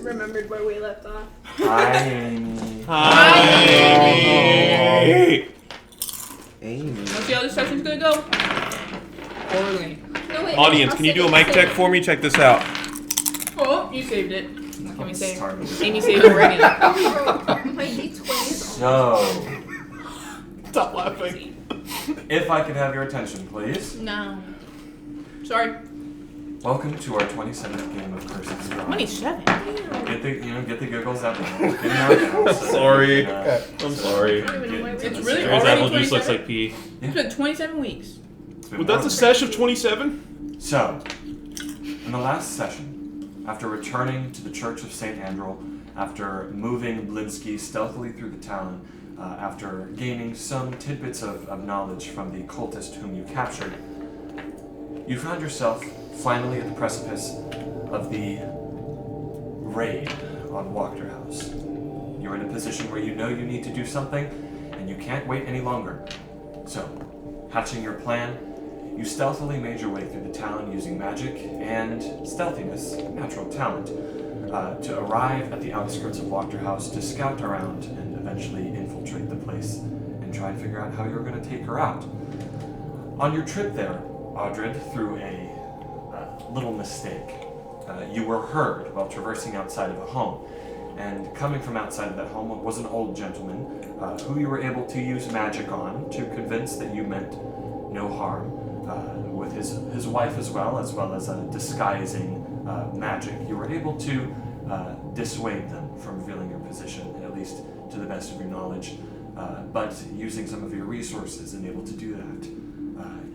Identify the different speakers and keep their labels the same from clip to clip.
Speaker 1: remembered where we left off.
Speaker 2: Hi, Amy.
Speaker 3: Hi, Amy.
Speaker 4: Amy.
Speaker 1: Let's see how this session's gonna go. Poorly.
Speaker 5: No, wait,
Speaker 3: Audience,
Speaker 5: I'll
Speaker 3: can you
Speaker 5: save
Speaker 3: do a
Speaker 5: it,
Speaker 3: mic
Speaker 5: save
Speaker 3: check
Speaker 5: it.
Speaker 3: for me? Check this out.
Speaker 1: Oh, you saved it. Can we save?
Speaker 2: Start.
Speaker 1: Amy saved already.
Speaker 5: My D20 is
Speaker 2: So,
Speaker 3: Stop laughing.
Speaker 2: if I could have your attention, please.
Speaker 1: No. Sorry.
Speaker 2: Welcome to our 27th game of Curses Strahd.
Speaker 1: 27.
Speaker 2: Get the giggles out there. Get them out now. So
Speaker 3: Sorry.
Speaker 2: that we can,
Speaker 3: I'm sorry.
Speaker 1: It's really
Speaker 3: There's
Speaker 1: already
Speaker 3: apple juice
Speaker 1: 27?
Speaker 3: looks like pee.
Speaker 1: It's been 27 weeks.
Speaker 2: it's been
Speaker 3: Well,
Speaker 2: more
Speaker 3: that's a
Speaker 2: than-
Speaker 3: sesh of 27?
Speaker 2: So, in the last session, after returning to the Church of St. Andrew, after moving Blinsky stealthily through the town, after gaining some tidbits of knowledge from the cultist whom you captured, you found yourself finally at the precipice of the raid on Wachterhaus. You're in a position where you know you need to do something, and you can't wait any longer. So, hatching your plan, you stealthily made your way through the town using magic and stealthiness, natural talent, to arrive at the outskirts of Wachterhaus to scout around and eventually infiltrate the place and try and figure out how you're going to take her out. On your trip there, Audred, through a little mistake, you were heard while traversing outside of a home. And coming from outside of that home was an old gentleman who you were able to use magic on to convince that you meant no harm, with his wife as well as disguising magic. You were able to dissuade them from revealing your position, at least to the best of your knowledge, but using some of your resources and able to do that.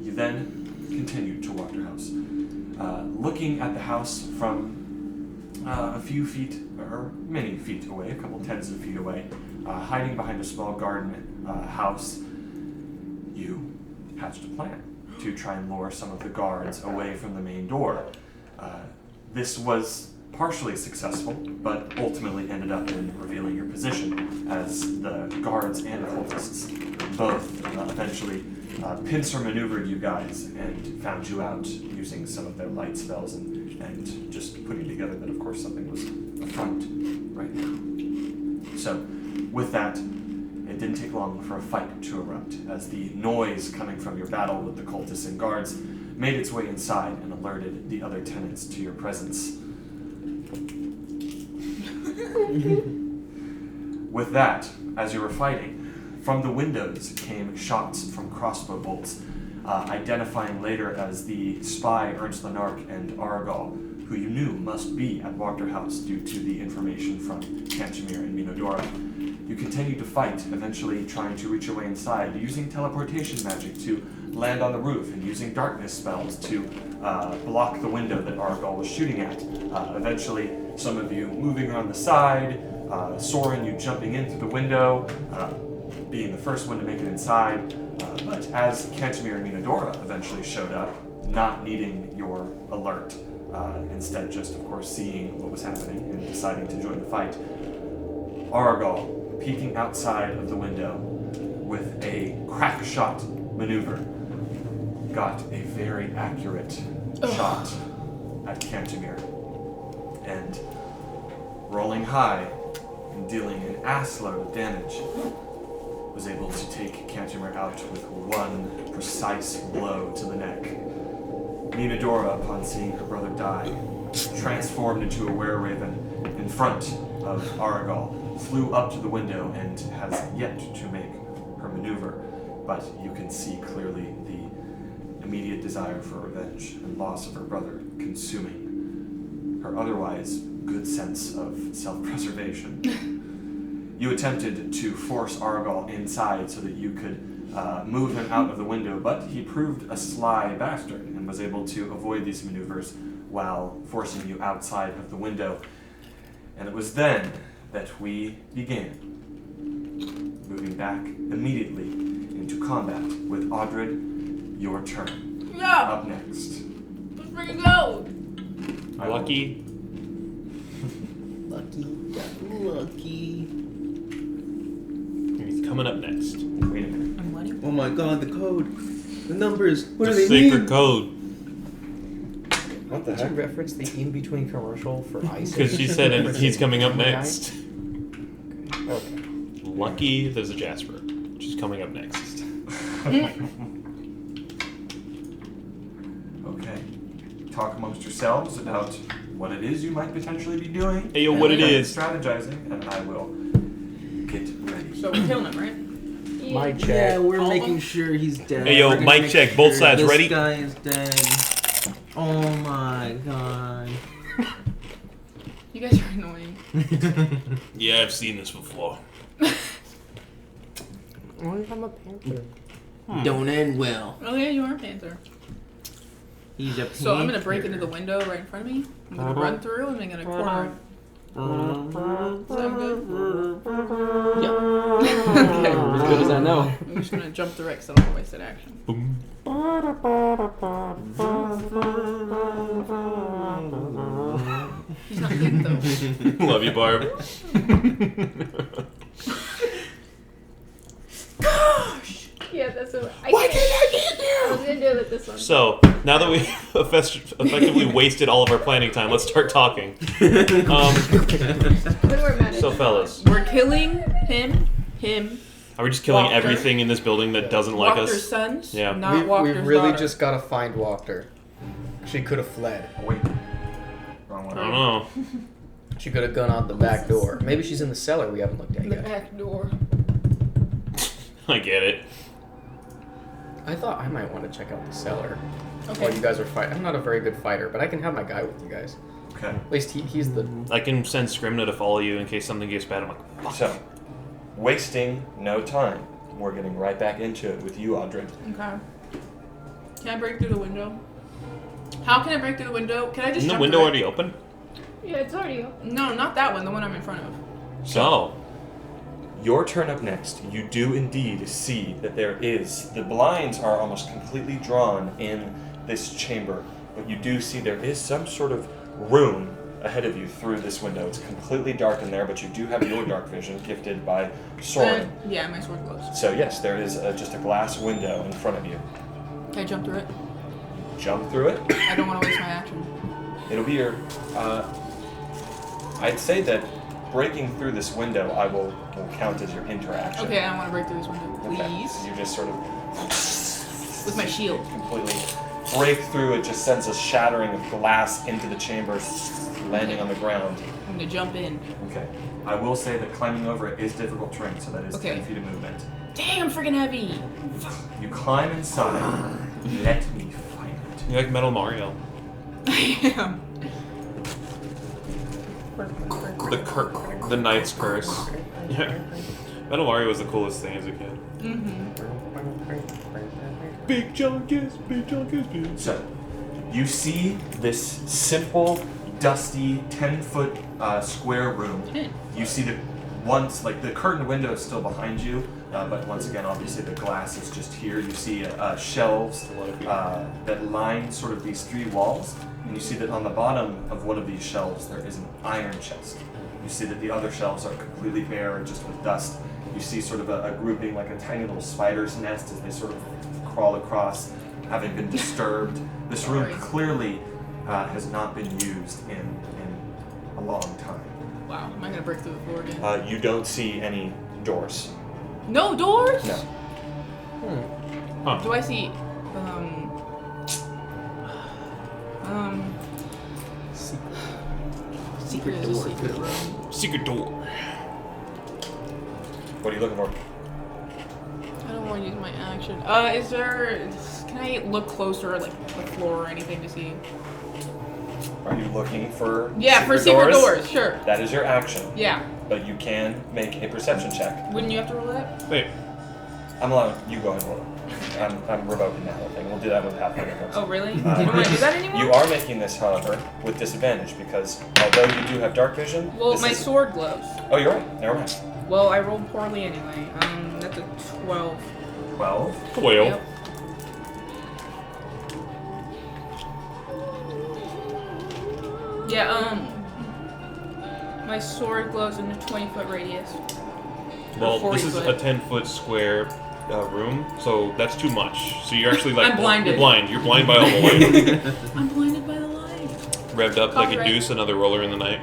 Speaker 2: You then continued to Wachterhaus, looking at the house from a few feet, or many feet away, a couple tens of feet away, hiding behind a small garden house. You hatched a plan to try and lure some of the guards away from the main door. This was partially successful, but ultimately ended up in revealing your position, as the guards and cultists both eventually pincer maneuvered you guys and found you out using some of their light spells and just putting together that, of course, something was afront right now. So, with that, it didn't take long for a fight to erupt, as the noise coming from your battle with the cultists and guards made its way inside and alerted the other tenants to your presence. With that, as you were fighting, from the windows came shots from crossbow bolts, identifying later as the spy Ernst Lenark and Argal, who you knew must be at Wachterhaus due to the information from Kanchemir and Minodora. You continued to fight, eventually trying to reach your way inside, using teleportation magic to land on the roof and using darkness spells to block the window that Argal was shooting at. Eventually, some of you moving around the side, Soren, you jumping in through the window, being the first one to make it inside. But as Kanchemir and Minodora eventually showed up, not needing your alert, instead just, of course, seeing what was happening and deciding to join the fight, Argal, peeking outside of the window with a crack shot maneuver, got a very accurate shot at Kanchemir. And rolling high and dealing an assload of damage, was able to take Kanchemir out with one precise blow to the neck. Minodora, upon seeing her brother die, transformed into a were-raven in front of Argal, flew up to the window and has yet to make her maneuver, but you can see clearly the immediate desire for revenge and loss of her brother consuming her otherwise good sense of self-preservation. You attempted to force Argal inside so that you could move him out of the window, but he proved a sly bastard and was able to avoid these maneuvers while forcing you outside of the window. And it was then that we began, moving back immediately into combat with Audred. Your turn.
Speaker 1: Yeah.
Speaker 2: Up next.
Speaker 1: Let's freaking go.
Speaker 3: Lucky.
Speaker 4: Lucky.
Speaker 3: He's coming up next.
Speaker 2: Wait a minute.
Speaker 1: I'm waiting.
Speaker 4: Oh my god, the code. The numbers. What
Speaker 3: The
Speaker 4: do they
Speaker 3: sacred
Speaker 4: mean?
Speaker 3: code.
Speaker 6: What the heck? Did you reference the in-between commercial for ice?
Speaker 3: Because she said and he's coming up next.
Speaker 6: Okay.
Speaker 3: Lucky there's a Jasper. She's coming up next.
Speaker 2: Okay. Talk amongst yourselves about what it is you might potentially be doing.
Speaker 3: Hey, yo, what it is.
Speaker 2: Strategizing, and I will get ready.
Speaker 1: So we're killing him, right?
Speaker 6: Mic check.
Speaker 4: Yeah, we're
Speaker 1: All
Speaker 4: making
Speaker 1: of them?
Speaker 4: sure he's dead.
Speaker 3: Hey, yo,
Speaker 4: We're gonna
Speaker 3: mic
Speaker 4: make
Speaker 3: check, both
Speaker 4: sure
Speaker 3: sides,
Speaker 4: this
Speaker 3: ready?
Speaker 4: guy is dead. Oh my god.
Speaker 1: You guys are annoying.
Speaker 3: Yeah, I've seen this before.
Speaker 6: What if I'm a panther?
Speaker 4: Don't end well.
Speaker 1: Oh yeah, you are a panther.
Speaker 4: He's a panther.
Speaker 1: So I'm gonna break into the window right in front of me. I'm gonna run through and I'm gonna corner it. Sound good?
Speaker 6: Yep. Okay, as good as I know.
Speaker 1: I'm just gonna jump through it because I don't want to waste that action.
Speaker 3: Boom.
Speaker 1: He's not good though.
Speaker 3: Love you, Barb.
Speaker 1: Gosh!
Speaker 5: Yeah, that's what
Speaker 1: Why did I get
Speaker 5: I was gonna do it with this one.
Speaker 3: So, now that we effectively wasted all of our planning time, let's start talking.
Speaker 5: When we're mad at
Speaker 3: So,
Speaker 5: you.
Speaker 3: fellas,
Speaker 1: We're killing him.
Speaker 3: are we just killing
Speaker 1: Wachter.
Speaker 3: everything in this building that doesn't like
Speaker 1: Wachter's
Speaker 3: us?
Speaker 1: sons.
Speaker 3: Yeah.
Speaker 1: Not
Speaker 6: we
Speaker 1: Wachter's
Speaker 6: really
Speaker 1: daughter.
Speaker 6: just gotta find Wachter. She could have fled.
Speaker 2: Oh, wait. Wrong
Speaker 3: I
Speaker 2: one.
Speaker 3: don't know.
Speaker 6: She could have gone out the back door. Maybe she's in the cellar we haven't looked at
Speaker 1: the
Speaker 6: yet.
Speaker 1: back door.
Speaker 3: I get it.
Speaker 6: I thought I might want to check out the cellar while
Speaker 1: Okay.
Speaker 6: you guys are fighting. I'm not a very good fighter, but I can have my guy with you guys.
Speaker 2: Okay.
Speaker 6: At least he's the...
Speaker 3: I can send Scrimna to follow you in case something gets bad. I'm like, fuck.
Speaker 2: So, wasting no time. We're getting right back into it with you, Audrey.
Speaker 1: Okay. Can I break through the window? How can I break through the window? Can I just
Speaker 3: Isn't the
Speaker 1: jump
Speaker 3: window
Speaker 1: through
Speaker 3: already open?
Speaker 5: Yeah, it's already open.
Speaker 1: No, not that one. The one I'm in front of.
Speaker 3: So,
Speaker 2: Your turn up next. You do indeed see that the blinds are almost completely drawn in this chamber, but you do see there is some sort of room ahead of you through this window. It's completely dark in there, but you do have your dark vision gifted by Soren.
Speaker 1: Yeah, my sword glows.
Speaker 2: So yes, there is just a glass window in front of you.
Speaker 1: Can I jump through it?
Speaker 2: Jump through it.
Speaker 1: I don't want to waste my action.
Speaker 2: It'll be your. I'd say that breaking through this window, will count as your interaction.
Speaker 1: Okay, I want to break through this window,
Speaker 2: Okay.
Speaker 1: please.
Speaker 2: So you just sort of
Speaker 1: With my shield.
Speaker 2: completely break through. It just sends a shattering of glass into the chamber, landing on the ground.
Speaker 1: I'm gonna jump in.
Speaker 2: Okay. I will say that climbing over it is difficult terrain, so that is
Speaker 1: Okay.
Speaker 2: 10 feet of movement.
Speaker 1: Dang, I'm freaking heavy.
Speaker 2: You climb inside. Let me find it.
Speaker 3: you like Metal Mario?
Speaker 1: I am.
Speaker 3: The Knight's Curse. Yeah. Metal Mario was the coolest thing as a kid. Big Junkus, big.
Speaker 2: So, you see this simple, dusty, 10-foot square room. You see that once, like the curtained window is still behind you, but once again, obviously the glass is just here. You see shelves that line sort of these three walls, and you see that on the bottom of one of these shelves there is an iron chest. You see that the other shelves are completely bare, just with dust. You see sort of a grouping like a tiny little spider's nest as they sort of crawl across, having been disturbed. This room
Speaker 1: Sorry.
Speaker 2: clearly has not been used in a long time.
Speaker 1: Wow, am I gonna break through the floor again?
Speaker 2: You don't see any doors.
Speaker 1: No doors?
Speaker 2: No.
Speaker 3: Huh.
Speaker 1: Do I see,
Speaker 6: Secret
Speaker 1: There's a
Speaker 6: door.
Speaker 1: secret room.
Speaker 3: Secret door.
Speaker 2: What are you looking for?
Speaker 1: I don't want to use my action. Can I look closer, like the floor or anything to see?
Speaker 2: Are you looking for
Speaker 1: For secret doors, sure.
Speaker 2: That is your action.
Speaker 1: Yeah.
Speaker 2: But you can make a perception check.
Speaker 1: Wouldn't you have to roll that?
Speaker 3: Wait,
Speaker 2: I'm allowing you go ahead and roll it. I'm revoking that whole thing. We'll do that with Pathfinder books.
Speaker 1: Oh, really? You don't want to do that anymore?
Speaker 2: You are making this, however, with disadvantage because although you do have dark vision,
Speaker 1: Well,
Speaker 2: this
Speaker 1: my
Speaker 2: is-
Speaker 1: sword glows.
Speaker 2: Oh, you're right. Never mind.
Speaker 1: Well, I rolled poorly anyway. That's a 12.
Speaker 2: 12.
Speaker 3: 12.
Speaker 1: Yep. Yeah, my sword glows in a 20-foot radius.
Speaker 3: Well,
Speaker 1: 40
Speaker 3: this is
Speaker 1: foot.
Speaker 3: a 10-foot square room, so that's too much. So you're actually like
Speaker 1: I'm blinded.
Speaker 3: You're blind. You're blind by all the light.
Speaker 1: I'm blinded by the light.
Speaker 3: Revved up like a
Speaker 1: Copyright.
Speaker 3: deuce, another roller in the night.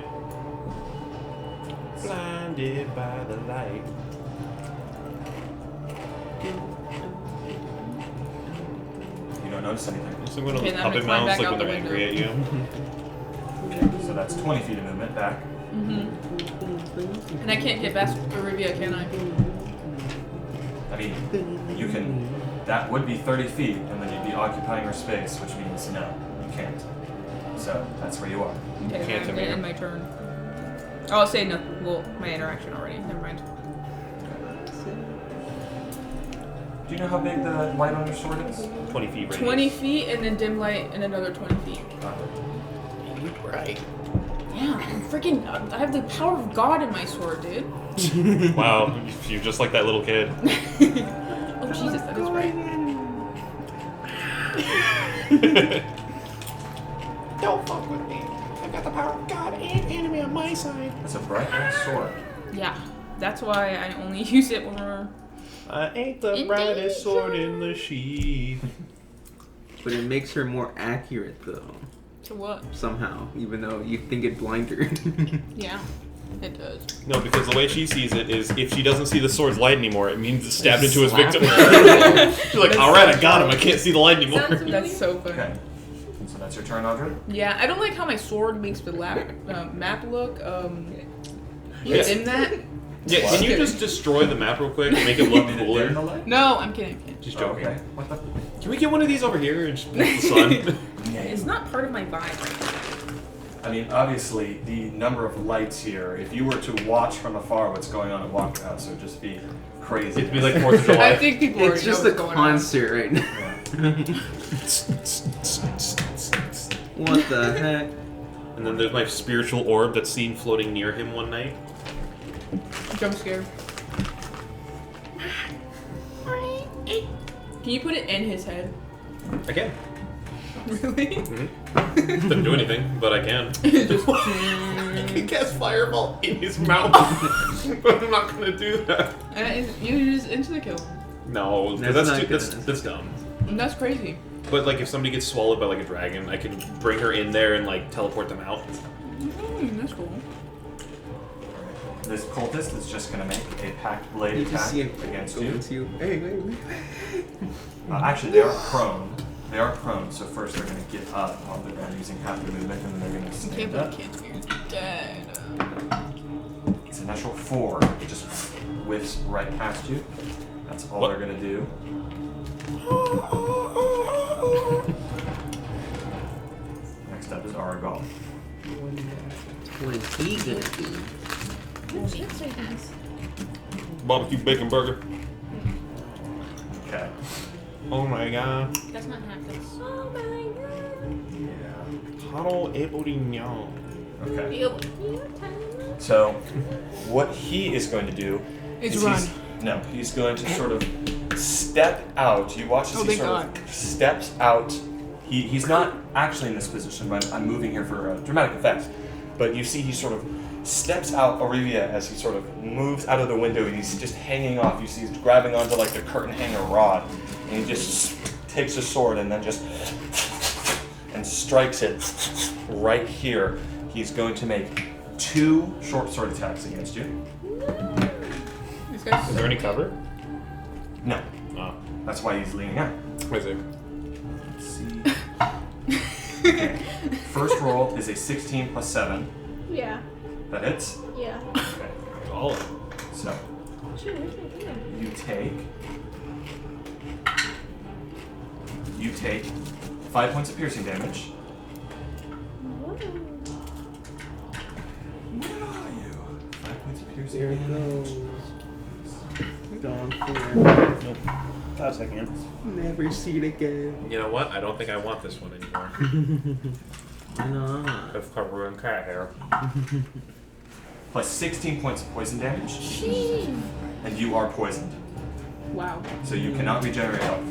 Speaker 3: Blinded by the light.
Speaker 2: You don't notice anything.
Speaker 3: It's like one of
Speaker 1: Okay,
Speaker 3: those
Speaker 1: then I'm
Speaker 3: puppet
Speaker 1: gonna climb
Speaker 3: mouths,
Speaker 1: back
Speaker 3: like
Speaker 1: out
Speaker 3: when they're
Speaker 1: the
Speaker 3: angry at you.
Speaker 2: So that's 20 feet of movement back.
Speaker 1: And I can't get past Olivia, can I?
Speaker 2: I mean, you can. That would be 30 feet, and then you'd be occupying her space, which means no, you can't. So that's where you are.
Speaker 1: Okay,
Speaker 3: Can't
Speaker 1: then I'm
Speaker 3: to
Speaker 1: gonna end my turn. Oh, I'll say no. Well, my interaction already. Never mind.
Speaker 2: Do you know how big the light on your sword is?
Speaker 3: 20 feet radius.
Speaker 1: 20 feet and then dim light and another 20 feet.
Speaker 6: You're right.
Speaker 1: Yeah, I'm freaking. I have the power of God in my sword, dude.
Speaker 3: Wow, you're just like that little kid.
Speaker 1: Oh, Jesus, that is right.
Speaker 6: Don't fuck with me. I've got the power of God and enemy on my side.
Speaker 2: That's a bright ass sword.
Speaker 1: Yeah, that's why I only use it when we're.
Speaker 3: I ain't the
Speaker 1: In
Speaker 3: brightest
Speaker 1: danger.
Speaker 3: sword in the sheath.
Speaker 4: But it makes her more accurate though.
Speaker 1: So what?
Speaker 4: Somehow, even though you think it blind her.
Speaker 1: Yeah, it does.
Speaker 3: No, because the way she sees it is if she doesn't see the sword's light anymore, it means it's stabbed into his
Speaker 6: Slap
Speaker 3: victim.
Speaker 6: it.
Speaker 3: She's like, alright, I got him. I can't see the light anymore.
Speaker 5: Sounds
Speaker 1: That's so funny.
Speaker 2: Okay. So that's your turn, Audrey?
Speaker 1: Yeah, I don't like how my sword makes the map look.
Speaker 3: Yeah.
Speaker 1: In that?
Speaker 3: Yeah, can you just destroy the map real quick and make it look
Speaker 2: Did it dim
Speaker 3: cooler?
Speaker 2: the light?
Speaker 1: No, I'm kidding.
Speaker 3: Just
Speaker 2: Oh,
Speaker 3: joking.
Speaker 2: okay. What the?
Speaker 3: Can we get one of these over here and just block the sun?
Speaker 1: It's not part of my vibe right
Speaker 2: I mean, obviously, the number of lights here, if you were to watch from afar what's going on at Wachterhaus, it would just be crazy.
Speaker 3: It'd be like 4th of
Speaker 1: now.
Speaker 3: July.
Speaker 1: I think people
Speaker 4: It's
Speaker 1: already
Speaker 4: just
Speaker 1: know
Speaker 4: a
Speaker 1: what's going
Speaker 4: concert right now. What the heck?
Speaker 3: And then there's my spiritual orb that's seen floating near him one night.
Speaker 1: on. Jump scare. Can you put it in his head?
Speaker 3: I can.
Speaker 1: Really?
Speaker 3: Doesn't do anything, but I can.
Speaker 1: Just.
Speaker 3: I can cast fireball in his mouth. But I'm not gonna do that.
Speaker 1: You just insta kill.
Speaker 3: No,
Speaker 4: That's
Speaker 3: that's
Speaker 4: not
Speaker 3: too,
Speaker 4: good.
Speaker 3: that's dumb.
Speaker 1: That's crazy.
Speaker 3: But like if somebody gets swallowed by like a dragon, I can bring her in there and like teleport them out.
Speaker 1: That's cool.
Speaker 2: This cultist is just going to make a packed blade
Speaker 4: You just
Speaker 2: attack
Speaker 4: see it
Speaker 2: against
Speaker 4: go
Speaker 2: you.
Speaker 4: into you. Hey, wait.
Speaker 2: Actually, they are prone. They are prone, so first they're going to get up on the ground using half their movement, and then they're going to
Speaker 1: Okay,
Speaker 2: stand
Speaker 1: but
Speaker 2: up.
Speaker 1: I can't hear dead.
Speaker 2: It's a natural 4. It just whiffs right past you. That's all
Speaker 3: What?
Speaker 2: they're going to do. Next up is Aragal.
Speaker 4: What is he gonna do?
Speaker 5: What chips are these?
Speaker 3: Barbecue bacon burger.
Speaker 2: Okay.
Speaker 3: Oh my god.
Speaker 1: That's not half this.
Speaker 5: Oh my god.
Speaker 2: Yeah.
Speaker 3: Huddle Ebodinho.
Speaker 2: Okay.
Speaker 5: You tiny.
Speaker 2: So, what he is going to do
Speaker 1: It's
Speaker 2: is
Speaker 1: run.
Speaker 2: he's going to sort of step out. You watch as
Speaker 1: Oh,
Speaker 2: he
Speaker 1: thank
Speaker 2: sort of steps out. He's not actually in this position, but I'm moving here for dramatic effects. But you see he sort of steps out Olivia as he sort of moves out of the window and he's just hanging off. You see he's grabbing onto like the curtain hanger rod and he just takes his sword and then just and strikes it right here. He's going to make 2 short sword attacks against you.
Speaker 1: These guys.
Speaker 3: Is there any cover?
Speaker 2: No,
Speaker 3: Oh.
Speaker 2: that's why he's leaning out.
Speaker 3: Wait a second.
Speaker 2: Let's see. Okay. First roll is a 16 plus 7.
Speaker 5: Yeah.
Speaker 2: That hits.
Speaker 5: Yeah.
Speaker 2: Okay.
Speaker 3: Oh.
Speaker 2: So
Speaker 5: Shoot, where's my camera?
Speaker 2: you take 5 points of piercing damage.
Speaker 5: Whoa.
Speaker 2: Where are you? 5 points of piercing
Speaker 4: There it
Speaker 2: damage.
Speaker 4: goes. Gone for
Speaker 3: Nope. Not a second.
Speaker 4: never see it again.
Speaker 3: You know what? I don't think I want this one anymore.
Speaker 4: Why not?
Speaker 3: I've covered in cat hair.
Speaker 2: Plus 16 points of poison damage,
Speaker 5: Jeez.
Speaker 2: and you are poisoned.
Speaker 1: Wow.
Speaker 2: So you cannot regenerate health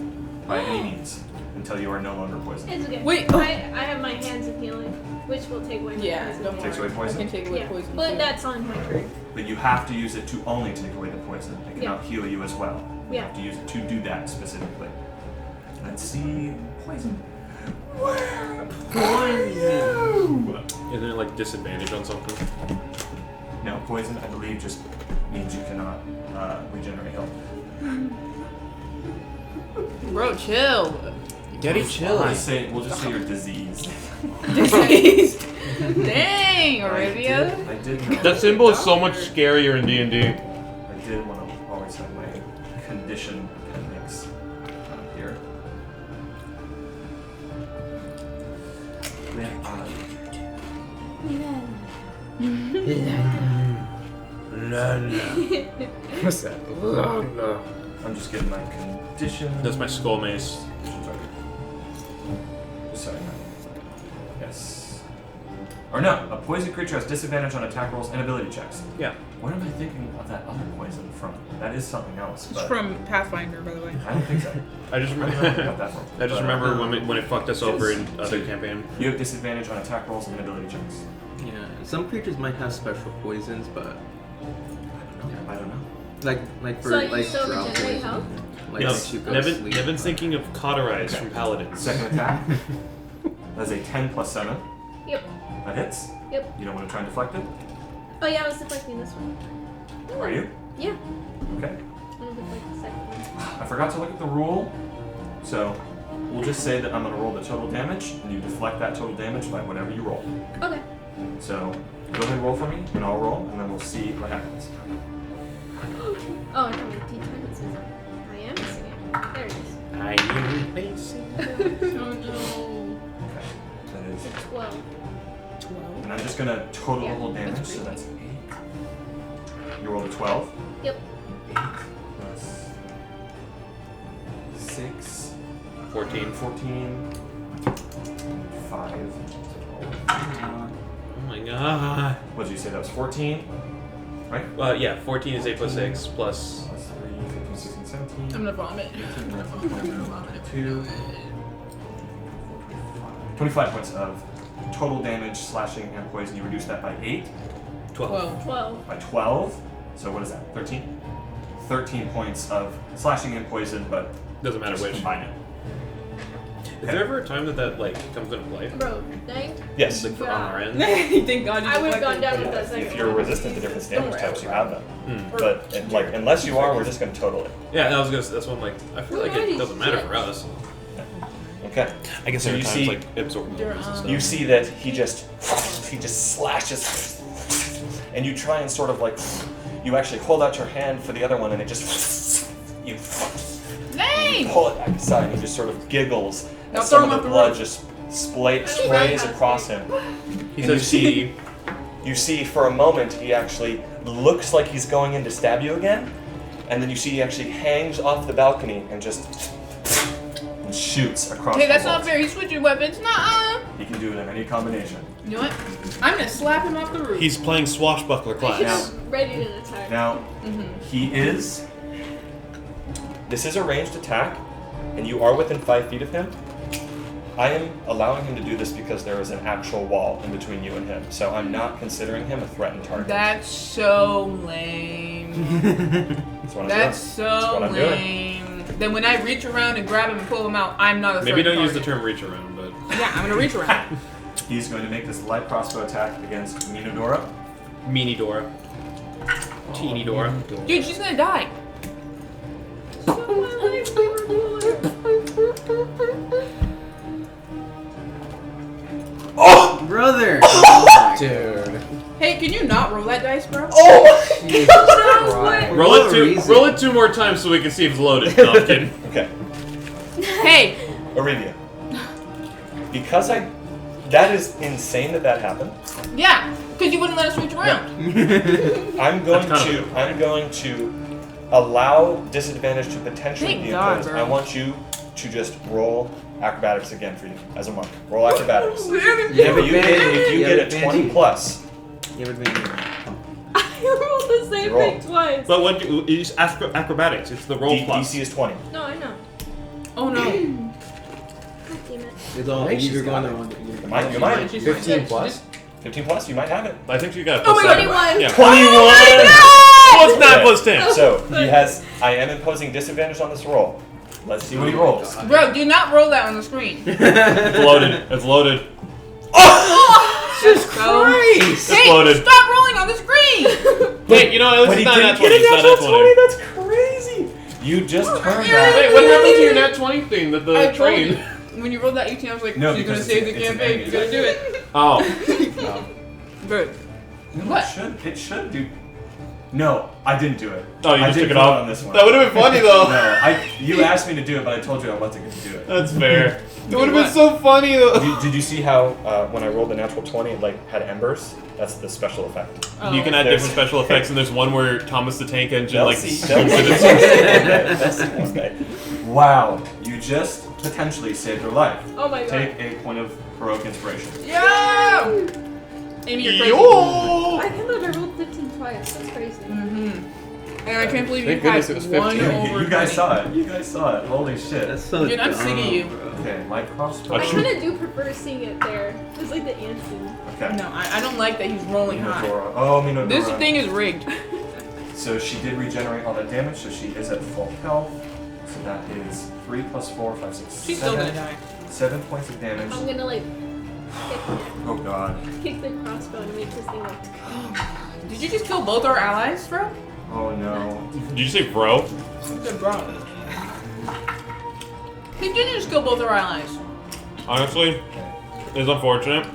Speaker 2: by any means until you are no longer poisoned.
Speaker 5: It's okay.
Speaker 1: Wait.
Speaker 5: I have my hands of healing, which will take away my
Speaker 1: Yeah,
Speaker 5: poison.
Speaker 1: don't worry.
Speaker 2: Takes away poison?
Speaker 1: I can take away
Speaker 5: Yeah,
Speaker 1: poison.
Speaker 5: but
Speaker 1: too.
Speaker 5: that's on my turn.
Speaker 2: But you have to use it to only take away the poison. It cannot heal you as well. You
Speaker 5: Yeah.
Speaker 2: have to use it to do that specifically. Let's see. Poison.
Speaker 4: Poison.
Speaker 3: Isn't it like disadvantage on something?
Speaker 2: No, poison, I believe, just means you cannot regenerate health.
Speaker 1: Bro, chill.
Speaker 3: Getty
Speaker 2: We'll just say you're diseased.
Speaker 1: Disease. Dang, Arabia.
Speaker 2: I did know.
Speaker 3: That symbol is so much scarier in D&D.
Speaker 2: I did want to always have my condition appendix here.
Speaker 6: What's that?
Speaker 2: I'm just getting my condition.
Speaker 3: That's my skull mace.
Speaker 2: Sorry. Yes. Or no, a poison creature has disadvantage on attack rolls and ability checks.
Speaker 3: Yeah.
Speaker 2: What am I thinking of that other poison from? That is something else.
Speaker 1: It's
Speaker 2: But
Speaker 1: from Pathfinder, by the way.
Speaker 2: I don't think so.
Speaker 3: I just
Speaker 2: I don't know what I got
Speaker 3: remember.
Speaker 2: that from.
Speaker 3: I just
Speaker 2: But,
Speaker 3: remember when it fucked us over in other campaign.
Speaker 2: You have disadvantage on attack rolls and ability checks.
Speaker 4: Yeah, some creatures might have special poisons, but
Speaker 2: I don't know.
Speaker 4: like for
Speaker 5: So you
Speaker 4: like
Speaker 5: still
Speaker 4: drought
Speaker 5: regenerate
Speaker 4: poison.
Speaker 5: health?
Speaker 4: Like
Speaker 3: No,
Speaker 4: makes you go to sleep.
Speaker 3: Nevin's thinking of Cauterize
Speaker 2: Okay.
Speaker 3: from Paladins.
Speaker 2: Second attack. That's a 10 plus 7.
Speaker 5: Yep.
Speaker 2: That hits.
Speaker 5: Yep.
Speaker 2: You don't want to try and deflect it?
Speaker 5: Oh yeah, I was deflecting this one.
Speaker 2: Are you?
Speaker 5: Yeah.
Speaker 2: Okay.
Speaker 5: I'm gonna deflect the second one.
Speaker 2: I forgot to look at the rule, so we'll just say that I'm going to roll the total damage, and you deflect that total damage by whatever you roll.
Speaker 5: Okay.
Speaker 2: So go ahead and roll for me, and I'll roll, and then we'll see what happens.
Speaker 5: Oh, I have my D10. It says I am missing it. There it is.
Speaker 3: I am facing.
Speaker 1: Oh no.
Speaker 2: Okay. That is.
Speaker 5: It's 12.
Speaker 1: 12.
Speaker 2: And I'm just going to total the
Speaker 5: Yeah,
Speaker 2: whole damage,
Speaker 1: that's
Speaker 2: so
Speaker 1: pretty
Speaker 2: that's 8. You rolled a 12.
Speaker 5: Yep.
Speaker 2: 8 plus 6.
Speaker 3: 14.
Speaker 2: 14. 5.
Speaker 3: Oh my god.
Speaker 2: What did you say? That was 14? Right?
Speaker 3: Yeah, 14 is 8 plus 6 plus.
Speaker 2: Plus 3, 15, 16, 17.
Speaker 1: I'm gonna vomit.
Speaker 2: 18,
Speaker 1: I'm gonna vomit.
Speaker 2: 2, 25 points of total damage, slashing, and poison. You reduce that by 8.
Speaker 3: 12.
Speaker 5: 12.
Speaker 2: By 12. So what is that? 13? 13 points of slashing and poison, but
Speaker 3: Doesn't matter
Speaker 2: just
Speaker 3: which.
Speaker 2: combine it.
Speaker 3: Is there ever a time that like comes into play?
Speaker 5: Bro, dang.
Speaker 2: Yes.
Speaker 3: Like for on our end?
Speaker 1: Thank God you
Speaker 5: I would've gone down
Speaker 1: deflected.
Speaker 5: with that second
Speaker 2: If you're
Speaker 5: one.
Speaker 2: resistant to different damage types, you have them.
Speaker 3: Hmm.
Speaker 2: But unless you are, we're just going to total it.
Speaker 3: Yeah, I was gonna. That's what I'm like. I feel like it doesn't matter for us.
Speaker 2: Okay.
Speaker 3: I guess
Speaker 2: So
Speaker 3: there are
Speaker 2: you
Speaker 3: times
Speaker 2: see-
Speaker 3: like absorb
Speaker 1: There,
Speaker 3: and stuff.
Speaker 2: You see that he just slashes, and you try and sort of like, you actually hold out your hand for the other one, and it just, you
Speaker 1: Dang!
Speaker 2: pull it back aside, and he just sort of giggles,
Speaker 1: Now
Speaker 2: and
Speaker 1: throw
Speaker 2: some
Speaker 1: him
Speaker 2: of
Speaker 1: off
Speaker 2: the
Speaker 1: the
Speaker 2: blood
Speaker 1: roof.
Speaker 2: just sprays across him.
Speaker 3: He
Speaker 2: And
Speaker 3: says he.
Speaker 2: You see for a moment he actually looks like he's going in to stab you again, and then you see he actually hangs off the balcony and just and shoots across
Speaker 1: Hey,
Speaker 2: the
Speaker 1: that's
Speaker 2: wall.
Speaker 1: not fair. He's switching weapons. Nuh-uh.
Speaker 2: He can do it in any combination.
Speaker 1: You know what? I'm gonna slap him off the roof.
Speaker 3: He's playing swashbuckler class.
Speaker 2: Now-
Speaker 5: Ready to attack.
Speaker 2: Now,
Speaker 1: Mm-hmm.
Speaker 2: he is. This is a ranged attack, and you are within 5 feet of him. I am allowing him to do this because there is an actual wall in between you and him, so I'm not considering him a threatened target.
Speaker 1: That's so lame.
Speaker 2: That's what I'm
Speaker 1: That's
Speaker 2: doing. That's
Speaker 1: so
Speaker 2: what I'm doing.
Speaker 1: lame. Then when I reach around and grab him and pull him out, I'm not a
Speaker 3: Maybe
Speaker 1: threatened
Speaker 3: don't use the
Speaker 1: target.
Speaker 3: term reach around, but.
Speaker 1: Yeah, I'm gonna reach around.
Speaker 2: He's going to make this light crossbow attack against Minodora.
Speaker 3: Meanie Dora. Teeny Dora.
Speaker 1: Dude, she's gonna die.
Speaker 5: So my life, we were cooler.
Speaker 2: Oh!
Speaker 4: Brother!
Speaker 6: Dude.
Speaker 1: Hey, can you not roll that dice, bro?
Speaker 2: Oh!
Speaker 4: Jesus
Speaker 5: No way.
Speaker 4: Christ.
Speaker 3: Roll
Speaker 4: What
Speaker 3: it
Speaker 4: a
Speaker 3: two.
Speaker 4: reason.
Speaker 3: Roll it 2 more times so we can see if it's loaded. No, I'm kidding.
Speaker 2: Okay,
Speaker 1: Hey,
Speaker 2: Arabia. Because that is insane that happened.
Speaker 1: yeah, because you wouldn't let us reach around.
Speaker 2: I'm going
Speaker 3: That's kind
Speaker 2: to
Speaker 3: of
Speaker 2: I'm going to allow disadvantage to potentially
Speaker 1: Thank
Speaker 2: be
Speaker 1: God,
Speaker 2: imposed.
Speaker 1: bro.
Speaker 2: I want you to just roll acrobatics again for you as a monk. Roll acrobatics.
Speaker 1: Yeah,
Speaker 2: If you
Speaker 4: Yeah,
Speaker 2: get a 20 plus,
Speaker 4: You ever been
Speaker 5: I rolled the same
Speaker 2: Roll.
Speaker 5: thing twice.
Speaker 3: But what do it's acrobatics? It's the roll plus.
Speaker 2: DC is 20.
Speaker 5: No, I know.
Speaker 1: Oh no.
Speaker 5: God damn it.
Speaker 4: It's all
Speaker 6: I think she's
Speaker 4: you're going
Speaker 6: got
Speaker 4: the
Speaker 6: it.
Speaker 4: wrong
Speaker 2: You might, you might.
Speaker 1: She's
Speaker 6: 15
Speaker 1: fine.
Speaker 6: plus.
Speaker 2: 15 plus, you might have it.
Speaker 3: I think you got a
Speaker 1: Oh
Speaker 3: plus
Speaker 1: my God,
Speaker 3: 7.
Speaker 5: 21.
Speaker 3: Yeah.
Speaker 2: 21!
Speaker 3: Plus 9 plus 10.
Speaker 2: So he has. I am imposing disadvantage on this roll. Let's see what he rolls.
Speaker 1: Bro, do not roll that on the screen.
Speaker 3: It's loaded. It's loaded.
Speaker 1: Jesus Christ! Hey,
Speaker 3: loaded.
Speaker 1: stop rolling on the screen!
Speaker 3: Wait, you know, at least
Speaker 2: But he
Speaker 3: it's not
Speaker 2: didn't
Speaker 3: that
Speaker 2: get
Speaker 3: 20.
Speaker 2: a
Speaker 3: It's not
Speaker 2: natural
Speaker 3: that
Speaker 2: 20.
Speaker 3: 20.
Speaker 2: That's crazy. You just turned
Speaker 3: Wait,
Speaker 2: that.
Speaker 3: what happened to your nat 20 thing? That
Speaker 1: I
Speaker 3: the
Speaker 1: told
Speaker 3: train?
Speaker 1: you. When you rolled that 18, I was like,
Speaker 2: No,
Speaker 1: she's gonna
Speaker 2: because
Speaker 1: save the
Speaker 2: it's an
Speaker 1: campaign. You gotta do it.
Speaker 3: Oh.
Speaker 1: Good.
Speaker 2: No,
Speaker 1: What?
Speaker 2: It should do. No, I didn't do it.
Speaker 3: Oh, you
Speaker 2: I
Speaker 3: just
Speaker 2: didn't
Speaker 3: took it
Speaker 2: vote
Speaker 3: off
Speaker 2: on this one.
Speaker 3: That would have been funny though.
Speaker 2: No, you asked me to do it, but I told you I wasn't going to do it.
Speaker 3: That's fair. It would have
Speaker 1: what?
Speaker 3: been so funny though.
Speaker 2: Did you see how when I rolled the natural 20, it like had embers? That's the special effect.
Speaker 1: Oh.
Speaker 3: You can add
Speaker 2: There's-
Speaker 3: different special effects, and there's one where Thomas the Tank Engine
Speaker 2: They'll
Speaker 3: like
Speaker 2: see.
Speaker 3: swings
Speaker 2: They'll
Speaker 3: it.
Speaker 2: see. They'll see one day. Wow, you just potentially saved her life.
Speaker 5: Oh my god.
Speaker 2: Take a point of heroic inspiration.
Speaker 1: Yeah! Amy, you're crazy.
Speaker 3: Yo!
Speaker 5: I can't believe I rolled 15 twice. That's crazy.
Speaker 1: Mm-hmm. And I can't believe you
Speaker 3: Thank goodness
Speaker 1: had
Speaker 3: it was
Speaker 1: one
Speaker 3: 15.
Speaker 1: over
Speaker 2: You guys
Speaker 1: 20.
Speaker 2: saw it. You guys saw it. Holy shit.
Speaker 4: That's so
Speaker 1: Dude, I'm
Speaker 4: dumb,
Speaker 1: sick of you.
Speaker 4: bro.
Speaker 2: Okay, my crossbow.
Speaker 5: I kind of do prefer seeing it there. It's like the ants in.
Speaker 2: Okay.
Speaker 1: No, I don't like that he's rolling high.
Speaker 2: Minodora. Oh, Minodora.
Speaker 1: This thing is rigged.
Speaker 2: So she did regenerate all that damage, so she is at full health. So that is 3 plus 4, 5, 6,
Speaker 1: She's still
Speaker 2: 7.
Speaker 1: gonna die.
Speaker 2: 7 points of damage.
Speaker 5: I'm gonna like
Speaker 2: Oh god.
Speaker 5: kick the crossbow and make this thing like.
Speaker 1: Did you just kill both our allies, bro?
Speaker 2: Oh no.
Speaker 3: Did you say bro?
Speaker 1: Good, bro. Did you just kill both our allies?
Speaker 3: Honestly, it's unfortunate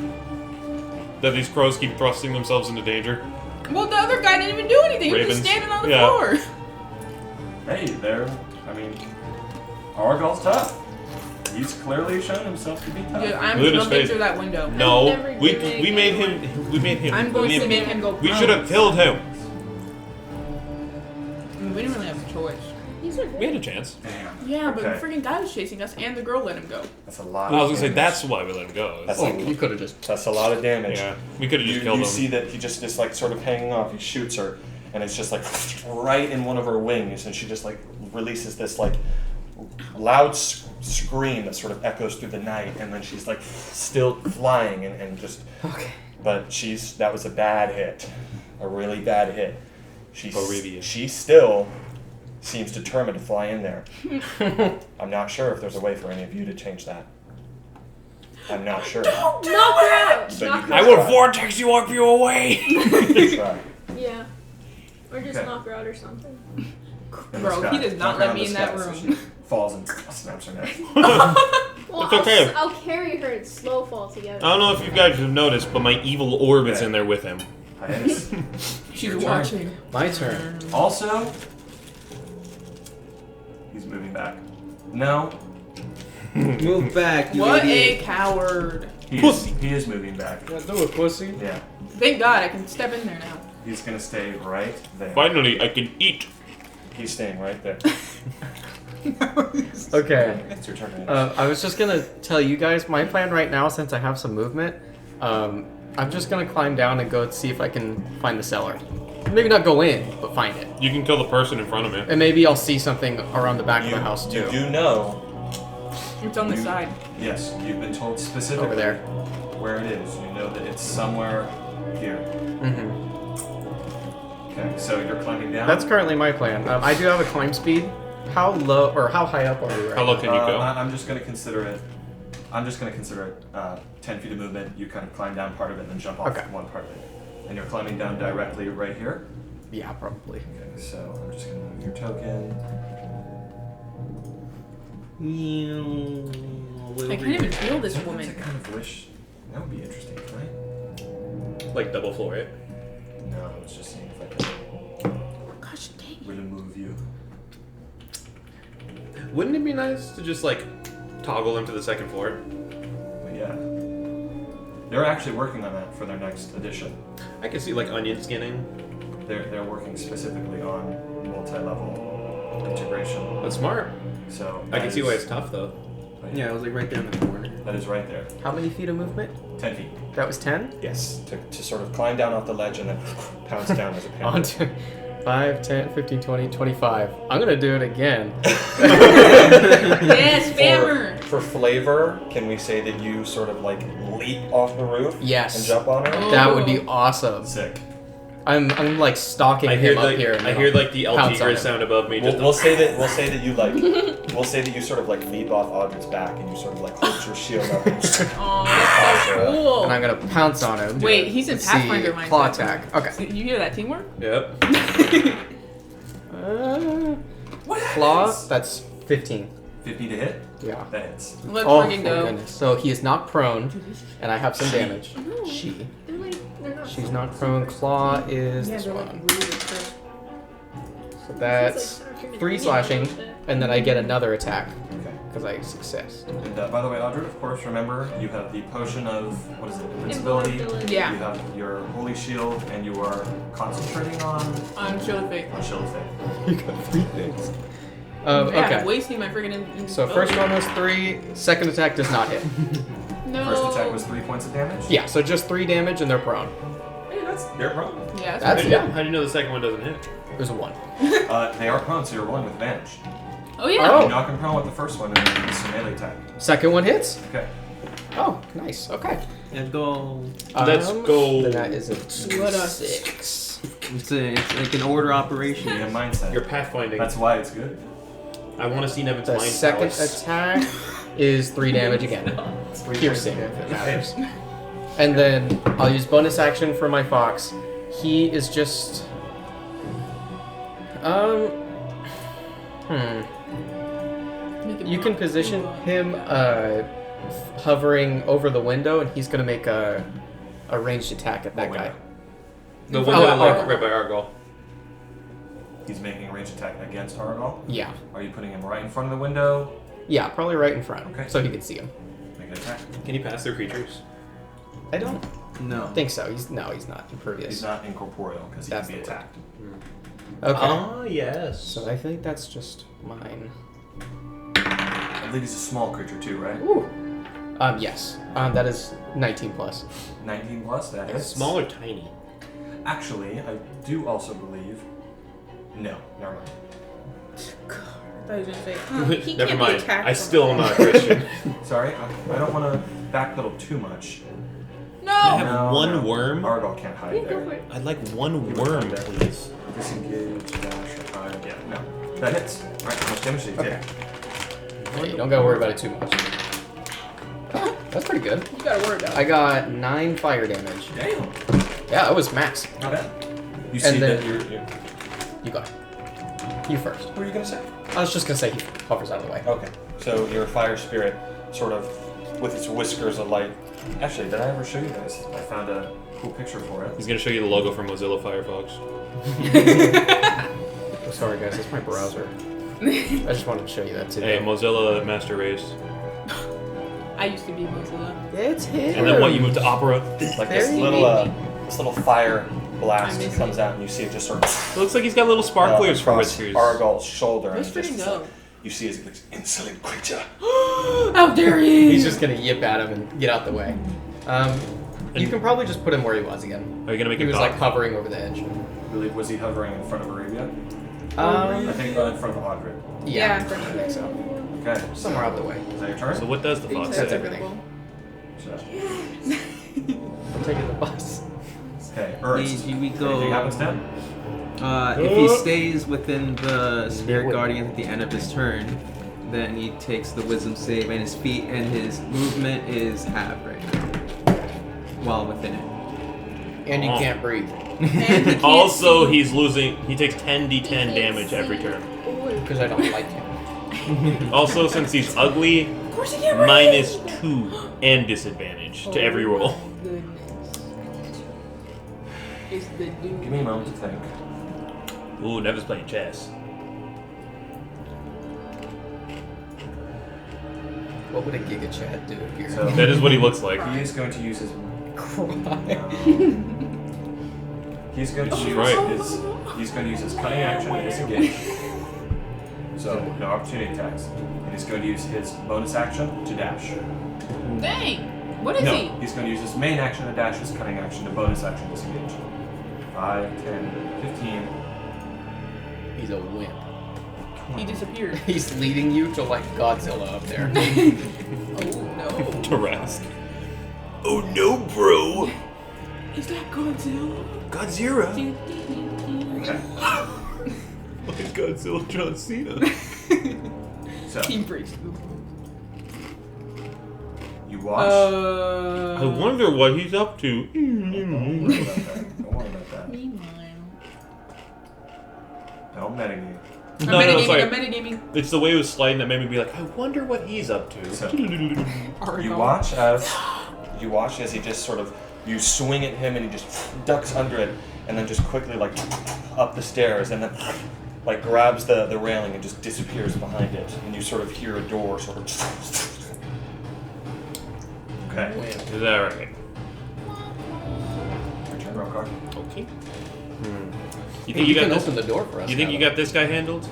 Speaker 3: that these crows keep thrusting themselves into danger.
Speaker 1: Well, the other guy didn't even do anything. He was just
Speaker 3: Ravens.
Speaker 1: standing on the
Speaker 3: Yeah.
Speaker 1: floor.
Speaker 2: Hey, I mean, Argyl's tough. He's clearly shown himself to be tough.
Speaker 1: Dude, I'm
Speaker 3: Look at his
Speaker 1: jumping
Speaker 3: face.
Speaker 1: through that window.
Speaker 3: No,
Speaker 5: never
Speaker 3: we
Speaker 5: doing
Speaker 3: made
Speaker 5: it.
Speaker 3: him. We made him.
Speaker 1: I'm going to
Speaker 3: we,
Speaker 1: make him go.
Speaker 3: we should have killed him.
Speaker 1: We didn't really have a choice.
Speaker 5: These are
Speaker 3: We had
Speaker 5: good.
Speaker 3: a chance.
Speaker 2: Damn.
Speaker 1: Yeah, but
Speaker 2: Okay.
Speaker 1: the freaking guy was chasing us, and the girl let him go.
Speaker 2: That's a lot.
Speaker 3: I was
Speaker 2: of
Speaker 3: gonna say
Speaker 2: damage.
Speaker 3: that's why we let him go.
Speaker 2: That's
Speaker 3: It's-
Speaker 2: like-
Speaker 4: You could have just.
Speaker 2: That's a lot of damage.
Speaker 3: yeah, we could have just killed
Speaker 2: You
Speaker 3: him.
Speaker 2: see that he just is like sort of hanging off. He shoots her, and it's just like right in one of her wings, and she just like releases this like loud scream that sort of echoes through the night, and then she's like still flying and just.
Speaker 4: Okay.
Speaker 2: But that was a bad hit, a really bad hit.
Speaker 3: Borivian.
Speaker 2: She still seems determined to fly in there. I'm not sure if there's a way for any of you to change that. I'm not sure.
Speaker 5: Knock her out.
Speaker 2: But you
Speaker 5: Knock
Speaker 2: can
Speaker 5: her
Speaker 3: I
Speaker 5: out.
Speaker 3: will vortex you up your way.
Speaker 2: Try.
Speaker 5: Yeah. Or just
Speaker 2: Okay.
Speaker 5: knock her out or something.
Speaker 2: In
Speaker 1: Bro,
Speaker 2: the sky.
Speaker 1: he does not
Speaker 2: Knock her
Speaker 1: let
Speaker 2: out
Speaker 1: me in
Speaker 2: the
Speaker 1: that
Speaker 2: sky,
Speaker 1: room.
Speaker 2: So she falls and snaps her neck.
Speaker 5: Well,
Speaker 3: It's okay.
Speaker 5: I'll carry her and slow fall together.
Speaker 3: I don't know if you guys have noticed, but my evil orb is
Speaker 2: Okay.
Speaker 3: in there with him.
Speaker 2: Hiatus.
Speaker 1: She's
Speaker 2: Your turn.
Speaker 1: watching.
Speaker 4: My turn.
Speaker 2: Also, he's moving back. No,
Speaker 4: Move back, you
Speaker 1: What
Speaker 4: idiot.
Speaker 1: a coward.
Speaker 2: he is moving back.
Speaker 4: What do it, pussy?
Speaker 2: Yeah,
Speaker 1: Thank God I can step in there now.
Speaker 2: he's gonna stay right there.
Speaker 3: Finally, I can eat.
Speaker 2: He's staying right there.
Speaker 7: Okay.
Speaker 2: It's your turn.
Speaker 7: I was just gonna tell you guys my plan right now, since I have some movement. I'm just gonna climb down and go see if I can find the cellar. Maybe not go in, but find it.
Speaker 3: You can kill the person in front of me.
Speaker 7: And maybe I'll see something around the back of
Speaker 2: you,
Speaker 7: the house too.
Speaker 2: You do know.
Speaker 1: It's on the
Speaker 2: You-
Speaker 1: side.
Speaker 2: Yes, you've been told specifically
Speaker 7: Over there.
Speaker 2: where it is. You know that it's somewhere here.
Speaker 7: Mm-hmm.
Speaker 2: Okay, so you're climbing down.
Speaker 7: That's currently my plan. I do have a climb speed. How low or how high up are we right
Speaker 3: How low
Speaker 7: now?
Speaker 3: can you go?
Speaker 2: I'm just gonna consider it. 10 feet of movement. You kind of climb down part of it and then jump off
Speaker 7: Okay.
Speaker 2: one part of it. And you're climbing down directly right here.
Speaker 7: Yeah, probably.
Speaker 2: Okay, so I'm just gonna move your token.
Speaker 1: I can't even feel this
Speaker 2: Sometimes
Speaker 1: woman.
Speaker 2: I kind of wish that would be interesting, right?
Speaker 3: Like double floor it.
Speaker 2: No, I was just seeing if I could
Speaker 1: Gosh dang.
Speaker 2: really move you.
Speaker 3: Wouldn't it be nice to just like toggle into the second floor?
Speaker 2: But yeah, they're actually working on that for their next edition.
Speaker 3: I can see like onion skinning.
Speaker 2: They're working specifically on multi-level integration.
Speaker 3: That's smart.
Speaker 2: So
Speaker 3: I
Speaker 2: that
Speaker 3: can see why
Speaker 2: is-
Speaker 3: it's tough though.
Speaker 7: Yeah, it was like right there in the corner.
Speaker 2: That is right there.
Speaker 7: How many feet of movement?
Speaker 2: 10 feet.
Speaker 7: That was 10?
Speaker 2: Yes, to sort of climb down off the ledge and then pounce down as a panther.
Speaker 7: On to 5, 10, 15, 20, 25. I'm gonna do it again.
Speaker 1: Yes, spammer.
Speaker 2: For flavor, can we say that you sort of like leap off the roof?
Speaker 7: Yes.
Speaker 2: And jump on her?
Speaker 1: Oh.
Speaker 7: That would be awesome.
Speaker 2: Sick.
Speaker 7: I'm like stalking
Speaker 3: I hear
Speaker 7: him up
Speaker 3: like
Speaker 7: here. and
Speaker 3: I
Speaker 7: then
Speaker 3: hear
Speaker 7: I'll
Speaker 3: like the El
Speaker 7: pounce on
Speaker 3: Tigre
Speaker 7: him.
Speaker 3: sound above me.
Speaker 2: We'll say that you like we'll say that you sort of like leap off Audrey's back and you sort of like hold your shield up and
Speaker 1: Oh, that's so cool.
Speaker 7: And I'm gonna pounce on him.
Speaker 1: Wait, he's in
Speaker 7: Let's
Speaker 1: Pathfinder
Speaker 7: see,
Speaker 1: mindset.
Speaker 7: claw attack. Okay.
Speaker 1: You hear that teamwork?
Speaker 3: Yep.
Speaker 7: Claw. That's 15.
Speaker 2: 50 to hit.
Speaker 7: Yeah.
Speaker 2: That hits.
Speaker 1: Let's
Speaker 7: Oh,
Speaker 1: freaking
Speaker 7: thank
Speaker 1: go.
Speaker 7: goodness. So he is not prone, and I have some damage.
Speaker 5: No.
Speaker 7: She.
Speaker 5: They're like, they're not.
Speaker 7: She's not prone. Claw is
Speaker 1: Yeah,
Speaker 7: this
Speaker 1: they're like
Speaker 7: one.
Speaker 1: really good.
Speaker 7: So that's 3 slashing, and then I get another attack
Speaker 2: Okay.
Speaker 7: because I success.
Speaker 2: And by the way, Audrey, of course, remember you have the potion of what is it? Invincibility.
Speaker 1: Yeah.
Speaker 2: You have your holy shield, and you are concentrating on
Speaker 1: Shield of Faith.
Speaker 2: shield of faith.
Speaker 7: You got 3 things.
Speaker 1: Yeah,
Speaker 7: Okay.
Speaker 1: I'm wasting my friggin'
Speaker 7: So first one was 3. Second attack does not hit.
Speaker 1: No.
Speaker 2: First attack was 3 points of damage.
Speaker 7: Yeah. So just 3 damage, and they're prone.
Speaker 2: Hey, that's their prone.
Speaker 1: Yeah,
Speaker 7: That's-
Speaker 1: that's
Speaker 7: yeah.
Speaker 3: How do you know the second one doesn't hit?
Speaker 7: There's a 1.
Speaker 2: They are prone, so you're rolling with advantage.
Speaker 1: Oh yeah.
Speaker 7: Oh.
Speaker 2: You knock them prone with the first one, and then it's a melee attack.
Speaker 7: Second one hits.
Speaker 2: Okay.
Speaker 7: Oh, nice. Okay.
Speaker 4: Let's go.
Speaker 3: Let's go.
Speaker 7: Then that is a
Speaker 1: What a
Speaker 7: 6.
Speaker 4: It's like an order operation.
Speaker 2: Yeah, mindset.
Speaker 3: You're pathfinding.
Speaker 2: That's why it's good.
Speaker 3: I want to see Nevin's
Speaker 7: The
Speaker 3: mind
Speaker 7: second
Speaker 3: prowess.
Speaker 7: attack is 3 damage again. Piercing, if it matters. And then I'll use bonus action for my fox. He is just. You can position him hovering over the window, and he's gonna make a ranged attack at that
Speaker 2: What
Speaker 7: guy.
Speaker 2: window?
Speaker 3: The
Speaker 7: Oh,
Speaker 3: window like
Speaker 7: oh.
Speaker 3: right by Argyle.
Speaker 2: He's making a ranged attack against Argyle.
Speaker 7: Yeah.
Speaker 2: Are you putting him right in front of the window?
Speaker 7: Yeah, probably right in front,
Speaker 2: Okay.
Speaker 7: so he can see him.
Speaker 2: Make an attack.
Speaker 3: Can you pass through creatures?
Speaker 7: I don't
Speaker 4: No.
Speaker 7: think so. He's not impervious.
Speaker 2: He's not incorporeal because he
Speaker 7: That's
Speaker 2: can be
Speaker 7: the word.
Speaker 2: attacked.
Speaker 7: Okay.
Speaker 3: Ah, yes.
Speaker 7: So I think that's just mine.
Speaker 2: I believe he's a small creature too, right?
Speaker 7: Ooh. Yes. That is 19 plus.
Speaker 2: 19 plus. That hits.
Speaker 3: Small or tiny?
Speaker 2: Actually, I do also believe. No, never mind.
Speaker 1: I thought he was gonna say. He
Speaker 3: Never
Speaker 1: can't
Speaker 3: mind.
Speaker 1: Be attacked
Speaker 3: I
Speaker 1: from
Speaker 3: still am
Speaker 1: afar.
Speaker 3: not a Christian.
Speaker 2: Sorry, I don't want to backpedal too much.
Speaker 3: I
Speaker 1: No.
Speaker 3: have one worm.
Speaker 2: Argyle can't hide
Speaker 5: Yeah, go for
Speaker 2: there.
Speaker 5: it.
Speaker 3: I'd like one worm, please.
Speaker 2: Disengage, dash, or hide. Yeah, no. That hits. Alright, how much damage did you
Speaker 7: Okay.
Speaker 2: take?
Speaker 7: Yeah, you don't gotta worry about it too much. That's pretty good.
Speaker 1: You gotta worry about
Speaker 7: I
Speaker 1: it.
Speaker 7: got 9 fire damage.
Speaker 2: Damn.
Speaker 7: Yeah, that was max.
Speaker 2: Not bad. You
Speaker 7: And
Speaker 2: see
Speaker 7: then-
Speaker 2: that you're.
Speaker 7: You got it. You first.
Speaker 2: What were you gonna say?
Speaker 7: I was just gonna say he hovers out of the way.
Speaker 2: Okay. So your fire spirit, sort of, with its whiskers of light. Actually, did I ever show you this? I found a cool picture for it.
Speaker 3: He's gonna show you the logo from Mozilla Firefox.
Speaker 7: Oh, sorry guys, that's my browser. I just wanted to show you that too.
Speaker 3: Hey, Mozilla Master Race.
Speaker 1: I used to be Mozilla.
Speaker 7: It's him.
Speaker 3: And then what? You moved to Opera?
Speaker 2: Like this
Speaker 7: Very
Speaker 2: little fire blast
Speaker 1: I miss
Speaker 2: comes
Speaker 1: it.
Speaker 2: out, and you see it just sort of
Speaker 3: It looks like he's got little sparklers for
Speaker 2: across
Speaker 3: whiskers.
Speaker 2: Argyle's shoulder,
Speaker 1: That's
Speaker 2: and just
Speaker 1: pretty
Speaker 2: it's like,
Speaker 1: dope.
Speaker 2: you see as this insolent creature.
Speaker 1: How dare you?
Speaker 7: He's just gonna yip at him and get out the way. You can probably just put him where he was again.
Speaker 3: Are you gonna make
Speaker 7: He
Speaker 3: him
Speaker 7: was
Speaker 3: talk?
Speaker 7: like hovering over the edge.
Speaker 2: I believe was he hovering in front of Arabia? I think in front of Audrey.
Speaker 1: Yeah.
Speaker 7: I think so.
Speaker 2: Okay.
Speaker 7: Somewhere out the way.
Speaker 2: Is that your turn?
Speaker 3: So what does the fox
Speaker 7: That's
Speaker 3: say?
Speaker 7: everything.
Speaker 2: So,
Speaker 7: I'm taking the bus.
Speaker 2: okay, Ernst.
Speaker 4: Here we go.
Speaker 2: Anything happens to him?
Speaker 4: If he stays within the spirit guardian at the end of his turn, then he takes the wisdom save, and his feet and his movement is halved right now, while within it.
Speaker 7: And you
Speaker 3: Oh.
Speaker 7: can't breathe.
Speaker 1: And he can't
Speaker 3: Also,
Speaker 1: see.
Speaker 3: he's losing. He takes 10d10 damage every turn.
Speaker 7: Because I don't like him.
Speaker 3: Also, since he's ugly,
Speaker 1: Of course he can't breathe.
Speaker 3: -2 and disadvantage to every roll.
Speaker 1: Oh, goodness. It's the dude.
Speaker 2: Give me a moment to think.
Speaker 3: Ooh, Nevin's playing chess.
Speaker 7: What would a Giga Chad do here?
Speaker 2: So
Speaker 3: That is what he looks like.
Speaker 2: he is going to use his.
Speaker 7: Cry.
Speaker 2: He's going to
Speaker 3: She's
Speaker 2: use
Speaker 3: right.
Speaker 2: his. He's going to use his cunning action to disengage. So no opportunity attacks. And he's going to use his bonus action to dash.
Speaker 1: Dang. What is
Speaker 2: No,
Speaker 1: he?
Speaker 2: he's going to use his main action to dash, his cunning action to bonus action to disengage. 5, 10, 15.
Speaker 7: He's a wimp.
Speaker 1: He disappeared.
Speaker 7: He's leading you to like Godzilla up there.
Speaker 1: Oh no.
Speaker 3: Tarrasque. Oh no, bro!
Speaker 1: Is that Godzilla?
Speaker 3: Godzilla.
Speaker 2: Okay.
Speaker 3: Like Godzilla John Cena.
Speaker 2: So
Speaker 1: Team breaks.
Speaker 2: you watch.
Speaker 3: I wonder what he's up to.
Speaker 2: Don't worry about that. Don't worry about that. Don't metagame.
Speaker 1: I'm
Speaker 3: No,
Speaker 1: metagaming,
Speaker 3: sorry.
Speaker 1: I'm metagaming.
Speaker 3: It's the way it was sliding that made me be like, I wonder what he's up to.
Speaker 2: So,
Speaker 1: Argo.
Speaker 2: you watch as he just sort of, you swing at him and he just ducks under it and then just quickly like up the stairs and then like grabs the railing and just disappears behind it and you sort of hear a door sort of. Okay.
Speaker 3: Is that right?
Speaker 2: Return row card.
Speaker 3: Okay. You
Speaker 7: Hey,
Speaker 3: think
Speaker 7: you
Speaker 3: you got
Speaker 7: can
Speaker 3: this?
Speaker 7: open the door for us.
Speaker 3: You think
Speaker 7: now,
Speaker 3: you got this guy handled?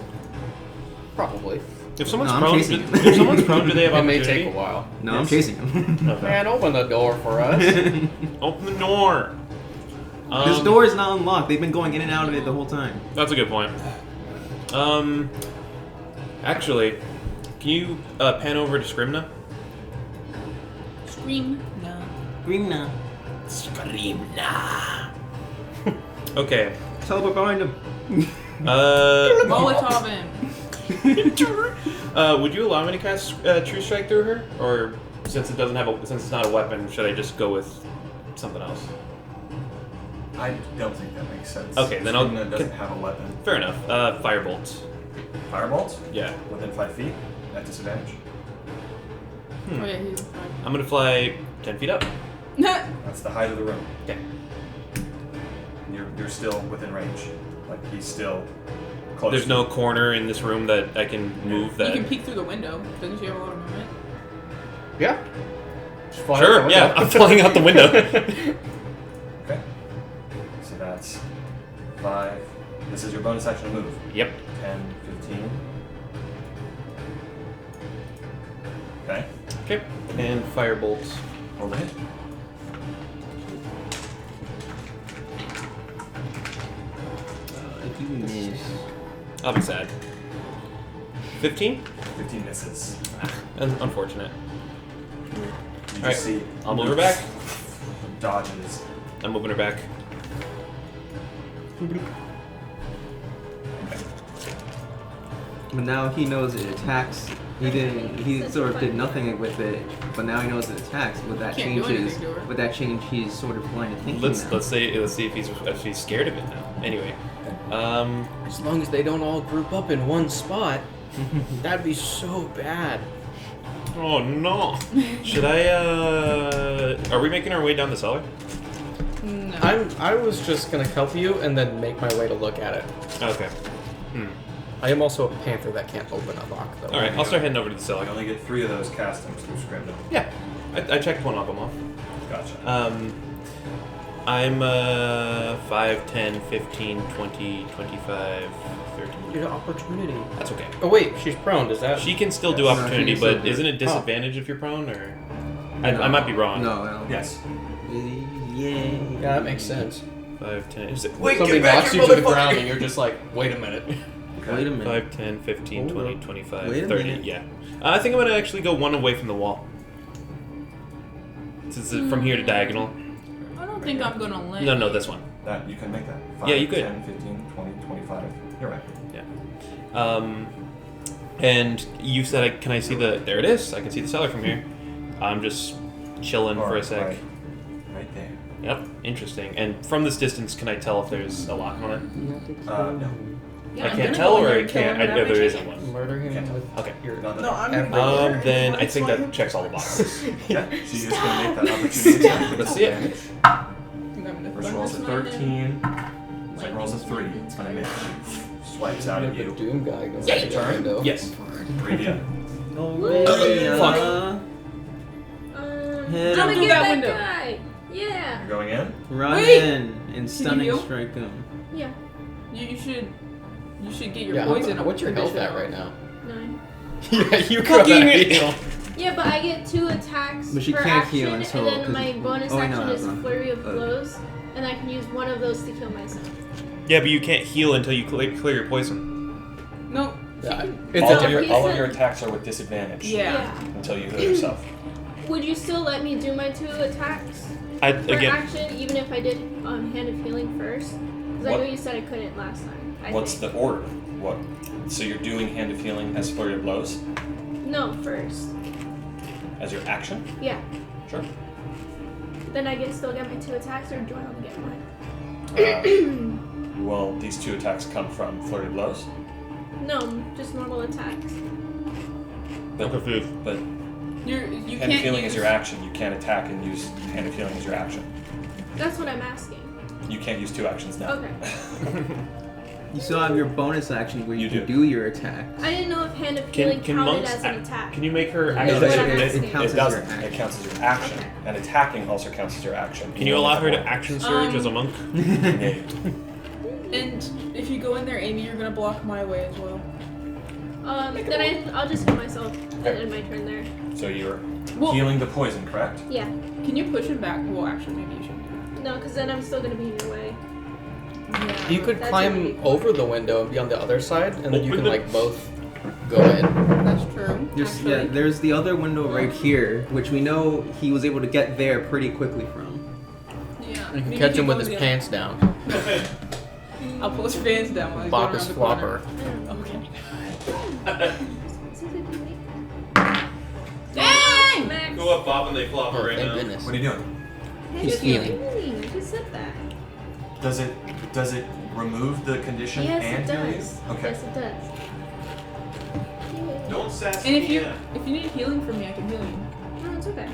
Speaker 7: Probably.
Speaker 3: If someone's
Speaker 4: No, I'm
Speaker 3: prone,
Speaker 4: chasing him.
Speaker 3: if someone's prone, do they have
Speaker 7: It may
Speaker 3: opportunity?
Speaker 7: take a while.
Speaker 4: No, I'm
Speaker 2: Yes.
Speaker 4: chasing him.
Speaker 3: Okay.
Speaker 7: Man, open the door for us.
Speaker 3: Open the door.
Speaker 4: This door is not unlocked. They've been going in and out of it the whole time.
Speaker 3: That's a good point. Actually, can you pan over to Scrimna?
Speaker 1: Scream. No.
Speaker 4: Green
Speaker 3: Okay.
Speaker 4: Teleport behind him.
Speaker 1: Molotov him.
Speaker 3: Would you allow me to cast True Strike through her, or since it doesn't have since it's not a weapon, should I just go with something else?
Speaker 2: I don't think that makes sense.
Speaker 3: Okay, then I'll-
Speaker 2: Screaming doesn't have a weapon.
Speaker 3: Fair enough. Firebolt.
Speaker 2: Firebolt
Speaker 3: Yeah.
Speaker 2: within 5 feet at disadvantage.
Speaker 1: Oh yeah, he's
Speaker 3: I'm gonna fly 10 feet up.
Speaker 2: That's the height of the room.
Speaker 3: Okay.
Speaker 2: You're still within range. Like he's still close.
Speaker 3: There's no corner in this room that I can move
Speaker 1: You
Speaker 3: that.
Speaker 1: can peek through the window. Doesn't she have a lot of movement?
Speaker 7: Yeah. Just fly out
Speaker 3: Sure.
Speaker 7: the
Speaker 3: Yeah,
Speaker 7: window.
Speaker 3: I'm flying out the window.
Speaker 2: Okay. So that's 5. This is your bonus action move.
Speaker 3: Yep.
Speaker 2: 10, 15. Okay.
Speaker 3: Okay. And firebolt.
Speaker 2: Roll the hit.
Speaker 4: If you miss.
Speaker 3: I'll be sad. 15?
Speaker 2: 15 misses.
Speaker 3: Unfortunate.
Speaker 2: You just
Speaker 3: Alright,
Speaker 2: see.
Speaker 3: I'll move her back.
Speaker 2: Dodges.
Speaker 3: I'm moving her back.
Speaker 4: But now he knows it attacks. He sort of did nothing with it, but now he knows it attacks. Would that
Speaker 1: Can't do
Speaker 4: change
Speaker 1: anything to her.
Speaker 4: would that change his sort of line of thinking?
Speaker 3: Let's
Speaker 4: now?
Speaker 3: see if he's scared of it now. Anyway,
Speaker 7: As long as they don't all group up in one spot, that'd be so bad.
Speaker 3: oh no. Should I? Are we making our way down the cellar?
Speaker 1: No.
Speaker 7: I was just gonna help you and then make my way to look at it.
Speaker 3: Okay.
Speaker 7: I am also a panther that can't open a lock though.
Speaker 3: All right, I'll start heading over to the
Speaker 2: I
Speaker 3: cellar.
Speaker 2: only get 3 of those castings through Scrimno.
Speaker 3: Yeah, I checked one of them off.
Speaker 2: Gotcha.
Speaker 3: I'm 5, 10, 15, 20, 25, 13.
Speaker 7: Your opportunity.
Speaker 3: That's okay.
Speaker 7: Oh wait, she's prone. Does that?
Speaker 3: She can still do
Speaker 2: Yes.
Speaker 3: opportunity,
Speaker 4: No, she can
Speaker 3: but
Speaker 4: still
Speaker 3: isn't
Speaker 4: do
Speaker 3: it disadvantage if you're prone, or I might be wrong.
Speaker 4: No.
Speaker 2: Yes.
Speaker 4: Yeah.
Speaker 7: Yeah, that makes sense.
Speaker 3: 5, 10. Is it,
Speaker 7: Something knocks you to the ground and you're just like, wait a minute.
Speaker 4: Wait a minute.
Speaker 3: 5, 10, 15,
Speaker 4: Hold
Speaker 3: 20,
Speaker 4: up.
Speaker 3: 25,
Speaker 4: Wait a
Speaker 3: 30.
Speaker 4: minute.
Speaker 3: Yeah. I think I'm going to actually go one away from the wall. Since it's from here to diagonal.
Speaker 1: I don't think I'm gonna let.
Speaker 3: No, this one.
Speaker 2: That you can make that. 5,
Speaker 3: Yeah, you could.
Speaker 2: 10, 15, 20, 25. You're right.
Speaker 3: Yeah. And you said, can I see the... There it is. I can see the cellar from here. I'm just chilling for a
Speaker 2: Alright,
Speaker 3: sec.
Speaker 2: Right there.
Speaker 3: Yep. Interesting. And from this distance, can I tell if there's a lock on it?
Speaker 2: No.
Speaker 1: Yeah,
Speaker 3: I
Speaker 1: I'm
Speaker 3: can't
Speaker 1: gonna
Speaker 3: tell,
Speaker 1: go in
Speaker 3: or
Speaker 1: there
Speaker 3: I
Speaker 1: and kill
Speaker 3: can't...
Speaker 1: him
Speaker 3: I
Speaker 1: and
Speaker 3: know
Speaker 1: have
Speaker 3: there
Speaker 1: my
Speaker 3: isn't
Speaker 1: chicken.
Speaker 3: one.
Speaker 7: Murder him
Speaker 2: Okay.
Speaker 7: with
Speaker 3: Okay.
Speaker 7: your...
Speaker 2: No,
Speaker 6: No, I'm gonna go
Speaker 3: Then I think that checks all the boxes.
Speaker 2: Yeah, she's just going to make that opportunity attack with
Speaker 3: Let's see it.
Speaker 2: disadvantage.
Speaker 1: I'm gonna
Speaker 2: First rolls a 13. Second rolls a 3. It's going to miss. Swipes out at
Speaker 7: The
Speaker 2: you.
Speaker 7: Doom guy goes
Speaker 1: Yeah,
Speaker 7: out the
Speaker 2: turn.
Speaker 7: window.
Speaker 3: Yes.
Speaker 2: Revia.
Speaker 3: Fuck.
Speaker 4: Head
Speaker 5: Gonna
Speaker 1: through
Speaker 5: get
Speaker 1: that
Speaker 5: that
Speaker 1: window.
Speaker 5: guy. Yeah.
Speaker 2: You're going in?
Speaker 4: Run
Speaker 1: Wait!
Speaker 4: in and stunning
Speaker 1: heal?
Speaker 4: strike him.
Speaker 5: Yeah.
Speaker 1: You should get your
Speaker 7: Yeah,
Speaker 1: poison.
Speaker 7: what's your health
Speaker 1: condition
Speaker 7: at right
Speaker 1: up.
Speaker 7: now?
Speaker 5: 9.
Speaker 7: Yeah, you
Speaker 3: Fucking
Speaker 7: heal.
Speaker 5: Yeah, but I get 2 attacks
Speaker 4: But she
Speaker 5: per
Speaker 4: can't
Speaker 5: action,
Speaker 4: heal until-
Speaker 5: and then my bonus
Speaker 4: oh, no,
Speaker 5: action
Speaker 4: that's
Speaker 5: is
Speaker 4: not-
Speaker 5: flurry of
Speaker 4: okay.
Speaker 5: blows, and I can use one of those to kill myself.
Speaker 3: Yeah, but you can't heal until you clear your poison.
Speaker 1: No.
Speaker 7: Yeah,
Speaker 5: It's
Speaker 2: all,
Speaker 5: a-
Speaker 2: of your,
Speaker 5: you
Speaker 2: all of
Speaker 5: said-
Speaker 2: your attacks are with disadvantage
Speaker 1: Yeah.
Speaker 2: until you heal yourself.
Speaker 5: Would you still let me do my 2 attacks? For
Speaker 3: again,
Speaker 5: action, even if I did Hand of Healing first, because I
Speaker 8: What?
Speaker 5: know you said I couldn't last time.
Speaker 8: What's the order? What? So you're doing Hand of Healing as Flurry of Blows
Speaker 5: No, first.
Speaker 8: as your action?
Speaker 5: Yeah.
Speaker 8: Sure.
Speaker 5: Then I still get my 2 attacks, or do I only get 1?
Speaker 8: Well, these 2 attacks come from Flurry of Blows.
Speaker 5: No, just normal attacks.
Speaker 3: I'm confused.
Speaker 8: But
Speaker 1: You
Speaker 8: Hand
Speaker 1: can't
Speaker 8: of Healing
Speaker 1: use...
Speaker 8: is your action. You can't attack and use Hand of Healing as your action.
Speaker 5: That's what I'm asking.
Speaker 8: You can't use 2 actions now.
Speaker 5: Okay.
Speaker 4: You still have your bonus action where you
Speaker 8: You
Speaker 4: can
Speaker 8: do.
Speaker 4: do your attack.
Speaker 5: I didn't know if Hand of
Speaker 3: Can
Speaker 5: Healing counted
Speaker 3: monks
Speaker 5: as an attack.
Speaker 3: Can you make her
Speaker 4: It
Speaker 3: actually?
Speaker 5: That's what I'm
Speaker 4: doesn't-
Speaker 5: asking.
Speaker 4: it counts
Speaker 8: It
Speaker 4: as your
Speaker 8: doesn't.
Speaker 4: action.
Speaker 8: It counts as your action. And attacking also counts as your action.
Speaker 3: Can you allow her to action surge as a monk?
Speaker 8: Yeah.
Speaker 1: And if you go in there, Amy, you're gonna block my way as well.
Speaker 5: Then I'll just hit myself in my turn there.
Speaker 8: So you're
Speaker 1: Well,
Speaker 8: healing the poison, correct?
Speaker 5: Yeah.
Speaker 1: can you push him back? Well, actually, maybe you shouldn't do
Speaker 5: No, because then I'm still gonna be in your way.
Speaker 1: that. Yeah.
Speaker 7: You could
Speaker 5: That's
Speaker 7: climb
Speaker 5: already-
Speaker 7: over the window and be on the other side, and then you
Speaker 3: Open
Speaker 7: can
Speaker 3: the-
Speaker 7: like both go in.
Speaker 1: That's true. actually.
Speaker 4: There's the other window right here, which we know he was able to get there pretty quickly from.
Speaker 1: Yeah.
Speaker 7: You can
Speaker 1: Maybe
Speaker 7: catch
Speaker 1: if you
Speaker 7: him with
Speaker 1: go
Speaker 7: his
Speaker 1: in the-
Speaker 7: pants down.
Speaker 1: I'll pull his fans down while he's
Speaker 7: Bop
Speaker 1: going
Speaker 7: his
Speaker 1: around the corner.
Speaker 7: flopper.
Speaker 1: Okay.
Speaker 5: Dang! Max!
Speaker 3: Go up, Bob, and they flop
Speaker 7: Oh,
Speaker 3: right
Speaker 7: thank
Speaker 3: now.
Speaker 7: goodness.
Speaker 2: What are you doing?
Speaker 5: Hand
Speaker 7: He's
Speaker 5: of
Speaker 7: healing.
Speaker 5: Healing. I just said that.
Speaker 2: Does it remove the condition
Speaker 5: Yes,
Speaker 2: and
Speaker 5: it
Speaker 2: heal you?
Speaker 5: does.
Speaker 2: Okay.
Speaker 5: Yes, it does. Yay.
Speaker 3: Don't sass
Speaker 1: And if
Speaker 3: me
Speaker 1: you
Speaker 3: up.
Speaker 1: need healing from me, I can heal you.
Speaker 5: No, it's okay.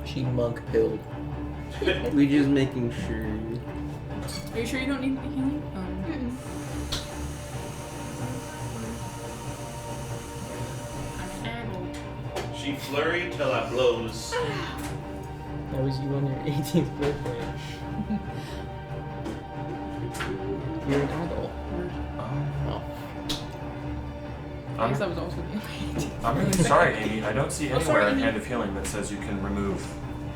Speaker 7: She monk pilled.
Speaker 4: We're just making sure.
Speaker 1: Are you sure you don't need the healing?
Speaker 5: Mm-mm.
Speaker 3: She flurry till I blows.
Speaker 7: That was you on your 18th birthday. You're an adult. Oh.
Speaker 1: I guess that was also the
Speaker 2: I'm really sorry, Amy. I don't see
Speaker 1: Oh,
Speaker 2: anywhere
Speaker 1: sorry,
Speaker 2: in
Speaker 1: Amy.
Speaker 2: Hand of Healing that says you can remove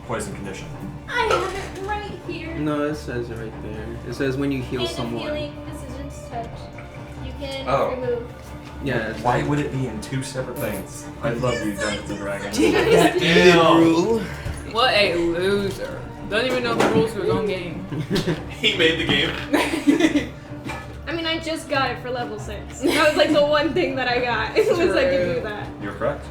Speaker 2: poison condition.
Speaker 5: I have it right here.
Speaker 4: No, it says it right there. It says when you heal
Speaker 5: Hand of
Speaker 4: someone.
Speaker 5: Healing, decisions touch. You can
Speaker 2: Oh.
Speaker 5: remove.
Speaker 4: Yeah. It's
Speaker 2: Why would it be in 2 separate things? I love you, Dungeons and Dragons.
Speaker 3: Damn.
Speaker 1: What a loser. Doesn't even know the rules to his own game.
Speaker 3: He made the game.
Speaker 5: I mean, I just got it for level 6. That was like the one thing that I got. It was I could do that.
Speaker 2: You're correct.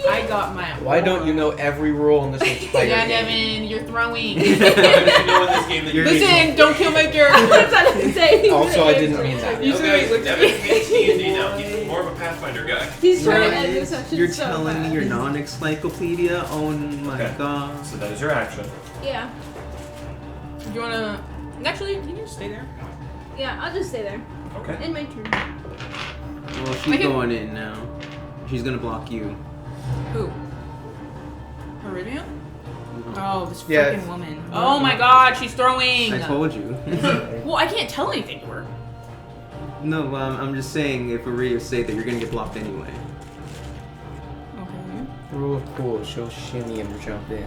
Speaker 1: I got my.
Speaker 7: Why don't you know every rule in this entire
Speaker 1: Yeah,
Speaker 7: game?
Speaker 1: Devin, you're throwing.
Speaker 3: How did you know in this game that
Speaker 4: You're-
Speaker 1: Listen, don't kill my character.
Speaker 5: I was about to say.
Speaker 7: Also, I didn't mean that.
Speaker 1: You
Speaker 3: No,
Speaker 1: said
Speaker 3: guys,
Speaker 1: look
Speaker 3: Devin hates D&D now. He's more of a Pathfinder guy.
Speaker 5: He's trying to
Speaker 4: Right.
Speaker 5: end this session
Speaker 4: You're
Speaker 5: so
Speaker 4: telling
Speaker 5: bad.
Speaker 4: me you're non-encyclopedia? Oh my
Speaker 2: Okay.
Speaker 4: god.
Speaker 2: So that is your action.
Speaker 5: Yeah.
Speaker 1: Do you wanna? Actually, can you just stay there?
Speaker 5: Yeah, I'll just stay there.
Speaker 2: Okay.
Speaker 5: In my turn.
Speaker 4: Well,
Speaker 1: I
Speaker 4: she's
Speaker 1: can-
Speaker 4: going in now. She's gonna block you.
Speaker 1: Who? Olivia?
Speaker 4: No.
Speaker 1: Oh, this
Speaker 7: Yeah.
Speaker 1: freaking woman. Oh my god, she's throwing.
Speaker 4: I told you.
Speaker 1: Well, I can't tell anything to her.
Speaker 4: No, I'm just saying if Aria say that you're gonna get blocked anyway.
Speaker 1: Okay.
Speaker 7: Rule of cool, she'll shimmy and jump in.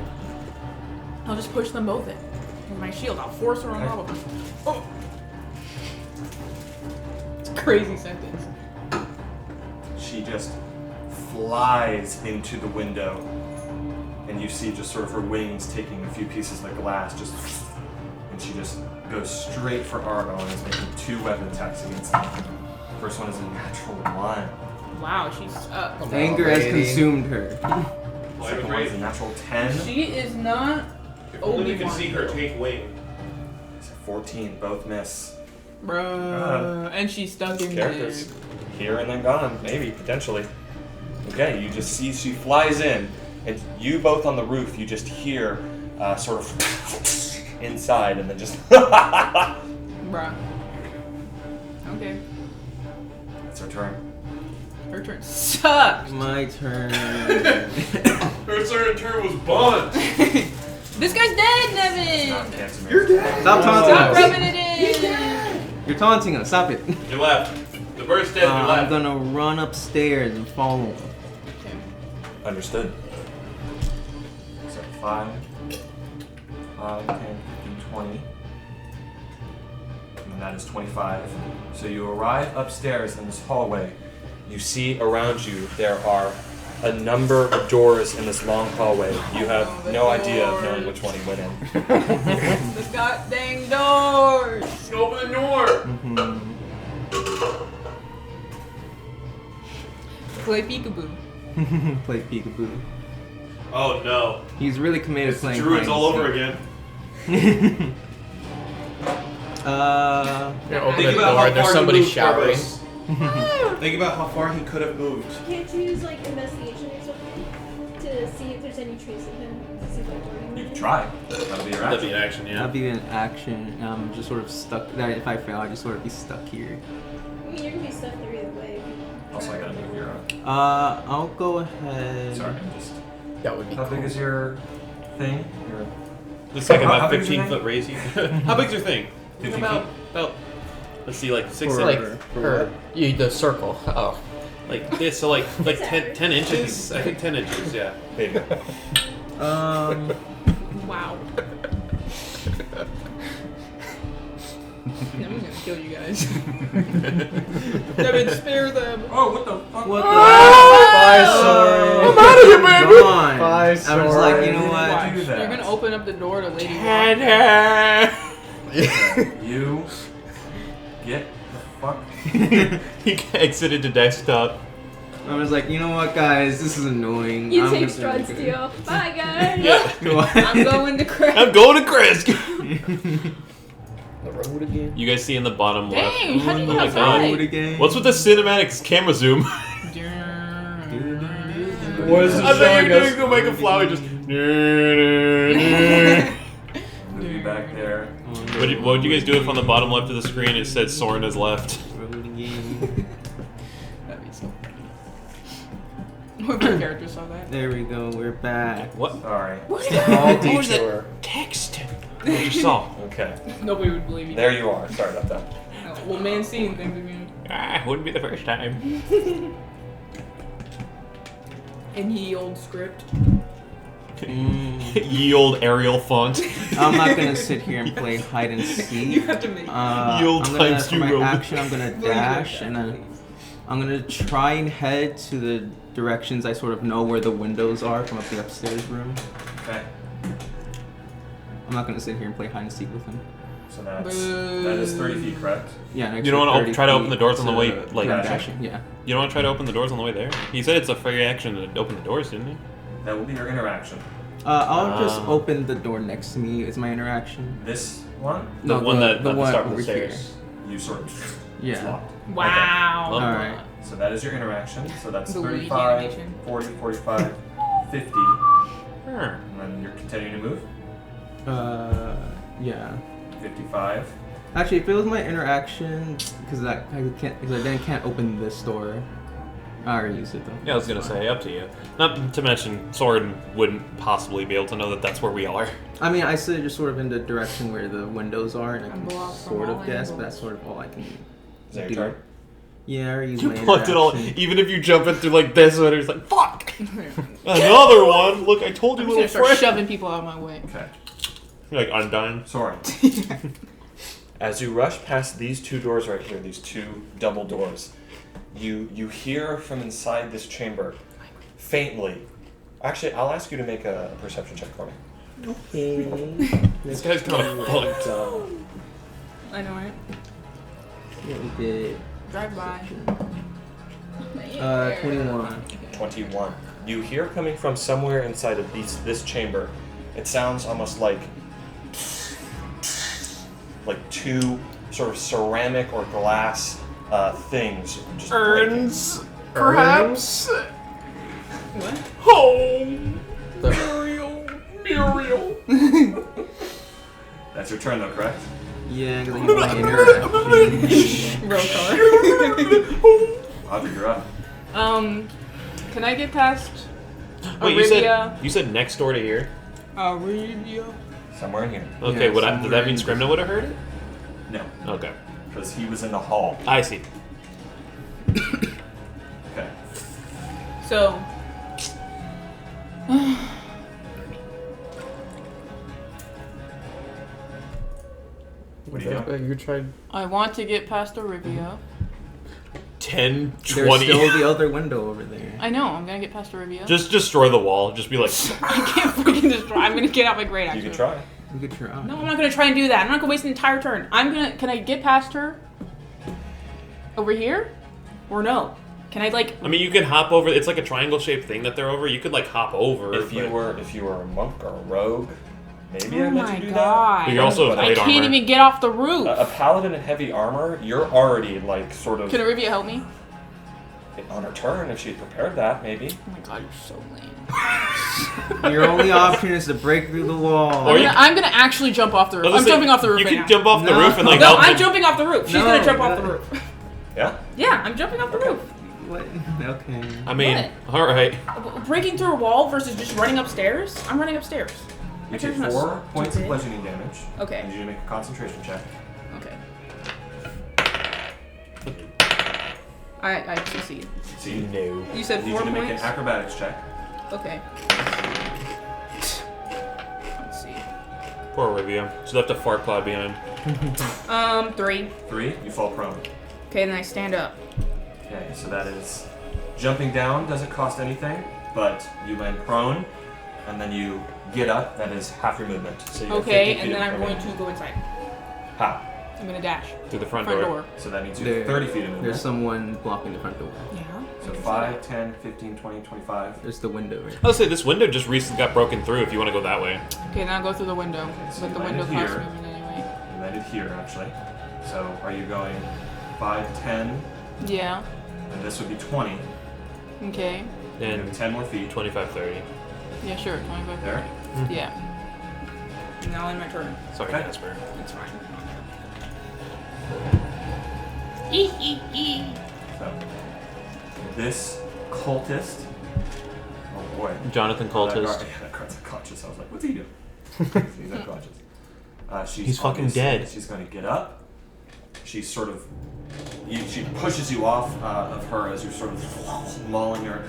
Speaker 1: I'll just push them both in. With my shield, I'll force her on top of them. Oh. It's a crazy sentence.
Speaker 2: She just flies into the window, and you see just sort of her wings taking a few pieces of glass, just, and she just goes straight for Argo and is making 2 weapon attacks against him. First one is a natural 1.
Speaker 1: Wow, she's
Speaker 4: Anger has
Speaker 7: lady.
Speaker 4: consumed her.
Speaker 2: Second one is a natural 10.
Speaker 1: she is not
Speaker 3: If only we could
Speaker 1: Obi-Wan.
Speaker 3: see her take wing.
Speaker 2: It's a 14. Both miss.
Speaker 1: bruh, and she's stuck in
Speaker 2: Characters.
Speaker 1: there.
Speaker 2: Here and then gone, maybe, potentially. Okay, you just see she flies in, and you both on the roof, you just hear sort of inside, and then just.
Speaker 1: Bruh. Okay,
Speaker 2: It's her turn.
Speaker 1: her turn sucks.
Speaker 4: My turn.
Speaker 3: Her certain turn was bunt.
Speaker 1: This guy's dead,
Speaker 2: Not
Speaker 1: Nevin.
Speaker 2: Casimir.
Speaker 3: You're dead.
Speaker 4: Stop taunting
Speaker 1: Stop
Speaker 4: us.
Speaker 1: rubbing it in.
Speaker 4: You're taunting us. Stop it.
Speaker 3: You left. The bird's dead. You
Speaker 4: I'm
Speaker 3: left.
Speaker 4: gonna run upstairs and follow him.
Speaker 1: Okay.
Speaker 2: Understood. So 5, 10, 15, 20. And that is 25. So you arrive upstairs in this hallway. You see around you there are
Speaker 8: a number of doors in this long hallway. You have no idea of knowing which one he went in.
Speaker 1: The goddamn doors!
Speaker 3: Open the door!
Speaker 1: Play peekaboo.
Speaker 4: Play peekaboo.
Speaker 3: Oh no.
Speaker 4: He's really committed to playing.
Speaker 3: Druids
Speaker 4: hide
Speaker 3: all
Speaker 4: and
Speaker 3: over
Speaker 4: seek.
Speaker 3: again.
Speaker 7: Yeah, open
Speaker 8: Think
Speaker 7: the
Speaker 8: about
Speaker 7: door.
Speaker 8: how
Speaker 7: There's
Speaker 8: far
Speaker 7: somebody
Speaker 8: he moved,
Speaker 7: showering.
Speaker 8: Carlos. Think about how far he could have moved.
Speaker 5: Can't you use like investigation or something to see if there's any trace of him? To see what door he
Speaker 2: You
Speaker 5: went
Speaker 2: can
Speaker 5: in?
Speaker 2: try. That'll be your
Speaker 3: That'd be
Speaker 2: action.
Speaker 3: an action, yeah.
Speaker 4: That'd be an action. Just sort of stuck. That if I fail, I just sort of be stuck here.
Speaker 5: I mean, you're gonna be stuck there either way.
Speaker 2: Also, I gotta move your.
Speaker 4: I'll go ahead.
Speaker 2: Sorry, I'm just.
Speaker 7: That would be
Speaker 2: How
Speaker 7: cool.
Speaker 2: big is your thing? Your
Speaker 3: It's like
Speaker 2: How
Speaker 3: about
Speaker 2: big is your
Speaker 3: 15 foot raise. How big's your thing?
Speaker 2: 15
Speaker 1: About-
Speaker 2: feet?
Speaker 3: About, let's see, like 6
Speaker 4: For-
Speaker 3: inches.
Speaker 7: Like, or the circle. Oh.
Speaker 3: Like this, so like 10 inches. I think 10 inches, yeah.
Speaker 8: Maybe.
Speaker 1: Wow. I'm gonna kill you guys. Devin, spare them.
Speaker 2: Oh, what the fuck?
Speaker 4: What
Speaker 7: Bye,
Speaker 4: Sorry.
Speaker 7: Soren.
Speaker 3: out of here, baby!
Speaker 4: Gone.
Speaker 7: Bye,
Speaker 4: I was like,
Speaker 7: Soren.
Speaker 4: you know what?
Speaker 2: Why do that?
Speaker 1: You're gonna open up the door to Lady
Speaker 2: You get the fuck.
Speaker 3: He exited the desktop.
Speaker 4: I was like, you know what, guys? This is annoying.
Speaker 5: You
Speaker 4: I'm
Speaker 5: take
Speaker 4: just gonna
Speaker 5: Strahd's
Speaker 4: go.
Speaker 5: deal. Bye, guys.
Speaker 3: Yeah.
Speaker 1: I'm going to crash.
Speaker 3: I'm going to Kresk!
Speaker 7: The road again.
Speaker 3: You guys see in the bottom left.
Speaker 1: Dang, how do you
Speaker 3: Oh my
Speaker 1: have
Speaker 3: god.
Speaker 1: sight?
Speaker 4: Road again.
Speaker 3: What's with the cinematics camera zoom?
Speaker 7: What is it
Speaker 3: I thought you
Speaker 7: showing
Speaker 3: were
Speaker 7: us?
Speaker 3: doing go make a flower just.
Speaker 2: Move you back there.
Speaker 3: What would you guys do if on the bottom left of the screen it said Soren is left?
Speaker 4: Road again.
Speaker 1: That'd be so funny. What if my character saw that?
Speaker 4: There we go. We're back.
Speaker 3: What?
Speaker 2: Sorry.
Speaker 7: All
Speaker 3: What was that
Speaker 7: detour.
Speaker 3: text? What you saw?
Speaker 8: Okay.
Speaker 1: Nobody would believe you.
Speaker 8: There you are. Sorry about that.
Speaker 1: Oh, well, man, seeing things again.
Speaker 3: Ah, wouldn't be the first time.
Speaker 1: In ye old script.
Speaker 3: Ye old Arial font.
Speaker 4: I'm not gonna sit here and play hide and
Speaker 1: You
Speaker 4: seek.
Speaker 1: have to make.
Speaker 4: I'm
Speaker 3: Yield
Speaker 4: gonna,
Speaker 3: times
Speaker 4: for
Speaker 3: two
Speaker 4: my
Speaker 3: road.
Speaker 4: action, I'm gonna
Speaker 1: Believe it like
Speaker 4: dash
Speaker 1: that,
Speaker 4: and then
Speaker 1: please.
Speaker 4: I'm gonna try and head to the directions I sort of know where the windows are from up the upstairs room.
Speaker 2: Okay.
Speaker 4: I'm not gonna sit here and play hide and seek with him.
Speaker 2: So that
Speaker 1: Boo.
Speaker 2: is 30 feet, correct?
Speaker 4: Yeah.
Speaker 3: You don't wanna try to open the doors on the way,
Speaker 4: like
Speaker 3: like,
Speaker 4: dashing. Yeah.
Speaker 3: You don't want to try to open the doors on the way there? He said it's a free action to open the doors, didn't he?
Speaker 2: That will be your interaction.
Speaker 4: I'll just
Speaker 3: Ah.
Speaker 4: open the door next to me. Is my interaction?
Speaker 2: This one,
Speaker 3: The one that
Speaker 4: the
Speaker 3: at the
Speaker 4: one
Speaker 3: top of the
Speaker 4: over here.
Speaker 3: stairs.
Speaker 2: you sort of.
Speaker 4: Yeah.
Speaker 2: It's locked.
Speaker 1: Wow.
Speaker 3: Love
Speaker 4: All right.
Speaker 2: So that is your interaction. So that's
Speaker 1: The Luigi
Speaker 2: 35,
Speaker 1: animation.
Speaker 2: 40, 45, 50.
Speaker 3: Sure.
Speaker 2: And then you're continuing to move.
Speaker 4: Yeah.
Speaker 2: 55.
Speaker 4: Actually, if it was my interaction, because I can't open this door. I already used it though.
Speaker 3: Yeah, I was gonna say, up to you. Not to mention, Soren wouldn't possibly be able to know that that's where we are.
Speaker 4: I mean, I said just sort of in the direction where the windows are, and I
Speaker 1: I'm
Speaker 4: can
Speaker 1: blocked from
Speaker 4: sort
Speaker 1: all
Speaker 4: of guess, but
Speaker 1: angles.
Speaker 4: that's sort of all I can
Speaker 8: Is that
Speaker 4: do.
Speaker 8: your turn?
Speaker 4: Yeah, I already used
Speaker 3: You
Speaker 4: my
Speaker 3: plucked it all,
Speaker 4: interaction.
Speaker 3: even if you jump in through like this, and it's like, fuck! Another one! Look, I told you,
Speaker 1: I'm
Speaker 3: little
Speaker 1: just gonna start
Speaker 3: friend!
Speaker 1: shoving people out of my way.
Speaker 2: Okay.
Speaker 3: You're like, I'm done.
Speaker 2: Soren.
Speaker 8: As you rush past these two doors right here, these two double doors, you hear from inside this chamber, faintly. Actually, I'll ask you to make a perception check for me.
Speaker 3: This guy's kind of fucked.
Speaker 1: I know, right? Drive by.
Speaker 4: 21.
Speaker 8: 21. You hear coming from somewhere inside of this chamber. It sounds almost like two sort of ceramic or glass things just
Speaker 3: Urns,
Speaker 8: breaking.
Speaker 3: perhaps?
Speaker 1: What?
Speaker 3: Home!
Speaker 7: The-
Speaker 3: Muriel!
Speaker 2: That's your turn, though, correct?
Speaker 4: Yeah, because I used my interaction.
Speaker 1: Roll car.
Speaker 2: Audrey, you're up.
Speaker 1: Can I get past
Speaker 3: Wait,
Speaker 1: Arabia?
Speaker 3: you said next door to here?
Speaker 1: Arabia?
Speaker 8: Somewhere in here.
Speaker 3: Okay,
Speaker 4: Yeah,
Speaker 3: did that
Speaker 4: somewhere
Speaker 3: mean
Speaker 4: in-
Speaker 3: Scrimna would have heard it?
Speaker 2: No,
Speaker 3: Okay.
Speaker 2: because he was in the hall.
Speaker 3: I see.
Speaker 2: Okay.
Speaker 1: So.
Speaker 2: What do you do?
Speaker 7: You tried.
Speaker 1: I want to get past Arabia.
Speaker 3: 10,
Speaker 4: There's
Speaker 3: 20.
Speaker 4: still the other window over there.
Speaker 1: I know. I'm gonna get past Olivia.
Speaker 3: Just destroy the wall. Just be like,
Speaker 1: I can't freaking destroy. I'm gonna get out my great axe.
Speaker 8: You can try.
Speaker 4: You could try.
Speaker 1: No, I'm not gonna try and do that. I'm not gonna waste an entire turn. Can I get past her? Over here? Or no? Can I like?
Speaker 3: I mean, you can hop over. It's like a triangle-shaped thing that they're over. You could like hop over.
Speaker 8: If you were a monk or a rogue, maybe
Speaker 1: Oh
Speaker 8: I'd let
Speaker 1: my
Speaker 8: you do
Speaker 1: god!
Speaker 3: But you're also
Speaker 8: But
Speaker 1: I
Speaker 3: light
Speaker 1: can't
Speaker 3: armor.
Speaker 1: even get off the roof.
Speaker 8: that. A paladin in heavy armor, you're already like sort of
Speaker 1: Can Olivia help me?
Speaker 8: on her turn if she prepared that, maybe.
Speaker 1: Oh my god, you're so lame.
Speaker 4: Your only option is to break through the wall.
Speaker 3: Or you-
Speaker 1: I'm gonna actually jump off the roof.
Speaker 3: I was
Speaker 1: I'm
Speaker 3: gonna say,
Speaker 1: jumping off the roof
Speaker 3: You
Speaker 1: right
Speaker 3: can
Speaker 1: now.
Speaker 3: jump off the
Speaker 4: No.
Speaker 3: roof and like
Speaker 1: No,
Speaker 3: help
Speaker 1: I'm
Speaker 3: them.
Speaker 1: jumping off the roof. She's
Speaker 4: No,
Speaker 1: gonna jump off
Speaker 4: no.
Speaker 1: the roof.
Speaker 8: Yeah.
Speaker 1: Yeah, I'm jumping off the roof.
Speaker 4: What? Okay.
Speaker 3: I mean, all right.
Speaker 1: Breaking through a wall versus just running upstairs? I'm running upstairs. My
Speaker 8: You take
Speaker 1: turn's not
Speaker 8: 4 points of
Speaker 1: stupid.
Speaker 8: bludgeoning damage.
Speaker 1: Okay.
Speaker 8: I need you to make a concentration check.
Speaker 1: Okay. I succeed.
Speaker 8: See.
Speaker 3: No.
Speaker 1: You
Speaker 8: I
Speaker 1: said
Speaker 8: need
Speaker 1: 4
Speaker 8: you to make an
Speaker 1: points?
Speaker 8: acrobatics check.
Speaker 1: Okay. Let's see.
Speaker 3: Poor Olivia. She left a fart cloud behind.
Speaker 1: 3.
Speaker 8: 3, you fall prone.
Speaker 1: Okay, then I stand up.
Speaker 8: Okay, so that is jumping down doesn't cost anything, but you land prone, and then you get up. That is half your movement. So you have 50
Speaker 1: Okay,
Speaker 8: feet
Speaker 1: and then
Speaker 8: of
Speaker 1: I'm going
Speaker 8: movement.
Speaker 1: to go inside.
Speaker 8: How?
Speaker 1: I'm gonna dash.
Speaker 3: Through the front
Speaker 1: Front
Speaker 3: door.
Speaker 1: door.
Speaker 8: So that means you have 30 feet of movement.
Speaker 4: There's someone blocking the front door.
Speaker 1: Yeah.
Speaker 8: So 5, 10, 15, 20, 25.
Speaker 4: There's the window right
Speaker 3: I'll say this window just recently got broken through. If you want to go that way.
Speaker 1: Okay, then I'll go through the window.
Speaker 8: so
Speaker 1: But
Speaker 8: you
Speaker 1: the window
Speaker 8: landed
Speaker 1: costs
Speaker 8: here.
Speaker 1: movement anyway.
Speaker 8: You landed here, actually. So are you going 5, 10,
Speaker 1: Yeah.
Speaker 8: and this would be 20.
Speaker 1: Okay.
Speaker 8: You
Speaker 3: And
Speaker 8: have 10 more feet.
Speaker 3: 25, 30.
Speaker 1: Yeah, sure. 25.
Speaker 8: There.
Speaker 1: Yeah. Now in my turn.
Speaker 3: Sorry,
Speaker 8: Okay.
Speaker 3: Casper.
Speaker 1: It's fine.
Speaker 8: So this cultist. Oh boy.
Speaker 3: Jonathan
Speaker 8: That
Speaker 3: Cultist.
Speaker 8: yeah, that guard's unconscious. I was like, what's he doing? He's unconscious.
Speaker 3: He's fucking
Speaker 8: obviously-
Speaker 3: dead.
Speaker 8: She's going to get up. She's sort of. She pushes you off of her as you're sort of mauling her.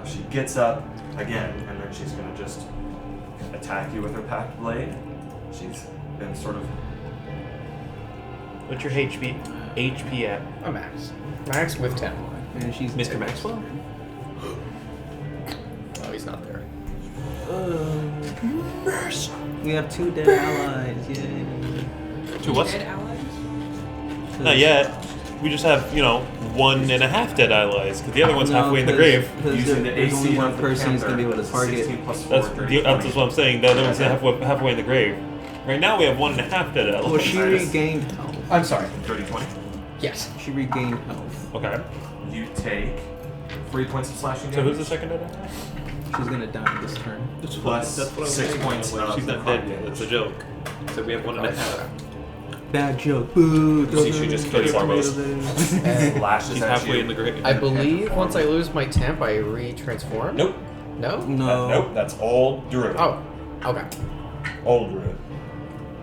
Speaker 8: She gets up again, and then she's going to just attack you with her packed blade. She's been sort of.
Speaker 3: What's your HP at?
Speaker 7: A max. Max with 10.
Speaker 4: now. And she's
Speaker 3: Mr.
Speaker 4: dead.
Speaker 3: Maxwell?
Speaker 7: Oh, he's not there.
Speaker 4: We have 2 dead allies. Yay.
Speaker 3: To what?
Speaker 1: Dead allies?
Speaker 3: Not yet. We just have, 1.5 dead allies, because the other one's
Speaker 4: No,
Speaker 3: halfway in the
Speaker 4: 'cause-
Speaker 3: grave.
Speaker 4: 'cause
Speaker 8: Using the
Speaker 4: there's only
Speaker 8: AC
Speaker 4: one
Speaker 8: of the
Speaker 4: person who's gonna be able to
Speaker 8: Panther,
Speaker 4: target.
Speaker 8: 16 plus 4,
Speaker 3: That's
Speaker 8: 30,
Speaker 3: that's
Speaker 8: 20.
Speaker 3: what I'm saying. The other one's
Speaker 8: Okay.
Speaker 3: halfway in the grave. Right now we have 1.5 dead allies.
Speaker 4: Well, she
Speaker 8: Nice.
Speaker 4: regained health.
Speaker 7: I'm sorry.
Speaker 8: 30, 20.
Speaker 7: Yes.
Speaker 4: She regained health.
Speaker 3: Okay.
Speaker 8: You take 3 points of slashing
Speaker 3: So
Speaker 8: damage.
Speaker 3: who's the second dead ally?
Speaker 4: She's gonna die this turn.
Speaker 8: Plus 6 points of
Speaker 3: She's not dead yet. That's a joke. So we have 1.5.
Speaker 4: Bad joke. Boo.
Speaker 8: See, she just kills
Speaker 4: tomatoes
Speaker 8: almost.
Speaker 4: in.
Speaker 8: Lashes
Speaker 3: She's
Speaker 8: at
Speaker 3: halfway
Speaker 8: you.
Speaker 3: in the grave.
Speaker 7: I believe once I lose my temp, I retransform.
Speaker 8: Nope.
Speaker 7: No?
Speaker 4: No.
Speaker 8: Nope. That's old druid.
Speaker 7: Oh. Okay.
Speaker 8: Old druid.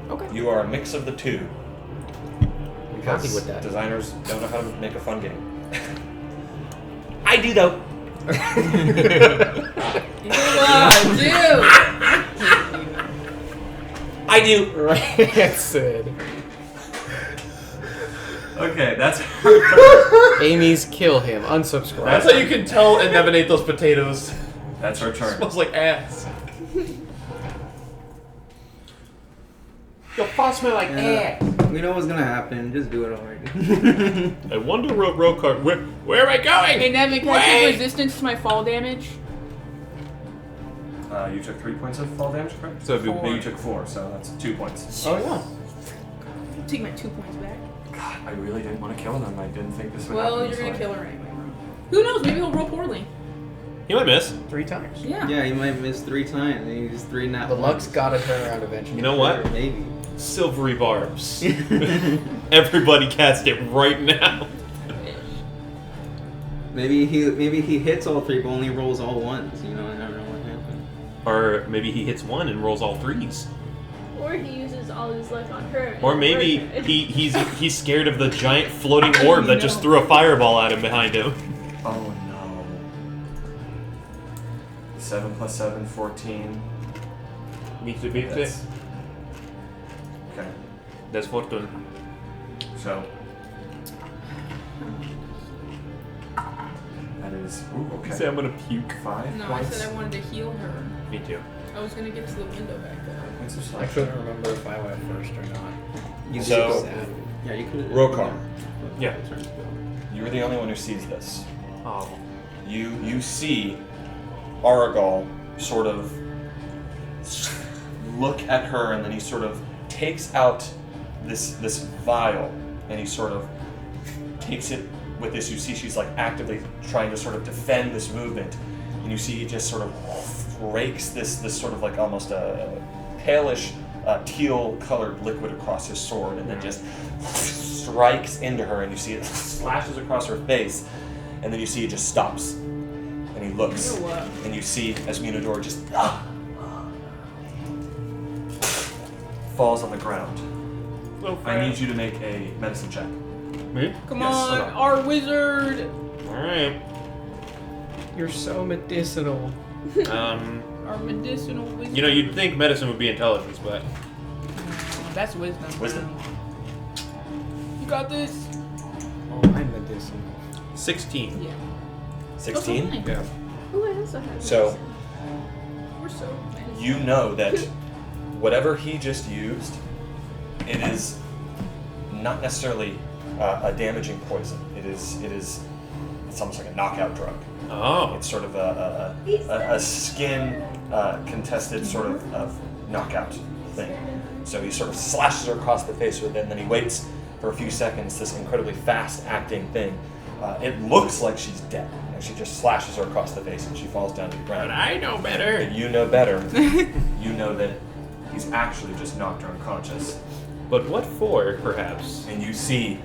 Speaker 7: Okay.
Speaker 8: You are a mix of the two.
Speaker 7: I'm happy with that.
Speaker 8: Designers don't know how to make a fun game.
Speaker 3: I do though. I do.
Speaker 7: Right, Sid.
Speaker 8: Okay, that's her turn.
Speaker 7: Amy's kill him. Unsubscribe.
Speaker 3: That's how you can tell and nevinate those potatoes.
Speaker 8: That's her turn.
Speaker 3: Smells like ass. Your pot smell like ass.
Speaker 4: We know what's gonna happen. Just do it already.
Speaker 3: I wonder what road card. Where am I going?
Speaker 1: Hey, Nevin, can I
Speaker 3: Wait!
Speaker 1: take resistance to my fall damage?
Speaker 8: You took 3 points of fall damage, correct?
Speaker 3: So it'd be-
Speaker 8: No, you took 4, so that's 2 points.
Speaker 7: Oh, yeah.
Speaker 1: Take my 2 points back.
Speaker 8: God, I really didn't want to kill them. I didn't think this would
Speaker 1: Well,
Speaker 8: happen.
Speaker 1: you're gonna
Speaker 8: so
Speaker 1: kill her anyway. Who knows? Maybe he'll roll poorly.
Speaker 3: You might miss.
Speaker 7: 3 times.
Speaker 1: Yeah.
Speaker 4: Yeah, you might miss 3 times. And you just 3 nat
Speaker 7: The luck's
Speaker 4: ones.
Speaker 7: gotta turn around eventually.
Speaker 3: You know what?
Speaker 4: Maybe.
Speaker 3: Silvery barbs. Everybody cast it right now.
Speaker 4: Maybe he hits all 3 but only rolls all ones. You know, I don't know what happened.
Speaker 3: Or maybe he hits 1 and rolls all 3s.
Speaker 5: Or he uses all his luck on her.
Speaker 3: Or maybe he's scared of the giant floating orb that just threw a fireball at him behind him.
Speaker 8: Oh no. 7 plus 7, 14.
Speaker 3: Meets the beat
Speaker 8: That's, okay,
Speaker 3: That's fortune.
Speaker 8: so
Speaker 2: That is. Ooh, okay.
Speaker 3: Say I'm gonna puke.
Speaker 2: 5
Speaker 1: No, I
Speaker 2: points.
Speaker 1: said I wanted to heal her.
Speaker 3: Me too.
Speaker 1: I was gonna get to the window back there.
Speaker 2: Points of
Speaker 7: I
Speaker 2: slashing.
Speaker 7: couldn't remember if I went first or not.
Speaker 4: You
Speaker 8: So-
Speaker 4: could- yeah, you could.
Speaker 8: Rokar.
Speaker 3: Yeah.
Speaker 8: You're the only one who sees this.
Speaker 3: Oh.
Speaker 8: You see Aragal sort of look at her, and then he sort of takes out this vial, and he sort of takes it with this. You see she's like actively trying to sort of defend this movement, and you see he just sort of rakes this sort of like almost a palish teal colored liquid across his sword, and then just strikes into her, and you see it slashes across her face, and then you see it just stops, and he looks,
Speaker 1: You know what?
Speaker 8: and you see as Munador just falls on the ground. I need you to make a medicine check.
Speaker 3: Me?
Speaker 1: Come
Speaker 2: Yes,
Speaker 1: on,
Speaker 2: okay.
Speaker 1: our wizard.
Speaker 3: Alright.
Speaker 7: You're so medicinal.
Speaker 1: Our medicinal wizard.
Speaker 3: You know, you'd think medicine would be intelligence, but
Speaker 1: That's wisdom.
Speaker 8: Wisdom.
Speaker 1: You got this.
Speaker 7: Oh, I'm medicinal.
Speaker 3: 16.
Speaker 1: Yeah.
Speaker 8: 16.
Speaker 1: Oh,
Speaker 3: Yeah.
Speaker 5: Who also has
Speaker 8: So-
Speaker 5: medicine?
Speaker 1: We're so nice.
Speaker 8: You know that whatever he just used, it is not necessarily a damaging poison. It's almost like a knockout drug.
Speaker 3: Oh.
Speaker 8: It's sort of a skin contested sort of knockout thing. So he sort of slashes her across the face with it, and then he waits for a few seconds. This incredibly fast-acting thing. It looks like she's dead. You know, she just slashes her across the face, and she falls down to the ground.
Speaker 3: But I know better.
Speaker 8: If you know better, you know that he's actually just knocked her unconscious.
Speaker 3: But what for, perhaps?
Speaker 8: And you see,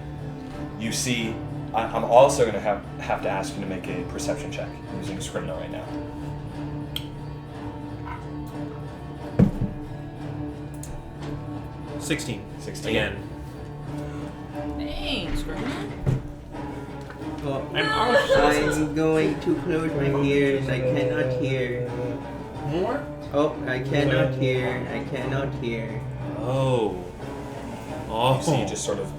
Speaker 8: I'm also going to have to ask you to make a perception check using Scrivener right now.
Speaker 3: – 16.
Speaker 8: 16.
Speaker 3: Again.
Speaker 1: Thanks, Grandma.
Speaker 4: Well,
Speaker 3: I'm
Speaker 4: I'm going to close my ears. I cannot hear.
Speaker 3: More?
Speaker 4: Oh, I cannot hear. I cannot hear.
Speaker 3: Oh. Oh.
Speaker 8: You see, he just sort of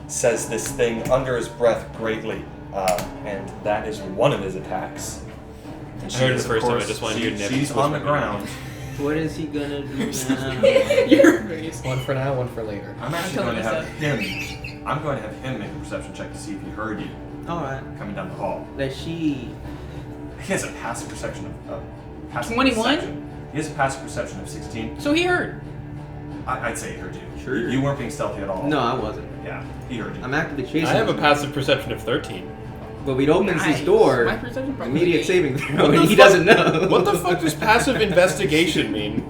Speaker 8: says this thing under his breath greatly, and that is one of his attacks. And
Speaker 3: I heard it
Speaker 8: is,
Speaker 3: the
Speaker 8: of
Speaker 3: first time, I
Speaker 8: course,
Speaker 3: just wanted you to never
Speaker 8: she's
Speaker 3: twist
Speaker 8: on the
Speaker 3: my
Speaker 8: ground.
Speaker 4: What is he gonna do now?
Speaker 1: Your face.
Speaker 7: One for now, one for later.
Speaker 2: I'm actually
Speaker 1: telling
Speaker 2: going to have
Speaker 1: myself.
Speaker 2: him. I'm going to have him make a perception check to see if he heard you
Speaker 4: Alright.
Speaker 2: coming down the hall.
Speaker 4: Does she.
Speaker 2: He has a passive perception of passive
Speaker 1: 21?
Speaker 2: perception. He has a passive perception of 16.
Speaker 1: So he heard.
Speaker 2: I'd say he heard you.
Speaker 4: Sure.
Speaker 2: You weren't being stealthy at all.
Speaker 4: No, I wasn't.
Speaker 2: Yeah, he heard you.
Speaker 4: I'm actively chasing
Speaker 3: I have a
Speaker 4: him.
Speaker 3: passive perception of 13.
Speaker 4: But it opens
Speaker 1: Nice.
Speaker 4: his door.
Speaker 1: My perception probably
Speaker 4: Immediate
Speaker 1: 8.
Speaker 4: saving throw,
Speaker 3: What the
Speaker 4: and he
Speaker 3: fuck-
Speaker 4: doesn't know.
Speaker 3: What the fuck does passive investigation mean?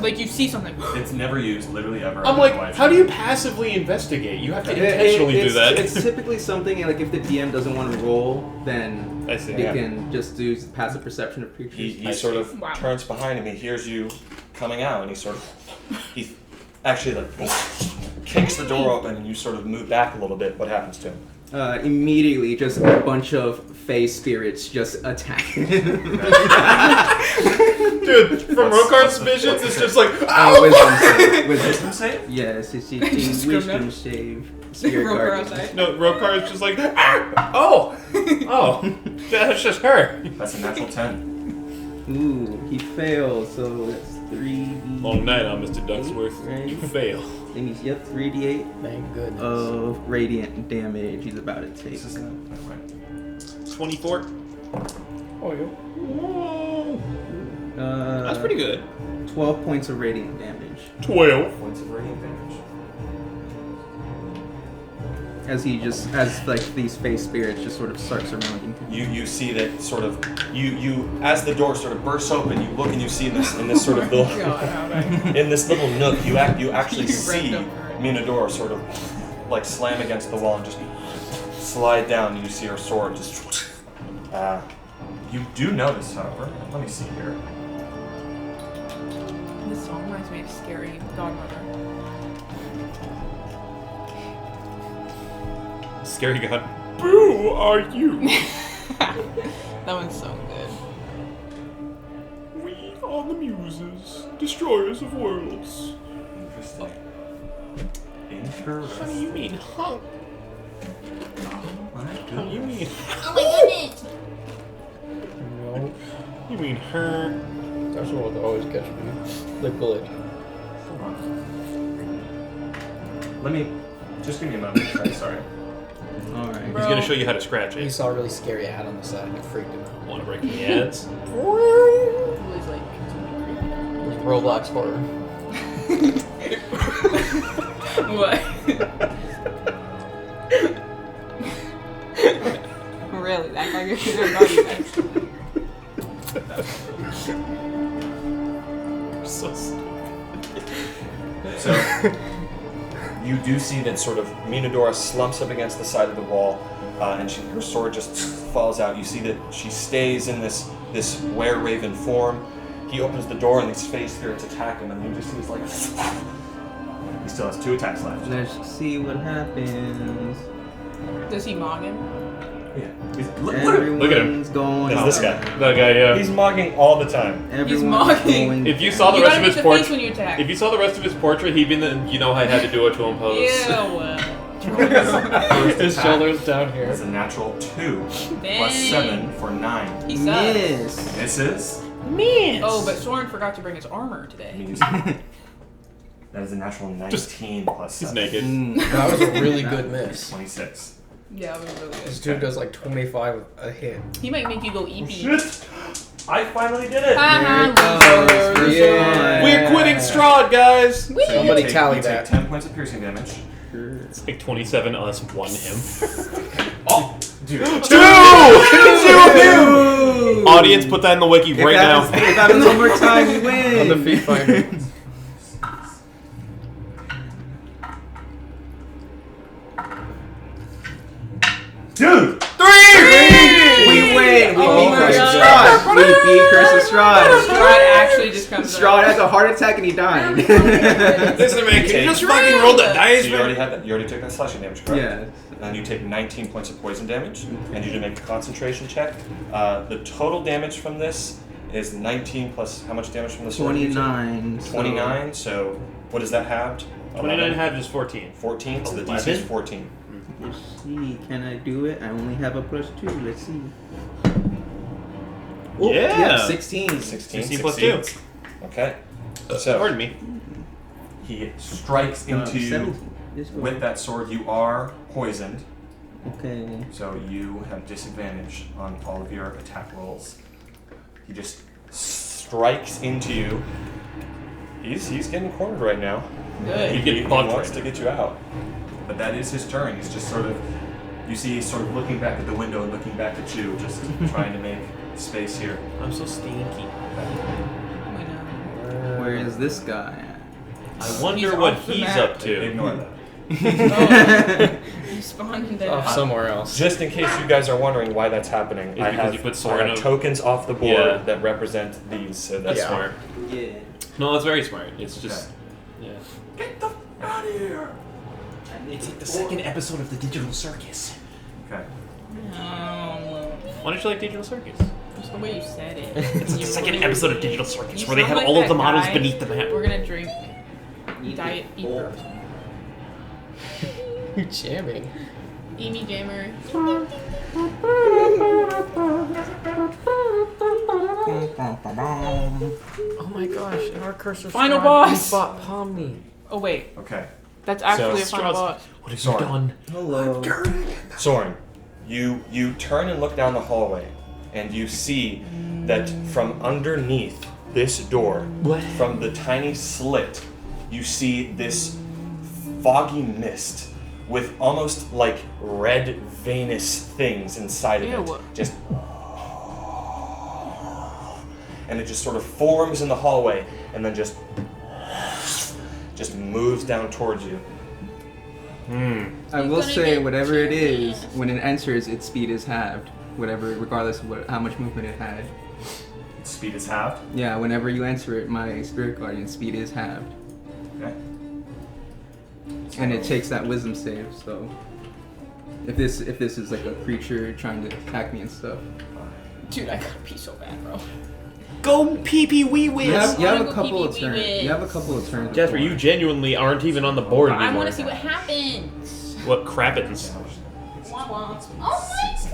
Speaker 1: Like you see something.
Speaker 2: It's never used, literally ever.
Speaker 3: I'm
Speaker 2: in
Speaker 3: like,
Speaker 2: life.
Speaker 3: how do you passively investigate? You have to intentionally do that.
Speaker 4: It's typically something like if the DM doesn't want to roll, then
Speaker 3: I see.
Speaker 4: they
Speaker 8: Yeah.
Speaker 4: can just do passive perception of creatures.
Speaker 8: He
Speaker 3: I
Speaker 8: sort
Speaker 3: see.
Speaker 8: of
Speaker 1: Wow.
Speaker 8: turns behind him. He hears you coming out, and he actually like kicks the door open, and you sort of move back a little bit. What happens to him?
Speaker 4: Immediately, just a bunch of fey spirits just attack him.
Speaker 3: Dude, from
Speaker 2: What's-
Speaker 3: Rokar's
Speaker 2: what's-
Speaker 3: visions,
Speaker 2: what's
Speaker 3: it's
Speaker 2: the
Speaker 3: just like,
Speaker 4: Wisdom save.
Speaker 2: Wisdom save?
Speaker 4: Yes, it's
Speaker 1: Just
Speaker 4: a
Speaker 1: scream
Speaker 4: wisdom
Speaker 1: out.
Speaker 4: save. Spirit
Speaker 1: Roker
Speaker 4: guardian.
Speaker 1: outside.
Speaker 3: no, Rokar is just like, ah! Oh! Oh, that's just her.
Speaker 2: That's a natural 10.
Speaker 4: Ooh, he fails, so that's 3d.
Speaker 3: Long night on Mr. Ducksworth.
Speaker 4: Right.
Speaker 3: You fail.
Speaker 4: And he's, yep, 3d8
Speaker 7: Thank goodness.
Speaker 4: of radiant damage he's about to take.
Speaker 2: This is not
Speaker 3: 24.
Speaker 7: Oh, yeah.
Speaker 3: That's pretty good.
Speaker 4: 12 points of radiant damage.
Speaker 3: 12.
Speaker 2: points of radiant damage.
Speaker 4: As these face spirits just sort of start surrounding him.
Speaker 8: You see that sort of you as the door sort of bursts open. You look and you see in this sort of little in this little nook. You actually
Speaker 1: You
Speaker 8: see
Speaker 1: wrapped up her.
Speaker 8: Munador sort of like slam against the wall and just slide down. And you see her sword just. You do notice, however. Let me see here.
Speaker 1: This song reminds me of Scary Godmother.
Speaker 3: Scary God. Boo, are you?
Speaker 1: That one's so good.
Speaker 3: We are the muses, destroyers of worlds.
Speaker 2: Interesting.
Speaker 3: How do you mean, huh?
Speaker 2: My
Speaker 3: How do you
Speaker 2: goodness.
Speaker 3: mean?
Speaker 5: Oh my goodness!
Speaker 7: No.
Speaker 3: You mean her?
Speaker 7: That's what will always catch me. The bullet.
Speaker 2: Hold on. Let me. Just give me a moment. Sorry.
Speaker 4: All right.
Speaker 3: He's gonna show you how to scratch
Speaker 7: He
Speaker 3: it.
Speaker 7: saw a really scary ad on the side and it freaked him out.
Speaker 3: Want to break the ads?
Speaker 1: Julie's like,
Speaker 7: It was Roblox horror.
Speaker 1: what? Really? That guy gets your guardian.
Speaker 3: So stupid.
Speaker 8: So you do see that sort of Minadora slumps up against the side of the wall, and her sword just falls out. You see that she stays in this were-raven form. He opens the door and these face spirits attack him, and you just see he's like.
Speaker 2: He still has 2 attacks left.
Speaker 4: Let's see what happens.
Speaker 1: Does he mog him?
Speaker 2: Yeah. Look
Speaker 4: Everyone's
Speaker 3: at him.
Speaker 4: going.
Speaker 8: It's this guy.
Speaker 3: That guy, yeah.
Speaker 8: He's mogging all the time.
Speaker 4: Everyone's
Speaker 1: mogging.
Speaker 4: going.
Speaker 3: If you saw the
Speaker 1: You
Speaker 3: rest
Speaker 1: gotta
Speaker 3: of his
Speaker 1: make the face
Speaker 3: portrait,
Speaker 1: when you attack.
Speaker 3: if you saw the rest of his portrait, he'd be in the, you know, I had to do it to him pose.
Speaker 7: His shoulders down here.
Speaker 2: That's a natural 2
Speaker 1: Dang.
Speaker 2: plus 7 for 9.
Speaker 1: He sucks.
Speaker 4: Miss.
Speaker 2: Misses.
Speaker 1: Oh, but Soren forgot to bring his armor today.
Speaker 2: That is a natural 19 plus
Speaker 3: He's
Speaker 2: 7.
Speaker 3: naked.
Speaker 7: That was a really good miss.
Speaker 2: 26.
Speaker 1: Yeah, it was really
Speaker 7: This
Speaker 1: good.
Speaker 7: dude does like 25 with a hit.
Speaker 1: He might make you go EP.
Speaker 2: Shit! I finally did it!
Speaker 1: Haha,
Speaker 4: There it goes.
Speaker 1: losers.
Speaker 7: Yeah.
Speaker 3: We're quitting Strahd, guys!
Speaker 1: Whee!
Speaker 7: Somebody
Speaker 2: You
Speaker 7: tally
Speaker 2: take
Speaker 7: that.
Speaker 2: 10 points of piercing damage.
Speaker 3: It's like 27 us, 1 him.
Speaker 2: Oh! Dude.
Speaker 3: 2! Audience, put that in the wiki
Speaker 4: If
Speaker 3: right
Speaker 4: that
Speaker 3: now.
Speaker 4: If that happens one more time, you win.
Speaker 7: On the feet finder.
Speaker 2: Dude!
Speaker 3: 3!
Speaker 4: We win. We
Speaker 1: Oh
Speaker 4: beat
Speaker 1: my
Speaker 4: Curse of
Speaker 1: God.
Speaker 4: Strahd. We beat Curse of Strahd.
Speaker 1: Strahd actually just comes
Speaker 4: Strahd
Speaker 1: out.
Speaker 4: has a heart attack and he died.
Speaker 3: Listen, man, can you just fucking roll the dice,
Speaker 8: So you already
Speaker 3: man?
Speaker 8: had that. You already took that slashing damage, correct?
Speaker 4: Yeah.
Speaker 8: And you take 19 points of poison damage, and you need to make a concentration check. The total damage from this is 19 plus how much damage from the sword?
Speaker 4: 29.
Speaker 8: 29. So what does that halved?
Speaker 3: 29 halved is 14.
Speaker 8: 14. So the DC is 14.
Speaker 4: Let's see. Can I do it? I only have a +2. Let's see. Oh,
Speaker 3: Yeah.
Speaker 4: 16.
Speaker 3: 16 plus 2.
Speaker 8: Okay. So
Speaker 3: Pardon me.
Speaker 2: He strikes into you
Speaker 4: 17. This one.
Speaker 2: with that sword. You are poisoned,
Speaker 4: Okay.
Speaker 2: so you have disadvantage on all of your attack rolls.
Speaker 8: he just strikes into you. He's getting cornered right now.
Speaker 1: Good.
Speaker 3: You get
Speaker 8: He
Speaker 3: bumped
Speaker 8: wants
Speaker 3: right
Speaker 8: to get you out.
Speaker 2: But that is his turn. He's just sort of, you see, he's sort of looking back at the window and looking back at you, just trying to make space here.
Speaker 3: I'm so stinky.
Speaker 4: Where is this guy at?
Speaker 3: I wonder
Speaker 1: He's
Speaker 3: what
Speaker 1: off the
Speaker 3: he's
Speaker 1: map.
Speaker 3: up to.
Speaker 2: Ignore that.
Speaker 1: He spawned in
Speaker 7: Off
Speaker 1: there.
Speaker 7: somewhere else.
Speaker 8: Just in case you guys are wondering why that's happening,
Speaker 3: It's
Speaker 8: I
Speaker 3: because
Speaker 8: have,
Speaker 3: you put
Speaker 8: I
Speaker 3: sword
Speaker 8: have
Speaker 3: in-
Speaker 8: tokens off the board
Speaker 3: Yeah.
Speaker 8: that represent these. So that's
Speaker 7: Yeah.
Speaker 3: Smart.
Speaker 4: Yeah.
Speaker 3: No, that's very smart. It's just, yeah.
Speaker 2: Get the f out of here!
Speaker 3: It's like the second episode of the Digital Circus.
Speaker 2: Okay.
Speaker 3: Why don't you like Digital Circus?
Speaker 1: Just the way you said it.
Speaker 3: It's the second episode of Digital Circus
Speaker 1: You
Speaker 3: where they
Speaker 1: sound
Speaker 3: have
Speaker 1: like
Speaker 3: all of
Speaker 1: that
Speaker 3: the models
Speaker 1: guy.
Speaker 3: beneath the map.
Speaker 1: We're gonna drink Diet Ether.
Speaker 7: You're jamming.
Speaker 1: Amy Jammer.
Speaker 7: Oh my gosh, in our curse of
Speaker 1: Final
Speaker 7: Strahd,
Speaker 1: boss!
Speaker 7: we fought Pomni.
Speaker 1: Oh wait,
Speaker 2: Okay.
Speaker 1: that's actually a
Speaker 8: So,
Speaker 1: final
Speaker 3: Strahd's-
Speaker 1: boss.
Speaker 3: What have
Speaker 2: Sorry.
Speaker 3: you done?
Speaker 4: Hello.
Speaker 8: Soren, you turn and look down the hallway, and you see that from underneath this door,
Speaker 3: What?
Speaker 8: from the tiny slit, you see this foggy mist with almost like red venous things inside of
Speaker 1: Ew.
Speaker 8: it. Just and it just sort of forms in the hallway and then just moves down towards you.
Speaker 4: I will
Speaker 1: gonna
Speaker 4: say,
Speaker 1: get
Speaker 4: whatever it is,
Speaker 1: genius.
Speaker 4: when it enters, its speed is halved. Whatever, regardless of how much movement it had.
Speaker 2: Speed is halved.
Speaker 4: Yeah, whenever you enter it, my spirit guardian speed is halved,
Speaker 2: Okay.
Speaker 4: and it takes that wisdom save. So, if this is like a creature trying to attack me and stuff,
Speaker 1: Dude, I gotta pee so bad, bro.
Speaker 3: Go pee pee wee
Speaker 4: you
Speaker 3: wee.
Speaker 4: have, you have
Speaker 1: wanna
Speaker 4: a
Speaker 1: go
Speaker 4: couple of
Speaker 1: pee-pee
Speaker 4: turns.
Speaker 1: wee-wee.
Speaker 4: You have a couple of turns.
Speaker 3: Jasper,
Speaker 4: before.
Speaker 3: you genuinely aren't even on the board
Speaker 1: I
Speaker 3: anymore.
Speaker 1: wanna see what happens.
Speaker 3: What crappens?
Speaker 1: Wah, wah.
Speaker 2: Oh
Speaker 1: my
Speaker 2: So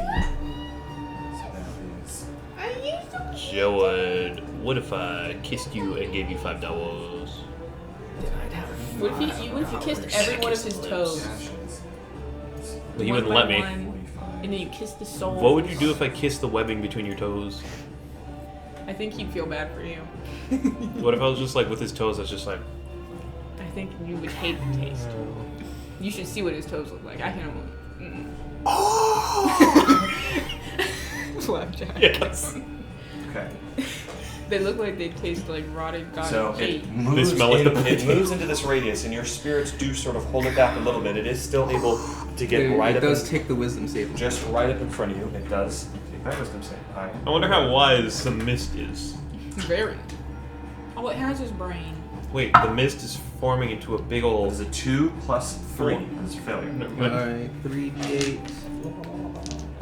Speaker 2: that is
Speaker 1: I used to
Speaker 3: Joad, what if I kissed you and gave you $5?
Speaker 1: What if you kissed every one of his toes?
Speaker 3: But he
Speaker 1: One
Speaker 3: wouldn't
Speaker 1: by
Speaker 3: let me.
Speaker 1: one, and then you kissed the soul.
Speaker 3: What would you do if I kissed the webbing between your toes?
Speaker 1: I think he'd feel bad for you.
Speaker 3: What if I was just like with his toes? I was just like,
Speaker 1: I think you would hate the taste. You should see what his toes look like. I can almost. Flapjack.
Speaker 3: yes.
Speaker 2: Okay.
Speaker 1: They look like they taste like rotted god
Speaker 2: So
Speaker 1: cake.
Speaker 2: it moves,
Speaker 3: smell like the
Speaker 8: it moves into this radius, and your spirits do sort of hold it back a little bit. It is still able to get right
Speaker 4: It
Speaker 8: up.
Speaker 4: does take the wisdom save.
Speaker 8: Just right up in front of you. It does. Take that wisdom save. Alright.
Speaker 3: I wonder how wise some mist is.
Speaker 1: Very. All it has is brain.
Speaker 3: Wait, the mist is forming into a big
Speaker 2: It
Speaker 3: old.
Speaker 2: is a 2 plus 3. That's a failure.
Speaker 4: Alright, 3d8.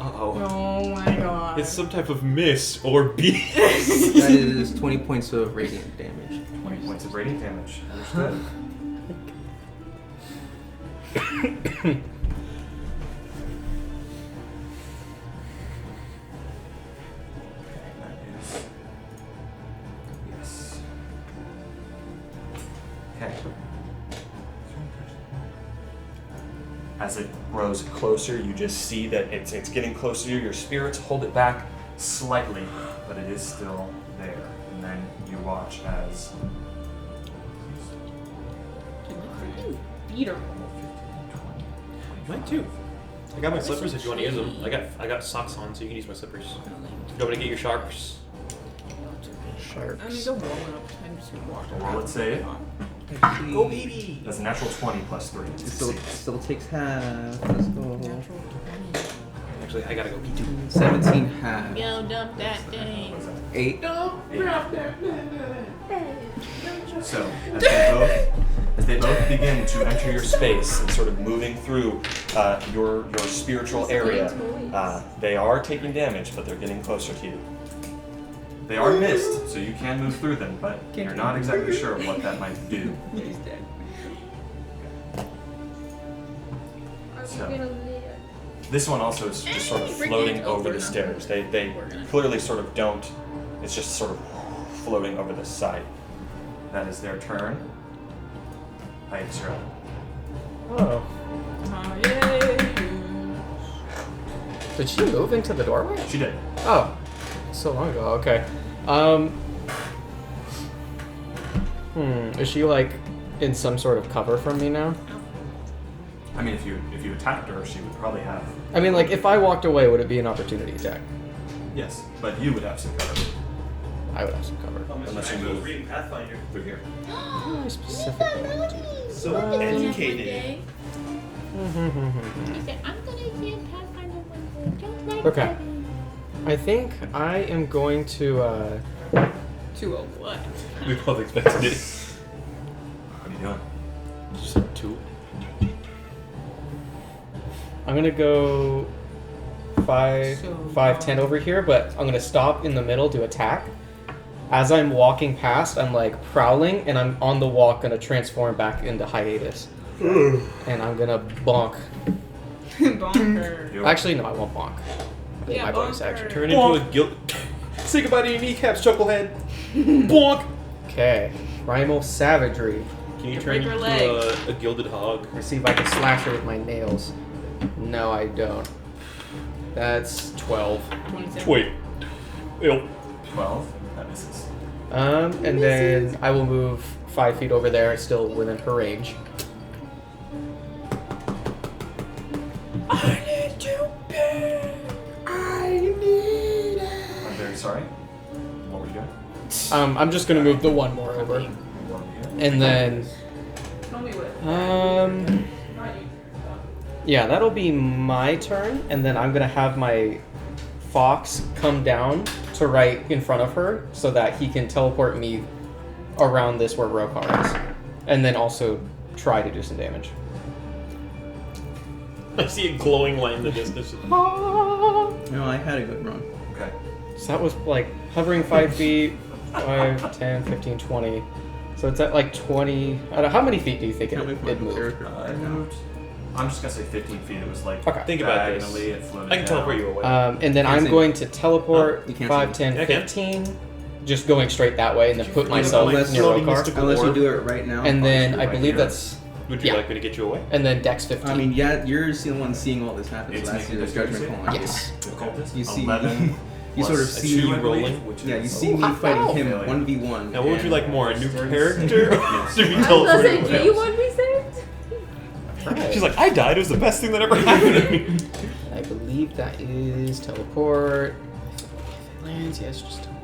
Speaker 3: Uh-oh.
Speaker 1: Oh my god.
Speaker 3: It's some type of mist or beast.
Speaker 4: That is 20 points of radiant damage.
Speaker 2: 20 points of radiant damage. Understood. That is. Yes. Okay.
Speaker 8: As it grows closer, you just see that it's getting closer to you. Your spirits hold it back slightly,
Speaker 2: But it is still there. And then you watch as.
Speaker 1: Beat her.
Speaker 3: Mine too. I got my slippers if you want to use them. I got socks on, so you can use my slippers. You want me to get your sharps?
Speaker 7: Sharks.
Speaker 1: I'm gonna go roll it up and just walk
Speaker 2: Well, let's say
Speaker 8: Go, baby!
Speaker 2: that's a natural 20 plus 3.
Speaker 4: It still takes half. Let's go.
Speaker 1: Natural 20.
Speaker 3: Actually, I gotta go pee too.
Speaker 4: 17 half.
Speaker 1: Yo, dump that thing.
Speaker 4: 8.
Speaker 2: So,
Speaker 8: As they both begin to enter your space and sort of moving through your spiritual area, they are taking damage, but they're getting closer to you.
Speaker 2: they are missed, so you can move through them, but you're not exactly sure what that might do.
Speaker 1: He's dead.
Speaker 2: So, this one also is just sort of floating over the stairs. They clearly sort of don't. It's just sort of floating over the side. That is their turn. Hydra.
Speaker 7: Oh.
Speaker 1: Yay.
Speaker 7: Did she move into the doorway?
Speaker 2: She did.
Speaker 7: Oh. So long ago, okay. Is she like in some sort of cover from me now?
Speaker 2: I mean, if you attacked her, she would probably have.
Speaker 7: I mean, like, if I walked away, would it be an opportunity attack?
Speaker 2: Yes, but you would have some cover.
Speaker 7: I would have some cover.
Speaker 2: Unless you move
Speaker 3: Pathfinder.
Speaker 2: through here.
Speaker 7: Oh, specifically.
Speaker 3: So educated.
Speaker 7: Okay. I think I am going to,
Speaker 1: 201.
Speaker 3: We both expected it.
Speaker 2: What are you doing?
Speaker 3: Just 2.
Speaker 7: I'm gonna go 5, 10 over here, but I'm gonna stop in the middle to attack. As I'm walking past, I'm like prowling, and I'm on the walk gonna transform back into hiatus. And I'm gonna bonk.
Speaker 1: Bonker.
Speaker 2: Do it.
Speaker 7: Actually, no, I won't bonk. I
Speaker 1: Yeah,
Speaker 7: my bonus
Speaker 1: bonker.
Speaker 7: action.
Speaker 3: Turn into a guilt. Say goodbye to your kneecaps, chucklehead. Bonk.
Speaker 7: Okay. Primal Savagery.
Speaker 3: Can you
Speaker 1: You
Speaker 3: turn
Speaker 1: break her
Speaker 3: into
Speaker 1: legs.
Speaker 3: a gilded hog?
Speaker 7: Let's see if I can slash her with my nails. No, I don't. That's 12.
Speaker 1: 27.
Speaker 3: Wait. Ew.
Speaker 2: 12. That misses.
Speaker 7: And then I will move 5 feet over there, still within her range.
Speaker 1: I need to pee.
Speaker 2: I'm very sorry. What were you doing?
Speaker 7: I'm just gonna move the one more over.
Speaker 2: One here.
Speaker 7: And then,
Speaker 1: Tell me what. Not you.
Speaker 7: yeah, that'll be my turn. And then I'm gonna have my fox come down to right in front of her so that he can teleport me around this where Rokar is. And then also try to do some damage.
Speaker 3: I see a glowing light in the distance.
Speaker 4: No, I had a good run.
Speaker 2: Okay.
Speaker 7: So that was like hovering 5 feet, 5, 10, 15, 20. So it's at like 20. I don't know, how many feet do you think
Speaker 4: Can't wait for
Speaker 7: it
Speaker 4: my
Speaker 7: moved?
Speaker 4: character.
Speaker 2: It moved I'm just gonna say 15 feet. It was like
Speaker 7: Okay.
Speaker 3: Think about this.
Speaker 2: diagonally, it floated
Speaker 3: I can teleport
Speaker 2: down.
Speaker 3: you away.
Speaker 7: And then
Speaker 4: Can't
Speaker 7: I'm
Speaker 4: see
Speaker 7: going to teleport
Speaker 4: Oh, you can't
Speaker 7: 5,
Speaker 4: see
Speaker 7: 10,
Speaker 3: me. Yeah, I can.
Speaker 7: 15, just going straight that way, and then put
Speaker 3: find
Speaker 7: myself
Speaker 4: unless
Speaker 7: near
Speaker 3: floating
Speaker 7: Rokar.
Speaker 3: mystical
Speaker 4: Unless you
Speaker 3: orb?
Speaker 4: do it right now.
Speaker 7: And then
Speaker 2: shoot
Speaker 7: I
Speaker 2: right
Speaker 7: believe
Speaker 2: here.
Speaker 7: that's
Speaker 3: Would you
Speaker 7: yeah.
Speaker 3: like me to get you away?
Speaker 7: and then Dex 15.
Speaker 4: I mean, yeah, you're the one seeing all this happen,
Speaker 2: It's
Speaker 4: so that's
Speaker 2: making
Speaker 4: your
Speaker 2: this
Speaker 4: judgment
Speaker 2: crazy?
Speaker 4: call.
Speaker 7: Yes.
Speaker 2: The cultist?
Speaker 4: You see,
Speaker 2: 11
Speaker 4: you sort of
Speaker 2: plus
Speaker 4: see
Speaker 2: 2, I believe,
Speaker 3: rolling.
Speaker 2: which
Speaker 4: Yeah,
Speaker 2: is-
Speaker 4: you see me
Speaker 7: wow.
Speaker 4: fighting him
Speaker 2: Failure.
Speaker 4: 1v1.
Speaker 3: Now, what would you like more? A new
Speaker 2: 36.
Speaker 3: character?
Speaker 2: Yes.
Speaker 3: To be
Speaker 5: I was gonna
Speaker 3: teleported
Speaker 5: say,
Speaker 3: away?
Speaker 5: do you want to be saved?
Speaker 7: Right.
Speaker 3: She's like, I died. It was the best thing that ever happened to me.
Speaker 7: I believe that is teleport. Lands, yes, just tell me.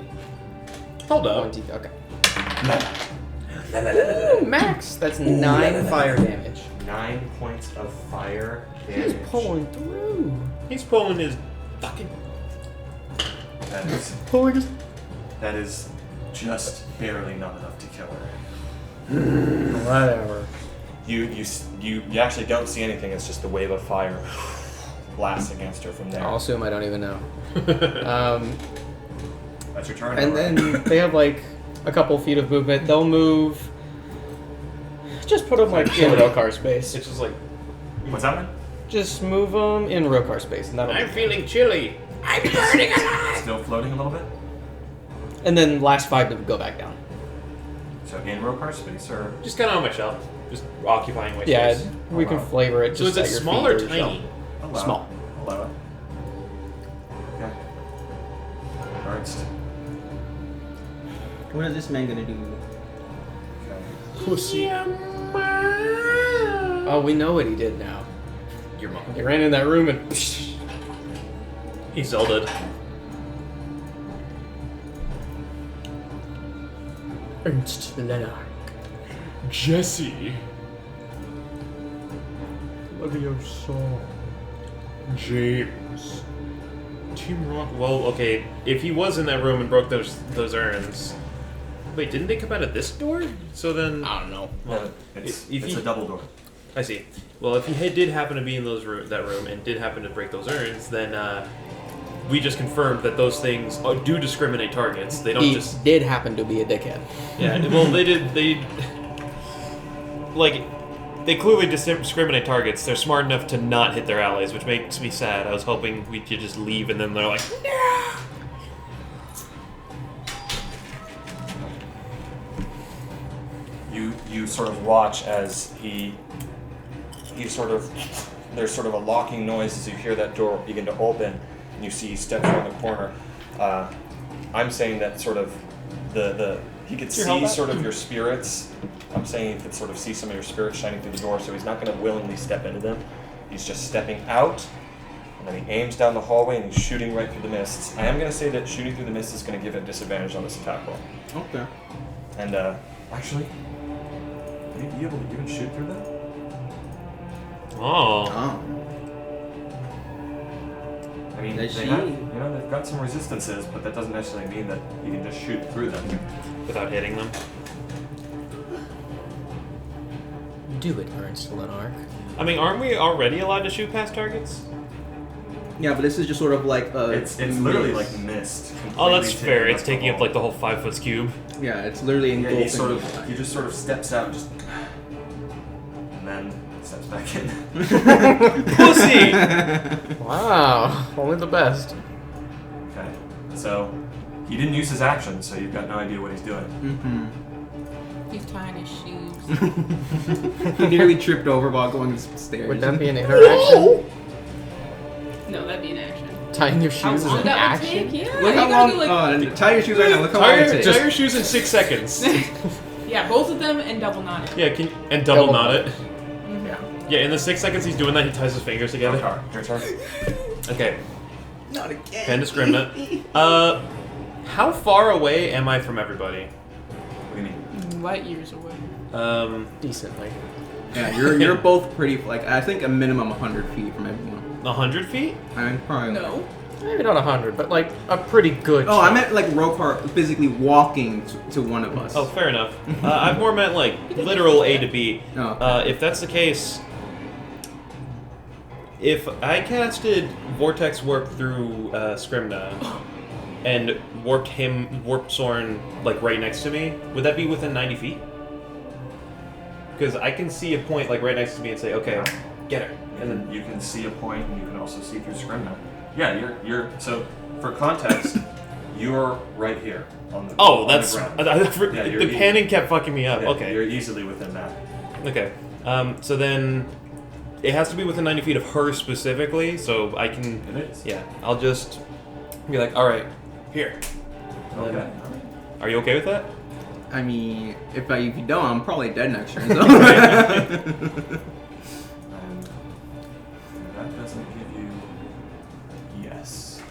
Speaker 3: Hold up.
Speaker 7: 1d, okay. Ooh, max! That's 9 fire damage.
Speaker 2: 9 points of fire
Speaker 7: He's
Speaker 2: damage.
Speaker 7: pulling through.
Speaker 3: He's pulling his fucking.
Speaker 2: That is just barely not enough to kill her.
Speaker 7: Whatever.
Speaker 8: You actually don't see anything. It's just the wave of fire blasts against her from there.
Speaker 7: I'll assume I don't even know.
Speaker 2: That's your turn.
Speaker 7: And
Speaker 2: alright.
Speaker 7: then they have like a couple feet of movement. They'll move. Just put them like in Rokar space.
Speaker 3: It's just like,
Speaker 2: What's that one?
Speaker 7: Just move them in Rokar space, and that'll.
Speaker 3: I'm feeling chilly.
Speaker 2: Still floating a little bit?
Speaker 7: And then last 5 to go back down.
Speaker 2: So in Rokar space, or
Speaker 3: Just kind of on my shelf. Just occupying my
Speaker 7: Yeah,
Speaker 3: space.
Speaker 7: we can flavor it.
Speaker 3: So
Speaker 7: Just
Speaker 3: is it
Speaker 7: at your
Speaker 3: small
Speaker 7: feet
Speaker 3: or
Speaker 7: your
Speaker 3: tiny?
Speaker 7: shelf.
Speaker 2: allow it.
Speaker 7: Small.
Speaker 2: Allow it. Okay. Ernst.
Speaker 4: What is this man gonna do?
Speaker 2: Okay.
Speaker 7: Pussy. Oh, we know what he did now.
Speaker 3: Your mom.
Speaker 7: He ran in that room and.
Speaker 3: He Zelda.
Speaker 7: Ernst Lenark.
Speaker 3: Jesse. Leviosa. James. Team Rock. Well, okay. If he was in that room and broke those urns. Wait, didn't they come out of this door? So then.
Speaker 7: I don't know.
Speaker 3: Well,
Speaker 2: It's
Speaker 3: if
Speaker 2: a
Speaker 3: he-
Speaker 2: double door.
Speaker 3: I see. Well, if he did happen to be in that room and did happen to break those urns, then we just confirmed that those things do discriminate targets. They don't
Speaker 7: He
Speaker 3: just.
Speaker 7: did happen to be a dickhead.
Speaker 3: Yeah. Well, they did. They clearly discriminate targets. They're smart enough to not hit their allies, which makes me sad. I was hoping we could just leave, and then they're like, no.
Speaker 8: You sort of watch as he sort of, there's sort of a locking noise as you hear that door begin to open, and you see he steps around the corner. I'm saying that sort of he could
Speaker 3: Your help
Speaker 8: see
Speaker 3: out?
Speaker 8: sort of your spirits. I'm saying he could sort of see some of your spirits shining through the door, so he's not going to willingly step into them. He's just stepping out, and then he aims down the hallway and he's shooting right through the mists. I am going to say that shooting through the mists is going to give him disadvantage on this attack roll.
Speaker 4: Okay.
Speaker 8: And
Speaker 2: Actually, would he be able to even shoot through that?
Speaker 3: Oh.
Speaker 4: Oh.
Speaker 2: I mean,
Speaker 4: Does
Speaker 2: they
Speaker 4: she-
Speaker 2: have, they've got some resistances, but that doesn't necessarily mean that you can just shoot through them.
Speaker 3: Without hitting them.
Speaker 7: Do it, Ernst Lenark.
Speaker 3: I mean, aren't we already allowed to shoot past targets?
Speaker 4: Yeah, but this is just sort of like a.
Speaker 2: It's literally like
Speaker 4: mist.
Speaker 2: mist.
Speaker 3: Oh, that's
Speaker 2: completely
Speaker 3: fair.
Speaker 2: taking
Speaker 3: It's
Speaker 2: up the
Speaker 3: taking up
Speaker 2: whole-
Speaker 3: like the whole 5-foot cube.
Speaker 4: Yeah, it's literally
Speaker 2: Yeah,
Speaker 4: engulfing.
Speaker 2: he just sort of steps out, and then steps back in.
Speaker 3: Pussy!
Speaker 7: Wow, only the best.
Speaker 2: Okay, so he didn't use his action, so you've got no idea what he's doing.
Speaker 4: Mm-hmm.
Speaker 1: He's tying his shoes.
Speaker 4: He nearly tripped over while going upstairs.
Speaker 7: Would that be an interaction?
Speaker 1: No, that'd be an action.
Speaker 7: Tying your
Speaker 1: How
Speaker 7: shoes is
Speaker 1: long
Speaker 7: an
Speaker 1: that would
Speaker 7: action?
Speaker 1: take? Yeah,
Speaker 4: Look
Speaker 1: you
Speaker 4: how
Speaker 1: gotta
Speaker 4: long.
Speaker 1: do, like,
Speaker 4: Tie your shoes right now. Look how long it takes.
Speaker 3: Tie your shoes in 6 seconds.
Speaker 1: yeah, both of them and double knot it.
Speaker 3: Yeah, and double
Speaker 7: Double
Speaker 3: knot it.
Speaker 1: Yeah.
Speaker 3: Yeah, in the 6 seconds he's doing that, he ties his fingers together.
Speaker 2: Okay, your turn.
Speaker 3: Okay,
Speaker 4: Not again.
Speaker 3: pen discriminate. How far away am I from everybody?
Speaker 2: What do you mean?
Speaker 1: Light years away.
Speaker 7: Decently.
Speaker 4: Yeah, you're both pretty. Like I think a minimum 100 feet from everyone.
Speaker 3: 100 feet?
Speaker 4: I mean, probably.
Speaker 1: No.
Speaker 7: Maybe not 100, but like a pretty good.
Speaker 4: Oh, I
Speaker 7: chunk.
Speaker 4: meant like Rokar physically walking to one of us.
Speaker 3: Oh, fair enough. I more meant like literal A to B.
Speaker 4: Oh.
Speaker 3: If that's the case, if I casted Vortex Warp through Scrimna and warped Soren like right next to me, would that be within 90 feet? Because I can see a point like right next to me and say, okay, get her.
Speaker 2: And you can see a point, and you can also see through Scrimna. Yeah, you're. So, for context, you're right here on the.
Speaker 3: Oh,
Speaker 2: on
Speaker 3: that's
Speaker 2: the ground.
Speaker 3: the panning kept fucking me up.
Speaker 2: Yeah,
Speaker 3: Okay.
Speaker 2: You're easily within that.
Speaker 3: Okay. So then it has to be within 90 feet of her specifically, so I can.
Speaker 2: It is.
Speaker 3: Yeah, I'll just be like, all right, here.
Speaker 2: Okay.
Speaker 3: Are you okay with that?
Speaker 4: I mean, if you don't, I'm probably dead next turn. So.
Speaker 2: And that doesn't give you. Yes.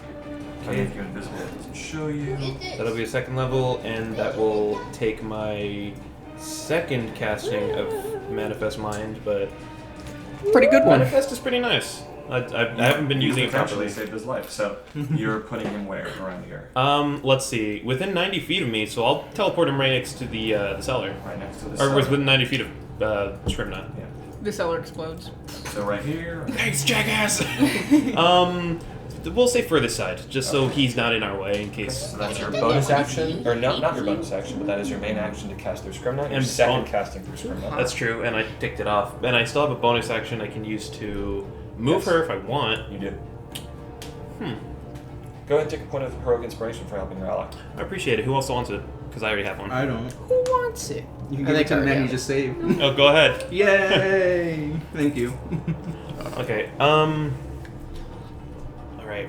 Speaker 2: I
Speaker 3: Okay.
Speaker 2: make you invisible. It doesn't show you.
Speaker 3: That'll be a second level, and that will take my second casting of Manifest Mind, but
Speaker 7: Pretty good one.
Speaker 3: Manifest is pretty nice. I haven't been using it
Speaker 2: Potentially
Speaker 3: properly.
Speaker 2: saved his life. So you're putting him where around here?
Speaker 3: Let's see. Within 90 feet of me, so I'll teleport him right next to the cellar.
Speaker 2: Right next to the.
Speaker 3: Or
Speaker 2: cellar.
Speaker 3: within 90 feet of Scrimna.
Speaker 2: Yeah.
Speaker 1: The cellar explodes.
Speaker 2: So right here.
Speaker 3: Thanks, jackass! We'll say furthest side, just so he's not in our way in case.
Speaker 2: So that's your bonus action, or not your bonus action, but that is your main action to cast through Scrimna, and your
Speaker 3: And
Speaker 2: second
Speaker 3: bon-
Speaker 2: casting through Scrimna.
Speaker 3: That's true, and I ticked it off. And I still have a bonus action I can use to move
Speaker 2: Yes.
Speaker 3: her if I want.
Speaker 2: You do.
Speaker 3: Hmm.
Speaker 2: Go ahead and take a point of heroic inspiration for helping your ally.
Speaker 3: I appreciate it. Who else wants it? Because I already have one.
Speaker 4: I don't.
Speaker 7: Who wants it?
Speaker 4: You can
Speaker 7: I
Speaker 4: give it
Speaker 7: think
Speaker 4: to him,
Speaker 7: I
Speaker 4: then you
Speaker 7: already
Speaker 4: just save.
Speaker 3: Oh, go ahead.
Speaker 4: Yay! Thank you.
Speaker 3: Okay. All right.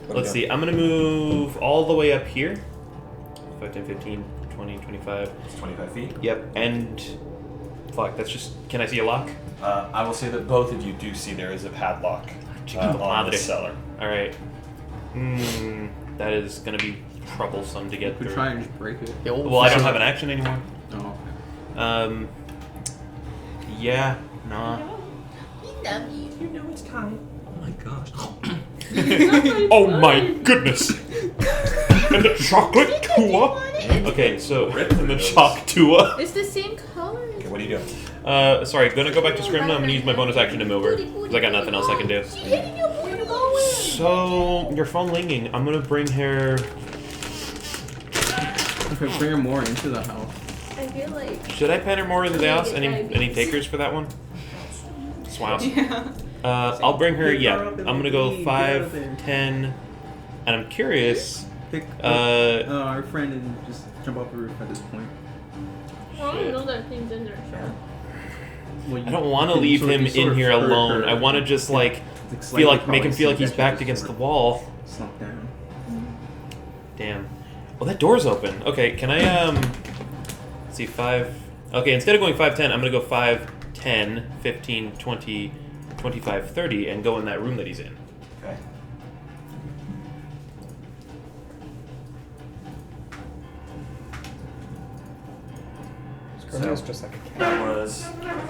Speaker 3: Let's see. I'm gonna move all the way up here. 5, 10, 15, 20, 25.
Speaker 2: It's 25 feet.
Speaker 3: Yep. And fuck. That's just. Can I see a lock?
Speaker 2: I will say that both of you do see there is a padlock on
Speaker 3: madre.
Speaker 2: the cellar.
Speaker 3: All right. That is gonna be troublesome to get
Speaker 4: We
Speaker 3: through.
Speaker 4: try and just break it.
Speaker 3: Well, I don't have an action anymore.
Speaker 4: Oh.
Speaker 3: Yeah. Nah.
Speaker 6: You know it's time. Oh my gosh.
Speaker 3: Oh my goodness! And the chocolate tua. Okay, so and the chalk tua.
Speaker 5: It's the same color.
Speaker 2: Okay, what are you doing?
Speaker 3: Sorry, gonna go back to Scrimna. I'm gonna use my bonus action to move her because I got nothing else I can do. So your phone ringing. I'm gonna bring her.
Speaker 4: Okay, bring her more into the house.
Speaker 5: I feel like.
Speaker 3: Should I pen her more into the house? Any takers for that one? Swile.
Speaker 1: Yeah.
Speaker 3: I'll bring her. Yeah, I'm gonna go 5, 10, and I'm curious.
Speaker 4: Pick our friend and just jump off the roof at this point.
Speaker 5: I don't know that thing's in there. So.
Speaker 4: Well,
Speaker 3: I don't want to leave him in here alone. I want to just like feel like make him feel like he's backed against the wall.
Speaker 4: Slump down.
Speaker 3: Damn. Well, that door's open. Okay, can I let's see 5. Okay, instead of going 5, 10, I'm gonna go 5, 10, 15, 20, 25, 30, and go in that room that he's in.
Speaker 2: Okay.
Speaker 7: Scrimna's just like a cat.
Speaker 2: That was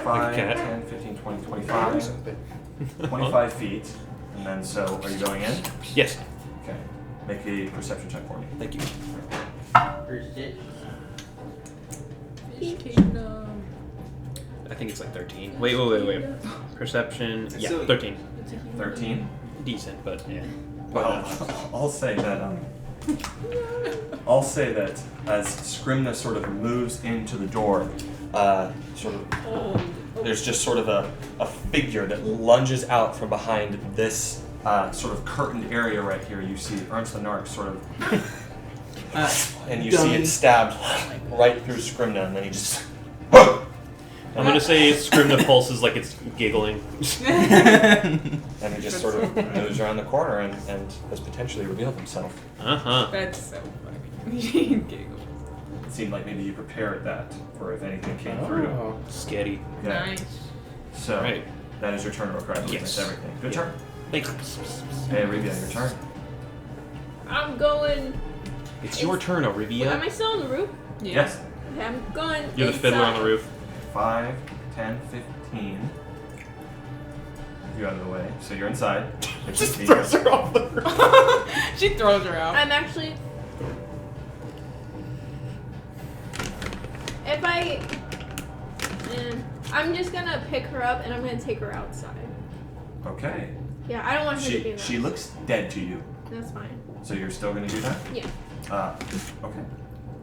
Speaker 2: 5,
Speaker 3: cat.
Speaker 2: 10, 15, 20, 25. 25 feet. And then, so are you going in?
Speaker 3: Yes.
Speaker 2: Okay. Make a perception check for me.
Speaker 3: Thank you. I think it's like 13. Wait. Perception. Yeah,
Speaker 4: So-
Speaker 3: 13.
Speaker 2: 13.
Speaker 3: Decent, but yeah.
Speaker 2: Well, I'll say that I'll say that as Scrimna sort of moves into the door, there's just sort of a figure that lunges out from behind this sort of curtained area right here. You see Ernst the Narc sort of, and you see it stabbed right through Scrimna, and then he just.
Speaker 3: I'm gonna say Scrimna pulses like it's giggling.
Speaker 2: And he just sort of moves around the corner and has potentially revealed himself.
Speaker 1: That's so funny.
Speaker 2: It seemed like maybe you prepared that for if anything came through.
Speaker 7: Oh.
Speaker 3: Scary.
Speaker 2: Yeah.
Speaker 1: Nice.
Speaker 2: So
Speaker 3: Right.
Speaker 2: that is your turn, correct?
Speaker 3: Yes.
Speaker 2: That's everything. Good
Speaker 3: Yeah.
Speaker 2: turn.
Speaker 3: Thanks.
Speaker 2: Hey, Arabia, your turn.
Speaker 5: I'm going.
Speaker 3: It's your turn,
Speaker 5: Am
Speaker 3: Olivia.
Speaker 5: I still on the roof?
Speaker 1: Yeah.
Speaker 2: Yes.
Speaker 5: Okay, I'm going.
Speaker 3: You're the fiddler on the roof.
Speaker 2: 5, 10, 15. You out of the way, so you're inside.
Speaker 3: Just throws her off the roof.
Speaker 1: She throws her out.
Speaker 5: I'm actually. If I. I'm just gonna pick her up and I'm gonna take her outside.
Speaker 2: Okay.
Speaker 5: Yeah, I don't want her to be in
Speaker 2: She
Speaker 5: the
Speaker 2: she
Speaker 5: house.
Speaker 2: looks dead to you.
Speaker 5: That's fine.
Speaker 2: So you're still gonna do that?
Speaker 5: Yeah.
Speaker 2: Okay.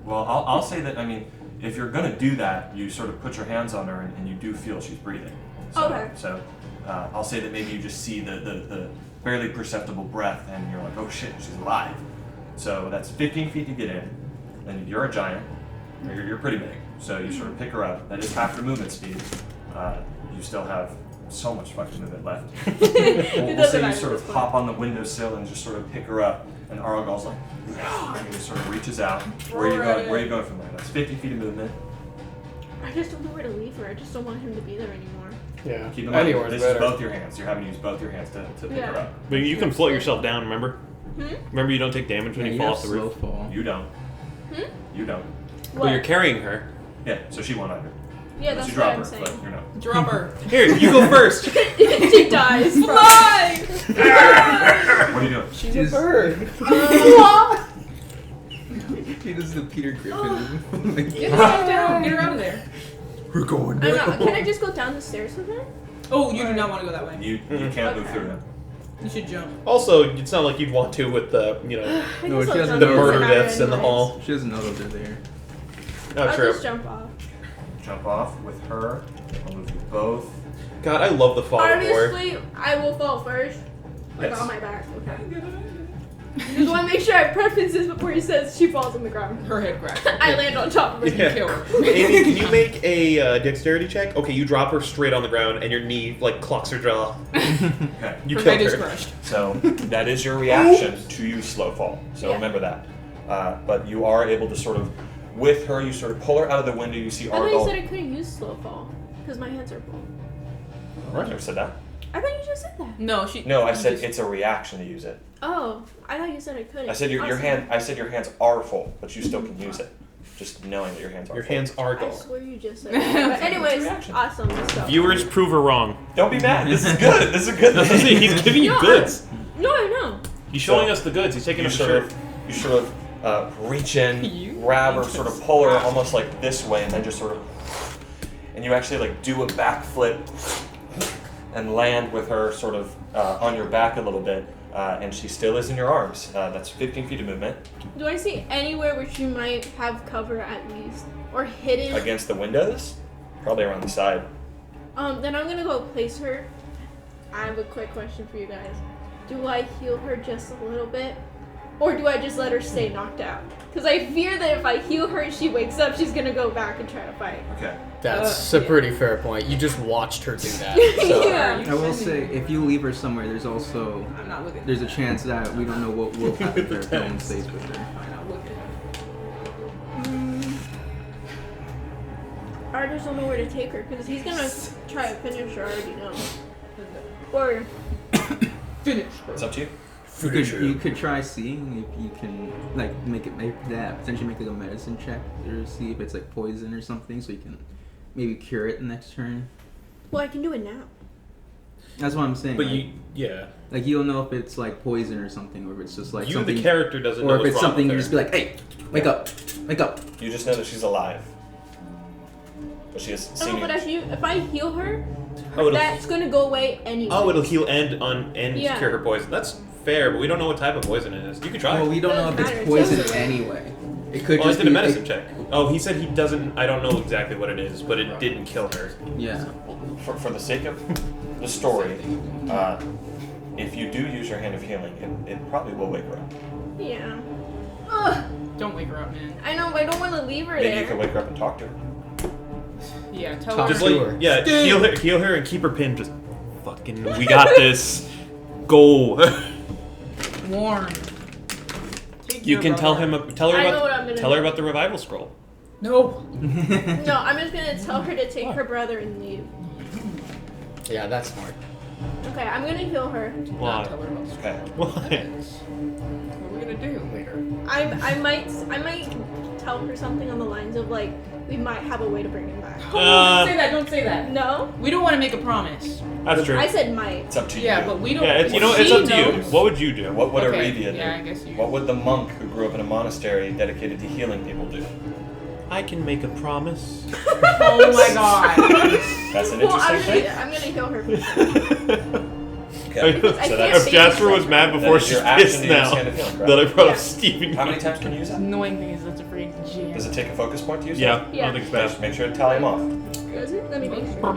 Speaker 2: Well, I'll say that, I mean, if you're gonna do that, you sort of put your hands on her and you do feel she's breathing. So,
Speaker 5: Okay.
Speaker 2: So I'll say that maybe you just see the barely perceptible breath, and you're like, oh shit, she's alive. So that's 15 feet to get in. And you're a giant. Or you're pretty big. So you sort of pick her up. That is half your movement speed. You still have so much fucking movement left. We'll say you sort of hop on the windowsill and just sort of pick her up. And Aragorn's like, and he just sort of reaches out. Where are you going? Where are you going from there? That's 50 feet of movement.
Speaker 5: I just don't know where to leave her. I just don't want him to be there anymore.
Speaker 7: Yeah.
Speaker 2: Keep in mind,
Speaker 7: Anywhere's
Speaker 2: this
Speaker 7: better.
Speaker 2: is both your hands. You're having to use both your hands to pick her up.
Speaker 3: But you can float yourself down, remember? Remember you don't take damage when
Speaker 4: Yeah,
Speaker 3: you
Speaker 4: you
Speaker 3: fall
Speaker 4: have
Speaker 3: off the
Speaker 4: slow
Speaker 3: roof?
Speaker 4: fall.
Speaker 2: You don't. You don't.
Speaker 3: But you're carrying her.
Speaker 2: Yeah, so she won't either.
Speaker 5: Yeah,
Speaker 2: Unless
Speaker 5: that's
Speaker 2: you
Speaker 5: what
Speaker 2: drop
Speaker 5: I'm
Speaker 2: her,
Speaker 5: saying.
Speaker 2: but you're not.
Speaker 1: Drop her.
Speaker 3: Here, you go first.
Speaker 5: She dies.
Speaker 1: Fly!
Speaker 2: What are you doing?
Speaker 7: She's a bird.
Speaker 4: He does the Peter Griffin.
Speaker 1: Get her down. Get her out of there.
Speaker 4: We're going
Speaker 5: I'm not, can I just go down the stairs with her?
Speaker 1: Oh, you do not want to go that way.
Speaker 2: You can't move through him.
Speaker 1: You should jump.
Speaker 3: Also, it's not like you'd want to with the,
Speaker 5: I
Speaker 4: No,
Speaker 5: guess
Speaker 4: she
Speaker 5: I'll
Speaker 4: doesn't
Speaker 5: jump
Speaker 3: the
Speaker 4: know
Speaker 5: over
Speaker 3: murder
Speaker 5: her
Speaker 3: deaths in the
Speaker 5: anyways.
Speaker 3: hall.
Speaker 4: She doesn't know that they're there.
Speaker 3: Oh,
Speaker 5: I'll
Speaker 3: true.
Speaker 5: just jump off.
Speaker 2: Jump off with her. I'll move you both.
Speaker 3: God, I love the fog of war.
Speaker 5: Obviously, I will fall first. Like
Speaker 2: Yes.
Speaker 5: on my back. Okay. Just want to make sure I preface this before he says she falls on the ground.
Speaker 1: Her head cracks.
Speaker 5: I land on top of her.
Speaker 3: Yeah.
Speaker 1: Kill her.
Speaker 3: Amy, can you make a dexterity check? Okay, you drop her straight on the ground, and your knee like clocks her jaw.
Speaker 2: Okay.
Speaker 3: You
Speaker 1: Her
Speaker 3: killed
Speaker 1: head is
Speaker 3: her.
Speaker 1: crushed.
Speaker 2: So that is your reaction to use slow fall. So
Speaker 5: Yeah.
Speaker 2: remember that. But you are able to sort of, with her, you sort of pull her out of the window. You see
Speaker 5: I thought you
Speaker 2: Argyle.
Speaker 5: said I couldn't use slow fall because my hands are full.
Speaker 2: I never said that.
Speaker 5: I thought you just said that.
Speaker 1: No, she.
Speaker 2: No, I said
Speaker 1: just-
Speaker 2: it's a reaction to use it.
Speaker 5: Oh, I thought you said I couldn't.
Speaker 2: I said your
Speaker 5: Awesome.
Speaker 2: hand. I said your hands are full, but you still can use it. Just knowing that your hands are.
Speaker 3: Your
Speaker 2: full.
Speaker 3: hands are
Speaker 5: I
Speaker 3: dull.
Speaker 5: swear you just said that. But anyways,
Speaker 2: Reaction.
Speaker 5: awesome. Let's go.
Speaker 3: Viewers, prove her wrong.
Speaker 2: Don't be mad. This is good. This is a good thing.
Speaker 3: He's giving you
Speaker 5: No,
Speaker 3: goods.
Speaker 5: No, I know.
Speaker 3: He's showing
Speaker 2: So,
Speaker 3: us the goods. He's taking
Speaker 2: You
Speaker 3: us
Speaker 2: sort
Speaker 3: shirt.
Speaker 2: of, you sort of reach in,
Speaker 1: You
Speaker 2: grab her,
Speaker 1: need to
Speaker 2: sort of pull her
Speaker 1: stop.
Speaker 2: almost like this way, and then just sort of, and you actually like do a backflip and land with her sort of on your back a little bit, and she still is in your arms. That's 15 feet of movement
Speaker 5: Do I see anywhere where she might have cover at least or hidden?
Speaker 2: against the windows, probably around the side.
Speaker 5: Then I'm gonna go place her. I have a quick question for you guys. Do I heal her just a little bit, or do I just let her stay knocked out? Because I fear that if I heal her and she wakes up, she's gonna go back and try to fight.
Speaker 2: Okay.
Speaker 7: That's
Speaker 1: Yeah.
Speaker 7: a pretty fair point. You just watched her do that. So.
Speaker 5: Yeah.
Speaker 4: I will say, if you leave her somewhere, there's also
Speaker 1: I'm not looking.
Speaker 4: there's a chance that we don't know what will happen if no one stays with her.
Speaker 1: I'm not looking.
Speaker 5: I just don't know where to take her because he's gonna try to finish her. I already know. Or
Speaker 1: Finish.
Speaker 2: It's up to you.
Speaker 4: You could try seeing if you can like potentially make like a medicine check or see if it's like poison or something, so you can maybe cure it the next turn.
Speaker 5: well, I can do it now.
Speaker 4: That's what I'm saying.
Speaker 3: But
Speaker 4: like,
Speaker 3: yeah.
Speaker 4: like you'll know if it's like poison or something, or if it's just like
Speaker 3: You,
Speaker 4: something,
Speaker 3: the character, doesn't know
Speaker 4: or if
Speaker 3: what's
Speaker 4: it's
Speaker 3: wrong
Speaker 4: something
Speaker 3: with
Speaker 4: you
Speaker 3: her.
Speaker 4: just be like, hey, wake up, wake up.
Speaker 2: You just know that she's alive. But she has
Speaker 5: Oh,
Speaker 2: seen
Speaker 5: but
Speaker 2: you.
Speaker 5: if I heal her,
Speaker 3: Oh, it'll,
Speaker 5: that's gonna go away anyway.
Speaker 3: oh, it'll heal and
Speaker 5: Yeah.
Speaker 3: cure her poison. That's fair, but we don't know what type of poison it is. You can try.
Speaker 4: Well, we don't know if
Speaker 5: Doesn't
Speaker 4: it's
Speaker 5: matter,
Speaker 4: poison
Speaker 5: it's just-
Speaker 4: anyway. It could
Speaker 3: Well, I
Speaker 4: just
Speaker 3: did a
Speaker 4: be
Speaker 3: medicine check. Oh, he said he doesn't. I don't know exactly what it is, but it didn't kill her.
Speaker 4: Yeah.
Speaker 2: For the sake of the story, if you do use your hand of healing, it probably will wake her up.
Speaker 5: Yeah. Ugh,
Speaker 1: Don't wake her up, man.
Speaker 5: I know, but I don't want to leave her
Speaker 2: Maybe
Speaker 5: there.
Speaker 2: you can wake her up and talk to her.
Speaker 1: Yeah, tell
Speaker 4: Talk
Speaker 1: her.
Speaker 3: Just
Speaker 4: to
Speaker 3: like
Speaker 4: her.
Speaker 3: yeah,
Speaker 1: Stay.
Speaker 3: heal her, and keep her pinned. Just fucking, we got this. Go.
Speaker 1: Warn. Take
Speaker 3: You
Speaker 1: your
Speaker 3: can tell
Speaker 1: brother.
Speaker 3: him. Tell her
Speaker 5: I know
Speaker 3: about.
Speaker 5: what I'm gonna
Speaker 3: Tell her
Speaker 5: do.
Speaker 3: about the revival scroll.
Speaker 1: No.
Speaker 5: No, I'm just gonna tell her to take her brother and leave.
Speaker 7: Yeah, that's smart.
Speaker 5: Okay, I'm gonna heal her.
Speaker 1: Not
Speaker 3: Why?
Speaker 1: tell her about
Speaker 2: Okay.
Speaker 3: Why?
Speaker 1: What are we gonna do later?
Speaker 5: I might tell her something on the lines of like, we might have a way to bring him back.
Speaker 1: Oh, don't say that. Don't say that.
Speaker 5: No,
Speaker 1: We don't want to make a promise.
Speaker 3: That's true.
Speaker 5: I said might.
Speaker 2: It's up to you.
Speaker 1: Yeah, but we don't.
Speaker 3: Yeah, it's, you know, it's
Speaker 1: she
Speaker 3: up to you.
Speaker 1: knows.
Speaker 3: What would you do?
Speaker 2: What would
Speaker 1: Okay,
Speaker 2: Arabia do?
Speaker 1: yeah, I guess you-
Speaker 2: What would the monk who grew up in a monastery dedicated to healing people do?
Speaker 3: I can make a promise.
Speaker 1: Oh my god.
Speaker 2: That's an
Speaker 5: Well,
Speaker 2: interesting
Speaker 5: I'm
Speaker 2: thing.
Speaker 5: gonna heal her.
Speaker 2: Okay.
Speaker 5: I
Speaker 2: So
Speaker 5: can't
Speaker 2: that's
Speaker 3: If Jasper was mad before,
Speaker 2: That is
Speaker 3: she's
Speaker 2: your action
Speaker 3: pissed
Speaker 2: to use
Speaker 3: now
Speaker 2: hand of healing, correct?
Speaker 3: that I brought
Speaker 5: Yeah.
Speaker 3: up Steven.
Speaker 2: How many times can you use that?
Speaker 1: Annoying thing is that's a freaking jam.
Speaker 2: Does it take a focus point to use
Speaker 3: Yeah,
Speaker 2: it?
Speaker 5: Yeah.
Speaker 3: I don't think it's
Speaker 2: Make,
Speaker 3: bad.
Speaker 2: make sure to tally them off.
Speaker 5: Does it? Let me make sure.
Speaker 1: A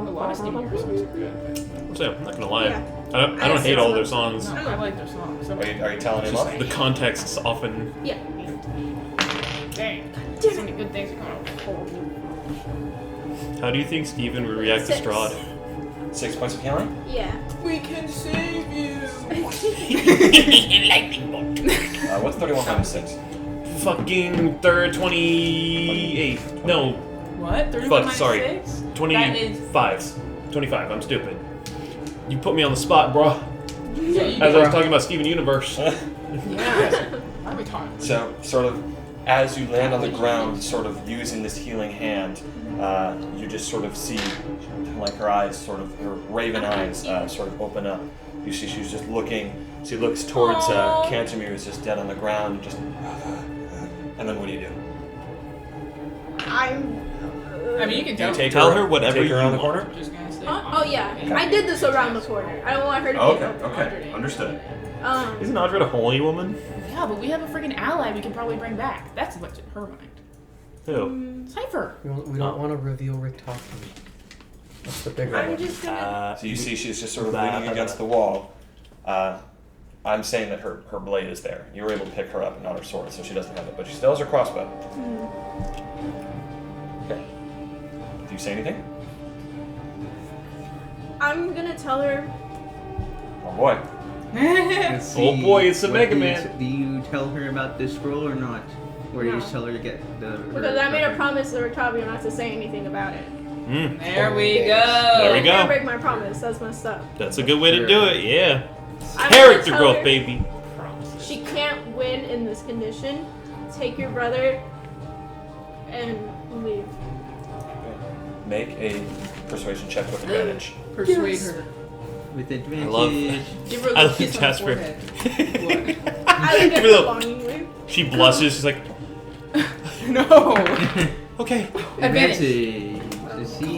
Speaker 1: lot of Stevie Wonder songs are good.
Speaker 3: So, I'm not gonna lie.
Speaker 5: Yeah.
Speaker 3: I don't hate all their songs.
Speaker 1: No, I like their songs.
Speaker 8: Are you telling him
Speaker 3: Just
Speaker 8: up?
Speaker 3: the context's often.
Speaker 5: Yeah.
Speaker 1: Dang. So many good things are going on.
Speaker 3: How do you think Steven would react to
Speaker 5: 6.
Speaker 3: Strahd?
Speaker 8: 6 points of healing.
Speaker 5: Yeah.
Speaker 1: We can save you.
Speaker 3: Lightning bolt.
Speaker 8: What's 31 minus 6?
Speaker 3: Fucking 28. No,
Speaker 1: What? 31
Speaker 3: fuck,
Speaker 1: minus
Speaker 3: sorry.
Speaker 1: 6?
Speaker 3: 25. 25, I'm stupid. You put me on the spot, bro.
Speaker 1: Yeah, you
Speaker 3: As
Speaker 1: do.
Speaker 3: I was talking about Steven Universe.
Speaker 1: Yeah. Why are we talking?
Speaker 8: So, sort of, as you land on the ground, sort of using this healing hand, you just sort of see, like her eyes, sort of, her raven eyes, sort of open up. You see she's just looking. She looks towards Cantemir, who's just dead on the ground, just. And then what do you do?
Speaker 5: I
Speaker 1: mean, you can
Speaker 8: Do you
Speaker 1: tell.
Speaker 3: Tell her whatever
Speaker 8: take her around the
Speaker 3: you
Speaker 8: corner?
Speaker 1: I'm just gonna say.
Speaker 5: Oh yeah. I did this around the corner. I don't want her to
Speaker 8: Okay,
Speaker 5: get
Speaker 8: okay, understood.
Speaker 3: Isn't Audra a holy woman?
Speaker 1: Yeah, but we have a freaking ally we can probably bring back. That's what's in her mind.
Speaker 3: Who?
Speaker 1: Cypher.
Speaker 7: We don't want to reveal Rick talking. That's the bigger
Speaker 5: I'm
Speaker 7: one.
Speaker 5: just gonna.
Speaker 8: So you see she's just sort of leaning against the wall. I'm saying that her blade is there. You were able to pick her up and not her sword, so she doesn't have it, but she still has her crossbow. Okay. Do you say anything?
Speaker 5: I'm gonna tell her.
Speaker 8: Oh boy.
Speaker 4: Let's see,
Speaker 3: Oh boy, it's a
Speaker 4: what
Speaker 3: Mega
Speaker 4: do you-
Speaker 3: Man.
Speaker 4: Do you tell her about this scroll or not? Or do you
Speaker 5: No.
Speaker 4: just tell her to get the...
Speaker 5: Because I made a promise to Octavio not to say anything about it.
Speaker 1: There we go.
Speaker 3: There we
Speaker 5: I
Speaker 3: go.
Speaker 5: can't break my promise. That's messed up.
Speaker 3: That's a good way to do it, yeah.
Speaker 5: I'm
Speaker 3: Character
Speaker 5: gonna tell
Speaker 3: growth,
Speaker 5: her
Speaker 3: baby.
Speaker 5: She can't win in this condition. Take your brother and leave.
Speaker 8: Make a persuasion check with advantage.
Speaker 1: Persuade her.
Speaker 4: With advantage.
Speaker 3: I love
Speaker 1: Give her a
Speaker 3: I
Speaker 1: little
Speaker 3: love
Speaker 1: kiss on the
Speaker 3: Jasper.
Speaker 1: forehead.
Speaker 5: I look
Speaker 3: Give
Speaker 5: at
Speaker 3: her
Speaker 5: her
Speaker 3: the-
Speaker 5: longingly.
Speaker 3: She blushes, she's like,
Speaker 1: No.
Speaker 3: okay.
Speaker 4: Advantage. To see.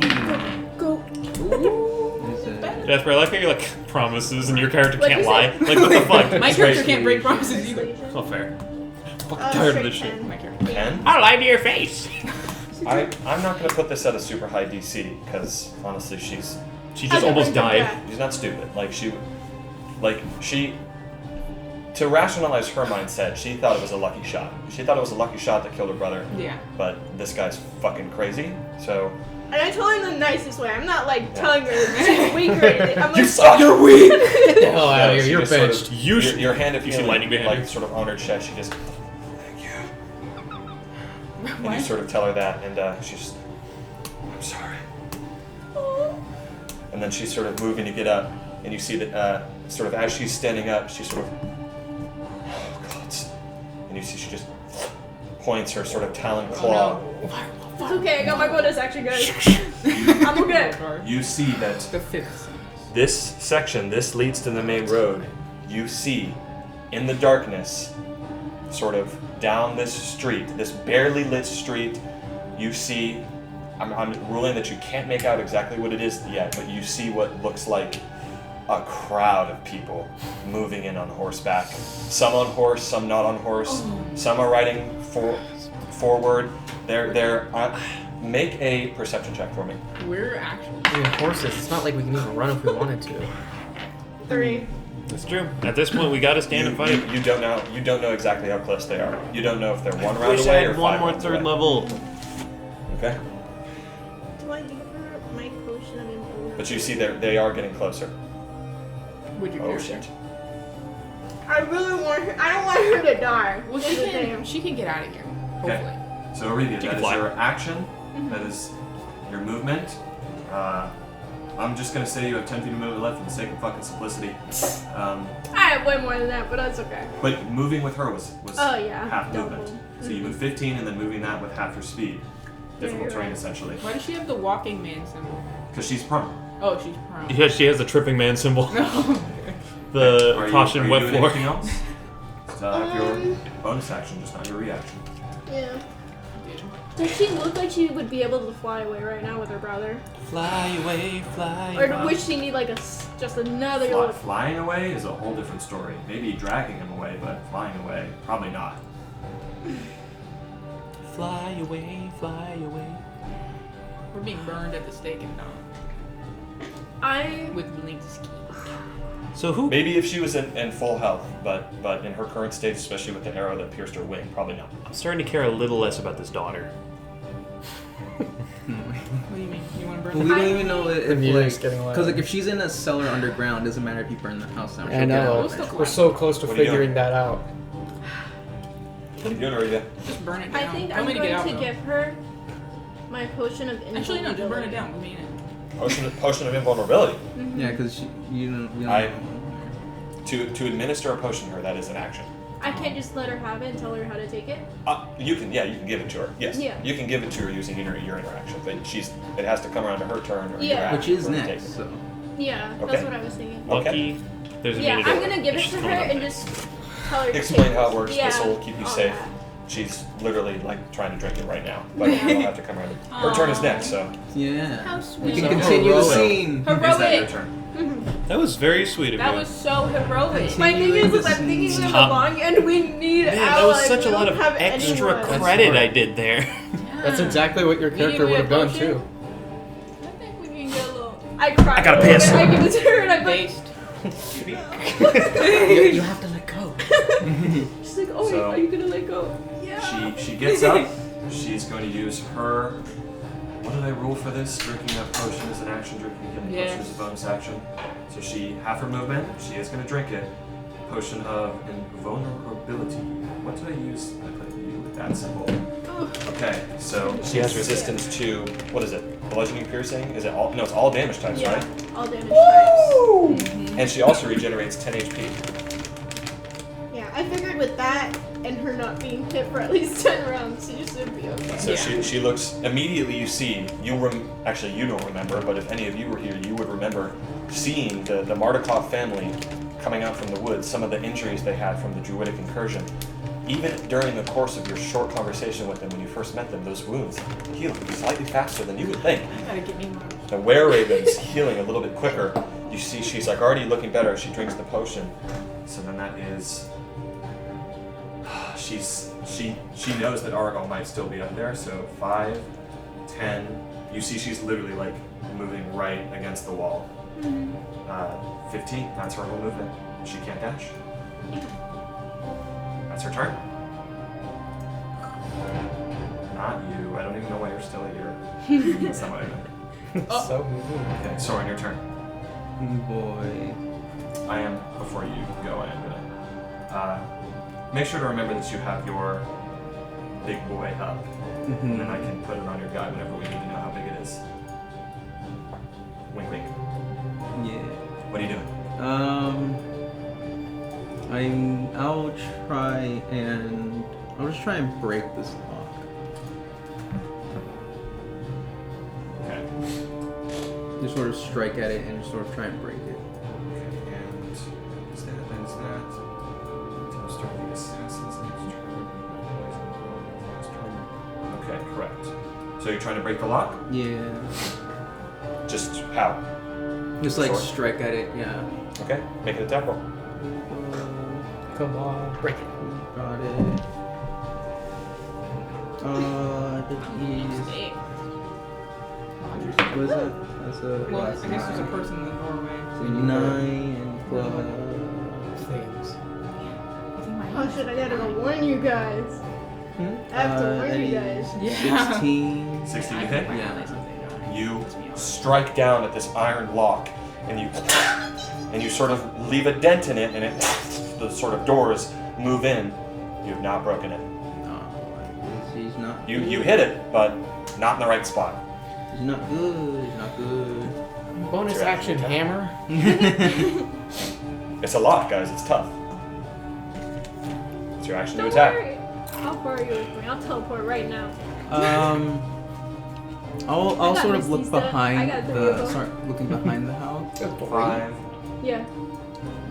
Speaker 5: Go.
Speaker 4: There's a-
Speaker 3: Jasper, I like how you're like, promises and your character
Speaker 5: What'd
Speaker 3: can't
Speaker 5: you
Speaker 3: lie.
Speaker 5: say?
Speaker 3: Like, what the fuck?
Speaker 1: My
Speaker 3: It's
Speaker 1: character
Speaker 3: right.
Speaker 1: can't break promises either.
Speaker 3: It's not fair. I'm fucking
Speaker 5: Uh,
Speaker 3: tired of
Speaker 5: straight
Speaker 3: this shit.
Speaker 5: 10.
Speaker 1: My character.
Speaker 8: 10?
Speaker 3: I'll lie to your face.
Speaker 8: I'm not going to put this at a super high DC, because honestly,
Speaker 3: She
Speaker 5: How's
Speaker 3: just
Speaker 5: it
Speaker 3: almost
Speaker 5: bring her
Speaker 3: died.
Speaker 5: back?
Speaker 8: she's not stupid. To rationalize her mindset, she thought it was a lucky shot. She thought it was a lucky shot that killed her brother.
Speaker 1: Yeah.
Speaker 8: But this guy's fucking crazy, so.
Speaker 5: And I told her in the nicest way. I'm not like telling her she's weak or anything. I'm like,
Speaker 8: suck! You're
Speaker 7: weak! Get the hell out of here,
Speaker 8: she
Speaker 7: you're
Speaker 8: just sort
Speaker 7: benched.
Speaker 8: of-
Speaker 3: You should-
Speaker 8: your hand of
Speaker 3: you see
Speaker 8: healing,
Speaker 3: lightning behind
Speaker 8: like
Speaker 3: you.
Speaker 8: sort of on her chest, she just, thank you. And
Speaker 1: What?
Speaker 8: you sort of tell her that, and she's just, I'm sorry. And then she's sort of moving to get up, and you see that sort of as she's standing up, she sort of, oh god, and you see she just points her sort of talon claw.
Speaker 5: it's okay. I got my bonus action, guys. I'm okay.
Speaker 8: You see that
Speaker 1: The fifth.
Speaker 8: this section, this leads to the main road. You see, in the darkness, sort of down this street, this barely lit street, you see, I'm ruling that you can't make out exactly what it is yet, but you see what looks like a crowd of people moving in on horseback. Some on horse, some not on horse. Some are riding forward. They're make a perception check for me.
Speaker 1: We're actually.
Speaker 7: I mean, horses, it's not like we can even run if we wanted to.
Speaker 5: 3.
Speaker 3: That's true. At this point, we gotta stand and fight.
Speaker 8: You don't know. You don't know exactly how close they are. You don't know if they're one round
Speaker 3: Wish I
Speaker 8: away or
Speaker 3: had one
Speaker 8: 5
Speaker 3: more
Speaker 8: rounds
Speaker 3: third
Speaker 8: away.
Speaker 3: level.
Speaker 8: Okay.
Speaker 5: Do I give her my potion of invulnerability?
Speaker 8: But you see they are getting closer.
Speaker 1: Would you
Speaker 8: Oh
Speaker 1: care?
Speaker 8: shit.
Speaker 5: I really want her. I don't want her to die.
Speaker 1: Well,
Speaker 5: Is the
Speaker 1: she
Speaker 5: thing.
Speaker 1: can get out of here. Hopefully.
Speaker 8: Okay. So Aurelia,
Speaker 3: She
Speaker 8: that
Speaker 3: can
Speaker 8: is
Speaker 3: fly.
Speaker 8: your action. That is your movement. I'm just gonna say you have 10 feet of movement left for the sake of fucking simplicity.
Speaker 5: I have way more than that, but that's okay.
Speaker 8: But moving with her was
Speaker 5: Oh, yeah,
Speaker 8: half
Speaker 5: double.
Speaker 8: movement. So you move 15 and then moving that with half your speed. Difficult
Speaker 5: you're
Speaker 8: terrain
Speaker 5: right.
Speaker 8: essentially.
Speaker 1: Why does she have the walking man symbol?
Speaker 8: Because she's prone.
Speaker 1: Oh, she's prone.
Speaker 3: Yeah, she has the tripping man symbol.
Speaker 1: No.
Speaker 3: The
Speaker 8: Are you
Speaker 3: caution wet
Speaker 8: doing
Speaker 3: floor.
Speaker 8: anything else? Still have your bonus action, just not your reaction.
Speaker 5: Yeah. Does she look like she would be able to fly away right now with her brother?
Speaker 3: Fly away, fly.
Speaker 5: Or would she need like just another little...
Speaker 8: Flying away is a whole different story. Maybe dragging him away, but flying away, probably not.
Speaker 3: Fly away, fly away.
Speaker 1: We're being burned at the stake and not with Blinsky.
Speaker 3: So who?
Speaker 8: Maybe if she was in full health, but in her current state, especially with the arrow that pierced her wing, probably not.
Speaker 3: I'm starting to care a little less about this daughter.
Speaker 1: What do you mean? You want to burn
Speaker 4: Well, we
Speaker 1: the
Speaker 4: don't even know if
Speaker 7: The music's
Speaker 4: like,
Speaker 7: getting louder.
Speaker 4: because like if she's in a cellar underground, doesn't matter if you burn the house down.
Speaker 7: I
Speaker 4: she'll get
Speaker 7: know.
Speaker 4: out eventually.
Speaker 7: We're so close to
Speaker 8: What are you
Speaker 7: figuring
Speaker 8: doing?
Speaker 7: that out.
Speaker 8: What are you doing, Arita?
Speaker 1: Just burn it down.
Speaker 5: I think
Speaker 1: Tell
Speaker 5: I'm
Speaker 1: me
Speaker 5: going
Speaker 1: to get out,
Speaker 5: to
Speaker 1: though.
Speaker 5: give her my potion of invulnerability.
Speaker 1: Actually, no, just burn it down. We mean it.
Speaker 8: Potion of invulnerability.
Speaker 5: Mhm.
Speaker 4: Yeah, because you don't. We don't
Speaker 8: I-
Speaker 4: know.
Speaker 8: To administer a potion to her, that is an action.
Speaker 5: I can't just let her have it and tell her how to take it.
Speaker 8: You can give it to her. Yes.
Speaker 5: Yeah.
Speaker 8: You can give it to her using your interaction, but it has to come around to her turn or your
Speaker 5: Yeah.
Speaker 8: action
Speaker 4: Which is
Speaker 8: for her to take
Speaker 4: next.
Speaker 8: it.
Speaker 4: So
Speaker 5: Yeah,
Speaker 8: Okay.
Speaker 5: that's what I was thinking.
Speaker 3: Lucky. There's a
Speaker 5: Yeah,
Speaker 3: meeting.
Speaker 5: I'm gonna give it
Speaker 3: She's
Speaker 5: to her
Speaker 3: coming up
Speaker 5: and
Speaker 3: next.
Speaker 5: just tell her to
Speaker 8: Explain
Speaker 5: take
Speaker 8: how it
Speaker 5: this.
Speaker 8: works.
Speaker 5: Yeah,
Speaker 8: This will keep you
Speaker 5: all
Speaker 8: safe.
Speaker 5: that.
Speaker 8: She's literally like trying to drink it right now, but
Speaker 5: Yeah.
Speaker 8: you'll have to come around. Her turn is next, so
Speaker 4: yeah,
Speaker 5: How
Speaker 4: we
Speaker 5: sweet.
Speaker 4: can
Speaker 7: So
Speaker 4: continue the
Speaker 7: heroic.
Speaker 4: scene.
Speaker 8: is that your
Speaker 5: Heroic.
Speaker 8: turn?
Speaker 3: That was very sweet of
Speaker 1: That
Speaker 3: you.
Speaker 1: was so heroic.
Speaker 5: My thing
Speaker 4: Continuing
Speaker 5: is,
Speaker 4: the
Speaker 5: I'm thinking of the
Speaker 3: Stop.
Speaker 5: long and we need
Speaker 3: Man,
Speaker 5: allies.
Speaker 3: that was such a
Speaker 5: We
Speaker 3: lot
Speaker 5: don't
Speaker 3: of
Speaker 5: have
Speaker 3: extra
Speaker 5: anyone.
Speaker 3: credit
Speaker 7: smart.
Speaker 3: I did there.
Speaker 7: That's exactly what your
Speaker 1: You
Speaker 7: character
Speaker 1: need
Speaker 7: would
Speaker 1: a
Speaker 7: have done
Speaker 1: potion?
Speaker 7: too.
Speaker 1: I think we can get a little
Speaker 5: I cry.
Speaker 3: I gotta
Speaker 5: a little
Speaker 3: piss.
Speaker 5: bit, I give it to her and I'm like,
Speaker 1: based.
Speaker 7: You have to let go.
Speaker 5: she's like, oh,
Speaker 8: So-
Speaker 5: are you gonna let go? Yeah.
Speaker 2: She gets up. She's going to use her. What do they rule for this? Drinking a potion is an action. Drinking a
Speaker 1: Yes.
Speaker 2: potion is a bonus action. So she half her movement. She is going to drink it. Potion of invulnerability. What did I use? I put U with that symbol.
Speaker 5: Oh,
Speaker 2: Okay, so
Speaker 8: she has resistance to what is it? Bludgeoning, piercing? Is it all? No, it's all damage types,
Speaker 5: yeah.
Speaker 8: right?
Speaker 5: All damage types.
Speaker 8: And she also regenerates 10 HP.
Speaker 5: Yeah, I figured with that and her not being hit for at least 10 rounds, she should be okay.
Speaker 8: So she looks immediately. You see, actually you don't remember, but if any of you were here, you would remember seeing the Mardukov family coming out from the woods. Some of the injuries they had from the Druidic incursion. Even during the course of your short conversation with them when you first met them, those wounds healed slightly faster than you would think.
Speaker 1: I gotta get me one.
Speaker 8: The were-raven's healing a little bit quicker. You see, she's like already looking better as she drinks the potion.
Speaker 2: So then that is. She knows that Aragorn might still be up there. So 5, 10. You see, she's literally like moving right against the wall. 15. That's her whole movement. She can't dash. That's her turn. Not you. I don't even know why you're still here. That's not what I meant.
Speaker 7: So moving.
Speaker 2: Okay, Soren, your turn.
Speaker 4: Boy.
Speaker 2: I am, before you go, I am gonna make sure to remember that you have your big boy up, and then I can put it on your guide whenever we need to know how big it is. Wink, wink.
Speaker 4: Yeah.
Speaker 2: What are you doing?
Speaker 4: I'll just try and break this lock.
Speaker 2: Okay.
Speaker 4: Just sort of strike at it and just sort of try and break it.
Speaker 2: Okay, and is that? Until start the assassin's next turn. Okay, correct. So you're trying to break the lock?
Speaker 4: Yeah.
Speaker 8: Just how?
Speaker 4: Just like
Speaker 8: Sword?
Speaker 4: strike at it, yeah.
Speaker 8: Okay, make it a attack roll.
Speaker 7: Come on, break it.
Speaker 4: Got it. That is.
Speaker 1: Stay.
Speaker 4: What is that? That's a.
Speaker 1: Well, I
Speaker 4: that's
Speaker 1: guess there's a person in the doorway.
Speaker 4: So 9 and plus.
Speaker 7: Things.
Speaker 5: Oh shit, I gotta go warn you guys. I have to warn you guys.
Speaker 1: Yeah.
Speaker 4: 16.
Speaker 2: 16 to hit?
Speaker 4: Yeah.
Speaker 8: You strike down at this iron lock, and you sort of leave a dent in it, and the sort of doors move in. You have not broken it.
Speaker 4: He's not.
Speaker 8: You hit it, but not in the right spot.
Speaker 4: He's not good. He's not good.
Speaker 7: Bonus
Speaker 8: Your
Speaker 7: action
Speaker 8: action
Speaker 7: hammer.
Speaker 8: It's a lock, guys. It's tough. It's your action to
Speaker 5: Don't
Speaker 8: attack.
Speaker 5: worry. I'll borrow you with me. I'll teleport right now.
Speaker 4: I'll
Speaker 5: got
Speaker 4: sort of look
Speaker 5: Misty's death. I
Speaker 4: behind
Speaker 5: got the vehicle.
Speaker 4: start looking behind the house.
Speaker 2: 5.
Speaker 5: Yeah.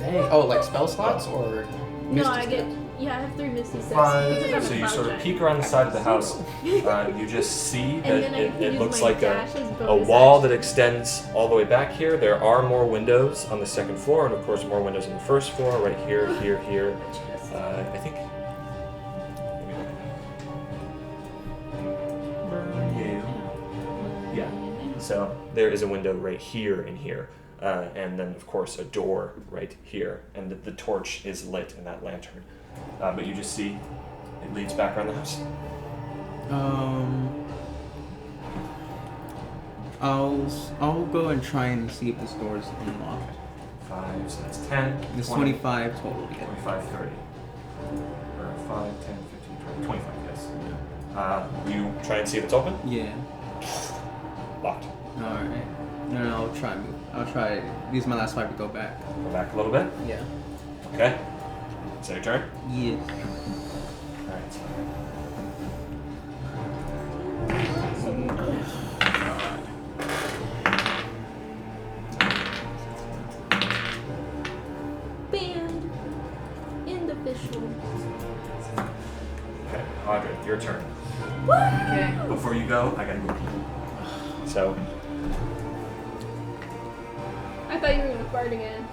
Speaker 7: Dang. Oh, like spell slots or?
Speaker 5: No, I
Speaker 7: Misty's
Speaker 5: get.
Speaker 7: death?
Speaker 5: Yeah, I have 3 Misty sets.
Speaker 2: 5. So you sort of peek around the side of the house. You just see that
Speaker 5: And then I
Speaker 2: it
Speaker 5: can use
Speaker 2: looks
Speaker 5: my
Speaker 2: like
Speaker 5: dash as
Speaker 2: a
Speaker 5: bonus
Speaker 2: wall
Speaker 5: action.
Speaker 2: that extends all the way back here. There are more windows on the second floor, and of course more windows on the first floor, right here, here, here. I think. Yeah.
Speaker 8: So there is a window right here and here. And then, of course, a door right here. And the torch is lit in that lantern. But you just see it leads back around the house.
Speaker 4: I'll go and try and see if this door is unlocked.
Speaker 8: 5, so that's 10.
Speaker 4: It's
Speaker 8: 20,
Speaker 4: 25 total.
Speaker 8: 25, 30. Or 5, 10, 15, 20, 25, yes. You try and see if it's open?
Speaker 4: Yeah.
Speaker 8: Locked.
Speaker 4: Alright. No, I'll try. Use my last 5 to go back.
Speaker 8: Go back a little bit.
Speaker 4: Yeah.
Speaker 8: Okay. Is that your turn?
Speaker 4: Yeah.
Speaker 8: Alright.
Speaker 5: Band. Individual.
Speaker 8: Okay, Audrey, your turn.
Speaker 1: Okay.
Speaker 2: Before you go, I gotta move.
Speaker 8: So,
Speaker 5: I thought you were gonna fart again.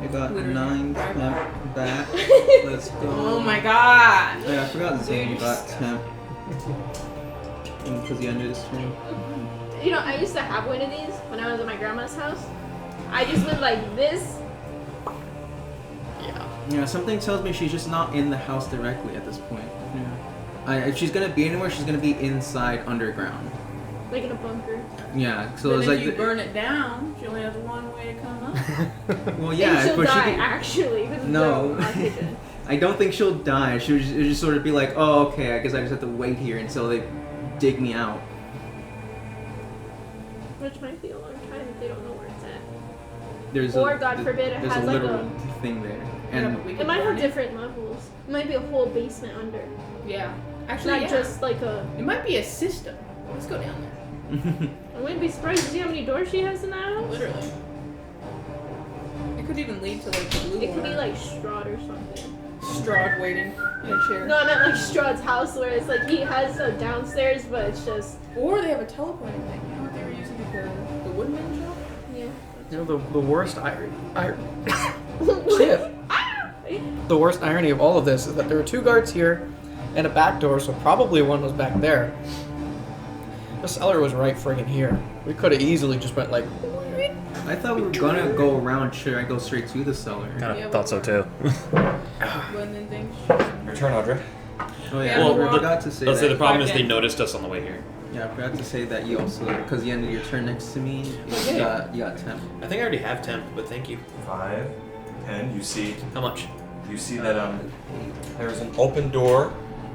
Speaker 4: I got
Speaker 1: Literally.
Speaker 4: 9 temp back. Let's go.
Speaker 1: Oh my god.
Speaker 4: Yeah, I forgot Zane got temp. Because the end of this turn.
Speaker 5: You know, I used to have one of these when I was at my grandma's house. I just went like this.
Speaker 4: Yeah, something tells me she's just not in the house directly at this point. Yeah. If she's gonna be anywhere, she's gonna be inside underground.
Speaker 5: Like in a bunker.
Speaker 4: Yeah, so
Speaker 1: But
Speaker 4: it's
Speaker 1: if
Speaker 4: like
Speaker 1: you burn it down, she only has one way to come up.
Speaker 4: well,
Speaker 5: And
Speaker 4: yeah,
Speaker 5: she'll
Speaker 4: but
Speaker 5: die,
Speaker 4: she can,
Speaker 5: actually. 'Cause
Speaker 4: No.
Speaker 5: the oxygen.
Speaker 4: I don't think she'll die. She'll just sort of be like, oh, okay, I guess I just have to wait here until they dig me out.
Speaker 5: Which might be a long time if they don't know where it's at.
Speaker 4: There's
Speaker 5: Or, God forbid, it
Speaker 4: there's
Speaker 5: has
Speaker 4: a
Speaker 5: like
Speaker 4: literal
Speaker 5: a...
Speaker 4: thing there.
Speaker 1: Yeah,
Speaker 4: And
Speaker 1: but we
Speaker 5: It
Speaker 1: could
Speaker 5: might have
Speaker 1: burn
Speaker 5: different levels. It might be a whole basement under.
Speaker 1: Yeah. Actually,
Speaker 5: Not
Speaker 1: yeah.
Speaker 5: just like a...
Speaker 1: It might be a system. Let's go down there.
Speaker 5: I wouldn't be surprised to see how many doors she has in that house.
Speaker 1: Literally. It could even lead to like the blue
Speaker 5: It could be
Speaker 1: one.
Speaker 5: like Strahd or something.
Speaker 1: Strahd waiting in a chair.
Speaker 5: No, not like Strahd's house where it's like he has a downstairs, but it's just...
Speaker 1: Or they have a teleporting thing. You know what they were using at the woodman shop?
Speaker 5: Yeah.
Speaker 7: You know, the worst irony. Shit. The worst irony of all of this is that there were 2 guards here and a back door, so probably one was back there. The cellar was right friggin' here. We could have easily just went like.
Speaker 4: I thought we were gonna go around. Should I go straight to the cellar?
Speaker 3: Kind of
Speaker 1: Yeah,
Speaker 3: thought so too.
Speaker 1: Woodman things.
Speaker 8: your turn, Audrey.
Speaker 4: Oh yeah,
Speaker 1: Well,
Speaker 4: I forgot to say
Speaker 3: Let's say the
Speaker 4: that.
Speaker 3: problem is
Speaker 1: Okay.
Speaker 3: they noticed us on the way here.
Speaker 4: Yeah, I forgot to say that you also, because you ended your turn next to me,
Speaker 1: Okay.
Speaker 4: you got temp.
Speaker 3: I think I already have temp, but thank you.
Speaker 2: 5, 10. You see
Speaker 3: How much?
Speaker 2: that
Speaker 8: There's an open door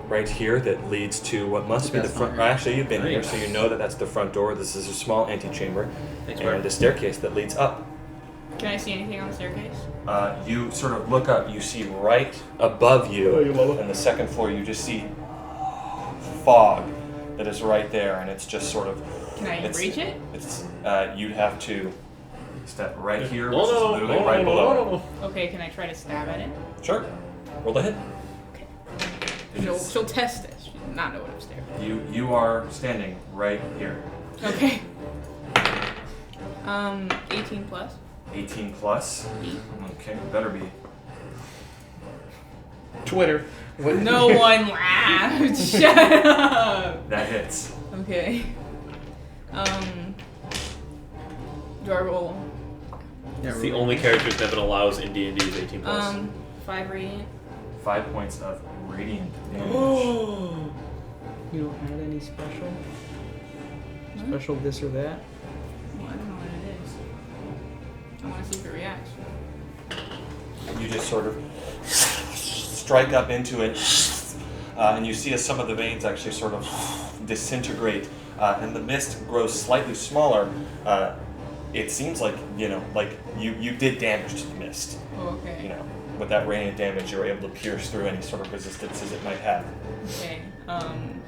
Speaker 8: right here that leads to what must be the
Speaker 4: That's
Speaker 8: front.
Speaker 4: not right.
Speaker 8: Actually, you've been here,
Speaker 3: Nice.
Speaker 8: so you know that that's the front door. This is a small antechamber,
Speaker 3: Thanks,
Speaker 8: and
Speaker 3: Mark.
Speaker 8: a staircase that leads up.
Speaker 1: Can I see anything on the staircase?
Speaker 8: You sort of look up. You see right above you, on the second floor. You just see fog that is right there, and it's just sort of.
Speaker 1: Can I
Speaker 8: It's-
Speaker 1: reach it?
Speaker 8: It's you'd have to
Speaker 2: step right here,
Speaker 3: No,
Speaker 2: which is
Speaker 3: no,
Speaker 2: literally
Speaker 3: no,
Speaker 2: right
Speaker 3: no,
Speaker 2: below.
Speaker 3: no, no.
Speaker 1: Okay, can I try to stab at it?
Speaker 8: Sure. Roll the hit.
Speaker 2: It
Speaker 1: She'll,
Speaker 2: is-
Speaker 1: she'll test this. She does not know what I'm staring at.
Speaker 2: You are standing right here.
Speaker 1: Okay. 18 plus.
Speaker 2: 18 plus. Okay, better be.
Speaker 7: Twitter.
Speaker 1: No one laughed. Shut up.
Speaker 2: That hits.
Speaker 1: Okay. Do I roll?
Speaker 4: Yeah,
Speaker 3: It's the
Speaker 4: roll.
Speaker 3: only characters Nevin allows in D&D is 18 plus.
Speaker 1: 5 radiant.
Speaker 2: 5 points of radiant damage.
Speaker 7: You don't add any special? Special this or that?
Speaker 1: Well, I don't know what it is. I want to see if it reacts.
Speaker 8: You just sort of strike up into it, and you see as some of the veins actually sort of disintegrate, and the mist grows slightly smaller. It seems like you did damage to the mist.
Speaker 1: Oh, okay.
Speaker 8: You know, with that radiant damage, you were able to pierce through any sort of resistances it might have.
Speaker 1: Okay. I don't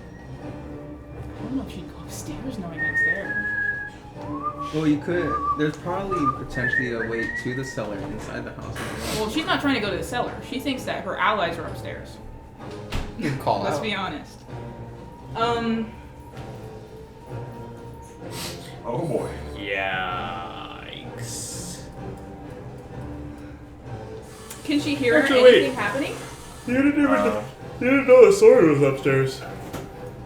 Speaker 1: know if she'd go upstairs knowing it's there.
Speaker 4: Well, you could. There's probably potentially a way to the cellar inside the house.
Speaker 1: Well, she's not trying to go to the cellar. She thinks that her allies are upstairs.
Speaker 7: You can call
Speaker 1: Let's
Speaker 7: out.
Speaker 1: be honest.
Speaker 2: Oh boy.
Speaker 3: Yikes.
Speaker 1: Can she hear
Speaker 3: Actually,
Speaker 1: anything happening?
Speaker 3: You didn't
Speaker 2: Uh,
Speaker 3: know the sword was upstairs.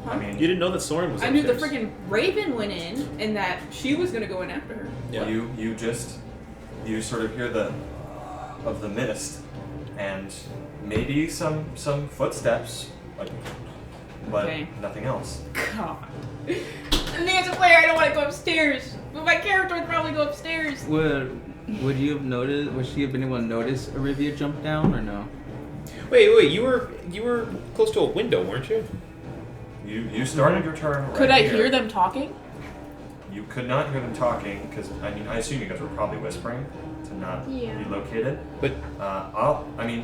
Speaker 2: I mean, mean,
Speaker 3: You didn't know that Soren was
Speaker 1: I knew the
Speaker 3: upstairs.
Speaker 1: freaking Raven went in, and that she was gonna go in after her.
Speaker 3: Yeah.
Speaker 2: you sort of hear the mist, and maybe some footsteps, like, but
Speaker 1: Okay.
Speaker 2: nothing else.
Speaker 1: God. And as a player, I don't want to go upstairs. But my character would probably go upstairs.
Speaker 4: Would you have noticed? Would she have been able to notice Olivia jump down or no?
Speaker 3: Wait, you were close to a window, weren't you?
Speaker 2: You started your turn. Right
Speaker 1: Could I
Speaker 2: here.
Speaker 1: hear them talking?
Speaker 2: You could not hear them talking because I assume you guys were probably whispering to not
Speaker 5: Yeah.
Speaker 2: be located.
Speaker 3: But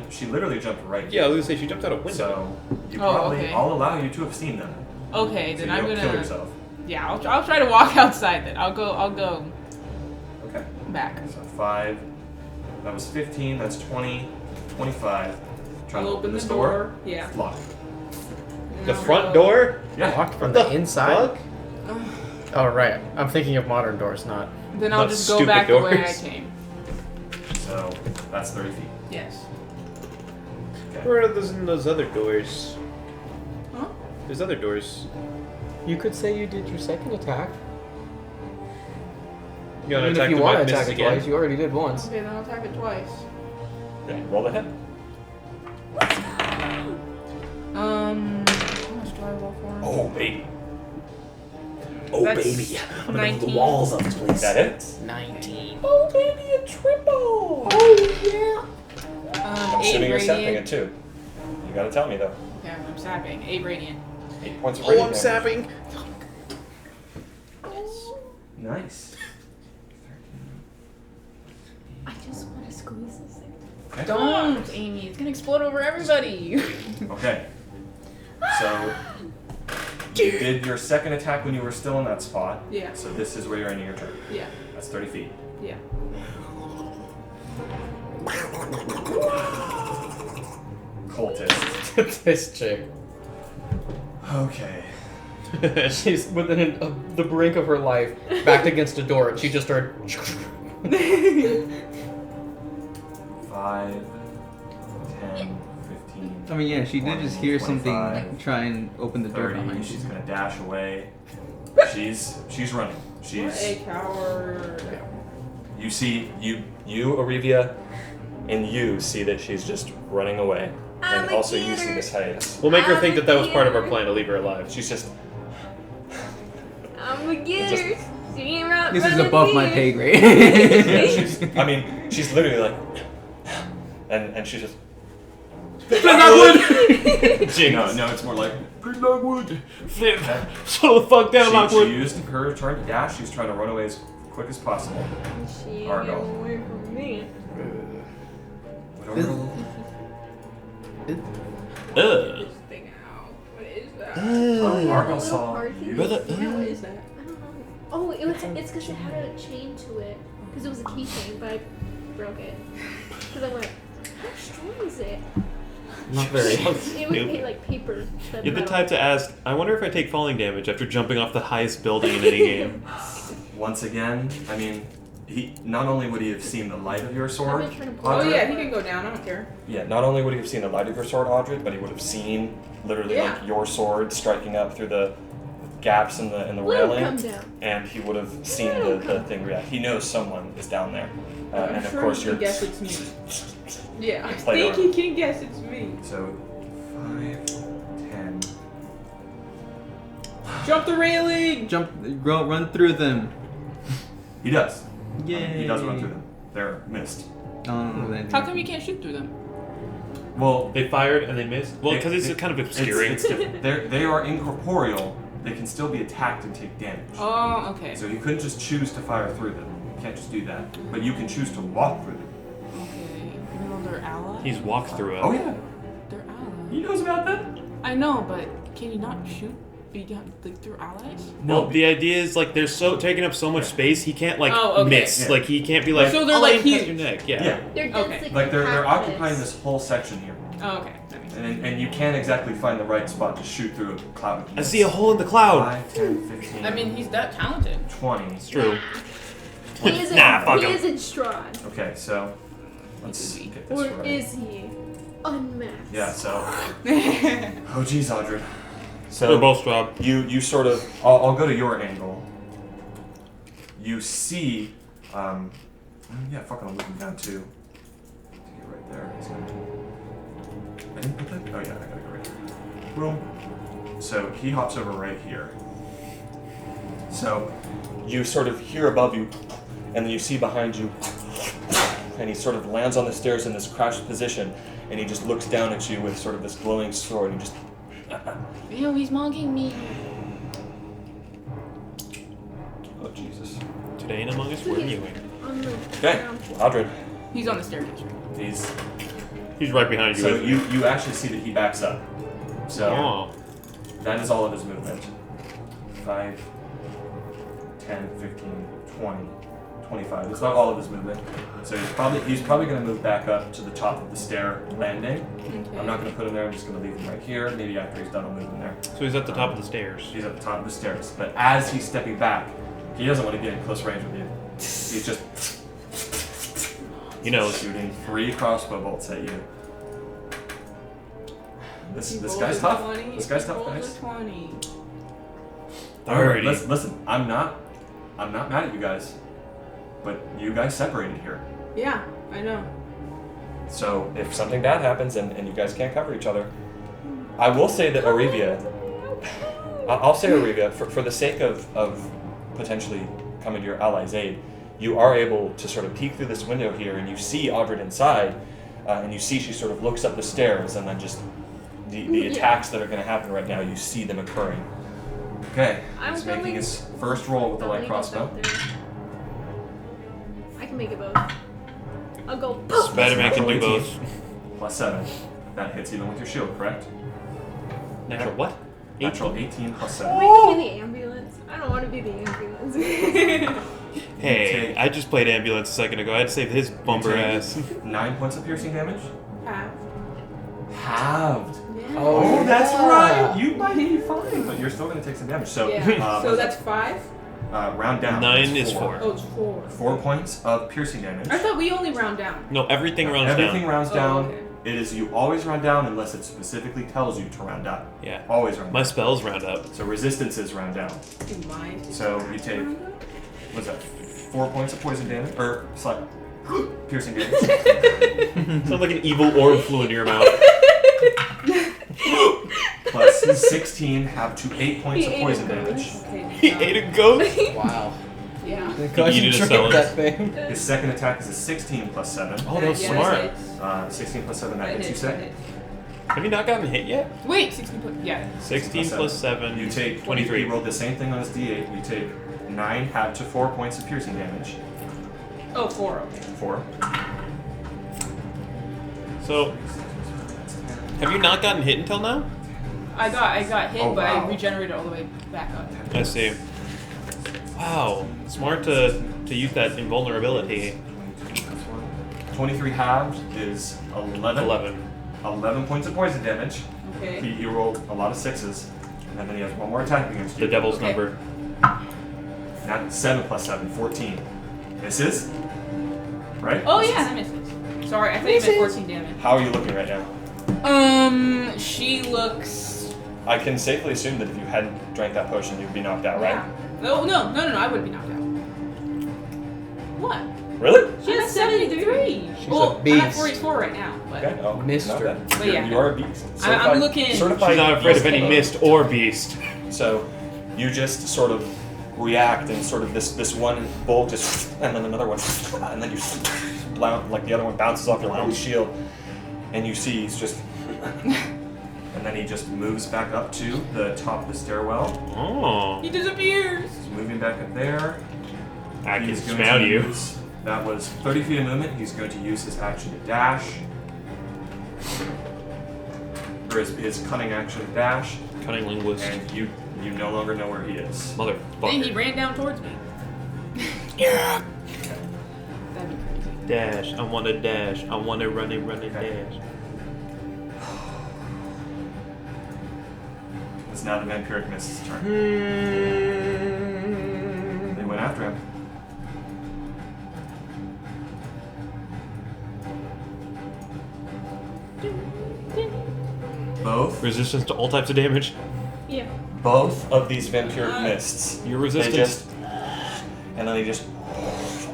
Speaker 2: She literally jumped right.
Speaker 3: yeah, I was gonna say she jumped out a window.
Speaker 2: So you
Speaker 1: Oh,
Speaker 2: probably,
Speaker 1: okay.
Speaker 2: I'll allow you to have seen them.
Speaker 1: Okay,
Speaker 2: So
Speaker 1: then
Speaker 2: you
Speaker 1: I'm
Speaker 2: don't
Speaker 1: gonna.
Speaker 2: kill yourself.
Speaker 1: Yeah, I'll try to walk outside then. I'll go
Speaker 2: Okay.
Speaker 1: back.
Speaker 2: So 5. That was 15. That's 20. 25. Trying
Speaker 1: I'll
Speaker 2: to
Speaker 1: open
Speaker 2: this
Speaker 1: the door. Yeah.
Speaker 2: Lock.
Speaker 3: The front door?
Speaker 2: Yeah.
Speaker 7: Locked from
Speaker 3: What
Speaker 7: the
Speaker 3: the
Speaker 7: inside.
Speaker 3: fuck?
Speaker 7: Oh right, I'm thinking of modern doors, not.
Speaker 1: Then I'll
Speaker 3: Not
Speaker 1: just go
Speaker 3: stupid
Speaker 1: back the way I
Speaker 3: doors.
Speaker 1: came.
Speaker 2: So that's 30 feet.
Speaker 1: Yes.
Speaker 2: Okay.
Speaker 3: Where are those other doors?
Speaker 1: Huh?
Speaker 3: There's other doors.
Speaker 7: You could say you did your second attack.
Speaker 3: You wanna
Speaker 7: Even
Speaker 3: attack
Speaker 7: if you
Speaker 3: the
Speaker 7: want to
Speaker 3: miss
Speaker 7: attack it
Speaker 3: again?
Speaker 7: twice, you already did once.
Speaker 1: Okay, then I'll attack it twice.
Speaker 2: Okay. Roll the hit.
Speaker 1: How much do I roll for?
Speaker 8: Oh, baby. Oh,
Speaker 1: That's
Speaker 8: baby. I'm gonna move the
Speaker 1: 19.
Speaker 8: walls of this place.
Speaker 2: That hits.
Speaker 7: 19.
Speaker 8: Oh, baby, a triple.
Speaker 2: I'm
Speaker 1: 8
Speaker 2: assuming you're sapping it
Speaker 1: radiant.
Speaker 2: too. You gotta tell me though.
Speaker 1: Okay, I'm sapping. 8 radiant.
Speaker 2: 8 points of
Speaker 3: Oh,
Speaker 2: radiant
Speaker 3: I'm
Speaker 2: damage.
Speaker 3: sapping.
Speaker 2: Nice.
Speaker 5: I just want to squeeze this thing.
Speaker 2: Okay.
Speaker 1: Don't, Amy. It's gonna explode over everybody.
Speaker 2: Okay. So you did your second attack when you were still in that spot.
Speaker 1: Yeah.
Speaker 2: So this is where you're ending your turn.
Speaker 1: Yeah.
Speaker 2: That's 30 feet.
Speaker 1: Yeah.
Speaker 2: Cultist.
Speaker 7: This chick.
Speaker 2: Okay.
Speaker 7: She's within the brink of her life, backed against a door, and she just started.
Speaker 2: 5, 10, 15.
Speaker 4: I mean, yeah, she did just hear
Speaker 2: 25,
Speaker 4: something try and open the door
Speaker 2: 30.
Speaker 4: behind
Speaker 2: She's
Speaker 4: you.
Speaker 2: gonna dash away. She's running.
Speaker 1: What a
Speaker 2: She's
Speaker 1: coward.
Speaker 8: You see, you, Arivia, and you see that she's just running away.
Speaker 5: I'm
Speaker 8: And
Speaker 5: a
Speaker 8: also you see
Speaker 5: cuter.
Speaker 8: this hiatus.
Speaker 3: We'll make her think that was part of our plan to leave her alive.
Speaker 8: She's just,
Speaker 5: I'm a getter. See right
Speaker 4: This is
Speaker 5: front of
Speaker 4: above my
Speaker 5: me.
Speaker 4: pay grade.
Speaker 8: yeah, she's literally like, and she's just,
Speaker 2: no, it's more like
Speaker 3: Flip. Slow the fuck down,
Speaker 2: she
Speaker 3: Lockwood.
Speaker 2: used her turn to dash. She's trying to run away as quick as possible.
Speaker 5: She ain't
Speaker 2: Argo.
Speaker 5: getting away from me.
Speaker 3: Ugh.
Speaker 1: Thing out. What is that?
Speaker 2: Argo
Speaker 5: Little
Speaker 2: saw
Speaker 5: heart
Speaker 2: you.
Speaker 5: thing?
Speaker 1: What is that?
Speaker 5: I don't know. Oh, it's because it had a chain to it. Because it was a keychain, but I broke it. Because I went, how strong is it?
Speaker 7: Not very.
Speaker 5: It was
Speaker 3: Stupid.
Speaker 5: like paper. than
Speaker 3: You're the
Speaker 5: metal.
Speaker 3: type to ask, I wonder if I take falling damage after jumping off the highest building in any game.
Speaker 2: Once again, I mean, he not only would he have seen the light of your
Speaker 5: I've
Speaker 2: sword,
Speaker 5: been trying to pull
Speaker 1: Oh
Speaker 2: Audrey,
Speaker 1: yeah, he can go down. I don't care.
Speaker 8: yeah, not only would he have seen the light of your sword, Audrey, but he would have seen literally
Speaker 1: Yeah.
Speaker 8: like your sword striking up through the gaps in the
Speaker 5: Let him come
Speaker 8: railing,
Speaker 5: down.
Speaker 8: and he would have seen the thing react. He knows someone is down there,
Speaker 1: I'm
Speaker 8: and of
Speaker 1: sure
Speaker 8: course
Speaker 1: he
Speaker 8: you're.
Speaker 1: can guess it's me. Yeah, I
Speaker 8: Play
Speaker 1: think
Speaker 8: door.
Speaker 1: he can guess it's me.
Speaker 2: so 5, 10.
Speaker 1: Jump the railing!
Speaker 4: Run through them.
Speaker 2: He does.
Speaker 4: Yay.
Speaker 2: He does run through them. They're missed.
Speaker 1: How come you can't shoot through them?
Speaker 2: Well,
Speaker 3: They fired and they missed? Well, because it's
Speaker 2: it-
Speaker 3: kind of
Speaker 2: it's
Speaker 3: obscuring.
Speaker 2: different. They are incorporeal. They can still be attacked and take damage.
Speaker 1: Oh, okay.
Speaker 2: So you couldn't just choose to fire through them. You can't just do that. But you can choose to walk through them.
Speaker 1: Okay. Even though they're allies?
Speaker 3: He's walked through it.
Speaker 2: Oh yeah,
Speaker 1: They're allies.
Speaker 2: he knows about that.
Speaker 1: I know, but can you not shoot through allies?
Speaker 3: Well, the idea is like they're so taking up so much space, he can't like
Speaker 1: Oh, okay.
Speaker 3: miss.
Speaker 2: Yeah.
Speaker 3: Like he can't be like.
Speaker 1: So they're
Speaker 3: "I'll
Speaker 1: like
Speaker 3: aim past
Speaker 1: huge.
Speaker 3: your neck. Yeah.
Speaker 2: Yeah.
Speaker 5: They're
Speaker 1: Okay.
Speaker 5: densely
Speaker 2: Like they're
Speaker 5: compacted.
Speaker 2: occupying this whole section here,
Speaker 1: Oh, okay. That makes sense.
Speaker 2: and you can't exactly find the right spot to shoot through a cloud.
Speaker 3: I see a hole in the cloud.
Speaker 2: 5, 10, 15.
Speaker 1: I mean, he's that talented.
Speaker 2: 20.
Speaker 3: It's true.
Speaker 5: He isn't,
Speaker 3: Nah, fuck
Speaker 5: he
Speaker 3: him.
Speaker 5: isn't Strahd.
Speaker 2: Okay, so let's get this
Speaker 5: Or
Speaker 2: right.
Speaker 5: is he? Unmasked.
Speaker 2: Yeah, so. Oh geez, Audrey. So
Speaker 3: They're both Strahd.
Speaker 2: you sort of. I'll go to your angle. You see. Yeah, fucking I'll move him down too. Get right there. He's gonna. I didn't put that. Oh yeah, I gotta go right here. Boom. So he hops over right here. So you sort of hear above you, and then you see behind you, and he sort of lands on the stairs in this crouched position, and he just looks down at you with sort of this glowing sword, and just.
Speaker 1: Ew, he's mocking me.
Speaker 2: Oh Jesus.
Speaker 3: Today in Among Us, we're mewing.
Speaker 5: On the
Speaker 2: Okay,
Speaker 5: ground.
Speaker 2: Aldrin.
Speaker 1: He's on the staircase.
Speaker 3: He's right behind you.
Speaker 2: So
Speaker 3: isn't he?
Speaker 2: you actually see that he backs up. So
Speaker 3: Oh.
Speaker 2: that is all of his movement. 5, 10, 15, 20, 25. It's not all of his movement. So he's probably going to move back up to the top of the stair landing.
Speaker 1: Okay.
Speaker 2: I'm not going to put him there. I'm just going to leave him right here. Maybe after he's done, I'll move him there.
Speaker 3: So he's at the top of the stairs.
Speaker 2: He's at the top of the stairs. But as he's stepping back, he doesn't want to get in close range with you. He's just
Speaker 3: He knows.
Speaker 2: shooting 3 crossbow bolts at you. This
Speaker 1: He
Speaker 2: guy's
Speaker 1: rolled a
Speaker 2: tough.
Speaker 1: 20.
Speaker 2: This guy's
Speaker 1: He
Speaker 2: tough,
Speaker 1: rolled a
Speaker 2: guys.
Speaker 1: 20.
Speaker 3: Alrighty.
Speaker 2: Listen, I'm not mad at you guys, but you guys separated here.
Speaker 1: Yeah, I know.
Speaker 2: So if something bad happens and you guys can't cover each other, I will say that Arivia, I'll say Arivia, for the sake of potentially coming to your ally's aid, you are able to sort of peek through this window here and you see Audred inside, and you see she sort of looks up the stairs and then just the attacks that are going to happen right now, you see them occurring. Okay,
Speaker 5: I'm
Speaker 2: he's making
Speaker 5: going-
Speaker 2: his first roll with the light crossbow.
Speaker 5: I can make it both. I'll go boom.
Speaker 3: Spider-Man can do
Speaker 2: Natural
Speaker 3: both.
Speaker 2: 18 plus 7. That hits even with your shield, correct?
Speaker 3: Natural what?
Speaker 2: Natural 18 plus 7.
Speaker 5: Wait, can be the ambulance? I don't want to be the ambulance.
Speaker 3: Hey, I just played ambulance a second ago. I had to save his bumper
Speaker 2: take-
Speaker 3: ass.
Speaker 2: 9 points of piercing damage.
Speaker 1: Half.
Speaker 2: Halved.
Speaker 1: Yeah.
Speaker 2: Oh, that's
Speaker 7: yeah.
Speaker 2: right. You might be fine, but you're still going to take some damage. So,
Speaker 1: Yeah. So that's 5?
Speaker 2: round down.
Speaker 3: 9
Speaker 2: It's
Speaker 3: is 4.
Speaker 1: Oh, it's 4.
Speaker 2: 4 points of piercing damage.
Speaker 1: I thought we only round down.
Speaker 3: No, everything rounds
Speaker 2: Everything
Speaker 3: down.
Speaker 2: rounds
Speaker 1: Oh,
Speaker 2: down.
Speaker 1: okay.
Speaker 2: It is you always round down unless it specifically tells you to round down.
Speaker 3: Yeah.
Speaker 2: Always round
Speaker 3: My
Speaker 2: down.
Speaker 3: spells round up.
Speaker 2: So resistances round down.
Speaker 1: In mind.
Speaker 2: So you take, what's that? 4 points of poison damage or piercing damage.
Speaker 3: Sounds like an evil orb flew into your mouth.
Speaker 2: Plus 16 have to 8 points of poison damage.
Speaker 1: Okay,
Speaker 3: He ate a ghost.
Speaker 7: Wow.
Speaker 1: Yeah.
Speaker 7: Concentrate that thing.
Speaker 2: His second attack is a 16 plus 7.
Speaker 3: Oh, that was
Speaker 1: Yeah,
Speaker 3: smart.
Speaker 1: that hits.
Speaker 2: 16 plus 7, that
Speaker 1: That
Speaker 2: hits, you
Speaker 1: hits,
Speaker 2: say?
Speaker 1: that hits.
Speaker 3: Have you not gotten hit yet?
Speaker 1: Wait, 16 plus. Yeah.
Speaker 3: 16 plus 7.
Speaker 2: You take
Speaker 3: 23.
Speaker 2: He rolled the same thing on his d8. You take 9 halved to 4 points of piercing damage.
Speaker 1: Oh, 4. Okay.
Speaker 2: 4.
Speaker 3: So, have you not gotten hit until now?
Speaker 1: I got hit,
Speaker 2: Oh,
Speaker 1: but
Speaker 2: wow.
Speaker 1: I regenerated all the way back up.
Speaker 3: I see. Wow, smart to use that invulnerability.
Speaker 2: 23 halved is 11. 11 points of poison damage.
Speaker 1: Okay.
Speaker 2: He rolled a lot of 6s. And then he has one more attack against you.
Speaker 3: The devil's
Speaker 1: Okay.
Speaker 3: number.
Speaker 2: Not 7 plus 7, 14. Misses? Right?
Speaker 1: Oh yeah, that misses. Sorry, I thought you meant 14 damage.
Speaker 2: How are you looking right now?
Speaker 1: She looks.
Speaker 2: I can safely assume that if you hadn't drank that potion, you'd be knocked out, right?
Speaker 1: Yeah. No, I wouldn't be knocked out. What?
Speaker 2: Really?
Speaker 1: She has 73.
Speaker 7: She's
Speaker 1: Well,
Speaker 7: a
Speaker 1: I'm at
Speaker 7: beast.
Speaker 1: 44 right now, but
Speaker 2: Okay. Oh,
Speaker 7: Mister.
Speaker 2: not bad.
Speaker 1: But yeah.
Speaker 2: You are a beast.
Speaker 1: I'm looking-
Speaker 2: Certified
Speaker 3: She's not afraid of any
Speaker 2: beast.
Speaker 3: mist or beast.
Speaker 2: So you just sort of react, and sort of this one bolt just, and then another one, and then you like the other one bounces off your own shield, and you see he's just, and then he just moves back up to the top of the stairwell.
Speaker 3: Oh,
Speaker 1: he disappears.
Speaker 2: He's moving back up there.
Speaker 3: I can
Speaker 2: He's going
Speaker 3: smell
Speaker 2: to
Speaker 3: you.
Speaker 2: use- that was 30 feet of movement. He's going to use his action to dash. Or his cunning action to dash.
Speaker 3: Cunning linguist.
Speaker 2: And you no longer know where he is.
Speaker 1: Then he
Speaker 3: Motherfucker.
Speaker 1: ran down towards me.
Speaker 3: Yeah.
Speaker 1: That'd be crazy.
Speaker 3: Dash. I want to dash. I want to run and dash.
Speaker 2: It's now the vampiric mist's turn. They went after him. Both.
Speaker 3: Resistance to all types of damage.
Speaker 5: Yeah.
Speaker 8: Both of these vampiric mists,
Speaker 3: Your
Speaker 8: they
Speaker 3: resistance.
Speaker 8: just, and then they just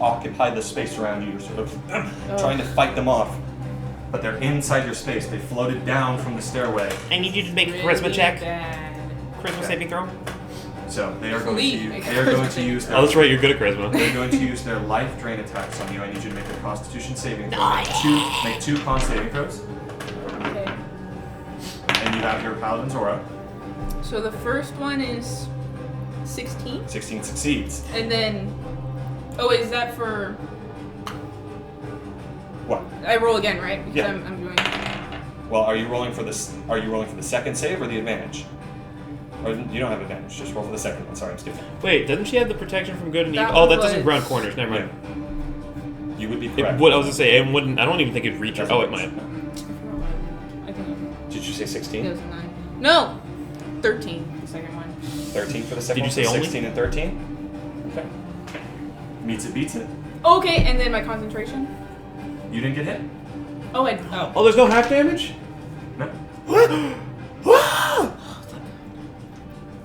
Speaker 8: occupy the space around you. You're sort of trying to fight them off, but they're inside your space. They floated down from the stairway,
Speaker 3: I need you to make a
Speaker 1: Really
Speaker 3: charisma check.
Speaker 1: bad.
Speaker 3: Charisma
Speaker 2: Okay.
Speaker 3: saving throw.
Speaker 2: So they are going
Speaker 1: Please
Speaker 2: to
Speaker 1: make
Speaker 2: they are going to use their
Speaker 3: Oh, that's right. You're good at charisma.
Speaker 2: they're going to use their life drain attacks on you. I need you to make a Constitution saving throw. Make two con saving throws,
Speaker 1: Okay.
Speaker 2: and you have your Paladin's aura.
Speaker 1: So the first one is 16,
Speaker 8: 16 succeeds.
Speaker 1: and then oh, is that for?
Speaker 8: What?
Speaker 1: I roll again, right? Because
Speaker 8: Yeah.
Speaker 1: I'm doing.
Speaker 8: Well, are you rolling for this? Are you rolling for the second save or the advantage? Or you don't have advantage. Just roll for the second one. Sorry, I'm stupid.
Speaker 3: Wait, doesn't she have the protection from good and
Speaker 1: That
Speaker 3: evil? Oh, that
Speaker 1: was-
Speaker 3: doesn't ground corners. Never mind.
Speaker 8: You would be
Speaker 3: It,
Speaker 8: correct.
Speaker 3: what I was gonna say, it wouldn't. I don't even think it'd reach her.
Speaker 8: Doesn't
Speaker 3: Oh, it
Speaker 8: reach.
Speaker 3: might.
Speaker 1: I think
Speaker 8: Did you say
Speaker 1: it
Speaker 8: 16?
Speaker 1: was 9. No, 13. The second one.
Speaker 8: 13 for the second
Speaker 3: Did you
Speaker 8: one?
Speaker 3: say
Speaker 8: So
Speaker 3: only?
Speaker 8: 16 and 13? Okay.
Speaker 2: Meets it, beats it.
Speaker 1: Okay, and then my concentration.
Speaker 2: You didn't get hit.
Speaker 1: Oh,
Speaker 3: Oh, there's no half damage.
Speaker 2: No.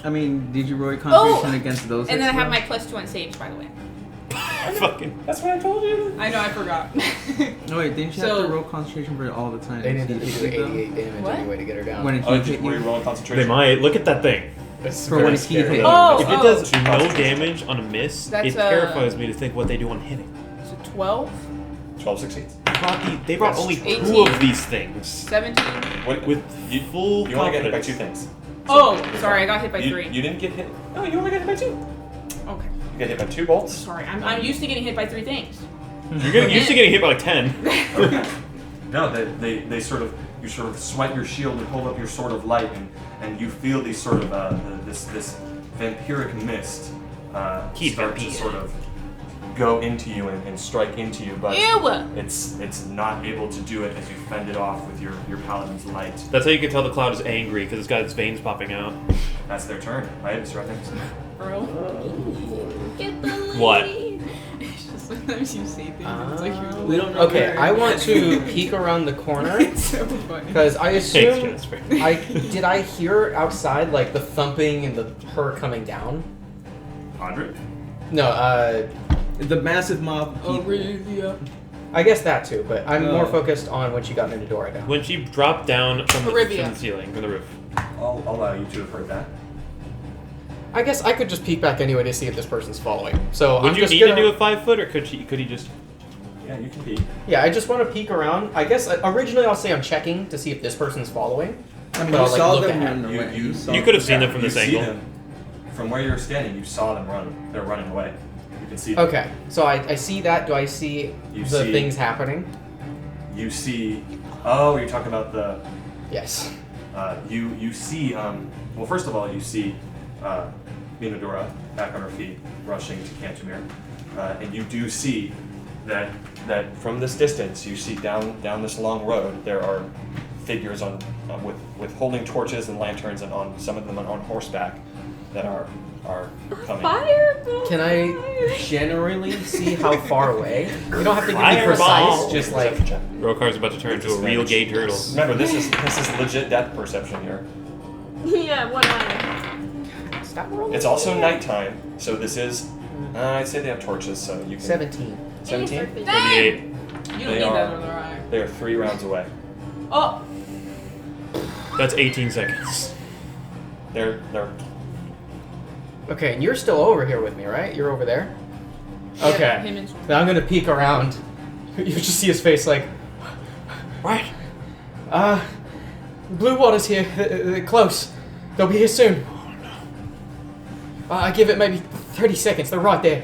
Speaker 4: I mean, did you roll your concentration against those?
Speaker 1: and then I
Speaker 4: hits,
Speaker 1: have
Speaker 4: though?
Speaker 1: my +2 on saves, by the way.
Speaker 3: Fucking.
Speaker 8: That's what I told you.
Speaker 1: I know, I forgot.
Speaker 4: Oh wait, didn't you
Speaker 1: So-
Speaker 4: have to roll concentration for it all the time?
Speaker 7: They need to
Speaker 4: See
Speaker 7: do
Speaker 4: the feat, though?
Speaker 7: 88 damage
Speaker 1: What?
Speaker 7: anyway to get her down.
Speaker 4: When it
Speaker 8: Oh,
Speaker 4: hit
Speaker 8: were you
Speaker 4: you.
Speaker 8: rolling concentration?
Speaker 3: They might. Look at that thing.
Speaker 7: It's
Speaker 4: For
Speaker 7: very
Speaker 4: when he hit
Speaker 7: scary.
Speaker 4: you.
Speaker 1: Oh,
Speaker 3: If it
Speaker 1: oh.
Speaker 3: does no damage on a miss,
Speaker 1: That's,
Speaker 3: it terrifies me to think what they do on hitting.
Speaker 1: So 12,
Speaker 8: 12 succeeds.
Speaker 3: They brought only
Speaker 1: 18.
Speaker 3: 2 of these things
Speaker 1: 17.
Speaker 8: What,
Speaker 3: with full
Speaker 8: you only get hit by
Speaker 3: confidence.
Speaker 8: 2 things.
Speaker 1: Oh, sorry, I got hit by
Speaker 8: you,
Speaker 1: 3.
Speaker 8: You didn't get hit. No, you only got hit by 2.
Speaker 1: Okay,
Speaker 8: You got hit by 2 bolts.
Speaker 1: sorry. I'm used to getting hit by 3 things.
Speaker 3: You're getting used to getting hit by like 10.
Speaker 2: Okay. No, they sort of you sort of swipe your shield and hold up your sword of light, and you feel these sort of this vampiric mist
Speaker 3: Keep
Speaker 2: start to
Speaker 3: vampire.
Speaker 2: sort of go into you and strike into you, but
Speaker 1: Ew!
Speaker 2: it's not able to do it as you fend it off with your paladin's light.
Speaker 3: That's how you can tell the cloud is angry because it's got its veins popping out.
Speaker 2: That's their turn, right? It's right next.
Speaker 1: Bro.
Speaker 5: Get the
Speaker 3: What?
Speaker 5: lead.
Speaker 1: It's just sometimes you say things, it's like you're
Speaker 4: We don't know.
Speaker 7: Okay,
Speaker 4: where-
Speaker 7: I want to peek around the corner
Speaker 1: It's so funny.
Speaker 7: because I
Speaker 3: Thanks,
Speaker 7: assume
Speaker 3: Jasper.
Speaker 7: did I hear outside like the thumping and her coming down?
Speaker 2: 100.
Speaker 7: No,
Speaker 4: The massive mob.
Speaker 1: Arabia.
Speaker 7: I guess that too, but I'm
Speaker 4: Oh.
Speaker 7: more focused on when she got into Dora down.
Speaker 3: When she dropped down from the
Speaker 1: Arabia.
Speaker 3: ceiling, from the roof.
Speaker 2: I'll allow you to have heard that.
Speaker 7: I guess I could just peek back anyway to see if this person's following. So
Speaker 3: Would
Speaker 7: I'm
Speaker 3: you
Speaker 7: just
Speaker 3: need
Speaker 7: gonna,
Speaker 3: to do a 5 foot, or could he just?
Speaker 2: Yeah, you can be.
Speaker 7: Yeah, I just want to peek around. I guess originally I'll say I'm checking to see if this person's following.
Speaker 4: I mean,
Speaker 7: But
Speaker 4: you
Speaker 7: I'll, like,
Speaker 4: saw
Speaker 7: look
Speaker 4: them
Speaker 7: ahead.
Speaker 4: run away.
Speaker 2: You-
Speaker 4: saw
Speaker 3: You could have seen
Speaker 2: Yeah,
Speaker 3: them from this
Speaker 2: you see
Speaker 3: angle.
Speaker 2: them. From where you're standing, you saw them run. They're running away. You can see them.
Speaker 7: Okay, so I see that. Do I see
Speaker 2: You
Speaker 7: the
Speaker 2: see-
Speaker 7: things happening?
Speaker 2: You see. Oh, you're talking about the.
Speaker 7: Yes.
Speaker 2: You see. Well, first of all, you see Minadora back on her feet, rushing to Cantemir, and you do see that
Speaker 8: From this distance, you see down this long road, there are figures on with holding torches and lanterns, and on some of them on horseback that are coming.
Speaker 5: Fireball.
Speaker 7: Can I generally see how far away? You don't have to give me
Speaker 3: Fireball.
Speaker 7: precise. Just like
Speaker 8: Perception check.
Speaker 3: Rokar's about to turn into a real gay turtle.
Speaker 8: Remember, this is legit depth perception here.
Speaker 5: Yeah, one eye.
Speaker 7: stop rolling.
Speaker 8: It's also nighttime, so this is. I'd say they have torches, so you can.
Speaker 7: 17.
Speaker 8: 17?
Speaker 3: 38.
Speaker 1: You don't
Speaker 8: They
Speaker 1: need
Speaker 8: are-
Speaker 1: that other eye.
Speaker 8: They are 3 rounds away.
Speaker 1: Oh!
Speaker 3: That's 18 seconds.
Speaker 8: They're
Speaker 7: Okay, and you're still over here with me, right? You're over there. Okay.
Speaker 1: Yeah, him and
Speaker 7: Now I'm gonna peek around. You just see his face like,
Speaker 3: Right.
Speaker 7: Blue Water's here. They're close. They'll be here soon. I give it maybe 30 seconds. They're right there.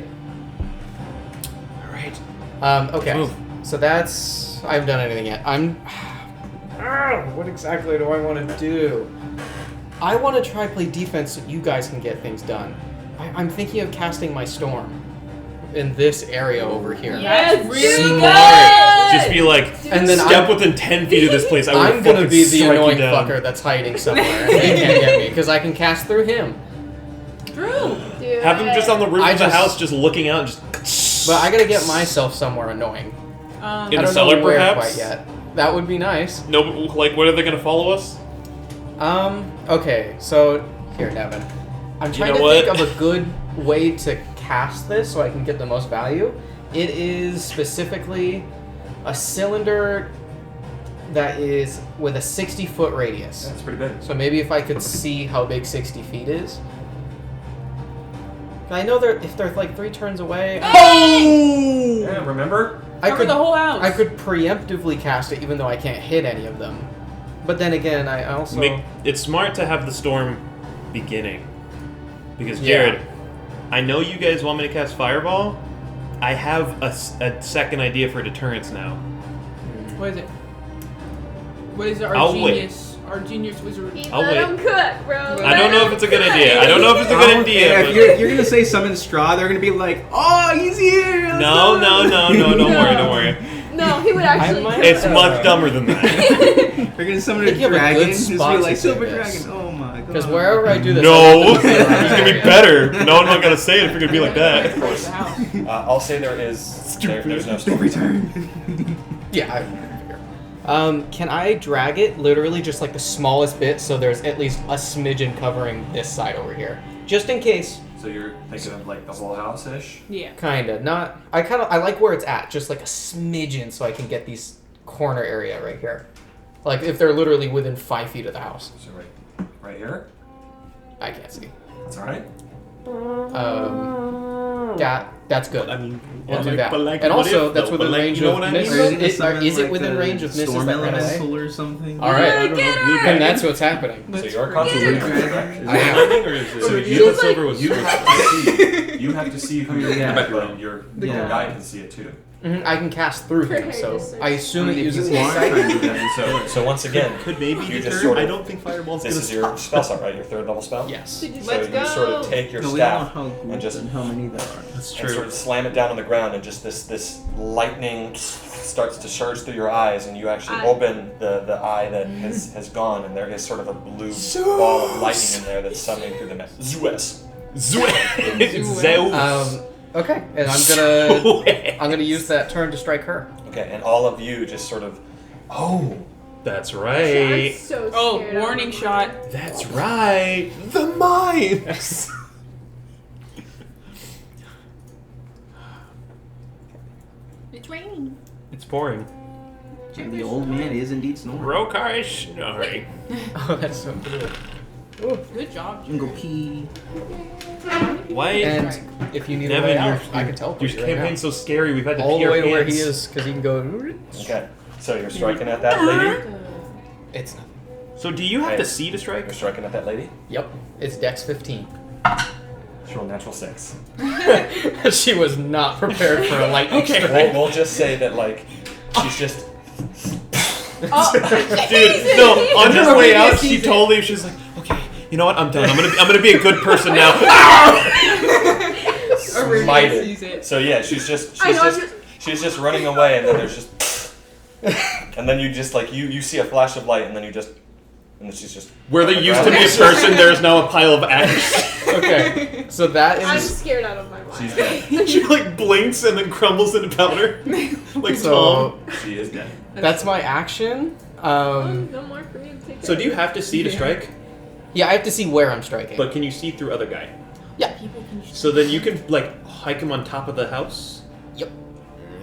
Speaker 3: All right.
Speaker 7: Okay.
Speaker 3: Move.
Speaker 7: So that's. I haven't done anything yet. What exactly do I want to do? I want to try play defense so you guys can get things done. I'm thinking of casting my storm in this area over here.
Speaker 1: Yes, really
Speaker 7: Smart.
Speaker 3: Just be like,
Speaker 7: And then
Speaker 3: step
Speaker 7: I'm-
Speaker 3: within 10 feet of this place. I will
Speaker 7: I'm gonna
Speaker 3: fucking
Speaker 7: be the
Speaker 3: strike you
Speaker 7: annoying
Speaker 3: down.
Speaker 7: fucker that's hiding somewhere and they can't get me because I can cast through him.
Speaker 1: Drew!
Speaker 5: Do
Speaker 3: Have him just on the roof
Speaker 7: I
Speaker 3: of the
Speaker 7: just-
Speaker 3: house, just looking out, and just.
Speaker 7: But I gotta get myself somewhere annoying.
Speaker 3: In
Speaker 7: I
Speaker 3: the
Speaker 7: don't
Speaker 3: cellar,
Speaker 7: know where
Speaker 3: perhaps?
Speaker 7: quite yet. That would be nice.
Speaker 3: No, like, what are they gonna follow us?
Speaker 7: Okay, so Here, Devin. I'm
Speaker 3: You
Speaker 7: trying
Speaker 3: know
Speaker 7: to
Speaker 3: what?
Speaker 7: think of a good way to cast this so I can get the most value. It is specifically a cylinder that is with a 60-foot radius.
Speaker 2: That's pretty big.
Speaker 7: So maybe if I could see how big 60 feet is. I know if they're like 3 turns away.
Speaker 3: Oh!
Speaker 2: Yeah, remember?
Speaker 7: I
Speaker 1: Cover
Speaker 7: could
Speaker 1: the whole house.
Speaker 7: I could preemptively cast it even though I can't hit any of them. But then again, I also
Speaker 3: It's smart to have the storm beginning. Because,
Speaker 7: Yeah.
Speaker 3: Jared, I know you guys want me to cast Fireball. I have a second idea for deterrence now.
Speaker 1: What is it? What is it?
Speaker 3: I'll wait.
Speaker 1: Our genius wizard.
Speaker 3: I'll
Speaker 5: Let
Speaker 3: wait.
Speaker 5: him cook, bro.
Speaker 3: I don't know if it's a good idea. I don't know if it's a good idea.
Speaker 4: If
Speaker 3: But
Speaker 4: you're gonna say summon Strahd, they're gonna be like, "Oh, he's here!" let's
Speaker 3: no,
Speaker 4: go."
Speaker 3: no, no, no, don't worry, don't worry.
Speaker 5: No, he would actually.
Speaker 7: might-
Speaker 5: cook.
Speaker 3: It's much dumber than that.
Speaker 4: They're gonna summon a
Speaker 7: think you have a
Speaker 4: dragon.
Speaker 7: good
Speaker 4: Just be
Speaker 7: spot
Speaker 4: like
Speaker 7: to
Speaker 4: silver
Speaker 7: do this.
Speaker 4: dragon. Oh my god.
Speaker 7: because wherever I do this,
Speaker 3: No, it's gonna be better. No, I'm not gonna say it if you're gonna be like that.
Speaker 1: Close the house.
Speaker 2: I'll say there's no
Speaker 4: They
Speaker 2: storm.
Speaker 4: return.
Speaker 7: Yeah. Can I drag it literally just like the smallest bit so there's at least a smidgen covering this side over here, just in case.
Speaker 2: So you're thinking of like the whole house-ish?
Speaker 1: Yeah.
Speaker 7: Kinda. Not. I like where it's at, just like a smidgen, so I can get these corner area right here. Like if they're literally within 5 feet of the house.
Speaker 2: So right here?
Speaker 7: I can't see.
Speaker 2: That's alright?
Speaker 7: That's good.
Speaker 3: I mean,
Speaker 7: We'll do
Speaker 3: like,
Speaker 7: that.
Speaker 3: but like,
Speaker 7: And
Speaker 3: what
Speaker 7: also,
Speaker 3: if,
Speaker 7: that's
Speaker 3: though?
Speaker 7: within
Speaker 3: But like,
Speaker 7: range
Speaker 3: you know
Speaker 7: of
Speaker 3: what I mean?
Speaker 7: miss.
Speaker 4: Or is it
Speaker 7: Is
Speaker 4: summon,
Speaker 7: it
Speaker 4: like,
Speaker 7: within
Speaker 4: the
Speaker 7: range of misses
Speaker 4: storm
Speaker 7: that ran away?
Speaker 4: elemental or something?
Speaker 7: All right.
Speaker 3: I don't know,
Speaker 5: Get
Speaker 3: blue
Speaker 5: her!
Speaker 7: And
Speaker 3: dragon.
Speaker 7: that's what's happening.
Speaker 2: So you're concentrating on it, correct?
Speaker 3: Is
Speaker 7: I
Speaker 3: it
Speaker 7: am.
Speaker 3: lightning or is it?
Speaker 2: So
Speaker 3: you
Speaker 2: you-
Speaker 3: thought silver was.
Speaker 2: You have to see. You have to see who you're
Speaker 4: Yeah.
Speaker 2: at, but your
Speaker 4: Yeah.
Speaker 2: guy can see it too.
Speaker 7: I can cast through
Speaker 5: For
Speaker 7: him,
Speaker 5: her
Speaker 7: so
Speaker 5: to search.
Speaker 7: I assume it
Speaker 4: If
Speaker 7: uses
Speaker 4: you want, try
Speaker 7: insight.
Speaker 4: and do that.
Speaker 2: So once again,
Speaker 3: Could maybe
Speaker 2: you
Speaker 3: deter.
Speaker 2: just sort of.
Speaker 3: I don't think Fireball's
Speaker 2: This
Speaker 3: gonna
Speaker 2: is your
Speaker 3: stop.
Speaker 2: spell slot, right? Your third level spell.
Speaker 7: Yes.
Speaker 2: So
Speaker 5: Let's
Speaker 2: you sort of
Speaker 5: go.
Speaker 2: take your
Speaker 4: No, we don't know
Speaker 2: staff
Speaker 4: how
Speaker 2: and
Speaker 4: good
Speaker 2: just
Speaker 4: and how many there are.
Speaker 3: That's
Speaker 2: and sort of slam it down on the ground, and just this lightning starts to surge through your eyes, and you actually
Speaker 5: Eye.
Speaker 2: open the eye that has gone, and there is sort of a blue ball of lightning in there that's summoning through the net. Zeus.
Speaker 3: Zeus.
Speaker 7: Okay, and I'm gonna use that turn to strike her.
Speaker 2: Okay, and all of you just sort of, oh,
Speaker 3: That's
Speaker 5: I'm
Speaker 3: right.
Speaker 5: so
Speaker 1: Oh,
Speaker 5: scared.
Speaker 1: warning shot.
Speaker 3: That's right. The mines.
Speaker 1: It's raining.
Speaker 3: It's pouring.
Speaker 4: And the old man is indeed snoring.
Speaker 3: Rokai snoring.
Speaker 7: Oh, that's so cool.
Speaker 1: Good job.
Speaker 4: You can go pee.
Speaker 3: Why?
Speaker 7: And if you need a
Speaker 3: Nevin,
Speaker 7: way
Speaker 3: your,
Speaker 7: out, I can teleport
Speaker 3: your
Speaker 7: you right
Speaker 3: campaign's
Speaker 7: now.
Speaker 3: so scary. We've had to
Speaker 7: All
Speaker 3: pee
Speaker 7: the
Speaker 3: our
Speaker 7: way to where
Speaker 3: pants.
Speaker 7: he is, because he can go.
Speaker 2: okay. So you're striking at that lady.
Speaker 7: It's not.
Speaker 3: So do you have
Speaker 2: Hey.
Speaker 3: to see to strike?
Speaker 2: You're striking at that lady.
Speaker 7: Yep, it's Dex 15.
Speaker 2: She rolled natural 6.
Speaker 7: She was not prepared for a lightning strike.
Speaker 2: We'll just say that like she's just.
Speaker 3: Dude, no. On her way out, she told me she's like, okay, you know what? I'm done. I'm gonna be a good person now.
Speaker 2: Smited.
Speaker 1: sees it.
Speaker 2: So yeah, she's just
Speaker 5: I know, I'm
Speaker 2: she's just running away, and then there's just, and then you just like you see a flash of light, and then and then she's just.
Speaker 3: Where there used to be a person, there is now a pile of ash.
Speaker 7: Okay, so that
Speaker 5: I'm
Speaker 7: is.
Speaker 5: scared out of my mind.
Speaker 2: She's dead.
Speaker 3: She like blinks and then crumbles into powder, like
Speaker 7: So
Speaker 3: Tom.
Speaker 2: She is dead.
Speaker 7: that's my action.
Speaker 5: No more for me to take
Speaker 3: So
Speaker 5: care
Speaker 3: do you
Speaker 5: of.
Speaker 3: have to see to strike?
Speaker 7: Yeah, I have to see where I'm striking.
Speaker 3: But can you see through other guy?
Speaker 1: People can just
Speaker 3: So then you can like hike him on top of the house.
Speaker 7: Yep.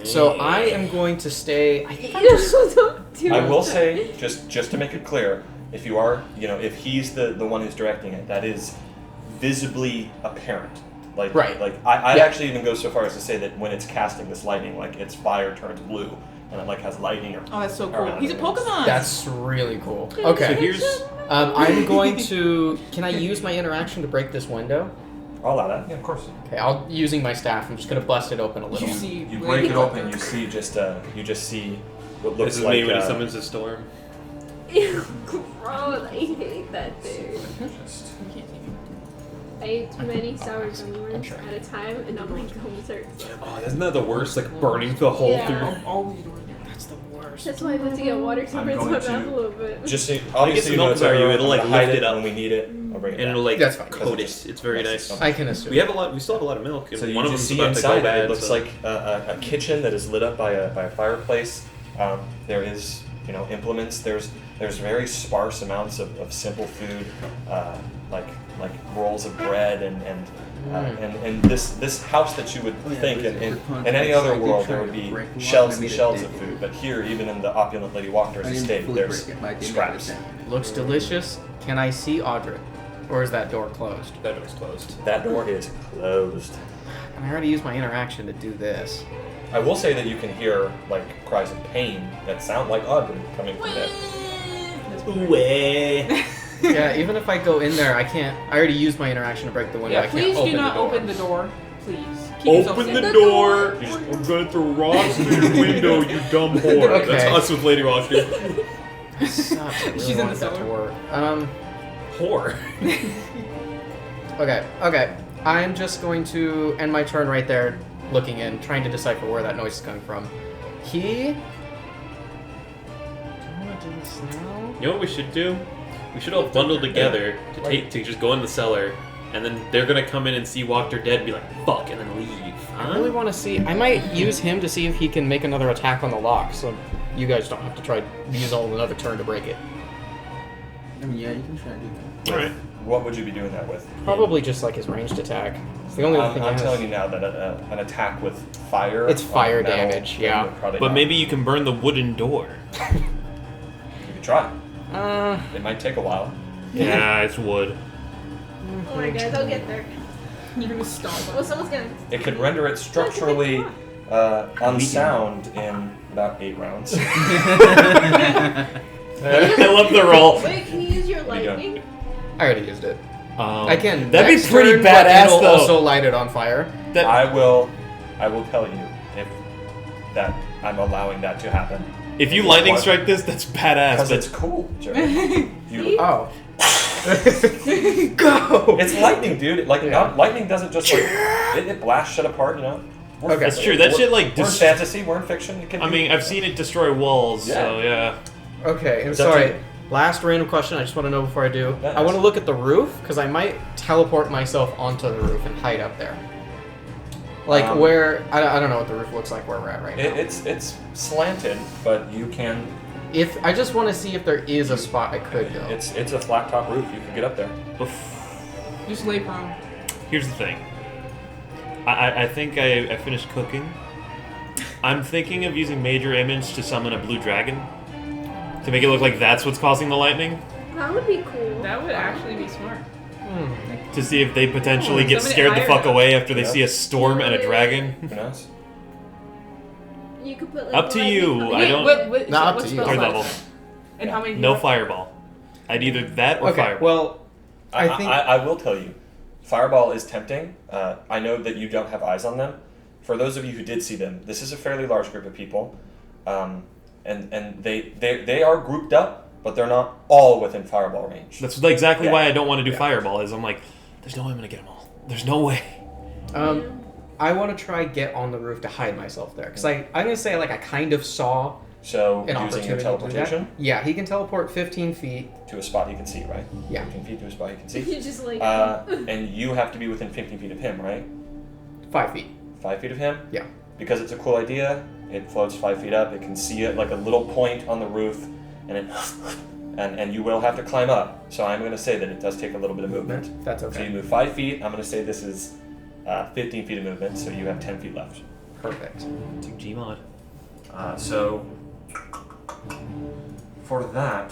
Speaker 7: So I am going to stay. I think I'm
Speaker 5: You
Speaker 7: just.
Speaker 5: don't do
Speaker 2: I will
Speaker 5: that.
Speaker 2: say just to make it clear, if you are if he's the one who's directing it, that is visibly apparent. Like
Speaker 7: Right.
Speaker 2: Like I'd
Speaker 7: Yeah.
Speaker 2: actually even go so far as to say that when it's casting this lightning, like its fire turns blue, and it like has lightning or.
Speaker 1: Oh, that's so cool.
Speaker 2: around
Speaker 1: He's a
Speaker 2: it.
Speaker 1: Pokemon.
Speaker 7: That's really cool.
Speaker 3: So
Speaker 7: Okay.
Speaker 3: here's
Speaker 7: I'm going to. Can I use my interaction to break this window?
Speaker 2: I'll allow that. Yeah, of course.
Speaker 7: Okay, I'll using my staff. I'm just gonna bust it open a little.
Speaker 1: You see,
Speaker 2: You
Speaker 1: where
Speaker 2: break
Speaker 1: he
Speaker 2: it
Speaker 1: got
Speaker 2: open.
Speaker 1: the-
Speaker 2: You see just what looks
Speaker 3: this is
Speaker 2: like
Speaker 3: me when he summons a storm.
Speaker 5: Ew, gross. I hate that dude.
Speaker 2: just
Speaker 1: You can't see me.
Speaker 5: I ate too many sour
Speaker 7: I'm
Speaker 5: creamers
Speaker 7: sure.
Speaker 5: at a time, and I'm like almost hurt.
Speaker 3: Oh, isn't that the worst? Like burning the hole
Speaker 5: Yeah.
Speaker 3: through.
Speaker 1: I'm always doing that.
Speaker 7: That's the worst.
Speaker 5: That's why I went to get water to
Speaker 2: I'm
Speaker 5: rinse my
Speaker 2: going
Speaker 5: mouth
Speaker 2: to-
Speaker 5: a little bit.
Speaker 2: just see,
Speaker 3: some
Speaker 2: obviously you know
Speaker 3: milk
Speaker 2: it's
Speaker 3: value,
Speaker 2: over,
Speaker 3: it'll, like,
Speaker 2: I'm gonna hide
Speaker 3: lift it up.
Speaker 2: when we need it. I'll bring it
Speaker 3: And
Speaker 2: back.
Speaker 3: it'll like
Speaker 7: That's fine.
Speaker 3: coat it. It's very nice.
Speaker 7: I can assume.
Speaker 3: We have a lot. We still have a lot of milk. And
Speaker 2: So you
Speaker 3: one of
Speaker 2: just
Speaker 3: them's
Speaker 2: see
Speaker 3: about to go
Speaker 2: inside
Speaker 3: bad.
Speaker 2: it looks
Speaker 3: so-
Speaker 2: like a kitchen that is lit up by a fireplace. There is
Speaker 8: implements. There's very sparse amounts of simple food, like rolls of bread and this house that you would think in any other world there would be shelves and shelves of food, but here, even in the opulent Lady Wachterhaus estate, there's scraps.
Speaker 7: Looks delicious. Can I see Audra? Or is that door closed?
Speaker 3: That door's closed.
Speaker 8: That door is closed.
Speaker 7: And I already used my interaction to do this.
Speaker 8: I will say that you can hear cries of pain that sound like Audrey coming from there.
Speaker 7: Yeah, even if I go in there, I can't. I already used my interaction to break the window. I can't
Speaker 1: Please
Speaker 7: open
Speaker 1: do not
Speaker 7: the door.
Speaker 1: open the door. Please. Keep yourself
Speaker 3: Open
Speaker 1: safe.
Speaker 3: the door! I'm gonna throw rocks through your window, you dumb whore.
Speaker 7: Okay.
Speaker 3: That's us with Lady Wachterhaus.
Speaker 7: Sucks. I really
Speaker 1: She's in
Speaker 7: wanted
Speaker 1: the
Speaker 7: that to
Speaker 1: cellar.
Speaker 7: work.
Speaker 3: Whore.
Speaker 7: Okay. I'm just going to end my turn right there, looking in, trying to decipher where that noise is coming from. Do I want to do this now?
Speaker 3: You know what we should do? We should all bundle together to just go in the cellar, and then they're gonna come in and see Wachter dead and be like, fuck, and then leave.
Speaker 7: I really want to see. I might use him to see if he can make another attack on the lock, so you guys don't have to try to use all another turn to break it.
Speaker 4: I mean, yeah, you can try to do that.
Speaker 3: Alright.
Speaker 8: What would you be doing that with?
Speaker 7: Probably just like his ranged attack. It's the only thing I
Speaker 8: I'm
Speaker 7: have.
Speaker 8: telling you now that an attack with fire.
Speaker 7: It's fire
Speaker 8: on metal,
Speaker 7: damage,
Speaker 8: then
Speaker 7: yeah.
Speaker 8: you're probably
Speaker 3: But
Speaker 8: not.
Speaker 3: maybe you can burn the wooden door.
Speaker 8: You could try.
Speaker 7: Uh,
Speaker 8: It might take a while.
Speaker 3: Yeah, it's wood.
Speaker 5: Don't worry, guys. I'll get there.
Speaker 1: You're gonna stomp
Speaker 5: Well, someone's gonna.
Speaker 8: It could render it structurally unsound in about 8 rounds.
Speaker 3: I love the roll.
Speaker 5: Wait, can you use your
Speaker 8: What are you doing?
Speaker 5: lightning?
Speaker 7: I already used it. I can.
Speaker 3: That'd be
Speaker 7: next
Speaker 3: pretty
Speaker 7: turn, but
Speaker 3: badass,
Speaker 7: it'll
Speaker 3: though.
Speaker 7: also light it on fire.
Speaker 8: I will tell you if that I'm allowing that to happen.
Speaker 3: If you lightning
Speaker 8: What?
Speaker 3: strike this, that's badass.
Speaker 8: Because
Speaker 3: But
Speaker 8: it's cool, Jerry. You,
Speaker 7: Oh. Go.
Speaker 8: it's lightning, dude.
Speaker 7: Yeah.
Speaker 8: Lightning doesn't just it blasts shit apart, We're-
Speaker 7: Okay.
Speaker 3: That's true. That shit,
Speaker 8: We're in
Speaker 3: just.
Speaker 8: fantasy. We're in fiction. It can
Speaker 3: I
Speaker 8: be-
Speaker 3: mean, I've seen it destroy walls, so yeah.
Speaker 7: Okay, I'm
Speaker 8: It's up to
Speaker 7: sorry.
Speaker 8: you.
Speaker 7: Last random question. I just want to know before I do.
Speaker 8: Yeah,
Speaker 7: I want to
Speaker 8: yes.
Speaker 7: look at the roof because I might teleport myself onto the roof and hide up there. Like where I don't know what the roof looks like where we're at right now.
Speaker 8: It's slanted, but you can.
Speaker 7: If I just want to see if there is a spot I could go.
Speaker 8: It's a flat top roof. You can get up there.
Speaker 1: Just lay prone.
Speaker 3: Here's the thing. I think I finished cooking. I'm thinking of using Major Image to summon a blue dragon. To make it look like that's what's causing the lightning.
Speaker 5: That would be cool.
Speaker 1: That would actually be smart.
Speaker 3: To see if they potentially get
Speaker 1: Somebody
Speaker 3: scared the
Speaker 1: iron
Speaker 3: fuck
Speaker 1: up.
Speaker 3: away after they
Speaker 8: Yeah.
Speaker 3: see a storm and a dragon.
Speaker 8: Who knows?
Speaker 5: You could put like
Speaker 3: Up to
Speaker 5: lightning
Speaker 3: you.
Speaker 5: coming
Speaker 3: I
Speaker 5: in.
Speaker 3: don't-
Speaker 1: What
Speaker 7: Not up
Speaker 1: what
Speaker 7: to
Speaker 1: spell
Speaker 7: you.
Speaker 3: Third
Speaker 1: slot
Speaker 3: level.
Speaker 1: is that? And how many? do you
Speaker 3: No
Speaker 1: have?
Speaker 3: fireball. I'd either that or
Speaker 7: Okay.
Speaker 3: fireball.
Speaker 7: Well, I think
Speaker 8: I will tell you, Fireball is tempting. I know that you don't have eyes on them. For those of you who did see them, this is a fairly large group of people, and they are grouped up, but they're not all within Fireball range.
Speaker 3: That's exactly
Speaker 8: Yeah.
Speaker 3: why I don't want to do
Speaker 8: Yeah.
Speaker 3: fireball. Is I'm like, there's no way I'm gonna get them all. There's no way.
Speaker 7: I want to try get on the roof to hide myself there because I'm gonna say like I kind of saw
Speaker 8: So
Speaker 7: an
Speaker 8: using
Speaker 7: opportunity
Speaker 8: your
Speaker 7: to do
Speaker 8: teleportation
Speaker 7: that. Yeah, he can teleport 15 feet.
Speaker 8: to a spot you can see, right?
Speaker 7: Yeah.
Speaker 8: 15 feet to a spot you can see.
Speaker 5: You just like.
Speaker 8: And you have to be within 15 feet of him, right?
Speaker 7: 5 feet.
Speaker 8: 5 feet of him?
Speaker 7: Yeah.
Speaker 8: Because it's a cool idea, it floats 5 feet up, it can see it like a little point on the roof, and it and you will have to climb up. So I'm going to say that it does take a little bit of movement.
Speaker 7: That's
Speaker 8: So you
Speaker 7: okay.
Speaker 8: move 5 feet, I'm going to say this is 15 feet of movement, so you have 10 feet left.
Speaker 7: Perfect.
Speaker 3: To Gmod.
Speaker 8: So for that,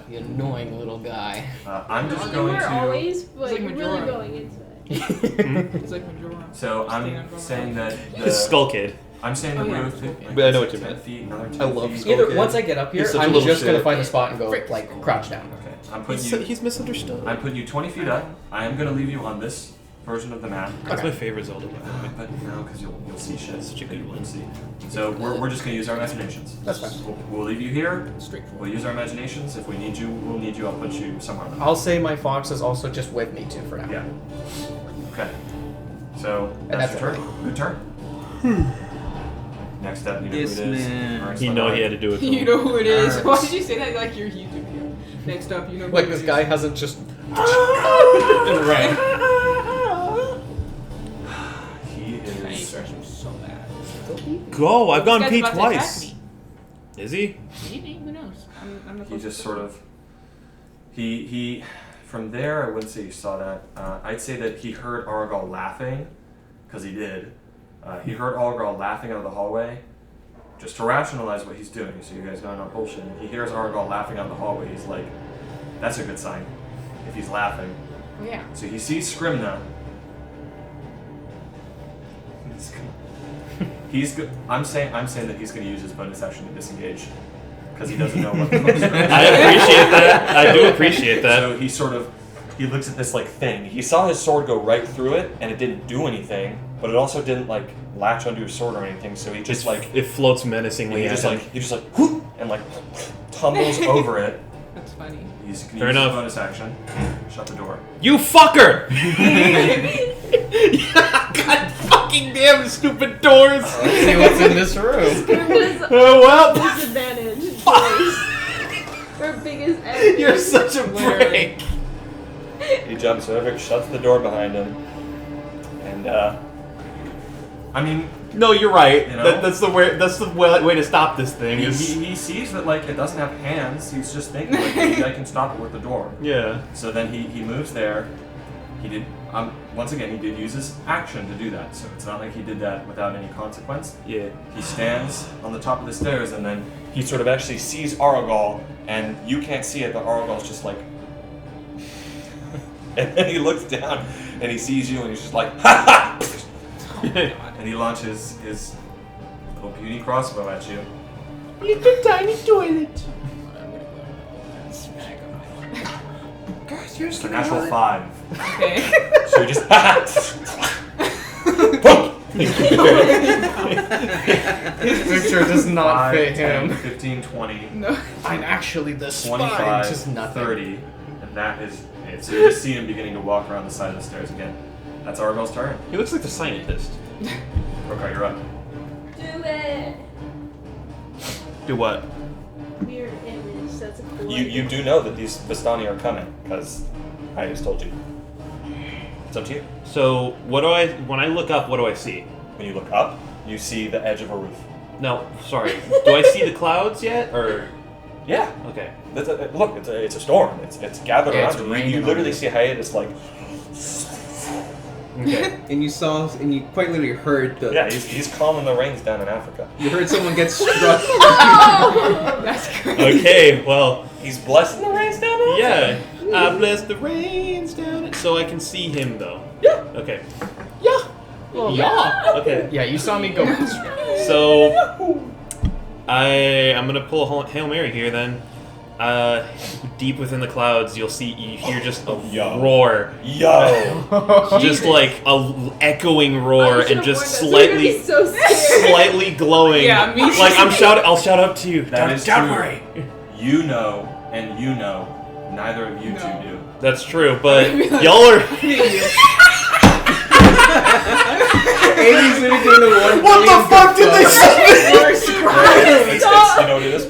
Speaker 7: The annoying little guy.
Speaker 8: I'm just
Speaker 5: you
Speaker 8: going
Speaker 5: were
Speaker 8: to...
Speaker 5: always
Speaker 1: It's
Speaker 5: like
Speaker 1: like
Speaker 5: really
Speaker 1: Majora.
Speaker 5: going into it.
Speaker 1: It's like Majora.
Speaker 8: So I'm saying that
Speaker 3: The Skull Kid.
Speaker 8: I'm saying the
Speaker 1: Oh, yeah.
Speaker 8: roof,
Speaker 3: But I know what you
Speaker 8: 10
Speaker 3: meant.
Speaker 8: feet, another 10
Speaker 3: I love
Speaker 8: feet.
Speaker 3: Skull
Speaker 7: Either
Speaker 3: Kid.
Speaker 7: once I get up here,
Speaker 3: He's such a
Speaker 7: I'm
Speaker 3: little
Speaker 7: just gonna
Speaker 3: shit.
Speaker 7: find a spot and go like crouch down.
Speaker 8: Okay, I'm putting you...
Speaker 3: He's misunderstood.
Speaker 8: I'm putting you 20 feet up. I am going to leave you on this version of the map.
Speaker 3: That's my favorite Zelda. By the way.
Speaker 8: But no, because you'll see shit.
Speaker 3: Such a good one.
Speaker 8: You'll see. So we're just going to use our imaginations.
Speaker 7: That's fine.
Speaker 8: We'll leave you here.
Speaker 1: Straightforward.
Speaker 8: We'll use our imaginations. If we need you, we'll need you. I'll put you somewhere on the map.
Speaker 7: I'll say my fox is also just with me too for now.
Speaker 8: Yeah. Okay. So
Speaker 7: And
Speaker 8: that's
Speaker 7: that's
Speaker 8: your
Speaker 7: it.
Speaker 8: turn. Good turn. Next up, you know
Speaker 4: This
Speaker 8: who it is.
Speaker 4: man.
Speaker 8: Ernst
Speaker 3: He know
Speaker 8: Lennart.
Speaker 3: he had to do it.
Speaker 1: You know who it is.
Speaker 7: Alright.
Speaker 1: Why did you say that like your YouTube video? Next up, you know who
Speaker 7: Like
Speaker 1: it
Speaker 7: this
Speaker 1: is.
Speaker 7: guy hasn't just right.
Speaker 8: He
Speaker 1: I need
Speaker 8: is.
Speaker 1: to rush him so bad.
Speaker 3: Go! I've
Speaker 1: This
Speaker 3: gone
Speaker 1: guy's
Speaker 3: P
Speaker 1: about to attack
Speaker 3: twice.
Speaker 1: me.
Speaker 3: Is he?
Speaker 1: Maybe, who knows? I'm the
Speaker 2: He
Speaker 1: closest
Speaker 2: just
Speaker 1: to
Speaker 2: sort
Speaker 1: him.
Speaker 2: of. He. From there, I wouldn't say you saw that. I'd say that he heard Argal laughing, because he did. He heard Argal laughing out of the hallway, just to rationalize what he's doing. So you guys know I'm not bullshitting. He hears Argal laughing out of the hallway. He's like, that's a good sign, if he's laughing.
Speaker 1: Oh, yeah.
Speaker 2: So he sees Scrimna. He's good. I'm saying that he's going to use his bonus action to disengage, because he doesn't know what the fuck's going on.
Speaker 3: I appreciate that. I do appreciate that.
Speaker 2: So he looks at this like thing. He saw his sword go right through it, and it didn't do anything, but it also didn't like latch onto his sword or anything. So he just like
Speaker 3: it floats menacingly.
Speaker 2: he just like whoop, and like tumbles over it.
Speaker 1: That's funny.
Speaker 2: He's going to
Speaker 3: Fair
Speaker 2: use his
Speaker 3: enough.
Speaker 2: bonus action. Shut the door.
Speaker 3: You fucker! God fucking damn stupid doors!
Speaker 7: Let's see what's in this room.
Speaker 3: Oh well.
Speaker 5: Disadvantage. Our biggest enemy.
Speaker 3: You're such a
Speaker 1: Literally.
Speaker 3: prick.
Speaker 2: He jumps over, shuts the door behind him, and I mean,
Speaker 3: No, you're right.
Speaker 2: You know?
Speaker 3: That's the way. That's the way to stop this thing. Is
Speaker 2: he sees that like it doesn't have hands. He's just thinking like maybe I can stop it with the door.
Speaker 3: yeah.
Speaker 2: So then he moves there. He did once again he did use his action to do that. So it's not like he did that without any consequence.
Speaker 3: Yeah.
Speaker 2: He stands on the top of the stairs and then he sort of actually sees Aragal, and you can't see it, but Aragal's just like. And then he looks down and he sees you and he's just like, ha ha! And he launches his little puny crossbow at you.
Speaker 3: Little tiny toilet.
Speaker 6: Guys, you're
Speaker 2: It's a natural 5.
Speaker 1: Okay.
Speaker 2: So he just, ha
Speaker 7: His picture does not fit
Speaker 2: 10,
Speaker 7: him.
Speaker 2: 15, 20,
Speaker 1: No.
Speaker 7: I'm actually the spy.
Speaker 2: 25,
Speaker 7: Just nothing.
Speaker 2: 30, and that is it. So you just see him beginning to walk around the side of the stairs again. That's Argal's turn.
Speaker 3: He looks like the scientist.
Speaker 2: Okay, you're up.
Speaker 5: Do it.
Speaker 3: Do what?
Speaker 5: Mirror image. That's a cool.
Speaker 2: You do know that these Vistani are coming, because I just told you. It's up to you.
Speaker 3: So when I look up, what do I see?
Speaker 2: When you look up, you see the edge of a roof.
Speaker 3: No, sorry. Do I see the clouds yet, or?
Speaker 2: Yeah.
Speaker 3: Okay.
Speaker 2: Look, it's a storm. It's gathered
Speaker 7: Yeah, it's
Speaker 2: around you.
Speaker 7: raining
Speaker 2: You
Speaker 7: on
Speaker 2: literally
Speaker 7: you.
Speaker 2: see hiatus like.
Speaker 3: Okay.
Speaker 4: And you quite literally heard the.
Speaker 2: Yeah, he's calming the rains down in Africa.
Speaker 4: You heard someone get struck.
Speaker 1: That's great.
Speaker 3: Okay. Well.
Speaker 2: He's blessing the rains down in
Speaker 3: Yeah. I bless the rains down. So I can see him though.
Speaker 2: Yeah.
Speaker 3: Okay.
Speaker 7: Well,
Speaker 3: Yeah. Okay.
Speaker 7: yeah, you saw me go.
Speaker 3: So I'm gonna pull a Hail Mary here then. Deep within the clouds, you hear just a
Speaker 2: Yo.
Speaker 3: roar,
Speaker 2: Yo!
Speaker 3: just like a echoing roar, and just slightly,
Speaker 5: So scared.
Speaker 3: slightly glowing.
Speaker 1: Yeah, me too.
Speaker 3: Like I'll shout up to you.
Speaker 2: That is
Speaker 3: don't
Speaker 2: true.
Speaker 3: worry.
Speaker 2: You know, and you know, neither of you two do.
Speaker 3: That's true, but y'all are.
Speaker 4: Amy's literally doing the one.
Speaker 3: What the fuck did they say?
Speaker 2: It's, you know what it is?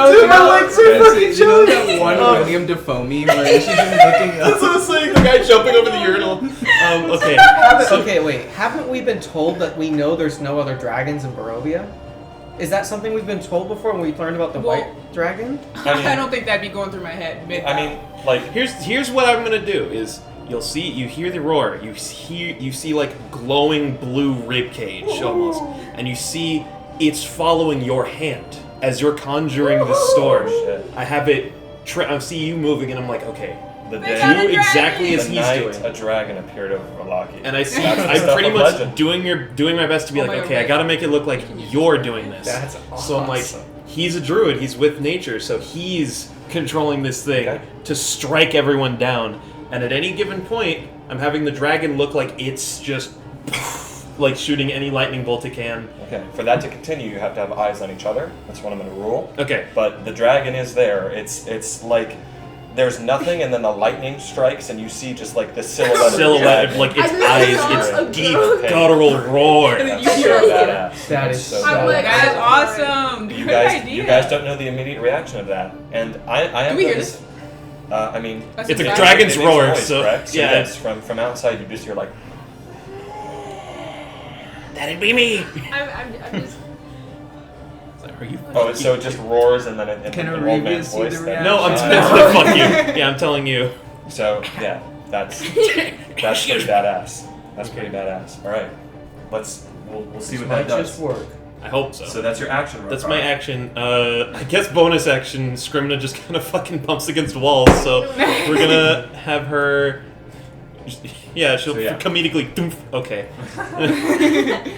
Speaker 3: Dude, my legs are fucking
Speaker 4: You know that one William Dafoe meme where she's just looking
Speaker 3: That's
Speaker 4: up?
Speaker 3: what I was saying. The guy jumping over the urinal. Okay.
Speaker 7: Okay, wait. Haven't we been told that we know there's no other dragons in Barovia? Is that something we've been told before when we learned about the
Speaker 1: Well-
Speaker 7: white dragon?
Speaker 1: I don't think that'd be going through my head.
Speaker 2: Like,
Speaker 3: Here's what I'm gonna do is you hear the roar, you see like glowing blue rib cage almost, and you see it's following your hand as you're conjuring the storm.
Speaker 2: shit.
Speaker 3: I have it. I see you moving, and I'm like, okay,
Speaker 2: The
Speaker 5: got
Speaker 2: day,
Speaker 5: a
Speaker 3: do exactly as
Speaker 2: the
Speaker 3: he's
Speaker 2: night
Speaker 3: doing.
Speaker 2: a dragon appeared over Valaki.
Speaker 3: And I see,
Speaker 2: That's the
Speaker 3: I'm
Speaker 2: stuff
Speaker 3: pretty
Speaker 2: of
Speaker 3: much
Speaker 2: legend.
Speaker 3: doing my best to be
Speaker 1: Oh
Speaker 3: like,
Speaker 1: my
Speaker 3: okay, I
Speaker 1: God.
Speaker 3: gotta make it look like you're doing this.
Speaker 7: That's
Speaker 3: So I'm like,
Speaker 7: awesome.
Speaker 3: he's a druid, he's with nature, so he's controlling this thing
Speaker 2: Okay.
Speaker 3: to strike everyone down. And at any given point, I'm having the dragon look like it's just like shooting any lightning bolt it can.
Speaker 2: Okay, for that to continue, you have to have eyes on each other. That's one I'm going to rule.
Speaker 3: Okay.
Speaker 2: But the dragon is there. It's like there's nothing, and then the lightning strikes, and you see just like the silhouette. of the
Speaker 3: Silhouette,
Speaker 2: dragon.
Speaker 3: like its
Speaker 5: I
Speaker 3: eyes,
Speaker 5: just saw
Speaker 3: its
Speaker 5: a
Speaker 3: deep
Speaker 5: ghost.
Speaker 3: guttural roar.
Speaker 2: That's
Speaker 1: You
Speaker 2: so
Speaker 1: hear
Speaker 2: badass.
Speaker 7: That
Speaker 2: That's
Speaker 7: is
Speaker 2: so
Speaker 7: so
Speaker 5: I'm
Speaker 2: badass.
Speaker 5: like,
Speaker 1: That is
Speaker 5: oh,
Speaker 1: awesome.
Speaker 2: You
Speaker 1: Good
Speaker 2: guys,
Speaker 1: idea.
Speaker 2: you guys don't know the immediate reaction of that, and I have
Speaker 1: Do we hear
Speaker 2: noticed. I mean,
Speaker 1: That's
Speaker 3: It's a
Speaker 1: exactly-
Speaker 3: dragon's
Speaker 2: it is
Speaker 3: roar,
Speaker 2: noise,
Speaker 3: so
Speaker 2: correct?
Speaker 3: yeah.
Speaker 2: yes, from outside you just hear like.
Speaker 3: That'd be me.
Speaker 5: I'm just.
Speaker 3: Are you?
Speaker 8: Oh, so it just roars and then it
Speaker 4: Can
Speaker 8: in
Speaker 4: Arabia
Speaker 8: old man's
Speaker 4: see
Speaker 8: voice.
Speaker 4: the
Speaker 8: then-
Speaker 3: No, I'm
Speaker 4: reaction?
Speaker 3: fuck you. Yeah, I'm telling you.
Speaker 8: So yeah, that's pretty badass. That's pretty badass. All right, we'll see what that does.
Speaker 7: work.
Speaker 3: I hope so.
Speaker 8: So that's your action.
Speaker 3: That's
Speaker 8: Rokar.
Speaker 3: my action. I guess bonus action. Scrimna just kind of fucking bumps against walls, so we're gonna have her. Yeah, she'll
Speaker 8: So, yeah.
Speaker 3: comedically. Doof. Okay.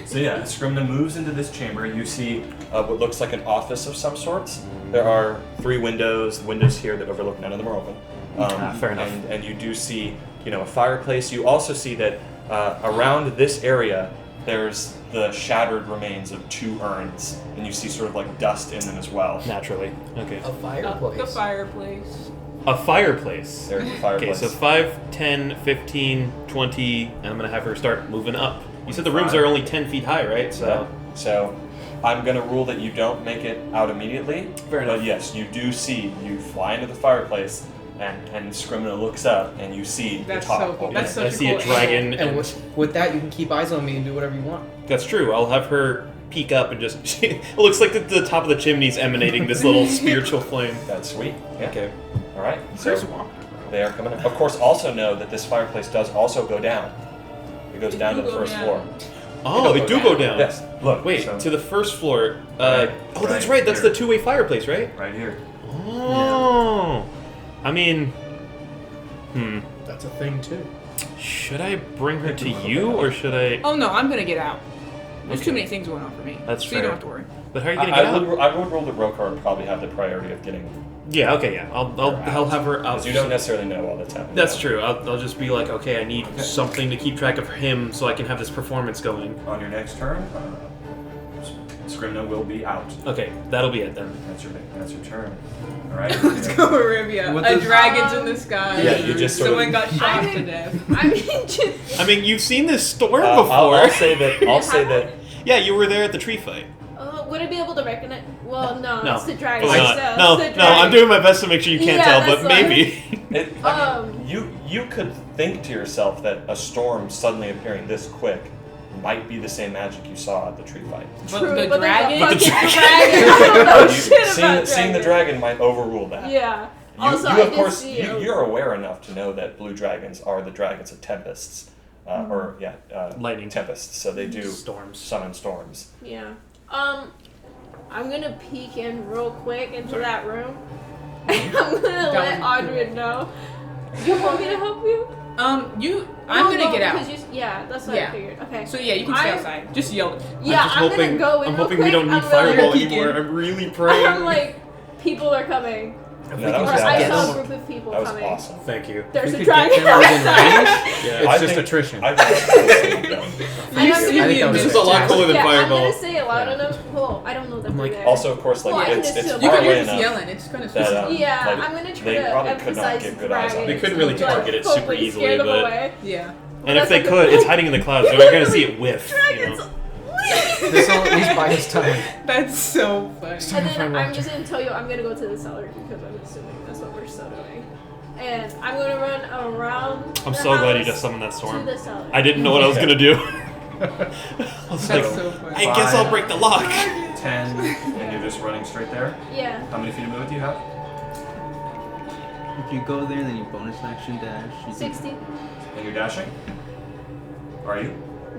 Speaker 8: So yeah, Scrimna moves into this chamber. You see what looks like an office of some sorts. There are 3 windows. The windows here that overlook, none of them are open.
Speaker 3: Fair enough.
Speaker 8: And you do see, a fireplace. You also see that around this area, there's the shattered remains of 2 urns, and you see sort of like dust in them as well.
Speaker 3: Naturally. Okay.
Speaker 7: A fireplace.
Speaker 1: The fireplace.
Speaker 3: A fireplace.
Speaker 8: There's the
Speaker 3: Okay,
Speaker 8: fireplace.
Speaker 3: so 5, 10, 15, 20, and I'm gonna have her start moving up. You said the rooms
Speaker 8: 5.
Speaker 3: are only 10 feet high, right? So.
Speaker 8: Yeah. So I'm gonna rule that you don't make it out immediately.
Speaker 3: Fair enough.
Speaker 8: But yes, you do see you fly into the fireplace, and Scrimna looks up, and you see
Speaker 1: That's
Speaker 8: the top.
Speaker 1: so cool.
Speaker 8: open.
Speaker 1: That's
Speaker 3: I
Speaker 1: such a
Speaker 3: see
Speaker 1: cool
Speaker 3: a dragon,
Speaker 7: And with that, you can keep eyes on me and do whatever you want.
Speaker 3: That's true. I'll have her peek up and just. It looks like the top of the chimney's emanating this little spiritual flame.
Speaker 8: That's sweet. Yeah.
Speaker 3: Okay.
Speaker 8: All right.
Speaker 1: There's
Speaker 8: So
Speaker 1: Wachterhaus.
Speaker 8: they are coming up. Of course, also know that this fireplace does also go down. It goes down to the
Speaker 1: do go
Speaker 8: first
Speaker 1: down.
Speaker 8: floor.
Speaker 3: Oh, it do go down.
Speaker 8: Yes. Look.
Speaker 3: Wait,
Speaker 8: so
Speaker 3: to the first floor.
Speaker 8: Right,
Speaker 3: Oh, that's
Speaker 8: right
Speaker 3: right. That's
Speaker 8: here.
Speaker 3: the 2-way fireplace, right?
Speaker 8: right here.
Speaker 3: Oh. I mean.
Speaker 7: That's a thing too.
Speaker 3: Should I bring her to you or should I?
Speaker 1: Oh no, I'm gonna get out. There's
Speaker 3: Okay.
Speaker 1: too many things going on for me.
Speaker 3: That's
Speaker 1: so
Speaker 3: fair.
Speaker 1: you don't have to worry.
Speaker 3: But how are you gonna get out?
Speaker 8: I would rule that Rokar would probably have the priority of getting.
Speaker 3: Yeah. Okay. Yeah. I'll have her out.
Speaker 8: Because you don't necessarily know all that's happening.
Speaker 3: That's true. I'll just be like, okay, I need something to keep track of him so I can have this performance going.
Speaker 8: On your next turn, Scrimna will be out.
Speaker 3: Okay, that'll be it then.
Speaker 8: That's your turn. All right.
Speaker 1: Let's go, Arabia.
Speaker 4: What
Speaker 1: A
Speaker 4: does-
Speaker 1: dragon's in the sky.
Speaker 8: Yeah, you just sort of-
Speaker 1: Someone got shot
Speaker 5: I
Speaker 1: to
Speaker 5: mean-
Speaker 1: death.
Speaker 5: I mean, just.
Speaker 3: I mean, you've seen this storm
Speaker 8: I'll
Speaker 3: before.
Speaker 8: say that. I'll say that.
Speaker 3: Yeah, you were there at the tree fight.
Speaker 5: Would I be able to recognize? Well, no,
Speaker 3: No.
Speaker 5: it's the dragon.
Speaker 3: It's
Speaker 5: so
Speaker 3: not. No,
Speaker 5: it's the
Speaker 3: no, I'm
Speaker 5: dragon.
Speaker 3: doing my best to make sure you can't
Speaker 5: Yeah,
Speaker 3: tell,
Speaker 5: that's
Speaker 3: but
Speaker 5: why.
Speaker 3: maybe.
Speaker 8: I mean, you could think to yourself that a storm suddenly appearing this quick might be the same magic you saw at the tree fight.
Speaker 1: But
Speaker 5: True,
Speaker 1: the
Speaker 5: but
Speaker 1: dragon.
Speaker 5: fucking
Speaker 3: the dragon.
Speaker 5: I don't know shit about
Speaker 8: Seeing the dragon might overrule that.
Speaker 5: Yeah.
Speaker 8: You,
Speaker 5: Also,
Speaker 8: you
Speaker 5: I
Speaker 8: of
Speaker 5: did
Speaker 8: course,
Speaker 5: see
Speaker 8: you're aware enough to know that blue dragons are the dragons of tempests,
Speaker 3: Lightning.
Speaker 8: tempests. So they do
Speaker 3: Storms.
Speaker 8: summon storms.
Speaker 5: Yeah. I'm gonna peek in real quick into that room.
Speaker 8: Mm-hmm.
Speaker 5: I'm gonna let
Speaker 1: Don't.
Speaker 5: Audrey know. You want me to help you?
Speaker 1: I'm
Speaker 5: No,
Speaker 1: gonna
Speaker 5: no,
Speaker 1: get out.
Speaker 5: because yeah, that's what
Speaker 1: Yeah.
Speaker 5: I figured. Okay.
Speaker 1: So yeah, you can stay
Speaker 5: I'm-
Speaker 1: outside. Just yell.
Speaker 5: Yeah,
Speaker 3: I'm just
Speaker 5: I'm
Speaker 3: hoping,
Speaker 5: gonna go in
Speaker 3: I'm
Speaker 5: real
Speaker 3: hoping
Speaker 5: quick.
Speaker 3: we don't need
Speaker 5: I'm
Speaker 3: fireball
Speaker 1: peek
Speaker 3: anymore.
Speaker 1: in.
Speaker 3: I'm really praying.
Speaker 5: I'm like, people are coming.
Speaker 8: No,
Speaker 7: we
Speaker 8: that
Speaker 7: can
Speaker 8: was
Speaker 5: Or
Speaker 7: just
Speaker 5: I
Speaker 7: get
Speaker 5: saw
Speaker 7: them.
Speaker 5: a group of people
Speaker 8: That was
Speaker 5: coming.
Speaker 8: awesome.
Speaker 3: Thank you.
Speaker 5: There's
Speaker 7: We
Speaker 5: a
Speaker 7: could
Speaker 5: dragon
Speaker 7: get them within
Speaker 5: outside.
Speaker 7: range.
Speaker 3: Yeah.
Speaker 7: It's
Speaker 8: I
Speaker 7: just
Speaker 8: think-
Speaker 7: attrition.
Speaker 8: I think
Speaker 1: You
Speaker 5: I
Speaker 1: see
Speaker 5: think
Speaker 1: me
Speaker 7: that
Speaker 1: in
Speaker 7: was
Speaker 3: This
Speaker 1: this
Speaker 3: is a lot cooler than
Speaker 5: Yeah, I'm
Speaker 3: fireball.
Speaker 5: gonna say it loud enough. Well, I don't know that
Speaker 3: I'm
Speaker 5: they're
Speaker 3: like,
Speaker 5: there.
Speaker 8: Also, of course, like
Speaker 5: Well, I can
Speaker 8: it's
Speaker 5: assume.
Speaker 1: You
Speaker 8: far
Speaker 1: can
Speaker 8: away
Speaker 1: hear just
Speaker 8: enough
Speaker 1: yelling. It's kind of
Speaker 8: that
Speaker 1: spooky.
Speaker 5: Yeah,
Speaker 8: like,
Speaker 5: I'm gonna try
Speaker 8: they
Speaker 5: to
Speaker 8: probably could not
Speaker 5: emphasize
Speaker 8: get good eyes on
Speaker 5: dragon.
Speaker 8: it.
Speaker 3: They couldn't really
Speaker 5: Like,
Speaker 3: target it super
Speaker 5: hopefully
Speaker 3: easily,
Speaker 5: scare them
Speaker 3: but-
Speaker 5: away.
Speaker 1: Yeah.
Speaker 3: And if
Speaker 5: That's
Speaker 3: they
Speaker 5: like-
Speaker 3: could, it's hiding in the clouds. They're gonna see it whiff. You
Speaker 5: Dragons.
Speaker 3: know?
Speaker 7: This will at least buy his time.
Speaker 1: That's so funny.
Speaker 5: And then
Speaker 7: Fine,
Speaker 5: I'm
Speaker 7: Roger.
Speaker 5: just gonna tell you I'm gonna go to the cellar because I'm assuming that's what we're still doing. And I'm gonna run around.
Speaker 3: I'm
Speaker 5: the
Speaker 3: so glad you
Speaker 5: house
Speaker 3: just summoned that
Speaker 5: to
Speaker 3: storm.
Speaker 5: the cellar.
Speaker 3: I didn't know what I was gonna do. I was like,
Speaker 1: That's so funny.
Speaker 3: I guess I'll break the lock.
Speaker 8: 10, and you're just running straight there.
Speaker 5: Yeah.
Speaker 8: How many feet of movement do you have?
Speaker 4: If you go there, then you bonus action dash. You can-
Speaker 5: 60.
Speaker 8: And you're dashing? Are you?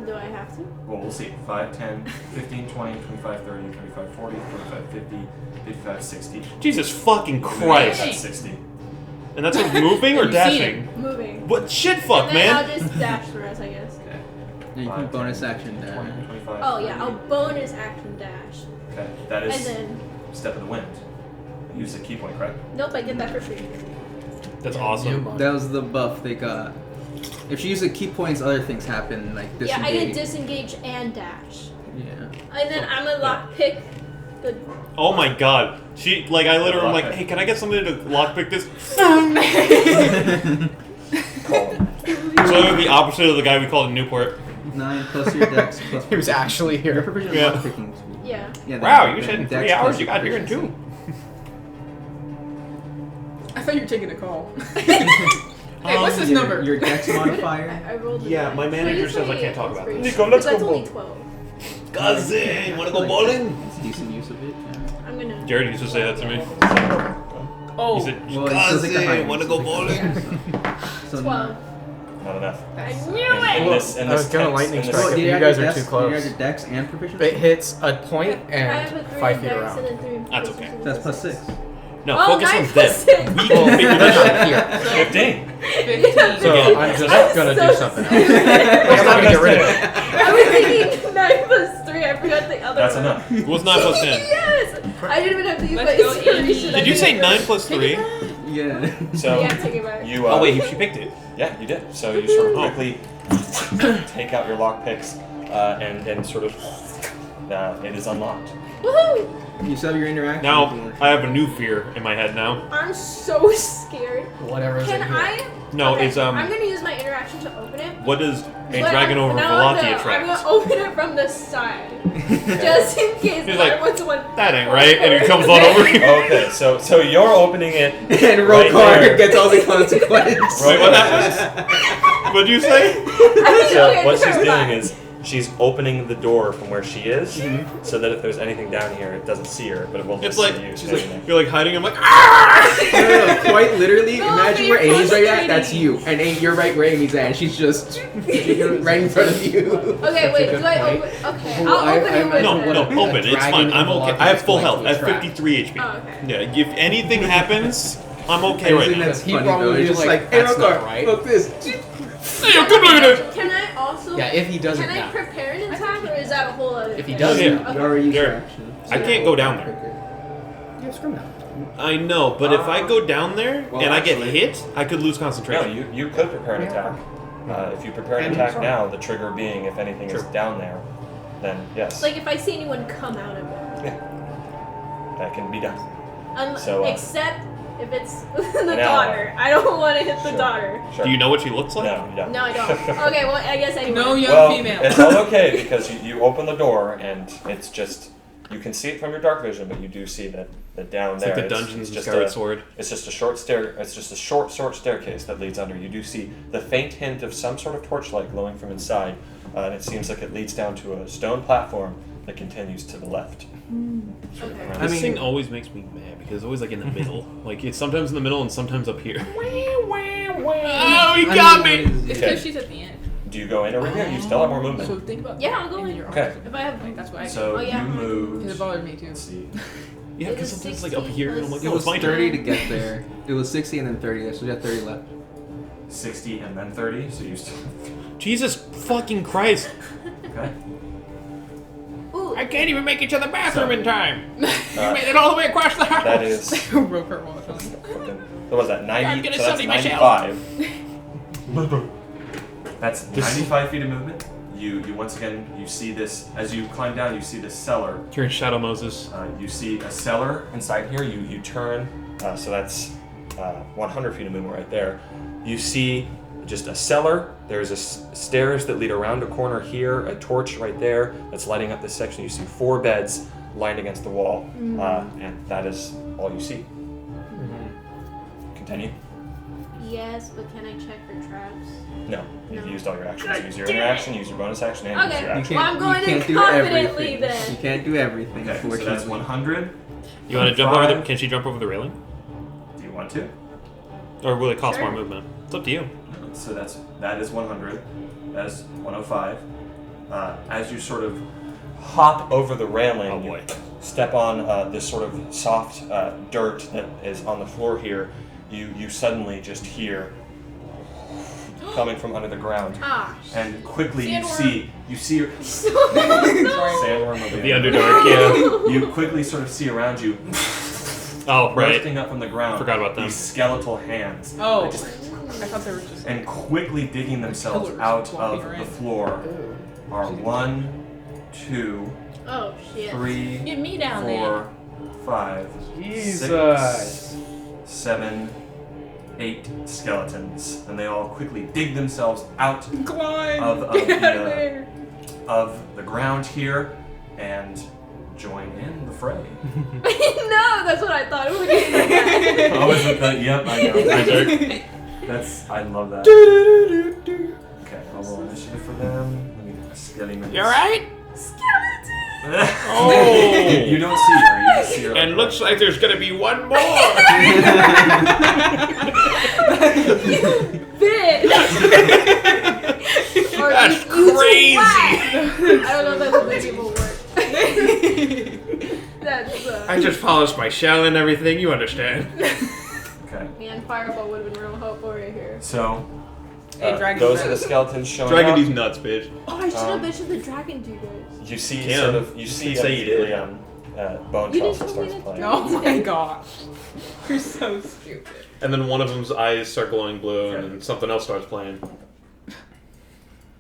Speaker 5: Do I have to?
Speaker 8: Well, we'll see. 5, 10, 15, 20, 25, 30, 25, 40, 45, 50, 55, 60.
Speaker 3: Jesus fucking
Speaker 8: That's
Speaker 3: Christ.
Speaker 8: 60.
Speaker 3: And that's a moving or
Speaker 1: You've seen
Speaker 3: dashing?
Speaker 5: Moving.
Speaker 3: What shit fuck,
Speaker 5: and then
Speaker 3: man?
Speaker 5: I'll just dash the rest, I guess.
Speaker 8: Okay.
Speaker 4: Yeah, you can
Speaker 8: 5,
Speaker 4: bonus
Speaker 8: 10,
Speaker 4: action
Speaker 8: 20,
Speaker 4: dash.
Speaker 8: 25,
Speaker 5: Oh yeah,
Speaker 8: 30.
Speaker 5: I'll bonus action dash.
Speaker 8: Okay. That
Speaker 5: And
Speaker 8: is
Speaker 5: then
Speaker 8: Step of the Wind. Use the key point, correct?
Speaker 5: nope, I get that for free.
Speaker 3: That's awesome.
Speaker 4: That was the buff they got. If she uses key points, other things happen, like
Speaker 5: Yeah, I
Speaker 4: disengage.
Speaker 5: get disengage and dash.
Speaker 4: Yeah.
Speaker 5: And then I'm gonna lockpick the.
Speaker 3: Oh my god. She, like, I literally am like,
Speaker 8: Lockpick.
Speaker 3: hey, can I get somebody to lockpick this?
Speaker 8: Call him.
Speaker 3: So I'm the opposite of the guy we called in Newport.
Speaker 4: 9 plus your dex plus.
Speaker 7: He was actually
Speaker 4: Your
Speaker 7: here.
Speaker 4: provision
Speaker 3: Yeah.
Speaker 4: lockpicking speed.
Speaker 5: Yeah.
Speaker 4: Yeah,
Speaker 3: Wow,
Speaker 4: then-
Speaker 3: you said in
Speaker 4: then
Speaker 3: 3
Speaker 4: dex
Speaker 3: hours
Speaker 4: plus
Speaker 3: you got here in
Speaker 4: proficiency.
Speaker 3: 2.
Speaker 1: I thought you were taking a call. Hey, what's this number?
Speaker 4: Your dex modifier.
Speaker 5: I rolled. a
Speaker 3: Yeah,
Speaker 5: nine.
Speaker 3: my manager
Speaker 5: So
Speaker 3: says I
Speaker 5: usually
Speaker 3: can't talk
Speaker 5: it's
Speaker 3: about
Speaker 5: pretty-
Speaker 3: this.
Speaker 8: Nico, let's
Speaker 5: but that's
Speaker 8: go
Speaker 5: only
Speaker 8: bowling.
Speaker 5: 12.
Speaker 3: Cousin, wanna go
Speaker 4: Like,
Speaker 3: bowling?
Speaker 4: It's decent use of it. Yeah.
Speaker 5: I'm gonna.
Speaker 3: Jared used to say that to me.
Speaker 1: Oh.
Speaker 3: He said,
Speaker 4: Well, it's just like the height.
Speaker 3: wanna go bowling?
Speaker 4: So
Speaker 5: 12.
Speaker 2: Not enough.
Speaker 5: I knew
Speaker 2: In
Speaker 5: it!
Speaker 2: this, in
Speaker 7: I was
Speaker 2: this
Speaker 7: gonna
Speaker 2: text-
Speaker 7: lightning
Speaker 2: in this-
Speaker 7: strike.
Speaker 4: Well,
Speaker 7: You
Speaker 4: you
Speaker 7: guys
Speaker 4: guys
Speaker 7: are too close.
Speaker 4: You guys are dex and proficiency?
Speaker 7: It hits a point
Speaker 5: I have a
Speaker 7: and
Speaker 5: 3
Speaker 7: 5
Speaker 5: in
Speaker 7: feet
Speaker 5: dex
Speaker 7: around.
Speaker 5: and then 3 in
Speaker 3: That's
Speaker 5: proficiency.
Speaker 3: okay.
Speaker 4: That's plus 6.
Speaker 3: No,
Speaker 5: Oh,
Speaker 3: focus
Speaker 5: 9
Speaker 3: on
Speaker 5: plus
Speaker 3: them.
Speaker 5: 6.
Speaker 3: We can figure this out.
Speaker 7: Here.
Speaker 2: 15.
Speaker 1: 15.
Speaker 7: So
Speaker 3: Okay.
Speaker 7: I'm just
Speaker 5: I'm
Speaker 7: gonna
Speaker 5: so
Speaker 7: do something else.
Speaker 5: stupid.
Speaker 7: I'm not gonna get rid of it.
Speaker 5: I was thinking 9 plus 3. I forgot the other
Speaker 2: That's
Speaker 5: one.
Speaker 2: enough.
Speaker 3: It was 9 plus 10.
Speaker 5: Yes! I didn't even have to use
Speaker 1: Let's
Speaker 5: my
Speaker 1: go,
Speaker 5: inspiration.
Speaker 1: Amy.
Speaker 5: I
Speaker 3: Did you say
Speaker 5: didn't
Speaker 3: 9
Speaker 5: even-
Speaker 3: plus 3?
Speaker 4: Yeah.
Speaker 2: So
Speaker 5: Yeah, take it back.
Speaker 2: you.
Speaker 3: Oh wait, she picked it.
Speaker 2: Yeah, you did. So you sort of
Speaker 3: Oh.
Speaker 2: quickly take out your lockpicks and sort of it is unlocked.
Speaker 5: Woohoo!
Speaker 4: You still have your interaction.
Speaker 3: Now I have a new fear in my head now.
Speaker 5: I'm so scared.
Speaker 7: Whatever is
Speaker 5: Can
Speaker 7: in here.
Speaker 5: I?
Speaker 3: No,
Speaker 5: okay,
Speaker 3: it's
Speaker 5: I'm gonna use my interaction to open it.
Speaker 3: what does a
Speaker 5: But
Speaker 3: dragon over
Speaker 5: no,
Speaker 3: Velocity
Speaker 5: I'm
Speaker 3: attract?
Speaker 5: gonna open it from the side, just in case.
Speaker 3: He's
Speaker 5: I
Speaker 3: like,
Speaker 5: want someone.
Speaker 3: That ain't right, and it comes on over you.
Speaker 2: Okay, so you're opening it.
Speaker 4: And
Speaker 2: Right
Speaker 4: Rokar
Speaker 2: there.
Speaker 4: gets all the consequences.
Speaker 2: Right,
Speaker 3: What happens? What'd you say?
Speaker 2: So
Speaker 5: Okay,
Speaker 2: what she's
Speaker 5: never
Speaker 2: doing
Speaker 5: mind.
Speaker 2: is she's opening the door from where she is,
Speaker 3: Mm-hmm.
Speaker 2: so that if there's anything down here, it doesn't see her, but it will
Speaker 3: It's
Speaker 2: just
Speaker 3: like
Speaker 2: see you.
Speaker 3: she's
Speaker 2: standing
Speaker 3: like
Speaker 2: there.
Speaker 3: you're like hiding. I'm like ah!
Speaker 4: No, quite literally,
Speaker 5: No,
Speaker 4: imagine
Speaker 5: but
Speaker 4: where
Speaker 5: you're
Speaker 4: Amy's right at,
Speaker 5: concentrating.
Speaker 4: that's you. And you're right where Amy's at, and she's just right in front of you.
Speaker 5: Okay, wait.
Speaker 7: good
Speaker 5: Do I
Speaker 7: point.
Speaker 5: open? Okay,
Speaker 7: Well,
Speaker 5: I'll open it with
Speaker 3: No,
Speaker 5: the-
Speaker 3: no, open. It's
Speaker 7: dragon
Speaker 3: fine. I'm
Speaker 7: over
Speaker 3: okay. I have full
Speaker 7: Velocity
Speaker 3: health. I have
Speaker 7: attract.
Speaker 3: 53 HP.
Speaker 5: Oh, okay.
Speaker 3: Yeah, if anything happens, I'm okay
Speaker 4: I
Speaker 3: right
Speaker 4: think
Speaker 3: now.
Speaker 4: that's
Speaker 7: He
Speaker 4: funny
Speaker 7: probably
Speaker 4: though. It's
Speaker 7: was
Speaker 4: just
Speaker 7: like,
Speaker 4: like, hey
Speaker 7: "That's not
Speaker 4: Rokar,
Speaker 7: right."
Speaker 4: look this.
Speaker 3: Hey, come look at it.
Speaker 5: Can I also?
Speaker 7: Yeah, if he does it
Speaker 5: Can I
Speaker 7: now.
Speaker 5: prepare an attack, or is that a whole other?
Speaker 7: If he
Speaker 5: thing?
Speaker 7: does it,
Speaker 3: Yeah.
Speaker 4: You already used your
Speaker 3: There.
Speaker 4: action.
Speaker 3: I can't go down there.
Speaker 7: Yeah, screw that.
Speaker 3: I know, but if I go down there
Speaker 2: Well,
Speaker 3: and I get
Speaker 2: actually-
Speaker 3: hit, I could lose
Speaker 2: No,
Speaker 3: concentration.
Speaker 2: you could prepare an attack. If you prepare an attack now, the trigger being if anything is
Speaker 3: True.
Speaker 2: down there, then yes,
Speaker 5: Like if I see anyone come out of it,
Speaker 2: that can be done.
Speaker 5: so,
Speaker 2: So,
Speaker 5: except if it's the
Speaker 2: now-
Speaker 5: daughter. I don't want to hit the
Speaker 2: Sure.
Speaker 5: daughter.
Speaker 2: Sure.
Speaker 3: Do you know what she looks like?
Speaker 2: No, you don't.
Speaker 5: No, I don't. Okay, well I guess anyway.
Speaker 1: No young
Speaker 2: Well,
Speaker 1: female.
Speaker 2: it's all okay because you open the door and it's just you can see it from your dark vision, but you do see that down
Speaker 3: It's
Speaker 2: there.
Speaker 3: like the dungeons
Speaker 2: it's
Speaker 3: of
Speaker 2: just
Speaker 3: Skyward
Speaker 2: a,
Speaker 3: Sword.
Speaker 2: It's just a short stair. It's just a short staircase that leads under. You do see the faint hint of some sort of torchlight glowing from inside, and it seems like it leads down to a stone platform that continues to the left.
Speaker 5: Okay.
Speaker 2: Around.
Speaker 4: I
Speaker 3: This
Speaker 4: mean-
Speaker 3: thing always makes me mad because it's always like in the middle. Like it's sometimes in the middle and sometimes up here. Oh, he got me!
Speaker 1: It's
Speaker 2: Okay.
Speaker 1: because she's at the end.
Speaker 2: Do you go in over here? You still have more movement.
Speaker 1: So think about.
Speaker 5: Yeah, I'll go in.
Speaker 1: your
Speaker 2: Okay.
Speaker 1: arms.
Speaker 5: If I have,
Speaker 1: Like, that's what I.
Speaker 2: So
Speaker 5: Oh, yeah.
Speaker 2: you move.
Speaker 1: Because it bothered me too.
Speaker 2: Let's see.
Speaker 3: Yeah,
Speaker 5: It
Speaker 3: because
Speaker 5: was
Speaker 3: sometimes like up
Speaker 5: 60
Speaker 3: here and I'm like,
Speaker 5: plus-
Speaker 4: It
Speaker 3: oh,
Speaker 4: was
Speaker 3: it's my
Speaker 4: 30
Speaker 3: turn.
Speaker 4: to get there. It was 60 and then 30 there, so you got 30 left.
Speaker 2: 60 and then 30. So you still.
Speaker 3: Jesus fucking Christ!
Speaker 2: Okay.
Speaker 5: ooh,
Speaker 3: I can't even make it to the bathroom in time. You
Speaker 2: Uh,
Speaker 3: made it all the way across the house.
Speaker 2: that is.
Speaker 1: Broke her wall.
Speaker 2: What was that? 90.
Speaker 3: I'm gonna
Speaker 2: So that's
Speaker 3: study my
Speaker 2: 95. That's 95 feet of movement. You once again you see this as you climb down. You see this cellar.
Speaker 3: You're in Shadow Moses.
Speaker 2: You see a cellar inside here. You turn. So that's 100 feet of movement right there. You see just a cellar. There's stairs that lead around a corner here. A torch right there that's lighting up this section. You see 4 beds lined against the wall, and that is all you see. Continue.
Speaker 5: yes, but can I check for traps?
Speaker 2: No, you've
Speaker 5: No.
Speaker 2: used all your actions. Use your interaction, use your bonus action, and use
Speaker 5: Okay.
Speaker 2: your
Speaker 4: You
Speaker 2: action.
Speaker 5: Well, I'm going
Speaker 4: you can't
Speaker 5: in
Speaker 4: do
Speaker 5: confidently
Speaker 4: everything.
Speaker 5: then.
Speaker 4: You can't do everything,
Speaker 2: Okay, so
Speaker 4: unfortunately.
Speaker 2: that's 100.
Speaker 3: You want to jump over
Speaker 2: 5.
Speaker 3: the? Can she jump over the railing?
Speaker 2: Do you want to?
Speaker 3: Or will it cost
Speaker 5: Sure.
Speaker 3: more movement? It's up to you.
Speaker 2: So that is 100. That's 105. As you sort of hop over the railing,
Speaker 3: Oh, boy.
Speaker 2: you step on this sort of soft dirt that is on the floor here. You suddenly just hear coming from under the ground,
Speaker 5: Ah,
Speaker 2: and quickly
Speaker 1: Sandworm.
Speaker 2: you see
Speaker 5: no.
Speaker 2: sandworm will be
Speaker 3: The
Speaker 2: in.
Speaker 3: Underdark, yeah.
Speaker 2: You quickly sort of see around you,
Speaker 3: Oh, right.
Speaker 2: bursting up from the ground.
Speaker 3: Forgot about them.
Speaker 2: These skeletal hands.
Speaker 1: Oh,
Speaker 2: that just-
Speaker 1: I thought they were just.
Speaker 2: and quickly digging themselves
Speaker 1: pillars
Speaker 2: out
Speaker 1: walking
Speaker 2: of the
Speaker 1: around.
Speaker 2: floor are 1, 2,
Speaker 5: Oh shit.
Speaker 2: 3,
Speaker 1: Get me down there.
Speaker 2: 4, 5,
Speaker 7: Jesus.
Speaker 2: 6, 7, 8 skeletons, and they all quickly dig themselves out
Speaker 1: Climb.
Speaker 2: of
Speaker 1: Get
Speaker 2: the,
Speaker 1: out of there.
Speaker 2: of the ground here and join in the fray.
Speaker 5: No, that's what I thought it would be.
Speaker 2: Oh, is it that? Yep, I know. I love that. Okay, I'll roll initiative for them. Let me just get him in.
Speaker 3: You alright?
Speaker 5: Skeleton.
Speaker 3: Oh.
Speaker 2: You don't see her. You just see your.
Speaker 3: And looks like there's gonna be one more.
Speaker 5: Bitch! Or
Speaker 3: That's
Speaker 5: you too
Speaker 3: crazy.
Speaker 5: whack. I don't know if that medieval work. That's
Speaker 3: I just polished my shell and everything. You understand?
Speaker 2: Okay.
Speaker 5: Man, Fireball would have been real helpful right here.
Speaker 2: So.
Speaker 1: Hey, Dragon
Speaker 8: Those
Speaker 1: Breath.
Speaker 8: are the skeletons showing
Speaker 3: Dragon
Speaker 8: up.
Speaker 3: these nuts, bitch.
Speaker 5: Oh, I should have mentioned the dragon to you guys.
Speaker 8: You see,
Speaker 3: Damn.
Speaker 8: sort of, you see,
Speaker 3: Say you did.
Speaker 8: Bone
Speaker 5: You
Speaker 8: Chalice
Speaker 5: didn't tell me
Speaker 8: starts
Speaker 5: that
Speaker 8: playing.
Speaker 1: Oh my gosh. You're so stupid.
Speaker 3: And then one of them's eyes start glowing blue, and
Speaker 2: Okay.
Speaker 3: then something else starts playing.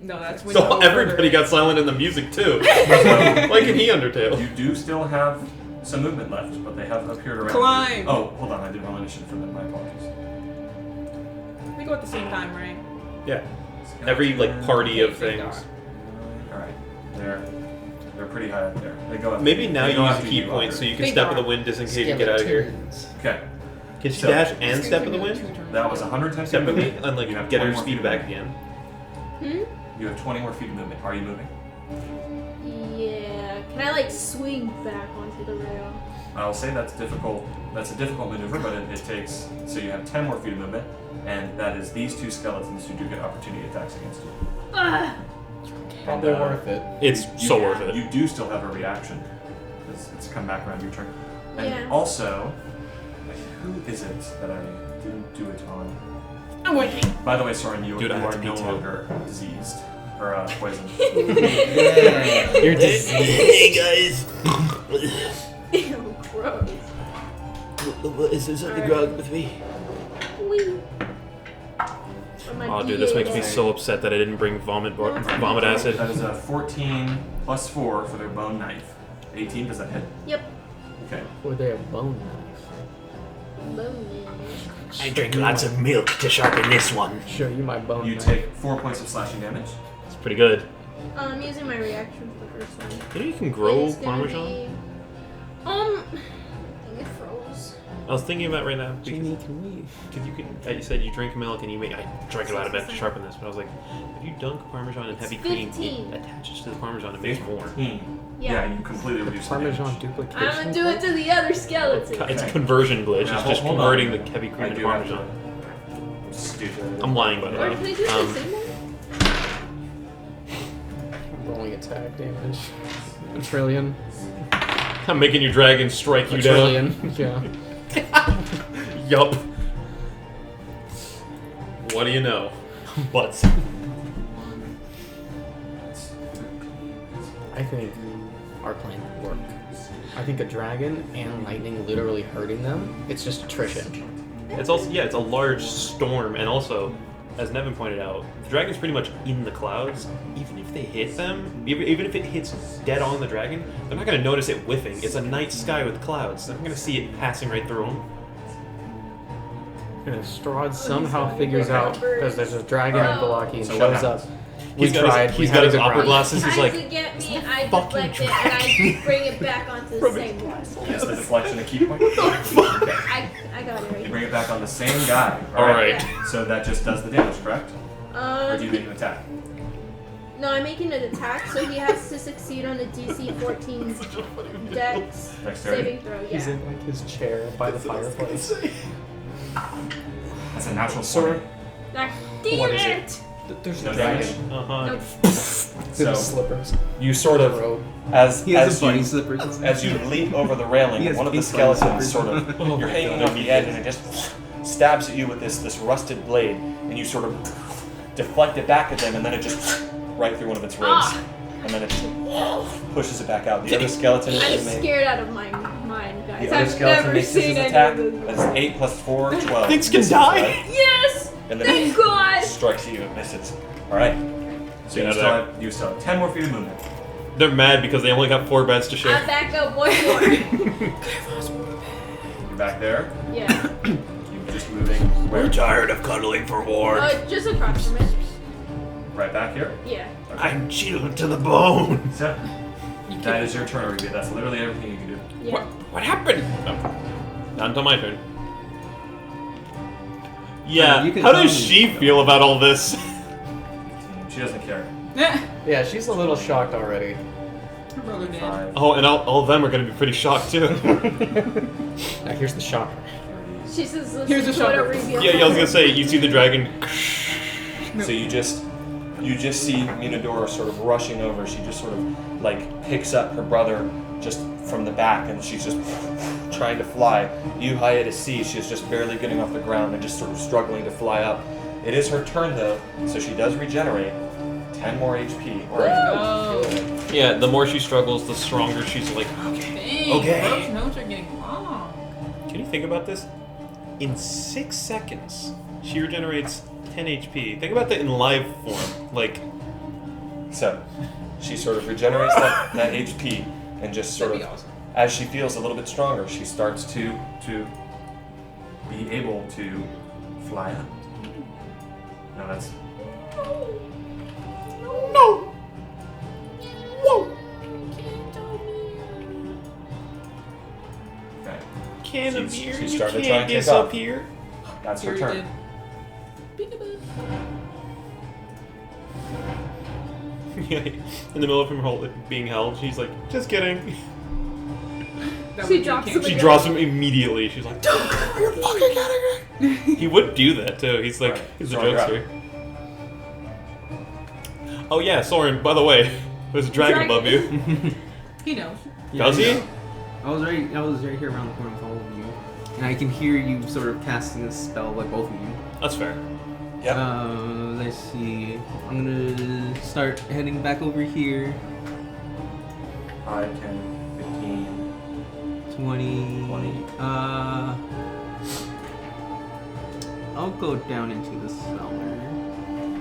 Speaker 1: No, that's when
Speaker 3: So
Speaker 1: you go
Speaker 3: everybody
Speaker 1: further.
Speaker 3: got silent in the music too.
Speaker 2: So,
Speaker 3: Like in He Undertale.
Speaker 2: you do still have some movement left, but they have appeared around.
Speaker 1: Climb.
Speaker 2: You. Oh, hold on, I did roll initiative for them. My apologies.
Speaker 1: We go at the same time, right?
Speaker 3: Yeah. Every like party of
Speaker 1: Thank
Speaker 3: things.
Speaker 1: God.
Speaker 2: All right, they're pretty high up there. They go up.
Speaker 3: Maybe now
Speaker 2: they
Speaker 3: you
Speaker 2: go
Speaker 3: use
Speaker 2: after
Speaker 3: key
Speaker 2: you,
Speaker 3: points so
Speaker 2: Walker.
Speaker 3: you can
Speaker 1: Big
Speaker 3: step in
Speaker 1: rock.
Speaker 3: the wind, disengage, and get out of here.
Speaker 7: Skeletons.
Speaker 2: Okay,
Speaker 3: Can she
Speaker 2: So-
Speaker 3: dash and step in the wind?
Speaker 2: that was 110
Speaker 3: Step
Speaker 2: feet
Speaker 3: with
Speaker 2: of
Speaker 3: me
Speaker 2: movement.
Speaker 3: and like
Speaker 2: You have
Speaker 3: get
Speaker 2: 20
Speaker 3: her
Speaker 2: more
Speaker 3: speed
Speaker 2: feet
Speaker 3: back
Speaker 2: of movement.
Speaker 3: again.
Speaker 2: You have 20 more feet of movement. Are you moving?
Speaker 5: Yeah. Can I like swing back onto the rail?
Speaker 2: I'll say that's difficult. That's a difficult maneuver, but it takes. So you have 10 more feet of movement, and that is these two skeletons who do get opportunity attacks against you.
Speaker 5: Ah!
Speaker 7: Probably
Speaker 2: And,
Speaker 7: worth it.
Speaker 3: It's so worth it.
Speaker 2: You do still have a reaction. It's come back around your turn. And
Speaker 5: Yeah.
Speaker 2: also, who is it that I didn't do it on?
Speaker 1: I'm waiting.
Speaker 2: By the way, Soren, you
Speaker 3: Dude, I have
Speaker 2: are
Speaker 3: to pee
Speaker 2: no
Speaker 3: too.
Speaker 2: longer diseased or poisoned.
Speaker 4: Yeah.
Speaker 7: You're diseased.
Speaker 3: Hey guys.
Speaker 5: Ew, gross.
Speaker 3: Is there something
Speaker 5: Alright.
Speaker 3: wrong with me?
Speaker 5: Wee.
Speaker 3: Oh, dude, this makes me so upset that I didn't bring vomit acid.
Speaker 2: That is a 14 plus 4 for their bone knife. 18, does that hit?
Speaker 5: Yep.
Speaker 2: Okay.
Speaker 7: Or they have bone knife.
Speaker 5: Bonus.
Speaker 3: I drink lots of milk to sharpen this one.
Speaker 7: Show you my bone
Speaker 2: You
Speaker 7: knife.
Speaker 2: take 4 points of slashing damage.
Speaker 3: It's pretty good.
Speaker 5: I'm using my reaction for the first one.
Speaker 3: You know you can grow
Speaker 5: It's gonna
Speaker 3: Parmesan?
Speaker 5: be- it froze.
Speaker 3: I was thinking about right now
Speaker 7: Jamie, can we?
Speaker 3: because you can. You said you drink milk and you make. I drank a lot of it to sharpen this, but I was like, if you dunk Parmesan in heavy cream,
Speaker 5: 15.
Speaker 3: it attaches to the Parmesan and makes more.
Speaker 5: Yeah.
Speaker 2: You completely reduce the
Speaker 7: Parmesan
Speaker 2: damage.
Speaker 7: duplication.
Speaker 5: I'm gonna do it to the other skeleton.
Speaker 3: It's a conversion glitch.
Speaker 2: Now,
Speaker 3: It's just
Speaker 2: hold on.
Speaker 3: converting the heavy
Speaker 2: I
Speaker 3: cream into
Speaker 2: do have
Speaker 3: Parmesan.
Speaker 2: to- Stupid.
Speaker 3: I'm lying, by the
Speaker 5: Or
Speaker 3: way.
Speaker 5: can I do the same one?
Speaker 7: Rolling attack damage. A trillion.
Speaker 3: I'm making your dragon strike you
Speaker 7: A
Speaker 3: down.
Speaker 7: trillion. Yeah.
Speaker 3: Yup. What do you know? Butts.
Speaker 7: I think our plan would work. I think a dragon and lightning literally hurting them, it's just attrition.
Speaker 3: It's also it's a large storm, and also, as Nevin pointed out, the dragon's pretty much in the clouds. Even if they hit them, even if it hits dead on the dragon, they're not gonna notice it whiffing. It's a night sky with clouds. They're not gonna see it passing right through them.
Speaker 7: And if Strahd somehow figures out, because there's a dragon in Balaki and
Speaker 2: So what
Speaker 7: shows up,
Speaker 2: happens?
Speaker 7: we tried.
Speaker 3: He's
Speaker 7: we
Speaker 3: got
Speaker 7: had
Speaker 3: his
Speaker 7: a good
Speaker 3: opera
Speaker 7: run.
Speaker 3: glasses. He's
Speaker 5: Tries
Speaker 3: like,
Speaker 5: to get me, I
Speaker 3: fucking
Speaker 5: deflect it, and I bring it back onto the same one.
Speaker 2: Yes, the deflection a key point.
Speaker 5: I got it
Speaker 2: You
Speaker 5: right.
Speaker 2: bring it back on the same guy.
Speaker 3: all right.
Speaker 5: Yeah.
Speaker 2: So that just does the damage, correct? Or do you make an attack?
Speaker 5: No, I'm making an attack, so he has to succeed on the DC 14 Dex
Speaker 2: Dexterity?
Speaker 5: saving throw.
Speaker 7: He's
Speaker 5: Yeah.
Speaker 7: in like his chair by the fireplace.
Speaker 2: That's a natural
Speaker 7: Sword.
Speaker 2: 20.
Speaker 5: Ah,
Speaker 7: What
Speaker 5: damn
Speaker 7: is it?
Speaker 5: it!
Speaker 7: There's
Speaker 2: No
Speaker 7: a
Speaker 2: damage.
Speaker 7: dragon.
Speaker 3: Uh-huh.
Speaker 5: Nope.
Speaker 7: Through the
Speaker 2: So
Speaker 7: slippers.
Speaker 8: You sort of,
Speaker 7: Robe.
Speaker 8: as
Speaker 4: He has
Speaker 8: as
Speaker 4: a bunny
Speaker 8: you
Speaker 4: slippers.
Speaker 8: as you leap over the railing,
Speaker 4: He has
Speaker 8: one of the
Speaker 4: pink bunny
Speaker 8: skeletons
Speaker 4: slippers.
Speaker 8: sort of you're hanging on the edge, and it just stabs at you with this rusted blade, and you sort of deflect it back at them, and then it just right through one of its ribs,
Speaker 5: Ah.
Speaker 8: and then it just pushes it back out. The other skeleton
Speaker 5: I'm
Speaker 8: is made.
Speaker 5: scared out of my mind, guys.
Speaker 8: The other
Speaker 5: I've
Speaker 8: skeleton
Speaker 5: never
Speaker 8: makes
Speaker 5: seen
Speaker 8: his
Speaker 5: any
Speaker 8: attack.
Speaker 5: of this.
Speaker 8: That's 8 plus 4, 12.
Speaker 3: Things can
Speaker 8: Misses,
Speaker 3: die.
Speaker 8: right?
Speaker 5: Yes!
Speaker 8: And then
Speaker 5: Thank God!
Speaker 8: strikes at you and misses. All right.
Speaker 2: So
Speaker 3: Get
Speaker 2: you
Speaker 3: out
Speaker 2: still,
Speaker 3: of
Speaker 2: have, you still have 10 more feet of movement.
Speaker 3: They're mad because they only got 4 beds to
Speaker 5: I
Speaker 3: share.
Speaker 5: back up one more.
Speaker 2: You're back there.
Speaker 5: Yeah.
Speaker 2: You're just moving
Speaker 3: We're
Speaker 2: where?
Speaker 3: tired of cuddling for war.
Speaker 5: Just across from it.
Speaker 2: Right back here.
Speaker 5: Yeah.
Speaker 2: Okay.
Speaker 3: I'm chilled to the bone.
Speaker 2: So, that is your turn, Olivia. That's literally everything you can do.
Speaker 5: Yeah.
Speaker 3: What happened? No. Not until my turn. Yeah,
Speaker 4: You can
Speaker 3: how
Speaker 4: tell
Speaker 3: does
Speaker 4: me.
Speaker 3: she feel about all this?
Speaker 2: She doesn't care.
Speaker 7: Yeah, she's a little shocked already.
Speaker 1: Brother dead.
Speaker 2: 5,
Speaker 3: Oh, and all of them are going to be pretty shocked too.
Speaker 7: Now here's the shocker.
Speaker 5: She says,
Speaker 1: Here's a shocker.
Speaker 3: Yeah, I was gonna say you see the dragon.
Speaker 8: So you just see Minadora sort of rushing over. She just sort of like picks up her brother just from the back, and she's just trying to fly. You high at a sea, she's just barely getting off the ground and just sort of struggling to fly up. It is her turn though, so she does regenerate 10 more HP. All right.
Speaker 1: Oh.
Speaker 3: Yeah, the more she struggles, the stronger she's like.
Speaker 1: Dang.
Speaker 3: Okay.
Speaker 1: Those notes are getting long.
Speaker 3: Can you think about this? In 6 seconds, she regenerates 10 HP. Think about that in live form. Like,
Speaker 8: So she sort of regenerates that HP and just sort
Speaker 1: That'd
Speaker 8: of,
Speaker 1: be awesome.
Speaker 8: as she feels a little bit stronger, she starts to be able to fly up. No, that's
Speaker 6: No! Whoa!
Speaker 8: okay.
Speaker 3: can
Speaker 8: She's-
Speaker 3: appear,
Speaker 8: she's
Speaker 3: you
Speaker 8: starting to try
Speaker 3: can't
Speaker 8: and kick off.
Speaker 3: disappear.
Speaker 8: That's her
Speaker 1: Fury
Speaker 8: turn.
Speaker 1: did. Peekaboo.
Speaker 3: In the middle of him being held, she's like, just kidding.
Speaker 1: That
Speaker 5: She
Speaker 1: would be
Speaker 5: drops
Speaker 1: cancer.
Speaker 5: him
Speaker 3: She drops him immediately. She's like,
Speaker 6: You're fucking kidding me!
Speaker 3: he would do that too. He's like,
Speaker 8: Right.
Speaker 3: he's a
Speaker 8: Throw her up.
Speaker 3: jokester. Oh yeah, Soren, by the way, there's a dragon above you.
Speaker 1: He knows.
Speaker 3: Does he?
Speaker 4: I was right here around the corner with all of you, and I can hear you sort of casting a spell, like both of you.
Speaker 3: That's fair.
Speaker 8: Yep.
Speaker 4: Let's see. I'm gonna start heading back over here.
Speaker 2: 5, 10, 15.
Speaker 4: 20.
Speaker 2: 20.
Speaker 4: I'll go down into the cellar.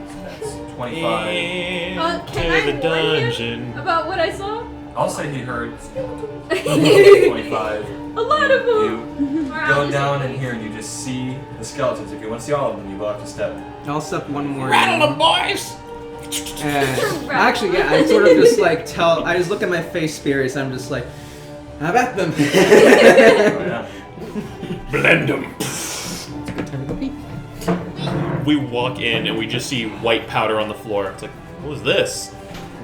Speaker 2: So that's 25.
Speaker 5: Can
Speaker 3: Into
Speaker 5: I
Speaker 3: the
Speaker 5: warn him
Speaker 3: dungeon.
Speaker 5: about what I saw?
Speaker 2: I'll say he heard
Speaker 5: A
Speaker 2: 25.
Speaker 5: lot of them.
Speaker 2: You go down in here and you just see the skeletons. If you want to see all of them, you will have to step.
Speaker 4: I'll step one more.
Speaker 6: Rattle
Speaker 4: in.
Speaker 6: them, boys!
Speaker 4: And actually, yeah, I sort of just like I just look at my face spirits. I'm just like, have at them.
Speaker 2: Oh, yeah.
Speaker 3: Blend them.
Speaker 7: Good time to go pee.
Speaker 3: We walk in and we just see white powder on the floor. It's like, what was this?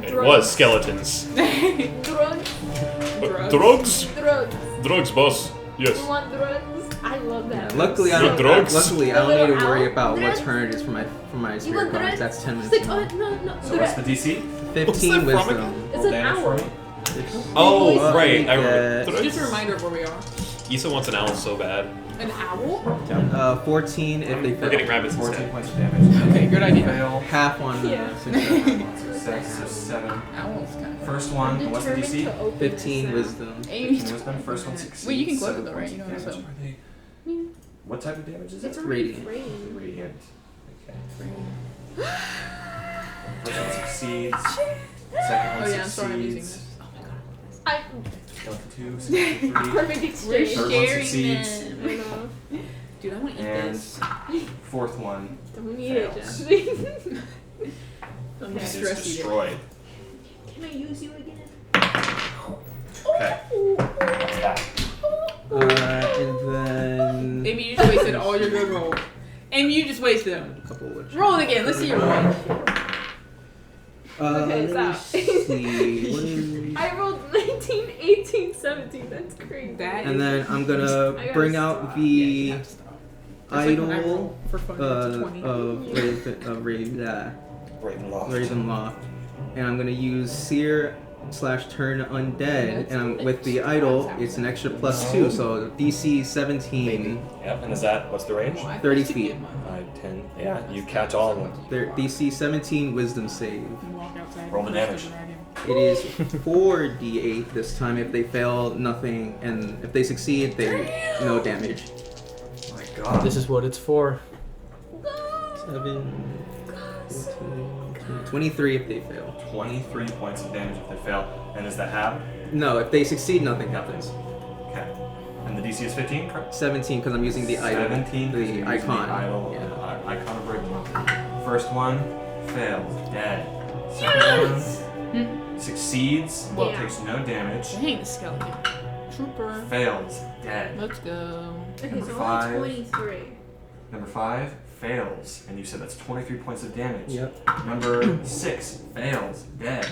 Speaker 3: It
Speaker 5: Drugs.
Speaker 3: was skeletons.
Speaker 5: Drugs.
Speaker 3: Drugs?
Speaker 5: Drugs.
Speaker 3: Drugs, boss. Yes.
Speaker 5: You want drugs? I love that.
Speaker 4: Luckily, I
Speaker 3: You
Speaker 4: don't.
Speaker 3: drugs?
Speaker 4: Luckily, I
Speaker 5: A
Speaker 4: don't need
Speaker 5: little
Speaker 4: to worry
Speaker 5: owl.
Speaker 4: about what
Speaker 5: Drugs?
Speaker 4: turn it is for my
Speaker 5: You
Speaker 4: spirit
Speaker 5: want
Speaker 4: cards.
Speaker 5: drugs?
Speaker 4: That's 10
Speaker 5: It's
Speaker 4: minutes.
Speaker 5: like,
Speaker 4: long.
Speaker 5: no,
Speaker 2: So what's the DC?
Speaker 3: What's
Speaker 4: 15
Speaker 3: that from
Speaker 4: wisdom.
Speaker 5: It's
Speaker 2: Roll
Speaker 5: an
Speaker 2: damage
Speaker 5: owl.
Speaker 2: for me.
Speaker 3: Oh,
Speaker 4: Uh,
Speaker 3: right. I
Speaker 4: yeah.
Speaker 3: remember.
Speaker 1: It's just a reminder of where we are.
Speaker 3: Issa wants an owl so bad.
Speaker 1: An owl?
Speaker 4: 14 if they
Speaker 3: We're
Speaker 4: fail.
Speaker 3: getting rabbits
Speaker 2: 14
Speaker 3: instead.
Speaker 2: points of damage.
Speaker 1: Okay, good idea.
Speaker 2: Fail.
Speaker 4: Half on
Speaker 5: Yeah.
Speaker 4: success.
Speaker 2: So 7.
Speaker 1: Owl's kind of.
Speaker 2: First one, what's the
Speaker 5: Determined
Speaker 2: DC?
Speaker 5: to open
Speaker 4: 15
Speaker 5: this
Speaker 4: wisdom.
Speaker 2: 15 wisdom. First one succeeds.
Speaker 1: Wait, you can close it
Speaker 2: 7
Speaker 1: though, right?
Speaker 2: points
Speaker 1: You know
Speaker 2: of
Speaker 1: what I'm
Speaker 2: damage.
Speaker 1: saying?
Speaker 5: Yeah.
Speaker 2: What type of damage is
Speaker 5: It's
Speaker 2: it?
Speaker 5: already
Speaker 4: Radiant.
Speaker 5: framed.
Speaker 2: Radiant. Okay. First one succeeds. Second one
Speaker 1: Oh yeah, I'm sorry I'm using
Speaker 2: succeeds.
Speaker 1: this. Oh my god.
Speaker 5: I
Speaker 2: Down to 2, 63.
Speaker 5: perfect
Speaker 1: We're
Speaker 5: exchange.
Speaker 2: Third one
Speaker 1: sharing
Speaker 2: succeeds.
Speaker 1: them.
Speaker 5: I know.
Speaker 1: Dude, I want to eat
Speaker 2: And
Speaker 1: this.
Speaker 2: fourth one
Speaker 5: Don't need it,
Speaker 2: Fails.
Speaker 5: Jesse.
Speaker 1: I'm
Speaker 2: is
Speaker 1: stressed eating.
Speaker 2: destroyed.
Speaker 5: Can I use you again?
Speaker 2: Okay. That's that.
Speaker 4: And then
Speaker 1: Amy, you just wasted all your good rolls. Amy, you just wasted them.
Speaker 4: a couple of
Speaker 1: Roll it again. Let's see your roll.
Speaker 5: Okay,
Speaker 4: let me
Speaker 5: stop.
Speaker 4: see. What is...
Speaker 5: I rolled 19, 18, 17. That's crazy.
Speaker 1: That
Speaker 4: And then I'm
Speaker 5: I
Speaker 4: gonna
Speaker 5: gotta
Speaker 4: bring
Speaker 5: stop.
Speaker 4: out
Speaker 1: Yeah, you
Speaker 4: the
Speaker 1: have to stop. That's like when I
Speaker 4: idol
Speaker 1: roll for fun. It's a 20.
Speaker 4: of Ravenloft, and I'm gonna use Seer / Turn Undead, and with the idol, it's an extra +2, so DC 17,
Speaker 8: Yep. And is that what's the range?
Speaker 1: Oh, I
Speaker 4: 30
Speaker 1: should
Speaker 4: feet.
Speaker 1: get mine.
Speaker 8: 5, 10. Yeah. You catch all of them.
Speaker 4: their DC 17 Wisdom save.
Speaker 1: And walk outside
Speaker 8: Roll the
Speaker 1: and
Speaker 8: damage.
Speaker 1: the dragon.
Speaker 4: It is 4d8 this time. If they fail, nothing, and if they succeed, they no damage.
Speaker 2: Oh my god.
Speaker 7: This is what it's for.
Speaker 4: 7, 23 if they fail.
Speaker 2: 23 points of damage if they fail. And is that halved?
Speaker 4: No, if they succeed, nothing happens.
Speaker 2: Okay. And the DC is 15, correct?
Speaker 4: 17 because I'm using the idol.
Speaker 2: 17.
Speaker 4: The
Speaker 2: using
Speaker 4: icon.
Speaker 2: The idol,
Speaker 4: Yeah.
Speaker 2: icon of Ravenloft. First one fails, dead. Second one succeeds,
Speaker 1: Well,
Speaker 2: takes no damage.
Speaker 1: Dang, the skeleton. Trooper.
Speaker 2: Fails, dead.
Speaker 1: Let's go.
Speaker 5: Okay,
Speaker 2: Number
Speaker 5: so
Speaker 2: five.
Speaker 5: only 23.
Speaker 2: Number 5 fails, and you said that's 23 points of damage.
Speaker 4: Yep.
Speaker 2: Number 6 fails, dead.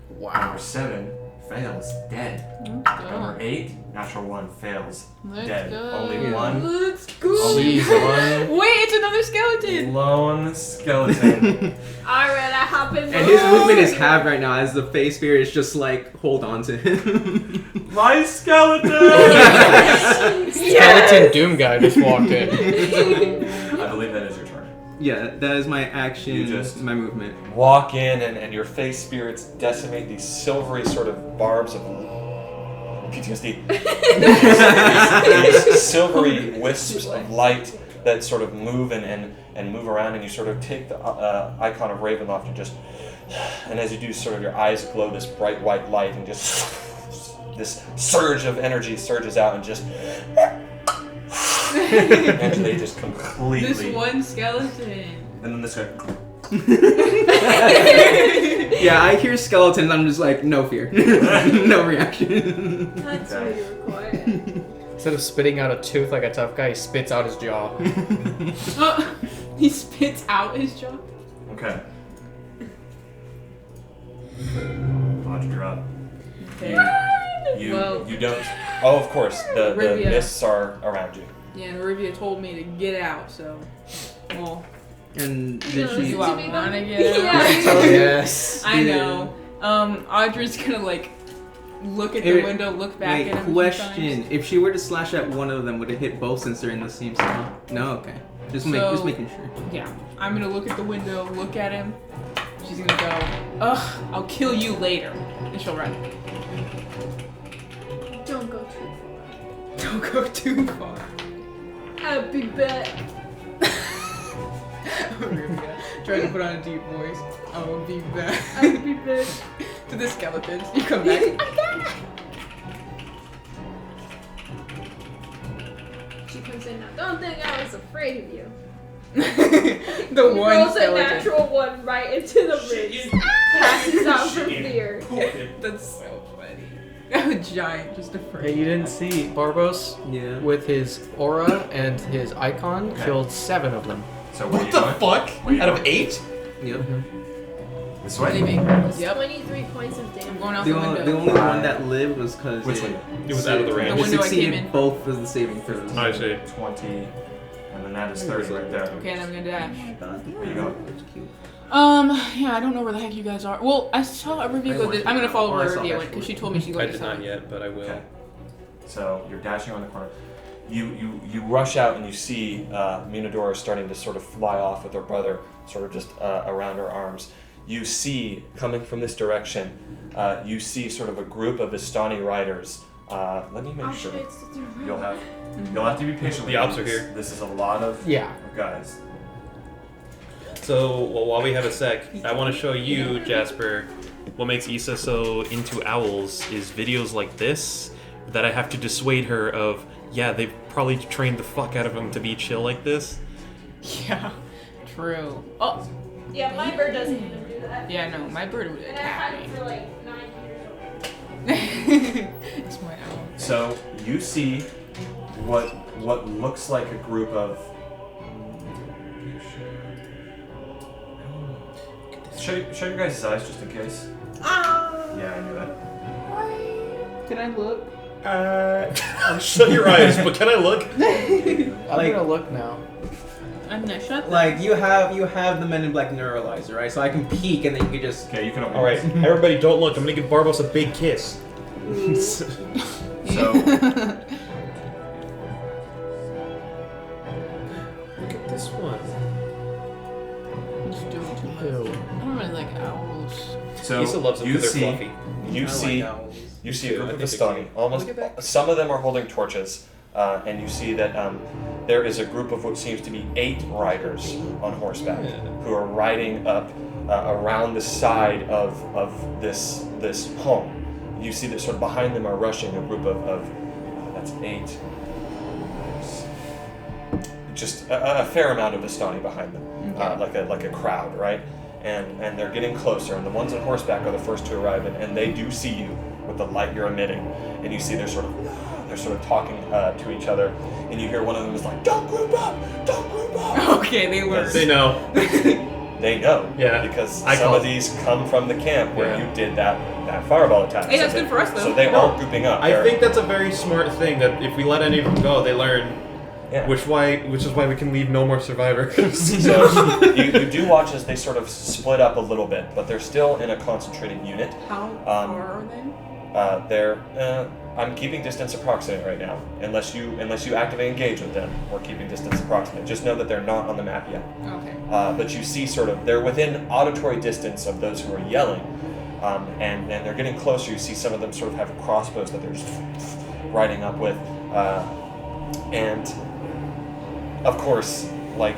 Speaker 7: Wow.
Speaker 2: Number 7 fails. Dead.
Speaker 1: Let's
Speaker 2: Number
Speaker 1: go.
Speaker 2: 8, natural 1, fails.
Speaker 1: Let's
Speaker 2: Dead.
Speaker 1: go.
Speaker 2: Only one.
Speaker 1: Let's go.
Speaker 2: Only one
Speaker 1: Wait, it's another skeleton.
Speaker 2: lone skeleton.
Speaker 5: Alright, I hop in.
Speaker 4: And his movement is halved right now as the face spirit is just like, hold on to him.
Speaker 2: My skeleton!
Speaker 7: Skeleton Doom guy just walked in.
Speaker 2: I believe that is your turn.
Speaker 4: Yeah, that is my action,
Speaker 2: You just-
Speaker 4: my movement.
Speaker 8: Walk in, and your face spirits decimate these silvery sort of barbs of PTSD. these silvery wisps of light that sort of move and move around, and you sort of take the icon of Ravenloft and just, and as you do, sort of your eyes glow this bright white light, and just this surge of energy surges out, and just. And they just completely.
Speaker 1: This one skeleton.
Speaker 2: And then this guy.
Speaker 4: Yeah, I hear skeletons, I'm just like, no fear. No reaction.
Speaker 5: That's
Speaker 2: Okay.
Speaker 5: really required.
Speaker 7: Instead of spitting out a tooth like a tough guy, he spits out his jaw.
Speaker 1: He spits out his jaw.
Speaker 2: Okay. Audrey, you're up.
Speaker 1: Okay. Well-
Speaker 2: You don't.
Speaker 8: Oh, of course, the
Speaker 1: Rivia.
Speaker 8: mists are around you.
Speaker 1: Yeah, and Rivia told me to get out, so. Well,
Speaker 4: And did
Speaker 5: No,
Speaker 4: she...
Speaker 1: do I
Speaker 5: to me,
Speaker 1: want to
Speaker 5: though?
Speaker 1: get out?
Speaker 5: Yeah.
Speaker 7: Yes.
Speaker 1: I know. Audrey's gonna like look at the
Speaker 4: Wait,
Speaker 1: window, look back
Speaker 4: Wait,
Speaker 1: at him. a few
Speaker 4: question.
Speaker 1: times.
Speaker 4: If she were to slash at one of them, would it hit both since they're in the same spot? No, okay. Just
Speaker 1: So-
Speaker 4: making sure.
Speaker 1: Yeah, I'm gonna look at the window, look at him. She's gonna go, ugh, I'll kill you later. And she'll run.
Speaker 5: Don't go too
Speaker 1: Don't go too far.
Speaker 5: far. I'll be back.
Speaker 1: Try to put on a deep voice. I will be back.
Speaker 5: I'll be back.
Speaker 1: To the skeletons. You come back.
Speaker 5: She comes in now. Don't think I was afraid of you.
Speaker 1: The
Speaker 5: He
Speaker 1: one
Speaker 5: rolls a
Speaker 1: skeleton.
Speaker 5: natural one right into the ribs. Passes out from fear.
Speaker 1: That's so funny. A giant, just a
Speaker 7: Hey,
Speaker 1: freak.
Speaker 7: you didn't see Barbos
Speaker 4: Yeah.
Speaker 7: with his aura and his icon
Speaker 2: Okay.
Speaker 7: killed 7 of them.
Speaker 2: So what are you
Speaker 8: What the
Speaker 2: doing?
Speaker 8: fuck?
Speaker 2: What are you
Speaker 8: Out of
Speaker 2: doing?
Speaker 8: 8?
Speaker 4: Yep.
Speaker 2: This way?
Speaker 1: Leaving. Yep.
Speaker 5: 23 points of
Speaker 1: I'm
Speaker 5: damage.
Speaker 1: going out
Speaker 4: The
Speaker 1: the
Speaker 4: only,
Speaker 1: window.
Speaker 4: the only one that lived was because
Speaker 2: Which window?
Speaker 8: It was out of the range.
Speaker 1: The
Speaker 4: It
Speaker 1: window I came
Speaker 4: succeeded
Speaker 1: in.
Speaker 4: both of the saving throws.
Speaker 8: I see.
Speaker 2: 20, and then that is 30 right there.
Speaker 1: Okay, and I'm gonna dash.
Speaker 2: Where you going?
Speaker 1: Yeah, I don't know where the heck you guys are. Well, I saw a review go. I'm gonna follow
Speaker 4: Oh, I
Speaker 1: where
Speaker 4: saw
Speaker 1: Review
Speaker 4: that
Speaker 1: went because she
Speaker 4: too.
Speaker 1: told me she's
Speaker 8: I
Speaker 1: going to
Speaker 8: did not yet, but I will.
Speaker 2: Okay. So you're dashing around the corner. You rush out and you see Minadora starting to sort of fly off with her brother, sort of just around her arms. You see, coming from this direction, you see sort of a group of Vistani riders. Let me make
Speaker 5: Oh
Speaker 2: sure.
Speaker 5: shit, it's the
Speaker 2: You'll have to be patient.
Speaker 8: The
Speaker 2: with
Speaker 8: ops
Speaker 2: me.
Speaker 8: are here.
Speaker 2: This is a lot of
Speaker 7: Yeah.
Speaker 2: guys.
Speaker 3: So, well, while we have a sec, I want to show you, Jasper, what makes Issa so into owls is videos like this that I have to dissuade her of, yeah, they've probably trained the fuck out of him to be chill like this.
Speaker 1: Yeah, true. Oh,
Speaker 5: Yeah, my bird doesn't even do that.
Speaker 1: yeah, no, my bird would
Speaker 5: And I've had
Speaker 1: attack
Speaker 5: it
Speaker 1: me.
Speaker 5: for like 9 years.
Speaker 1: It's my owl.
Speaker 2: So you see what looks like a group of. Show your guys' eyes just in case. Yeah, I knew that.
Speaker 1: Can I look?
Speaker 3: Shut your eyes, but can I look?
Speaker 7: I'm
Speaker 4: Like-
Speaker 7: gonna look now.
Speaker 1: I'm gonna shut them.
Speaker 4: Like you have the Men in Black neuralizer, right? So I can peek and then you can just.
Speaker 2: Okay, you can open.
Speaker 3: Alright, everybody don't look. I'm gonna give Barbos a big kiss.
Speaker 2: So
Speaker 3: Look at this one.
Speaker 1: It's doing too much.
Speaker 7: Ew.
Speaker 1: I don't really like owls.
Speaker 3: Issa loves them
Speaker 2: you
Speaker 3: because they're
Speaker 2: see
Speaker 3: fluffy.
Speaker 2: you
Speaker 4: I
Speaker 2: see
Speaker 4: like owls.
Speaker 8: You see a
Speaker 3: Yeah,
Speaker 8: group
Speaker 3: I
Speaker 8: of
Speaker 3: think they're
Speaker 8: Vistani. Almost,
Speaker 3: Look at that.
Speaker 8: some of them are holding torches, and you see that there is a group of what seems to be 8 riders on horseback
Speaker 3: Yeah.
Speaker 8: who are riding up around the side of this home. You see that sort of behind them are rushing a group of that's 8. Just a fair amount of Vistani behind them, like a crowd, right? And they're getting closer, and the ones on horseback are the first to arrive, and they do see you with the light you're emitting, and you see they're sort of talking to each other, and you hear one of them is like, "Don't group up! Don't group up!"
Speaker 1: Okay, they learned.
Speaker 3: They know.
Speaker 2: they know.
Speaker 3: Yeah.
Speaker 2: Because
Speaker 3: I
Speaker 2: some
Speaker 3: call
Speaker 2: of
Speaker 3: it.
Speaker 2: these come from the camp where
Speaker 3: Yeah.
Speaker 2: you did that fireball attack.
Speaker 1: Hey, that's
Speaker 2: So
Speaker 1: good for us, though.
Speaker 2: So they
Speaker 3: No.
Speaker 2: are grouping up.
Speaker 3: I
Speaker 2: They're-
Speaker 3: think that's a very smart thing that if we let any of them go, they learn.
Speaker 2: Yeah.
Speaker 3: Which is why we can leave no more survivors.
Speaker 2: So you do watch as they sort of split up a little bit, but they're still in a concentrated unit.
Speaker 1: How far are they?
Speaker 2: I'm keeping distance approximate right now, unless you actively engage with them. We're keeping distance approximate. Just know that they're not on the map yet.
Speaker 1: Okay.
Speaker 2: But you see sort of they're within auditory distance of those who are yelling, and they're getting closer. You see some of them sort of have crossbows that they're just riding up with, and of course, like,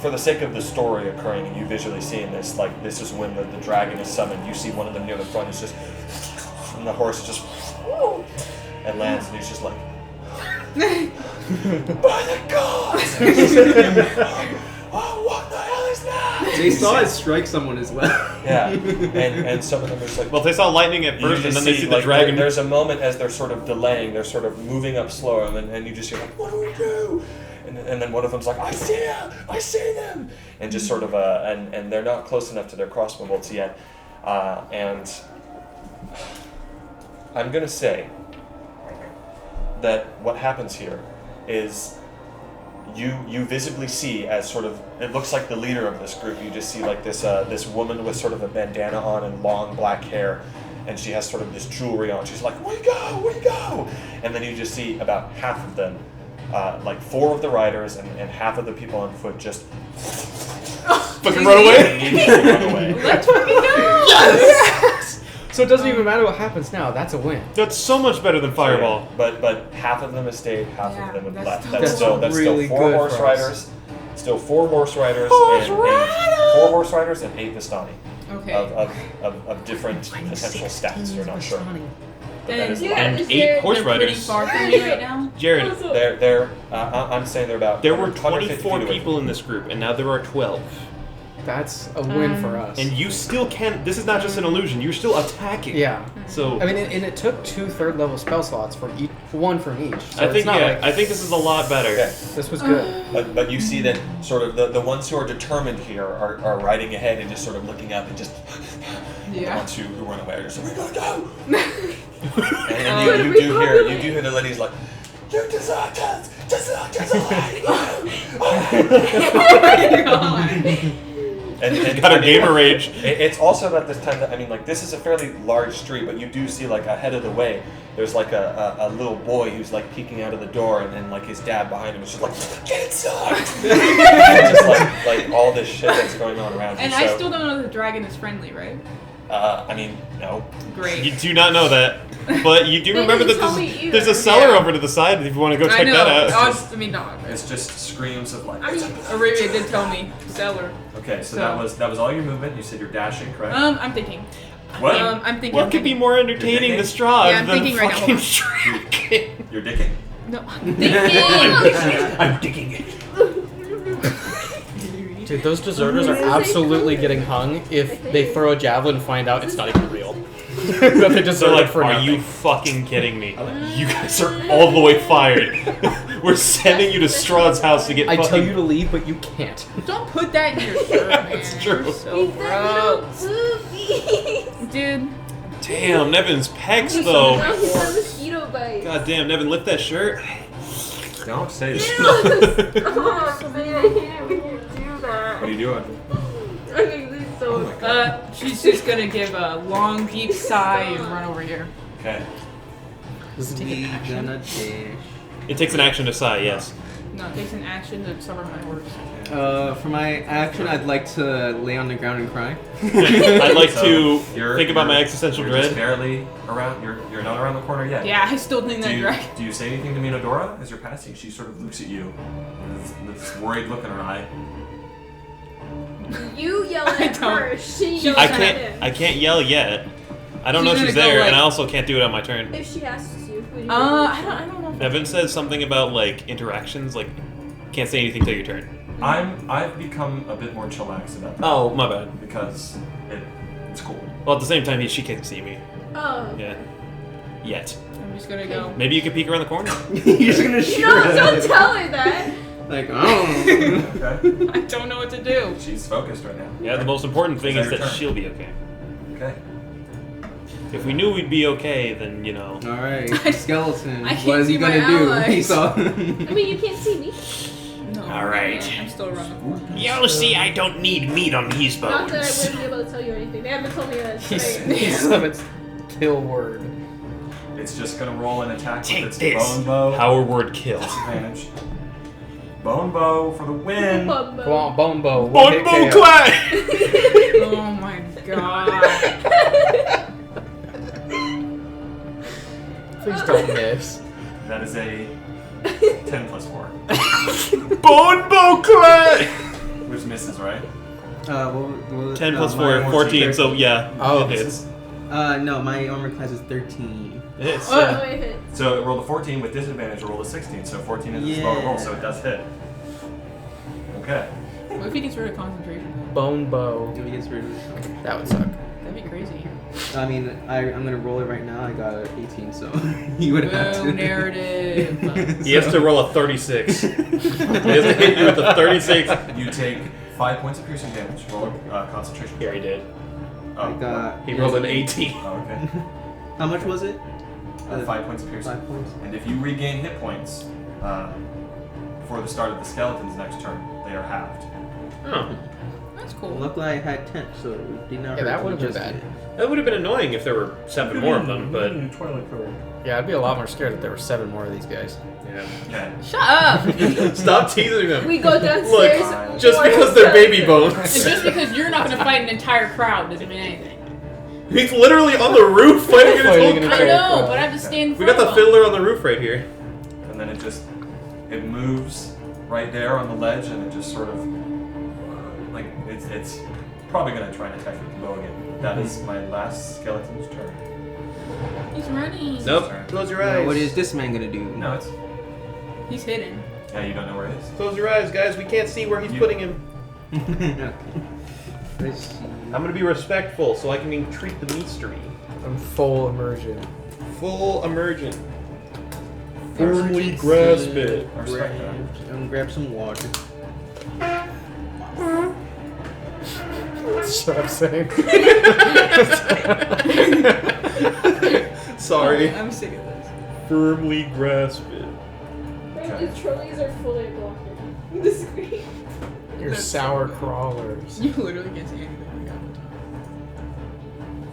Speaker 2: for the sake of the story occurring and you visually seeing this, like, this is when the dragon is summoned. You see one of them near the front is just, and the horse is just, and lands, and he's just like, by the gods! Oh, what the hell is that?
Speaker 4: They saw it strike someone as well.
Speaker 2: Yeah, and some of them are just like,
Speaker 3: Well, they saw lightning at
Speaker 2: you
Speaker 3: first, and
Speaker 2: just
Speaker 3: then they see the
Speaker 2: like,
Speaker 3: dragon.
Speaker 2: There's a moment as they're sort of delaying, they're sort of moving up slower, and you just hear like, what do we do? And then one of them's like, I see them, and just sort of and they're not close enough to their crossbow bolts yet, and I'm gonna say that what happens here is you visibly see as sort of, it looks like the leader of this group, you just see like this woman with sort of a bandana on and long black hair, and she has sort of this jewelry on. She's like, where you go? And then you just see about half of them, like 4 of the riders and half of the people on foot just
Speaker 3: Fucking run away.
Speaker 2: immediately run away.
Speaker 1: Let's fucking go!
Speaker 7: Yes! So it doesn't even matter what happens now. That's a win.
Speaker 3: That's so much better than Fireball.
Speaker 2: But half of them have stayed, half
Speaker 1: Yeah,
Speaker 2: of them have
Speaker 1: that's
Speaker 2: left.
Speaker 1: still-
Speaker 2: That's
Speaker 7: really
Speaker 2: still 4
Speaker 7: good
Speaker 2: horse
Speaker 7: for us.
Speaker 2: riders. Still 4 horse riders
Speaker 1: Horse
Speaker 2: and
Speaker 1: riders!
Speaker 2: 4 horse riders and 8 Vistani
Speaker 1: Okay.
Speaker 2: of different potential stats. You're not sure. But that is
Speaker 1: Then-
Speaker 2: a lot.
Speaker 5: Yeah,
Speaker 3: And
Speaker 5: is
Speaker 3: 8
Speaker 5: there-
Speaker 3: horse
Speaker 1: They're pretty
Speaker 3: riders.
Speaker 1: far from me right now.
Speaker 3: Jared,
Speaker 5: Also-
Speaker 2: I'm saying they're about.
Speaker 3: there were
Speaker 2: 150
Speaker 3: 24
Speaker 2: feet away.
Speaker 3: people in this group, and now there are 12.
Speaker 7: That's a win for us.
Speaker 3: And you still can't. This is not just an illusion. You're still attacking.
Speaker 7: yeah.
Speaker 3: So
Speaker 7: I mean, and it took 2 third-level spell slots for each, one from each. So
Speaker 3: I think
Speaker 7: it's not
Speaker 3: yeah.
Speaker 7: like
Speaker 3: I think this is a lot better.
Speaker 2: Okay.
Speaker 7: this was good.
Speaker 2: But you see that sort of the ones who are determined here are riding ahead and just sort of looking up and just. And the
Speaker 1: Yeah.
Speaker 2: ones who run away are just like, we gotta go.
Speaker 1: What
Speaker 2: And
Speaker 1: are
Speaker 2: you
Speaker 1: we
Speaker 2: do hear the ladies like, you deserters and
Speaker 3: Got
Speaker 2: I
Speaker 3: a
Speaker 2: mean,
Speaker 3: gamer rage.
Speaker 2: It's also at this time that, I mean, like, this is a fairly large street, but you do see, like, ahead of the way, there's like a little boy who's like peeking out of the door, and then like his dad behind him is just like, get inside! Just like all this shit that's going on around you.
Speaker 1: And
Speaker 2: So,
Speaker 1: I still don't know that the dragon is friendly, right?
Speaker 2: I mean, no.
Speaker 1: Great.
Speaker 3: You do not know that, but you do
Speaker 5: They
Speaker 3: remember
Speaker 5: didn't
Speaker 3: that
Speaker 5: tell me either.
Speaker 3: there's a cellar
Speaker 1: Yeah.
Speaker 3: over to the side if you want to go
Speaker 1: I
Speaker 3: check
Speaker 1: know.
Speaker 3: that out.
Speaker 1: I mean, no.
Speaker 2: It's just screams of like.
Speaker 5: I mean,
Speaker 1: Arabia did tell me. Cellar.
Speaker 2: Okay, so
Speaker 1: So-
Speaker 2: that was all your movement. You said you're dashing, correct?
Speaker 1: I'm thinking.
Speaker 2: What?
Speaker 1: I'm thinking.
Speaker 3: What could be more entertaining
Speaker 2: You're
Speaker 3: to Strahd
Speaker 1: Yeah, I'm
Speaker 3: than
Speaker 1: thinking right now,
Speaker 3: fucking
Speaker 1: hold on.
Speaker 3: striking?
Speaker 2: You're dicking.
Speaker 1: No, I'm thinking.
Speaker 3: I'm digging it.
Speaker 7: Dude, those deserters are absolutely getting hung if they throw a javelin and find out it's not even real. That they just
Speaker 3: So
Speaker 7: are
Speaker 3: like,
Speaker 7: for
Speaker 3: are
Speaker 7: nothing.
Speaker 3: you fucking kidding me? You guys are all the way fired. We're sending you to Strahd's house to get
Speaker 7: I
Speaker 3: fucking...
Speaker 7: tell you to leave, but you can't.
Speaker 1: Don't put that in your shirt, man.
Speaker 3: It's true.
Speaker 1: You're so gross. Dude.
Speaker 3: Damn, Nevin's pecs
Speaker 5: Now
Speaker 3: though.
Speaker 5: he's got mosquito bites.
Speaker 3: God damn, Nevin, lift that shirt.
Speaker 2: Don't say this.
Speaker 5: Oh, man, I hate it when you do that.
Speaker 2: What are you doing?
Speaker 5: Okay, this is so
Speaker 1: She's just gonna give a long, deep sigh and run over here.
Speaker 2: Okay.
Speaker 4: We gonna dash.
Speaker 3: It takes an action to sigh, yes.
Speaker 1: No, it takes an action to summon my horse.
Speaker 4: For my action, I'd like to lay on the ground and cry.
Speaker 3: I'd like
Speaker 2: So,
Speaker 3: to
Speaker 2: you're-
Speaker 3: think about my
Speaker 2: you're-
Speaker 3: existential
Speaker 2: you're just
Speaker 3: dread.
Speaker 2: barely around. You're not around the corner yet.
Speaker 1: Yeah, I still think
Speaker 2: Do
Speaker 1: that
Speaker 2: you,
Speaker 1: dragon.
Speaker 2: do you say anything to Minodora as you're passing? She sort of looks at you with this worried look in her eye.
Speaker 5: You yell
Speaker 1: I
Speaker 5: at
Speaker 1: don't.
Speaker 5: her. She
Speaker 1: She
Speaker 5: yells
Speaker 3: I
Speaker 5: at him.
Speaker 3: can't yell yet. I don't know if
Speaker 1: She's
Speaker 3: she's
Speaker 1: gonna go,
Speaker 3: there,
Speaker 1: like-
Speaker 3: and I also can't do it on my turn.
Speaker 5: If she asks you, would you
Speaker 1: I don't know. If
Speaker 3: Nevin says something about like interactions, like can't say anything till your turn.
Speaker 2: I've become a bit more chillax about that
Speaker 3: Oh, my bad.
Speaker 2: because it's cool.
Speaker 3: Well, at the same time, she can't see me.
Speaker 5: Oh.
Speaker 3: Yeah. Yet.
Speaker 1: I'm just gonna go.
Speaker 3: Maybe you could peek around the corner.
Speaker 4: You're just gonna shoot
Speaker 5: No,
Speaker 4: her.
Speaker 5: don't tell her that.
Speaker 4: Like, oh.
Speaker 8: Okay.
Speaker 1: I don't know what to do.
Speaker 8: She's focused right now.
Speaker 3: Yeah, the most important thing
Speaker 8: Is
Speaker 3: is
Speaker 8: that
Speaker 3: that
Speaker 8: your turn?
Speaker 3: she'll be okay.
Speaker 8: Okay.
Speaker 3: If we knew we'd be okay, then, you know.
Speaker 4: Alright, skeleton.
Speaker 1: I can't
Speaker 4: What is he
Speaker 1: see my
Speaker 4: gonna do?
Speaker 1: allies.
Speaker 4: He saw.
Speaker 5: I mean, you can't see me.
Speaker 1: No.
Speaker 3: All right.
Speaker 1: I'm still around the corner.
Speaker 3: You'll see I don't need meat on these
Speaker 5: Not that I
Speaker 3: bones.
Speaker 5: wouldn't be able to tell you anything. They haven't told me that.
Speaker 7: He's summoned kill word.
Speaker 2: It's just gonna roll an attack
Speaker 3: Take
Speaker 2: with its
Speaker 3: this.
Speaker 2: bone bow.
Speaker 3: Power word kill.
Speaker 2: Disadvantage. Bone bow for the win.
Speaker 5: Bumbo.
Speaker 7: Come on, Bombo.
Speaker 3: Bonbo clay!
Speaker 1: Oh my god.
Speaker 7: Please don't miss.
Speaker 2: That is a 10 plus 4.
Speaker 3: Bonbo clay!
Speaker 2: Which misses, right?
Speaker 4: What
Speaker 3: 10 plus 4,
Speaker 2: 14,
Speaker 3: 14, so yeah.
Speaker 7: Oh,
Speaker 3: it hits.
Speaker 4: No, my armor class is 13.
Speaker 3: It hits.
Speaker 5: Oh, it hit.
Speaker 2: So it rolled a 14 with disadvantage, rolled a 16. So 14 is the slower roll, so it does hit. Okay.
Speaker 1: What if he gets rid of concentration?
Speaker 7: Bone bow.
Speaker 4: He gets rid of it.
Speaker 7: That would suck.
Speaker 1: That'd be crazy.
Speaker 4: I mean, I'm gonna roll it right now. I got an 18, so you would have
Speaker 1: Whoa,
Speaker 4: to.
Speaker 1: narrative.
Speaker 3: He has to roll a 36. He has to hit you with a 36.
Speaker 2: You take 5 points of piercing damage. Roll a concentration.
Speaker 3: Yeah, he did.
Speaker 2: Oh,
Speaker 4: I got.
Speaker 3: He rolled an 18.
Speaker 2: oh, okay.
Speaker 4: How much was it?
Speaker 2: 5 points of piercing.
Speaker 4: 5 points.
Speaker 2: And if you regain hit points before the start of the skeleton's next turn, they are halved.
Speaker 3: Oh.
Speaker 1: That's cool.
Speaker 4: Luckily, I had 10, so it did not.
Speaker 7: Yeah, that
Speaker 4: hurt
Speaker 7: would've
Speaker 4: me
Speaker 7: been
Speaker 4: just
Speaker 7: bad.
Speaker 4: yet.
Speaker 3: That would have been annoying if there were 7 more of them, but
Speaker 7: Yeah, I'd be a lot more scared if there were 7 more of these guys.
Speaker 3: yeah.
Speaker 2: Okay.
Speaker 1: Shut up!
Speaker 3: Stop teasing them.
Speaker 5: We go downstairs.
Speaker 2: Look,
Speaker 3: Just
Speaker 5: more
Speaker 3: because they're baby
Speaker 5: skeletons.
Speaker 3: bones.
Speaker 1: And just because you're not gonna fight an entire crowd doesn't mean anything.
Speaker 3: He's literally on the roof fighting in his
Speaker 7: Fighting
Speaker 3: whole
Speaker 7: in a
Speaker 1: I
Speaker 3: crowd.
Speaker 1: know, but I have to stand in
Speaker 3: We
Speaker 1: front
Speaker 3: got the
Speaker 1: of them.
Speaker 3: fiddler on the roof right here.
Speaker 2: And then it moves right there on the ledge, and it just sort of like it's probably gonna try and attack you with the bow again. That is my last skeleton's turn.
Speaker 1: He's running.
Speaker 3: Nope.
Speaker 2: Sorry.
Speaker 3: Close your
Speaker 4: Now,
Speaker 3: eyes.
Speaker 4: what is this man gonna do?
Speaker 2: No, it's
Speaker 1: He's hidden.
Speaker 2: yeah. You don't know where it is.
Speaker 3: Close your eyes, guys. We can't see where he's
Speaker 2: You-
Speaker 3: putting him.
Speaker 4: Okay. Let's see.
Speaker 3: I'm gonna be respectful so I can entreat the mystery.
Speaker 7: I'm full immersion.
Speaker 3: Full immersion.
Speaker 2: Firmly
Speaker 3: grasp it.
Speaker 2: I respect that.
Speaker 4: I'm gonna grab some water.
Speaker 7: Shut up, saying.
Speaker 3: Sorry.
Speaker 1: I'm sick of this.
Speaker 3: Firmly grasp it.
Speaker 5: The trolleys are fully blocking the screen.
Speaker 7: You're sour crawlers.
Speaker 1: You literally can't see anything.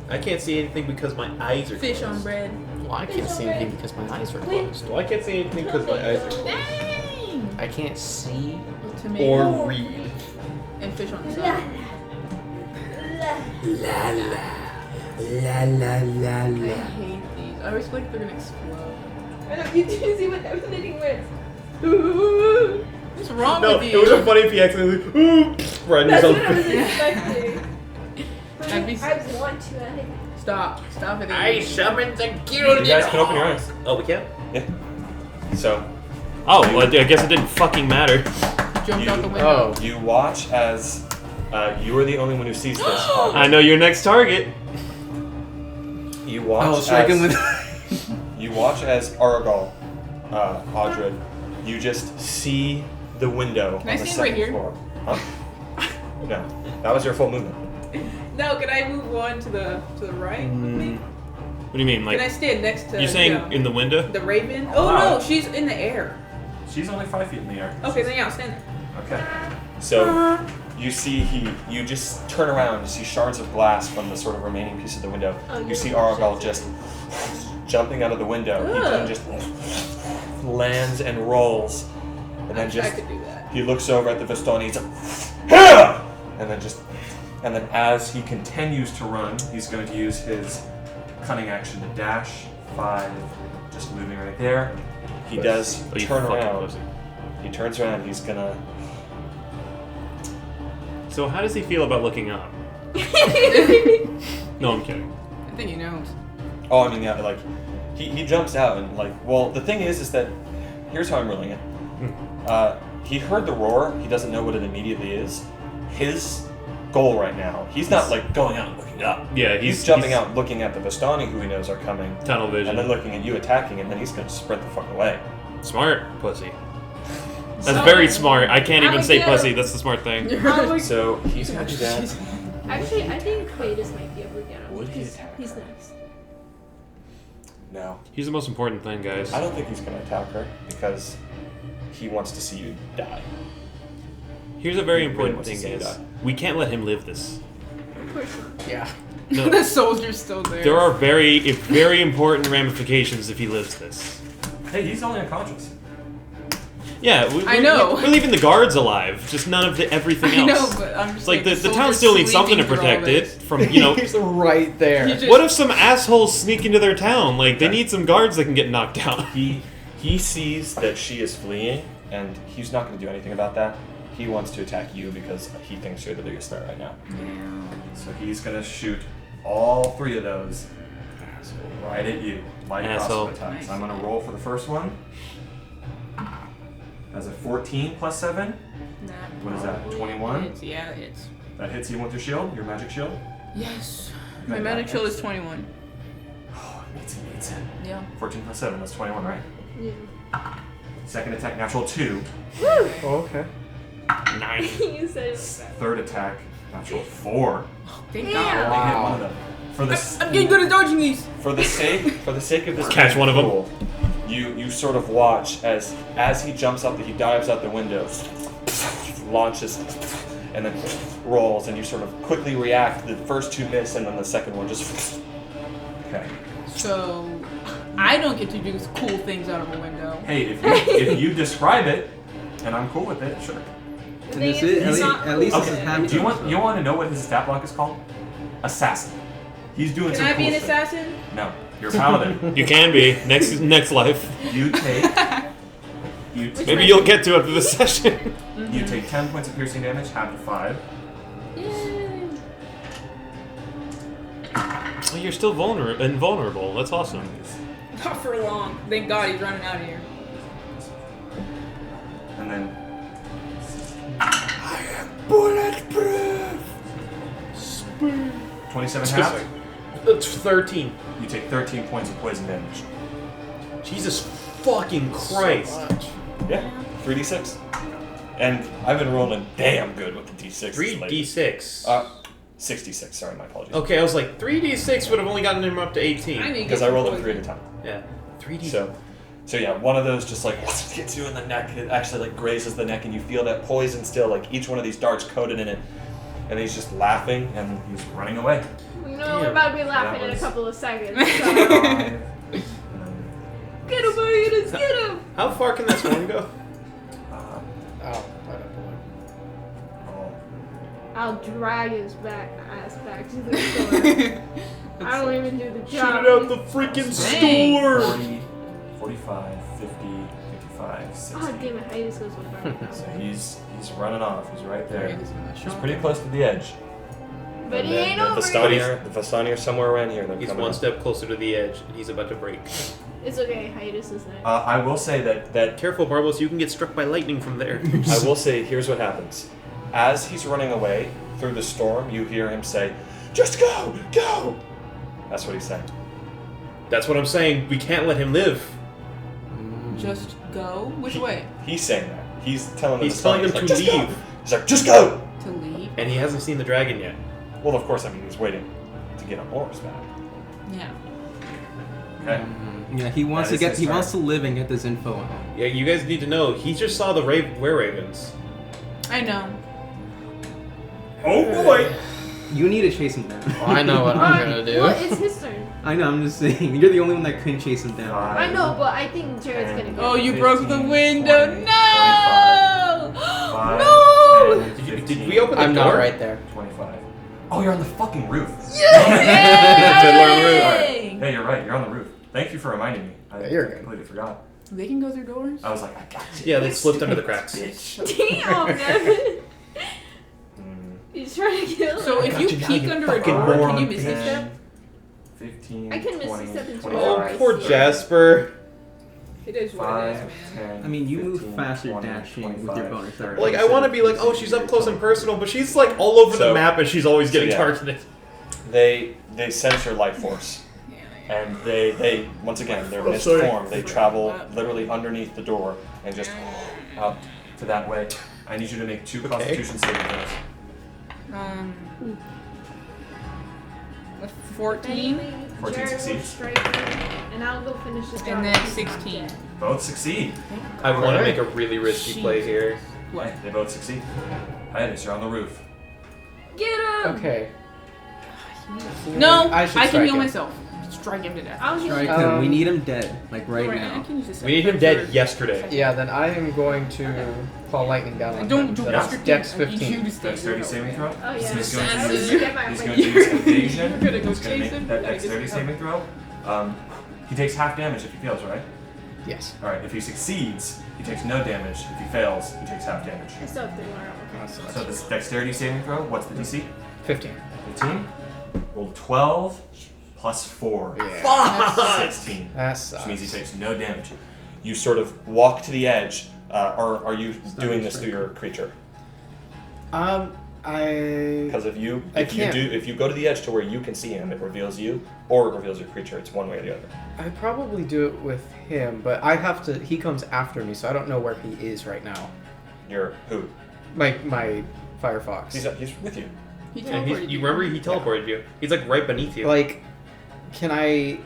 Speaker 3: I can't see anything because my eyes are
Speaker 1: Fish
Speaker 3: closed.
Speaker 1: on bread.
Speaker 7: Well, I can't see anything because my eyes are closed.
Speaker 3: Well, I can't see anything because my eyes are closed.
Speaker 1: Dang!
Speaker 7: I can't see.
Speaker 1: Tomato.
Speaker 3: Or read.
Speaker 1: And fish on the side.
Speaker 7: La la la
Speaker 1: I hate these. I always feel like they're gonna explode.
Speaker 5: I know, you didn't see what that knitting went.
Speaker 1: What's wrong
Speaker 3: No,
Speaker 1: with
Speaker 3: it
Speaker 1: you?
Speaker 3: would have funny if he accidentally right in his
Speaker 5: That's
Speaker 3: own
Speaker 5: what I was
Speaker 3: face.
Speaker 5: expecting.
Speaker 1: I'd be-
Speaker 5: I want to.
Speaker 1: Stop. Stop it.
Speaker 3: I summoned the
Speaker 8: You
Speaker 3: guilty.
Speaker 8: guys can open your eyes.
Speaker 3: Oh, we can?
Speaker 8: Yeah. So
Speaker 3: Oh, well, I guess it didn't fucking matter.
Speaker 1: Jumped
Speaker 8: You-
Speaker 1: out the window.
Speaker 7: Oh.
Speaker 8: you watch as you are the only one who sees this.
Speaker 3: I know your next target.
Speaker 8: You watch
Speaker 4: I'll strike him
Speaker 8: as
Speaker 4: with.
Speaker 8: you watch as Aragal, Audred, you just see the window
Speaker 1: Can I
Speaker 8: on the
Speaker 1: stand right
Speaker 8: second
Speaker 1: here?
Speaker 8: floor. Huh? No, that was your full movement.
Speaker 1: No, can I move one to the right?
Speaker 3: What do you mean?
Speaker 1: Can I
Speaker 3: Like,
Speaker 1: stand next to
Speaker 3: you're saying in the window?
Speaker 1: the raven? Oh
Speaker 2: Wow.
Speaker 1: no, she's in the air.
Speaker 2: She's only 5 feet in the air.
Speaker 1: Okay, then yeah, I'll stand there.
Speaker 2: Okay.
Speaker 8: So you see you just turn around, you see shards of glass from the sort of remaining piece of the window.
Speaker 5: Oh,
Speaker 8: You
Speaker 5: yeah.
Speaker 8: see Aragal just jumping out of the window. He then
Speaker 1: Ugh.
Speaker 8: just lands and rolls. And
Speaker 1: I
Speaker 8: then
Speaker 1: wish I
Speaker 8: just
Speaker 1: could do that.
Speaker 8: he looks over at the Vistani, he's like, "Hah!" and then as he continues to run, he's going to use his cunning action to dash 5, just moving right there. He does
Speaker 3: Oh, you
Speaker 8: turn
Speaker 3: fucking
Speaker 8: around.
Speaker 3: pussy.
Speaker 8: He turns around, he's gonna
Speaker 3: So how does he feel about looking up? No, I'm kidding.
Speaker 1: I think he knows.
Speaker 8: Oh, I mean, yeah, like, he jumps out and, like, well, the thing is that, here's how I'm ruling it. He heard the roar, he doesn't know what it immediately is. His goal right now, he's not, like, going out and looking up.
Speaker 3: Yeah,
Speaker 8: He's jumping out, looking at the Vistani who he knows are coming,
Speaker 3: Tunnel vision.
Speaker 8: and then looking at you attacking, and then he's gonna sprint the fuck away.
Speaker 3: Smart pussy. That's very smart. I can't
Speaker 5: I
Speaker 3: even
Speaker 5: would
Speaker 3: say
Speaker 5: get-
Speaker 3: pussy. That's the smart thing.
Speaker 8: So he's gonna do that.
Speaker 5: Actually, I think Cletus might be able to get him.
Speaker 8: Would he
Speaker 5: He's,
Speaker 8: attack
Speaker 5: he's
Speaker 8: her?
Speaker 5: nice.
Speaker 8: No,
Speaker 3: He's the most important thing, guys.
Speaker 8: I don't think he's gonna attack her because he wants to see you die.
Speaker 3: Here's a very
Speaker 8: He really
Speaker 3: important
Speaker 8: wants to
Speaker 3: thing,
Speaker 8: see you
Speaker 3: guys.
Speaker 8: die.
Speaker 3: We can't let him live this.
Speaker 5: Of course not.
Speaker 7: Yeah.
Speaker 3: No.
Speaker 1: The soldier's still there.
Speaker 3: There are very important ramifications if he lives this.
Speaker 2: Hey, he's only unconscious.
Speaker 3: Yeah,
Speaker 1: I know.
Speaker 3: We're leaving the guards alive, just none of the everything
Speaker 1: I
Speaker 3: else.
Speaker 1: know, but I'm just
Speaker 3: It's like the town
Speaker 1: soldier's
Speaker 3: still needs something to
Speaker 1: sleeping through all
Speaker 3: protect it
Speaker 1: this.
Speaker 3: from, you know.
Speaker 7: He's right there.
Speaker 1: He just-
Speaker 3: What if some assholes sneak into their town? Like, they need some guards that can get knocked down.
Speaker 8: He sees that she is fleeing, and he's not going to do anything about that. He wants to attack you because he thinks you're the biggest threat right now.
Speaker 2: So he's gonna shoot all 3 of those right at you. Light
Speaker 3: Asshole.
Speaker 2: crossbow attacks. I'm gonna roll for the first one. As a 14 plus 7.
Speaker 1: Nah,
Speaker 2: What is that,
Speaker 1: probably
Speaker 2: 21?
Speaker 1: hits. Yeah, it hits.
Speaker 2: That hits you with your shield, your magic shield.
Speaker 1: Yes.
Speaker 2: Good,
Speaker 1: My magic
Speaker 2: that
Speaker 1: shield
Speaker 2: hits.
Speaker 1: is 21.
Speaker 2: Oh, it beats it.
Speaker 1: Yeah.
Speaker 2: 14 plus 7, that's 21, right?
Speaker 5: Yeah.
Speaker 2: Second attack, natural 2.
Speaker 7: Oh, okay.
Speaker 3: 9.
Speaker 5: You said it.
Speaker 2: Third attack, natural 4.
Speaker 1: Thank
Speaker 5: Yeah.
Speaker 1: God.
Speaker 2: I hit one of them. For the
Speaker 1: I'm getting good at dodging these.
Speaker 8: For the sake of this
Speaker 3: Catch one of them.
Speaker 8: pool, you sort of watch as he jumps up, he dives out the window, launches, and then rolls, and you sort of quickly react. The first 2 miss, and then the second one just.
Speaker 2: Okay.
Speaker 1: So, I don't get to do cool things out of a window.
Speaker 2: Hey, if you describe it, and I'm cool with it, sure.
Speaker 5: The
Speaker 4: And
Speaker 5: thing
Speaker 4: this
Speaker 5: is,
Speaker 4: is-
Speaker 5: he's
Speaker 4: at
Speaker 5: not
Speaker 4: least
Speaker 5: cool
Speaker 4: it's
Speaker 5: with
Speaker 4: a
Speaker 5: it.
Speaker 4: happy-
Speaker 2: Do you want to know what his stat block is called? Assassin. He's doing
Speaker 1: Can
Speaker 2: some
Speaker 1: I
Speaker 2: cool
Speaker 1: be an
Speaker 2: stuff.
Speaker 1: assassin?
Speaker 2: No, you're a paladin.
Speaker 3: You can be. Next life.
Speaker 2: You take. You take.
Speaker 3: Maybe you'll get to after this session.
Speaker 2: You take 10 points of piercing damage, half to 5.
Speaker 5: Yay.
Speaker 3: Oh, you're still invulnerable. That's awesome.
Speaker 1: Not for long. Thank God he's running out of here.
Speaker 2: And then 27 half.
Speaker 3: That's 13.
Speaker 2: You take 13 points of poison damage.
Speaker 3: Jesus fucking Christ.
Speaker 2: Yeah, 3d6. And I've been rolling damn good with the d6.
Speaker 3: 3d6.
Speaker 2: 66. Sorry, my apologies.
Speaker 3: Okay, I was like, 3d6 would have only gotten him up to 18.
Speaker 1: I need to
Speaker 2: Because
Speaker 1: get
Speaker 2: I
Speaker 1: some
Speaker 2: rolled them
Speaker 1: poison.
Speaker 2: 3 at a time.
Speaker 3: Yeah. 3d6.
Speaker 2: So yeah, one of those just like gets you in the neck. It actually like grazes the neck, and you feel that poison still. Like each one of these darts coated in it, and he's just laughing and he's running away.
Speaker 5: We know we're about to be laughing in a
Speaker 2: was-
Speaker 5: couple of seconds. So.
Speaker 2: 5, and
Speaker 5: Get him, Aedes, get him!
Speaker 3: How far can that swarm go?
Speaker 2: uh,
Speaker 7: Oh, what a boy.
Speaker 2: oh,
Speaker 5: I'll drag his ass back to the store. I don't even do the job.
Speaker 3: freaking
Speaker 1: Dang.
Speaker 2: 40, 45, 50, 55, 60.
Speaker 5: Oh, damn it, Aedes goes with her.
Speaker 2: So he's running off. He's right there. He's pretty close to the edge.
Speaker 5: But he
Speaker 2: And
Speaker 5: ain't
Speaker 2: the
Speaker 5: over
Speaker 2: Vistani the Vistani are somewhere around here. They're
Speaker 3: He's
Speaker 2: coming
Speaker 3: one
Speaker 2: up.
Speaker 3: step closer to the edge, and he's about to break.
Speaker 5: It's okay, Hiatus is next.
Speaker 2: I will say that
Speaker 3: Careful, Barbos, you can get struck by lightning from there.
Speaker 2: I will say here's what happens. As he's running away through the storm, you hear him say, "Just go, go." That's what he's saying.
Speaker 3: That's what I'm saying. We can't let him live.
Speaker 1: Just go? Which way?
Speaker 2: He's saying that. He's telling
Speaker 3: He's
Speaker 2: them.
Speaker 3: telling them to
Speaker 2: "Just go."
Speaker 3: leave.
Speaker 2: He's like, "Just go."
Speaker 1: To leave?
Speaker 3: And he hasn't seen the dragon yet.
Speaker 2: Well, of course. I mean, he's waiting to get on horseback.
Speaker 1: Yeah.
Speaker 2: Okay.
Speaker 4: Yeah, he wants
Speaker 2: That
Speaker 4: to
Speaker 2: is
Speaker 4: get.
Speaker 2: his
Speaker 4: He
Speaker 2: turn.
Speaker 4: wants to live and get this info on.
Speaker 3: Yeah, you guys need to know. He just saw the were-ravens.
Speaker 1: I know.
Speaker 2: Oh boy.
Speaker 4: You need to chase him down.
Speaker 7: I know what I'm gonna do.
Speaker 5: Well, it's his turn.
Speaker 4: I know. I'm just saying. You're the only one that couldn't chase him down.
Speaker 5: I know, but I think Jared's gonna get
Speaker 1: Oh,
Speaker 5: him.
Speaker 1: you broke the
Speaker 2: 15,
Speaker 1: window.
Speaker 2: 20,
Speaker 1: No!
Speaker 2: 5,
Speaker 1: No!
Speaker 2: 10,
Speaker 3: Did
Speaker 2: 15,
Speaker 3: we open the
Speaker 7: I'm
Speaker 3: door?
Speaker 7: not right there.
Speaker 2: 25. Oh, you're on the fucking roof.
Speaker 3: Fiddler on the roof.
Speaker 1: Yay!
Speaker 2: Yeah, you're right. You're on the roof. Thank you for reminding me. I
Speaker 7: Yeah, you're good.
Speaker 2: completely forgot.
Speaker 1: They can go through doors?
Speaker 2: I was like, I got you.
Speaker 3: Yeah, they slipped under the cracks.
Speaker 5: Damn, Nevin. He's trying to kill
Speaker 1: So
Speaker 5: him.
Speaker 1: if you
Speaker 3: Gotcha, now
Speaker 1: peek
Speaker 3: you
Speaker 1: under a
Speaker 3: fucking
Speaker 1: door, can
Speaker 3: moron.
Speaker 1: you miss this step?
Speaker 2: 15,
Speaker 5: I can miss
Speaker 2: 20,
Speaker 5: the step into
Speaker 2: 25,
Speaker 5: Oh,
Speaker 3: Oh, poor Jasper.
Speaker 1: It is what
Speaker 2: 5,
Speaker 1: it is, man.
Speaker 2: 10,
Speaker 4: I mean, you move
Speaker 2: 15,
Speaker 4: faster
Speaker 2: 20,
Speaker 4: dashing with
Speaker 2: 25,
Speaker 4: your bonus.
Speaker 2: 30.
Speaker 3: Like, I want to be like, oh, she's up close and personal, but she's like all over the
Speaker 2: So-
Speaker 3: map and she's always getting
Speaker 2: yeah.
Speaker 3: targeted.
Speaker 2: They sense your life force. And they once again, their mist form. They travel literally underneath the door and just out to that way. I need you to make 2 Constitution saving throws.
Speaker 1: 14
Speaker 2: 14
Speaker 5: Jared will
Speaker 2: succeeds.
Speaker 5: strike her, and I'll go finish the job.
Speaker 1: and then 16.
Speaker 2: Both succeed.
Speaker 3: I want to make a really risky play here.
Speaker 1: What?
Speaker 2: They both succeed. Titus, you're on the roof.
Speaker 5: Get him!
Speaker 7: Okay.
Speaker 1: No,
Speaker 7: I
Speaker 1: I,
Speaker 7: should
Speaker 1: can
Speaker 7: strike
Speaker 1: heal
Speaker 7: him.
Speaker 1: myself. Strike him to death.
Speaker 5: I'll heal
Speaker 4: Strike
Speaker 5: you.
Speaker 4: him. We need him dead, like right
Speaker 1: Alright,
Speaker 4: now.
Speaker 1: I can use this
Speaker 3: We need him dead yesterday.
Speaker 7: Yeah, then I am going to call lightning down on
Speaker 1: Don't
Speaker 7: him.
Speaker 1: do
Speaker 7: That's
Speaker 1: restricted.
Speaker 7: Dex
Speaker 1: I need
Speaker 7: 15.
Speaker 1: you to stay
Speaker 2: Dexterity
Speaker 1: real.
Speaker 2: saving throw.
Speaker 5: Oh, yeah.
Speaker 2: He's going
Speaker 5: I
Speaker 2: to
Speaker 5: was
Speaker 2: use,
Speaker 5: gonna get my
Speaker 2: he's
Speaker 5: way.
Speaker 2: going to use evasion.
Speaker 1: You're gonna go
Speaker 2: He's gonna
Speaker 1: chase
Speaker 2: make
Speaker 1: him.
Speaker 2: that
Speaker 1: Gotta get
Speaker 2: dexterity
Speaker 1: this
Speaker 2: saving throw. He takes half damage if he fails, right?
Speaker 7: Yes.
Speaker 2: Alright, if he succeeds, he takes no damage. If he fails, he takes half damage.
Speaker 5: I still have 3 more. Okay.
Speaker 2: So this dexterity saving throw, what's the DC?
Speaker 7: 15.
Speaker 2: 15. Roll 12 plus 4.
Speaker 7: Yeah.
Speaker 2: 16.
Speaker 7: That
Speaker 2: Which
Speaker 7: sucks.
Speaker 2: means he takes no damage. You sort of walk to the edge, or are you doing this through your creature? Because if you go to the edge to where you can see him, it reveals you, or it reveals your creature. It's one way or the other.
Speaker 7: I'd probably do it with him, but I have to. He comes after me, so I don't know where he is right now.
Speaker 2: You're who?
Speaker 7: My Firefox.
Speaker 2: He's with you.
Speaker 1: He
Speaker 3: Yeah,
Speaker 1: teleported
Speaker 3: you remember he teleported you. He's like right beneath you.
Speaker 7: Like, can I?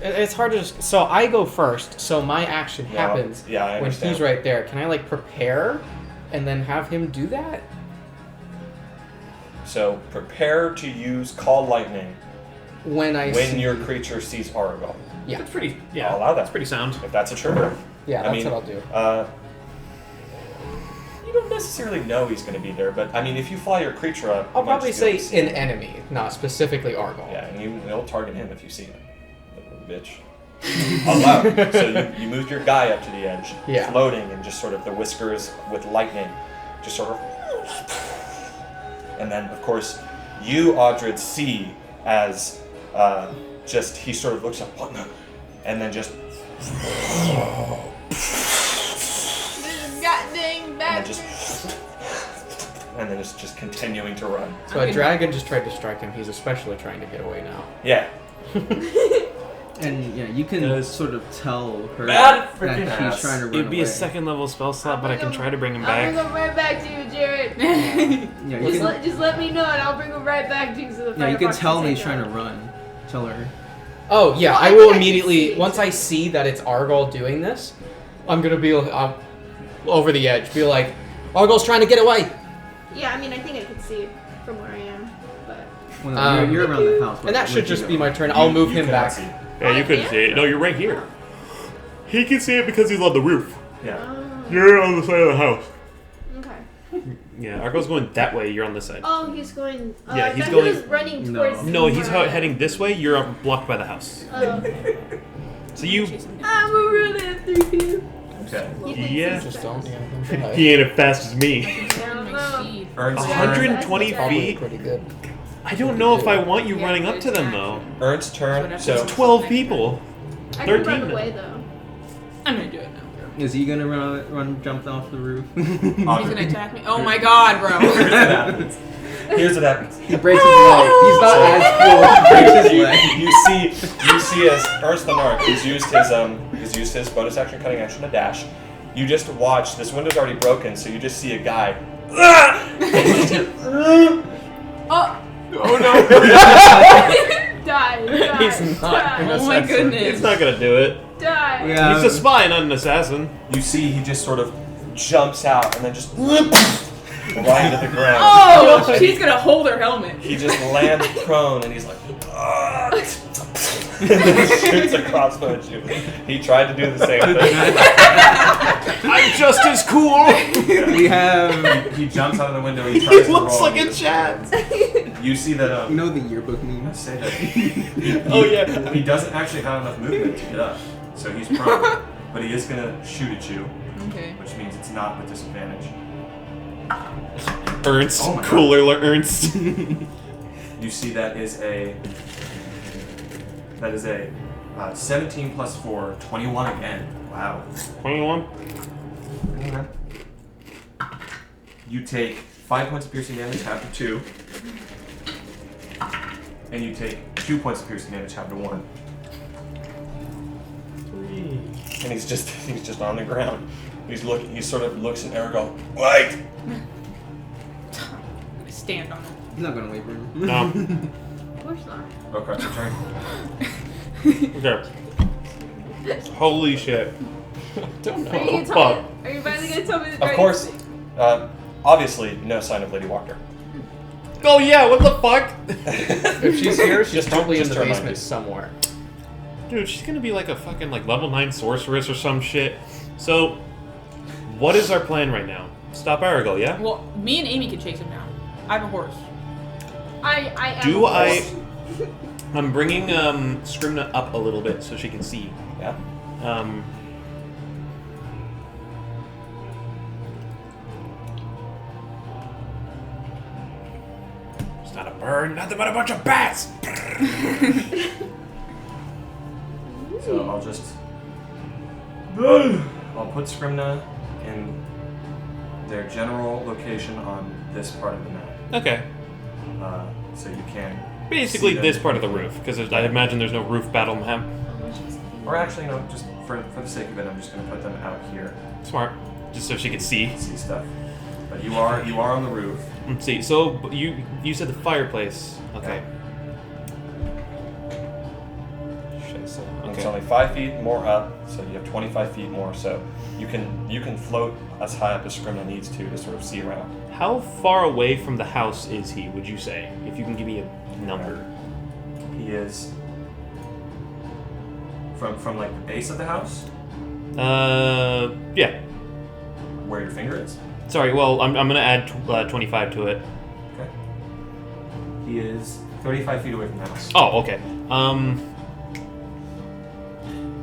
Speaker 7: It's hard to. So I go first. So my action happens
Speaker 2: Yeah, I
Speaker 7: when
Speaker 2: understand.
Speaker 7: he's right there. Can I like prepare, and then have him do that?
Speaker 2: So prepare to use Call Lightning
Speaker 7: When
Speaker 2: when your creature sees Aragal.
Speaker 7: Yeah.
Speaker 3: That's pretty.
Speaker 2: I'll
Speaker 3: Yeah,
Speaker 2: allow that.
Speaker 3: that's pretty sound.
Speaker 2: If that's a trigger.
Speaker 7: Yeah,
Speaker 2: I
Speaker 7: that's
Speaker 2: mean,
Speaker 7: what I'll do.
Speaker 2: You don't necessarily know he's going to be there, but I mean, if you fly your creature up,
Speaker 7: I'll
Speaker 2: you might
Speaker 7: probably
Speaker 2: just be able
Speaker 7: say
Speaker 2: to see
Speaker 7: an
Speaker 2: him.
Speaker 7: enemy, not specifically Argal.
Speaker 2: Yeah, and you'll target him if you see him. Little bitch. I'll allow it. So you moved your guy up to the edge,
Speaker 7: Yeah.
Speaker 2: floating, and just sort of the whiskers with lightning, just sort of. And then, of course, you, Audred, see as just he sort of looks up, what the? And then just.
Speaker 5: God dang
Speaker 2: And then just continuing to run.
Speaker 7: So a dragon just tried to strike him. He's especially trying to get away now.
Speaker 2: Yeah.
Speaker 4: And yeah, you can
Speaker 3: Does-
Speaker 4: sort of tell her
Speaker 2: Bad
Speaker 4: that
Speaker 2: freaking
Speaker 4: she's
Speaker 2: ass.
Speaker 4: trying to run
Speaker 3: It'd be
Speaker 4: away.
Speaker 3: a second level spell slot, but I can try to bring him
Speaker 5: I'll bring
Speaker 3: back.
Speaker 5: him right back to you, Jared.
Speaker 4: Yeah, you can,
Speaker 5: Just let me know and I'll bring him right back to you. So the
Speaker 4: yeah, you can
Speaker 5: Firefox
Speaker 4: tell
Speaker 5: can
Speaker 4: when he's
Speaker 5: take
Speaker 4: trying to
Speaker 5: over.
Speaker 4: run. Tell her.
Speaker 7: Oh yeah,
Speaker 5: Well,
Speaker 7: I
Speaker 5: I
Speaker 7: will
Speaker 5: think I can
Speaker 7: immediately
Speaker 5: see it.
Speaker 7: once I see that it's Argal doing this, I'm gonna be over the edge. Be like, Argal's trying to get away,
Speaker 5: Yeah, I mean, I think I can see from where I am, but
Speaker 4: Well, no,
Speaker 7: Um,
Speaker 4: you're around the house.
Speaker 7: and that
Speaker 4: Where
Speaker 7: should
Speaker 4: you
Speaker 7: just
Speaker 4: go?
Speaker 7: be my turn. I'll move him
Speaker 2: cannot
Speaker 7: back.
Speaker 2: see.
Speaker 3: Yeah, you
Speaker 5: I
Speaker 3: couldn't
Speaker 5: can?
Speaker 3: see it. No, you're right here. He can see it because he's on the roof.
Speaker 2: Yeah.
Speaker 3: You're on the side of the house.
Speaker 5: okay.
Speaker 3: Yeah, Argo's going that way. You're on this side.
Speaker 5: Oh, he's going.
Speaker 3: Yeah,
Speaker 5: I
Speaker 3: he's
Speaker 5: thought
Speaker 3: going-
Speaker 5: He was running
Speaker 4: No.
Speaker 5: towards.
Speaker 3: No, he's
Speaker 5: where I am.
Speaker 3: heading this way. You're blocked by the house.
Speaker 5: Oh.
Speaker 3: So you.
Speaker 5: I'm a run after you.
Speaker 2: Okay.
Speaker 5: He thinks
Speaker 3: Yeah.
Speaker 5: he's
Speaker 7: Just
Speaker 5: fast.
Speaker 7: don't. Yeah,
Speaker 3: He ain't as fast as me.
Speaker 5: I don't know.
Speaker 2: Ernst's turn.
Speaker 3: 120
Speaker 7: probably
Speaker 3: feet.
Speaker 7: pretty good.
Speaker 3: I don't know if I want you
Speaker 1: Yeah,
Speaker 3: running up to them
Speaker 1: exactly.
Speaker 3: though.
Speaker 2: Ernst's turn. So
Speaker 3: It's 12 people.
Speaker 5: I can
Speaker 3: 13
Speaker 5: run
Speaker 3: now.
Speaker 5: away though.
Speaker 1: I'm gonna do it now.
Speaker 4: Is he gonna run, jump off the roof?
Speaker 1: He's gonna attack me. Oh my god, bro.
Speaker 2: Here's what happens. Here's what happens.
Speaker 4: He breaks his leg. He's not as cool. He breaks his leg.
Speaker 2: You see as Ernst Lenark has used his bonus action, cutting action to dash. You just watch. This window's already broken, so you just see a guy.
Speaker 1: Oh,
Speaker 3: Oh no.
Speaker 5: Die.
Speaker 7: He's not
Speaker 5: Die.
Speaker 7: an
Speaker 1: oh my
Speaker 7: assassin.
Speaker 1: goodness.
Speaker 3: He's not gonna do it.
Speaker 5: Die.
Speaker 4: Yeah.
Speaker 3: He's a spy, not an assassin.
Speaker 2: You see he just sort of jumps out and then just right into the ground.
Speaker 1: Oh, she's gonna hold her helmet.
Speaker 2: He just lands prone and he's like, and then shoots a crossbow at you. He tried to do the same thing.
Speaker 3: I'm just as cool.
Speaker 4: We have.
Speaker 2: He jumps out of the window. He
Speaker 3: He
Speaker 2: tries to
Speaker 3: looks
Speaker 2: roll.
Speaker 3: like a chat.
Speaker 2: You see that.
Speaker 4: You know the yearbook meme?
Speaker 2: Say that.
Speaker 3: Oh yeah.
Speaker 2: He doesn't actually have enough movement to get up, so he's prone. But he is gonna shoot at you,
Speaker 1: Okay.
Speaker 2: which means it's not with disadvantage.
Speaker 3: Ernst,
Speaker 2: Oh my God.
Speaker 3: cooler Ernst.
Speaker 2: You see that is a 17 plus 4, 21 again. Wow.
Speaker 3: 21.
Speaker 2: You take 5 points of piercing damage, half to 2. And you take 2 points of piercing damage, half to 1.
Speaker 8: and he's just on the ground. He sort of looks at Aragorn. Wait!
Speaker 1: Stand on it.
Speaker 4: He's not gonna wait for him.
Speaker 3: No.
Speaker 5: Of course not.
Speaker 2: Rokrat's your turn.
Speaker 3: Okay. Holy shit.
Speaker 7: Don't know.
Speaker 5: Are you,
Speaker 3: fuck.
Speaker 5: are you finally gonna tell me the
Speaker 8: Of course, obviously, no sign of Lady Wachter.
Speaker 3: Oh yeah, what the fuck?
Speaker 7: If she's here, she's
Speaker 8: Just to-
Speaker 7: probably in
Speaker 8: just
Speaker 7: the
Speaker 8: to remind
Speaker 7: basement
Speaker 8: you.
Speaker 7: somewhere.
Speaker 3: Dude, she's gonna be like a fucking like level 9 sorceress or some shit. So, what is our plan right now? Stop Aragorn, yeah?
Speaker 1: Well, me and Amy can chase him down. I have a horse.
Speaker 5: I am.
Speaker 3: Do I... I'm bringing Scrimna up a little bit so she can see.
Speaker 8: Yeah.
Speaker 3: It's not a bird, nothing but a bunch of bats!
Speaker 2: So I'll just... I'll put Scrimna in their general location on this part of the map.
Speaker 3: Okay.
Speaker 2: So you can...
Speaker 3: Basically
Speaker 2: see them.
Speaker 3: this part of the roof, because I imagine there's no roof battle map.
Speaker 2: Or actually, no, just for the sake of it, I'm just going to put them out here.
Speaker 3: Smart. Just so she could see.
Speaker 2: See stuff. But you are on the roof.
Speaker 3: Let's see, so you said the fireplace. Okay. Shit,
Speaker 8: And
Speaker 3: okay.
Speaker 8: It's only 5 feet more up, so you have 25 feet more. So you can float as high up as Scrimna needs to sort of see around.
Speaker 3: How far away from the house is he, would you say? If you can give me a number.
Speaker 2: He is from like the base of the house,
Speaker 3: Yeah.
Speaker 2: where your finger is.
Speaker 3: Sorry, well, I'm gonna add 25 to it.
Speaker 2: Okay. He is 35 feet away from the house.
Speaker 3: Oh, okay.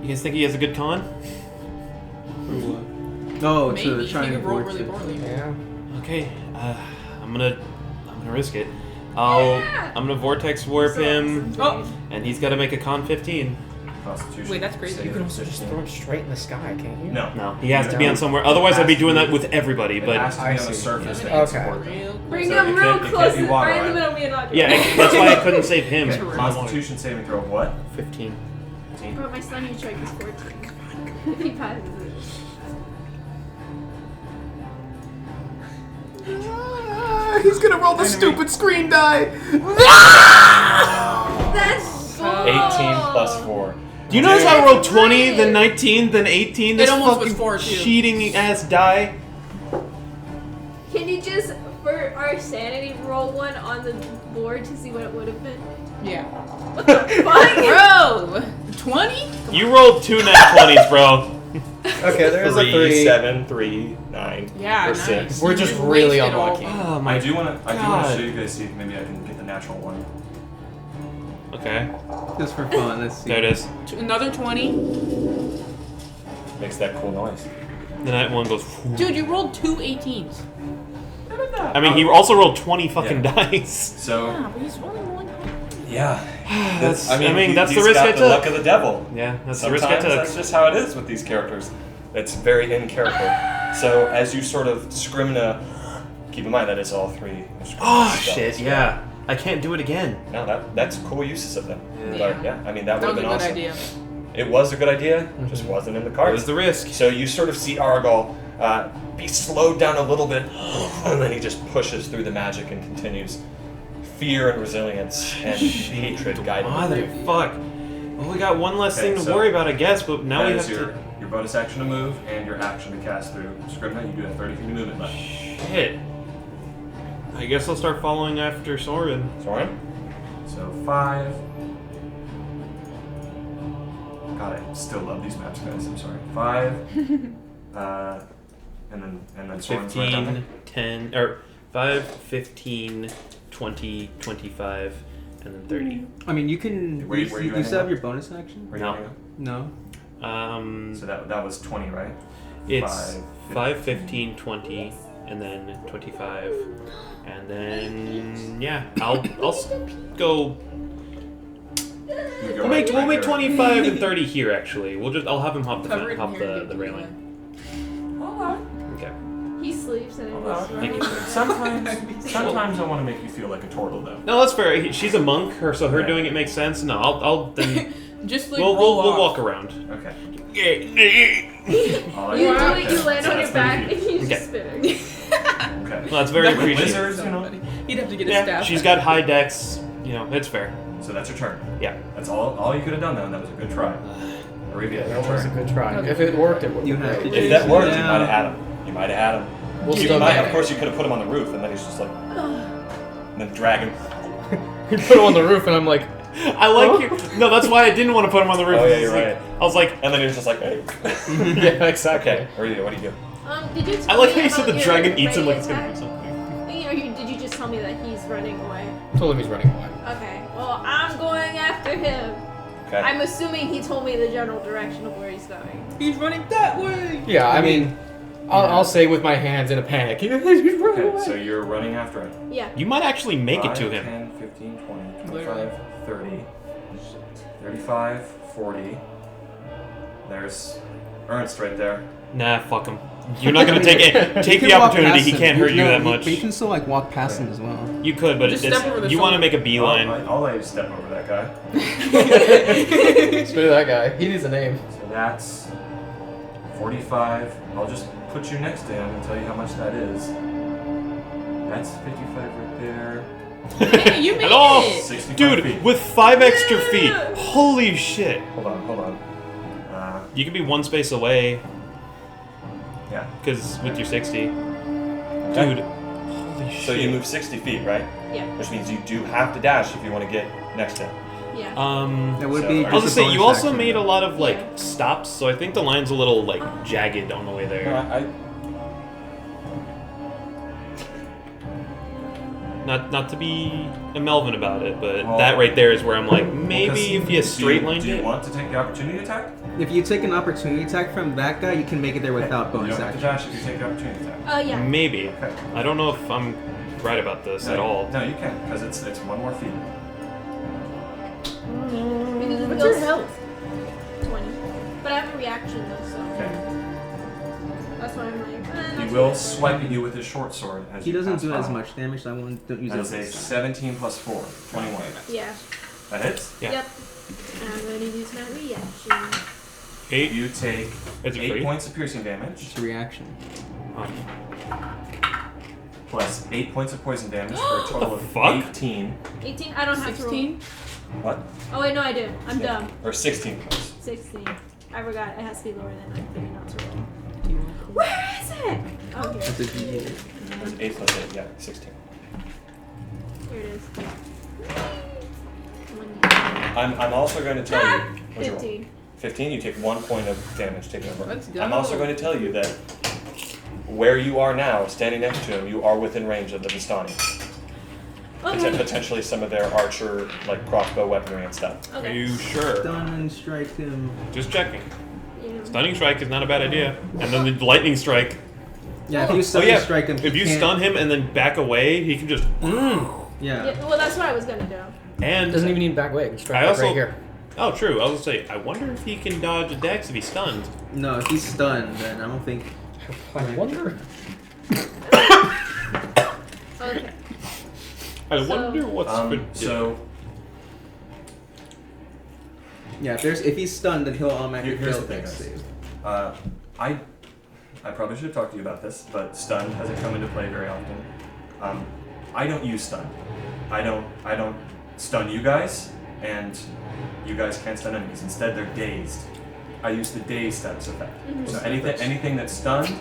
Speaker 3: You guys think he has a good con?
Speaker 4: Oh,
Speaker 1: Maybe
Speaker 4: to
Speaker 1: if
Speaker 4: try
Speaker 1: you
Speaker 4: and
Speaker 1: roll
Speaker 4: avoid
Speaker 1: really
Speaker 4: it.
Speaker 1: poorly.
Speaker 7: Yeah.
Speaker 3: Okay, I'm gonna risk it. I'm gonna vortex warp him,
Speaker 1: Oh,
Speaker 3: and he's got to make a con 15.
Speaker 2: Constitution.
Speaker 1: Wait, that's crazy.
Speaker 2: save
Speaker 7: You can also
Speaker 2: of
Speaker 7: just
Speaker 2: 15.
Speaker 7: throw him straight in the sky, can't you?
Speaker 2: No.
Speaker 3: No, he has to be
Speaker 2: No.
Speaker 3: on somewhere. Otherwise, I'd be doing that
Speaker 2: It
Speaker 3: with everybody.
Speaker 2: It
Speaker 3: But
Speaker 2: has to be
Speaker 7: I
Speaker 2: on the
Speaker 7: see.
Speaker 2: surface that
Speaker 7: Okay.
Speaker 2: can support them.
Speaker 1: real
Speaker 5: Bring
Speaker 2: So
Speaker 5: him
Speaker 2: it
Speaker 5: real
Speaker 2: can't- it can't
Speaker 5: close
Speaker 2: be
Speaker 5: and
Speaker 2: water,
Speaker 5: right in the
Speaker 2: right?
Speaker 5: middle of me and Audrey.
Speaker 3: yeah, that's why I couldn't save him.
Speaker 2: Constitution saving throw of what?
Speaker 3: 15.
Speaker 2: 15.
Speaker 5: Bro, my stunning strike is 14. If he passes it.
Speaker 7: He's gonna roll the stupid screen die.
Speaker 5: That's bull.
Speaker 8: 18 plus 4.
Speaker 3: Do you notice how I rolled 20, then 19, then 18? This
Speaker 1: almost was
Speaker 3: fucking
Speaker 1: 4 too.
Speaker 3: cheating ass die.
Speaker 5: Can you just, for our sanity, roll one on the board to see what it would have been?
Speaker 1: Yeah.
Speaker 5: What the fuck?
Speaker 1: Bro, 20?
Speaker 3: You rolled 2 nat 20s, bro.
Speaker 7: Okay, there is a
Speaker 8: 3,
Speaker 7: 3.
Speaker 8: 7, 3, 9,
Speaker 1: Yeah,
Speaker 8: or
Speaker 1: nice.
Speaker 8: 6.
Speaker 7: We're
Speaker 1: You
Speaker 7: just
Speaker 1: just
Speaker 7: really
Speaker 1: wasted all-
Speaker 7: unlucky.
Speaker 3: Oh my
Speaker 2: I do want to
Speaker 3: God.
Speaker 2: show you guys, see if maybe I can get the natural one.
Speaker 3: Okay,
Speaker 4: Just for fun, let's see.
Speaker 3: there it is.
Speaker 1: Another 20?
Speaker 8: Makes that cool noise.
Speaker 3: The night one goes.
Speaker 1: Dude, you rolled 2 18s.
Speaker 3: I mean, he also rolled 20 fucking dice.
Speaker 2: So
Speaker 1: Yeah, but he's only rolling high.
Speaker 8: Yeah.
Speaker 3: That's. I mean,
Speaker 8: he-
Speaker 3: that's the
Speaker 8: he's
Speaker 3: risk
Speaker 8: got
Speaker 3: I
Speaker 8: the
Speaker 3: took.
Speaker 8: luck of the devil.
Speaker 3: Yeah, that's the risk I
Speaker 8: Sometimes
Speaker 3: took.
Speaker 8: that's just how it is with these characters. It's very in character. So as you sort of Scrimna, keep in mind that it's all 3. of Scrimna's
Speaker 3: Oh
Speaker 8: spells.
Speaker 3: shit! Yeah, I can't do it again.
Speaker 8: No, that's cool uses of them.
Speaker 1: Yeah.
Speaker 8: But yeah, I mean that
Speaker 1: That
Speaker 8: would
Speaker 1: was
Speaker 8: have
Speaker 1: a
Speaker 8: been
Speaker 1: good
Speaker 8: awesome.
Speaker 1: idea.
Speaker 8: It was a good idea, just wasn't in the
Speaker 3: It
Speaker 8: cards.
Speaker 3: was the risk.
Speaker 8: So you sort of see Aragorn be slowed down a little bit, and then he just pushes through the magic and continues. Fear and resilience and hatred guiding him.
Speaker 3: Motherfuck. Well, we got one less
Speaker 2: Okay,
Speaker 3: thing to
Speaker 2: so
Speaker 3: worry about, I guess. But now
Speaker 2: that
Speaker 3: we
Speaker 2: is
Speaker 3: have
Speaker 2: your,
Speaker 3: to.
Speaker 2: your bonus action to move and your action to cast through Scrimna. You do have 30 feet of movement left.
Speaker 3: Shit. I guess I'll start following after Soren.
Speaker 8: Soren?
Speaker 2: So 5. God, I still love these maps, guys. I'm sorry. 5. And then Soren's right down
Speaker 3: 15, 10, or 5, 15, 20, 25, and then 30.
Speaker 4: I mean, you can.
Speaker 2: Where you
Speaker 4: you
Speaker 2: hanging
Speaker 4: still have
Speaker 2: out?
Speaker 4: your bonus action?
Speaker 2: there.
Speaker 3: No.
Speaker 2: Where you
Speaker 4: No.
Speaker 3: Um,
Speaker 2: So that was 20, right?
Speaker 3: it's 5, 15, 20, and then 25, and then yeah, I'll go.
Speaker 2: You go
Speaker 3: We'll make
Speaker 2: right here.
Speaker 3: 25 and 30 here. Actually, I'll have him hop
Speaker 1: Cover it
Speaker 3: hop
Speaker 1: in here,
Speaker 3: the
Speaker 1: maybe.
Speaker 3: railing. Okay.
Speaker 5: He sleeps and
Speaker 2: Hold on.
Speaker 3: Thank you.
Speaker 2: Sometimes I want to make you feel like a turtle, though.
Speaker 3: No, that's fair. She's a monk, so her doing it makes sense. No, I'll then
Speaker 1: Just like
Speaker 3: We'll
Speaker 1: roll
Speaker 3: we'll
Speaker 1: off.
Speaker 3: walk around.
Speaker 2: Okay.
Speaker 5: You
Speaker 2: All I
Speaker 5: do
Speaker 2: got-
Speaker 5: it, you land
Speaker 2: so
Speaker 5: on
Speaker 2: that's
Speaker 5: your back,
Speaker 2: gonna
Speaker 5: and you're
Speaker 3: Okay.
Speaker 5: just spinning.
Speaker 2: be- Okay.
Speaker 3: Well, that's very
Speaker 1: That would be
Speaker 3: appreciated.
Speaker 2: Lizards, you know.
Speaker 1: Somebody. He'd have to get a
Speaker 3: Yeah,
Speaker 1: staff.
Speaker 3: she's got high dex. You know, it's fair.
Speaker 2: So that's your turn.
Speaker 3: Yeah.
Speaker 2: That's all you could have done though, and that was a good try. Arabia, your
Speaker 7: That was a
Speaker 2: turn.
Speaker 7: good try.
Speaker 1: Okay.
Speaker 7: If it worked, it would.
Speaker 4: You have to
Speaker 8: If that worked, you
Speaker 4: Yeah.
Speaker 8: might have had him. You might have had him.
Speaker 7: We'll
Speaker 8: You
Speaker 7: still
Speaker 8: might,
Speaker 7: get
Speaker 8: of
Speaker 7: it.
Speaker 8: course, you could have put him on the roof, and then he's just like, and then drag him.
Speaker 7: You put him on the roof, and I'm like,
Speaker 3: I like you. No, that's why I didn't want to put him on the roof.
Speaker 8: Oh, yeah,
Speaker 3: It's
Speaker 8: you're
Speaker 3: like-
Speaker 8: right.
Speaker 3: I was like,
Speaker 8: And then he was just like, hey.
Speaker 7: yeah, exactly.
Speaker 8: Okay, Arabia, what do you do?
Speaker 5: Did you
Speaker 3: I
Speaker 5: tell
Speaker 3: like
Speaker 5: me
Speaker 3: how you said
Speaker 5: about
Speaker 3: the
Speaker 5: your
Speaker 3: dragon eats him like
Speaker 5: ready
Speaker 3: it's gonna do
Speaker 5: attack?
Speaker 3: something.
Speaker 5: Or did you just tell me that he's running away?
Speaker 7: Told him he's running away.
Speaker 5: Okay, well, I'm going after him.
Speaker 8: Okay.
Speaker 5: I'm assuming he told me the general direction of where he's going.
Speaker 1: He's running that way.
Speaker 7: Yeah, I mean, I'll say with my hands in a panic. He's running
Speaker 2: Okay,
Speaker 7: away.
Speaker 2: so you're running after it.
Speaker 5: Yeah.
Speaker 3: You might actually make it to
Speaker 2: 5,
Speaker 3: him.
Speaker 2: 10, 15, 20,
Speaker 1: Literally.
Speaker 2: 25, 30, 35, 40. There's Ernst right there.
Speaker 3: Nah, fuck him. You're not gonna take it. Take
Speaker 4: You
Speaker 3: the
Speaker 4: can walk
Speaker 3: opportunity.
Speaker 4: past
Speaker 3: He
Speaker 4: him.
Speaker 3: can't hurt you
Speaker 4: no,
Speaker 3: that much.
Speaker 4: But you can still like walk past him as well.
Speaker 3: You could, but
Speaker 1: Just
Speaker 3: it's,
Speaker 1: step over the
Speaker 3: you want to
Speaker 1: shoulder.
Speaker 3: make a beeline.
Speaker 2: I'll let you step over that guy.
Speaker 7: Screw that guy. He needs a name.
Speaker 2: So that's 45. I'll just put you next to him and tell you how much that is. That's 55 right there.
Speaker 1: Hey, you made
Speaker 3: Hello?
Speaker 1: it.
Speaker 2: 65
Speaker 3: Dude,
Speaker 2: feet.
Speaker 3: with 5 extra feet. Holy shit.
Speaker 2: Hold on.
Speaker 3: You could be one space away,
Speaker 2: Yeah.
Speaker 3: because with your 60.
Speaker 8: Okay.
Speaker 3: Dude, holy shit.
Speaker 8: So you move 60 feet, right?
Speaker 5: Yeah.
Speaker 8: Which means you do have to dash if you want to get next to him.
Speaker 5: Yeah.
Speaker 4: That would
Speaker 8: So-
Speaker 4: be.
Speaker 8: I
Speaker 3: I was
Speaker 4: just
Speaker 3: gonna
Speaker 4: a
Speaker 3: say, you
Speaker 4: bonus
Speaker 3: also
Speaker 4: action.
Speaker 3: made a lot of, like,
Speaker 5: Yeah.
Speaker 3: stops, so I think the line's a little, like, jagged on the way
Speaker 8: No,
Speaker 3: there. Not to be a Melvin about it, but
Speaker 2: Well,
Speaker 3: that right there is where I'm like, maybe
Speaker 2: Because
Speaker 3: if you straight lined
Speaker 2: do you
Speaker 3: it.
Speaker 2: want to take the opportunity attack?
Speaker 4: If you take an opportunity attack from that guy, you can make it there without
Speaker 2: You
Speaker 4: bonus
Speaker 2: don't have to
Speaker 4: action.
Speaker 2: dash if you take the opportunity attack.
Speaker 5: Yeah.
Speaker 3: Maybe.
Speaker 2: Okay.
Speaker 3: I don't know if I'm right about this at all.
Speaker 2: No, you can, because it's one more feet.
Speaker 5: Because it
Speaker 1: What's
Speaker 5: goes
Speaker 1: your health?
Speaker 5: 20. But I have a reaction though, so
Speaker 2: Okay.
Speaker 5: that's why I'm like.
Speaker 2: He will swipe at you with his short sword as
Speaker 4: He
Speaker 2: you
Speaker 4: doesn't
Speaker 2: pass
Speaker 4: do
Speaker 2: by.
Speaker 4: as much damage, so I don't use
Speaker 2: That
Speaker 4: it.
Speaker 2: is a
Speaker 4: this time.
Speaker 2: 17 plus 4, 21.
Speaker 5: Yeah.
Speaker 2: That hits.
Speaker 3: Yeah.
Speaker 5: Yep. And I'm going to use my reaction.
Speaker 3: 8.
Speaker 2: You take
Speaker 3: Is it
Speaker 2: 8
Speaker 3: free?
Speaker 2: points of piercing damage,
Speaker 4: It's a reaction.
Speaker 3: Oh.
Speaker 2: plus 8 points of poison damage for a total
Speaker 3: The
Speaker 2: of
Speaker 3: fuck?
Speaker 2: 18.
Speaker 5: 18. I don't have to roll.
Speaker 1: 16.
Speaker 8: What?
Speaker 5: Oh wait, no, I do. I'm dumb.
Speaker 8: Or 16 points.
Speaker 5: 16. I forgot. It has to be lower than 9 for me not to roll. Where is it? Oh, here.
Speaker 4: That's a D8.
Speaker 8: There's 8 plus 8, yeah, 16.
Speaker 5: Here it is.
Speaker 8: I'm also going to tell you. What'd you roll?
Speaker 5: 15.
Speaker 8: 15, you take 1 point of damage taken over.
Speaker 1: Let's go.
Speaker 8: I'm also going to tell you that where you are now, standing next to him, you are within range of the Vistani.
Speaker 5: Okay.
Speaker 8: Potentially some of their archer, like crossbow weaponry and stuff.
Speaker 3: Are
Speaker 5: Okay.
Speaker 3: you sure?
Speaker 4: Stun and strike him.
Speaker 3: Just checking.
Speaker 5: Yeah.
Speaker 3: Stunning strike is not a bad idea. And then the lightning strike.
Speaker 4: Yeah, if you stun
Speaker 3: Oh yeah.
Speaker 4: and strike him,
Speaker 3: If
Speaker 4: he
Speaker 3: you
Speaker 4: can't-
Speaker 3: stun him and then back away, he can just.
Speaker 4: Yeah.
Speaker 5: Yeah, well, that's what I was gonna do.
Speaker 3: And
Speaker 7: Doesn't even need to back away. Can strike
Speaker 3: I
Speaker 7: back
Speaker 3: also-
Speaker 7: right here.
Speaker 3: Oh, true. I was gonna say, I wonder if he can dodge a dex if he's stunned.
Speaker 4: No, if he's stunned, then I don't think.
Speaker 7: I wonder.
Speaker 5: Okay.
Speaker 3: I
Speaker 5: So-
Speaker 3: wonder what's for
Speaker 2: So
Speaker 4: Yeah, if he's stunned, then he'll automatically
Speaker 2: Here's
Speaker 4: fail
Speaker 2: the thing,
Speaker 4: dex
Speaker 2: guys.
Speaker 4: save.
Speaker 2: I probably should have talked to you about this, but stun hasn't come into play very often. I don't use stun. I don't stun you guys, and you guys can't stun enemies. Instead, they're dazed. I use the daze status effect. So anything that's stunned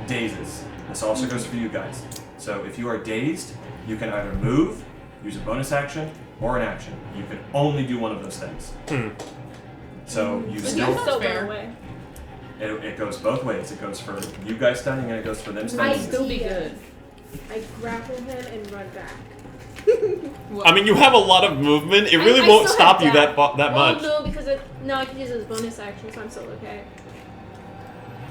Speaker 2: dazes. This also goes for you guys. So if you are dazed, you can either move, use a bonus action, or an action. You can only do one of those things. So you
Speaker 5: But
Speaker 2: still
Speaker 5: you still
Speaker 1: fair.
Speaker 5: go away.
Speaker 2: it goes both ways. It goes for you guys stunning, and it goes for them
Speaker 5: I
Speaker 2: stunning.
Speaker 1: Still be good.
Speaker 5: I grapple him and run back.
Speaker 3: I mean, you have a lot of movement. It really
Speaker 5: I
Speaker 3: won't
Speaker 5: still
Speaker 3: stop
Speaker 5: have
Speaker 3: you that much.
Speaker 5: Well, no, because I can use it as bonus action, so I'm still okay.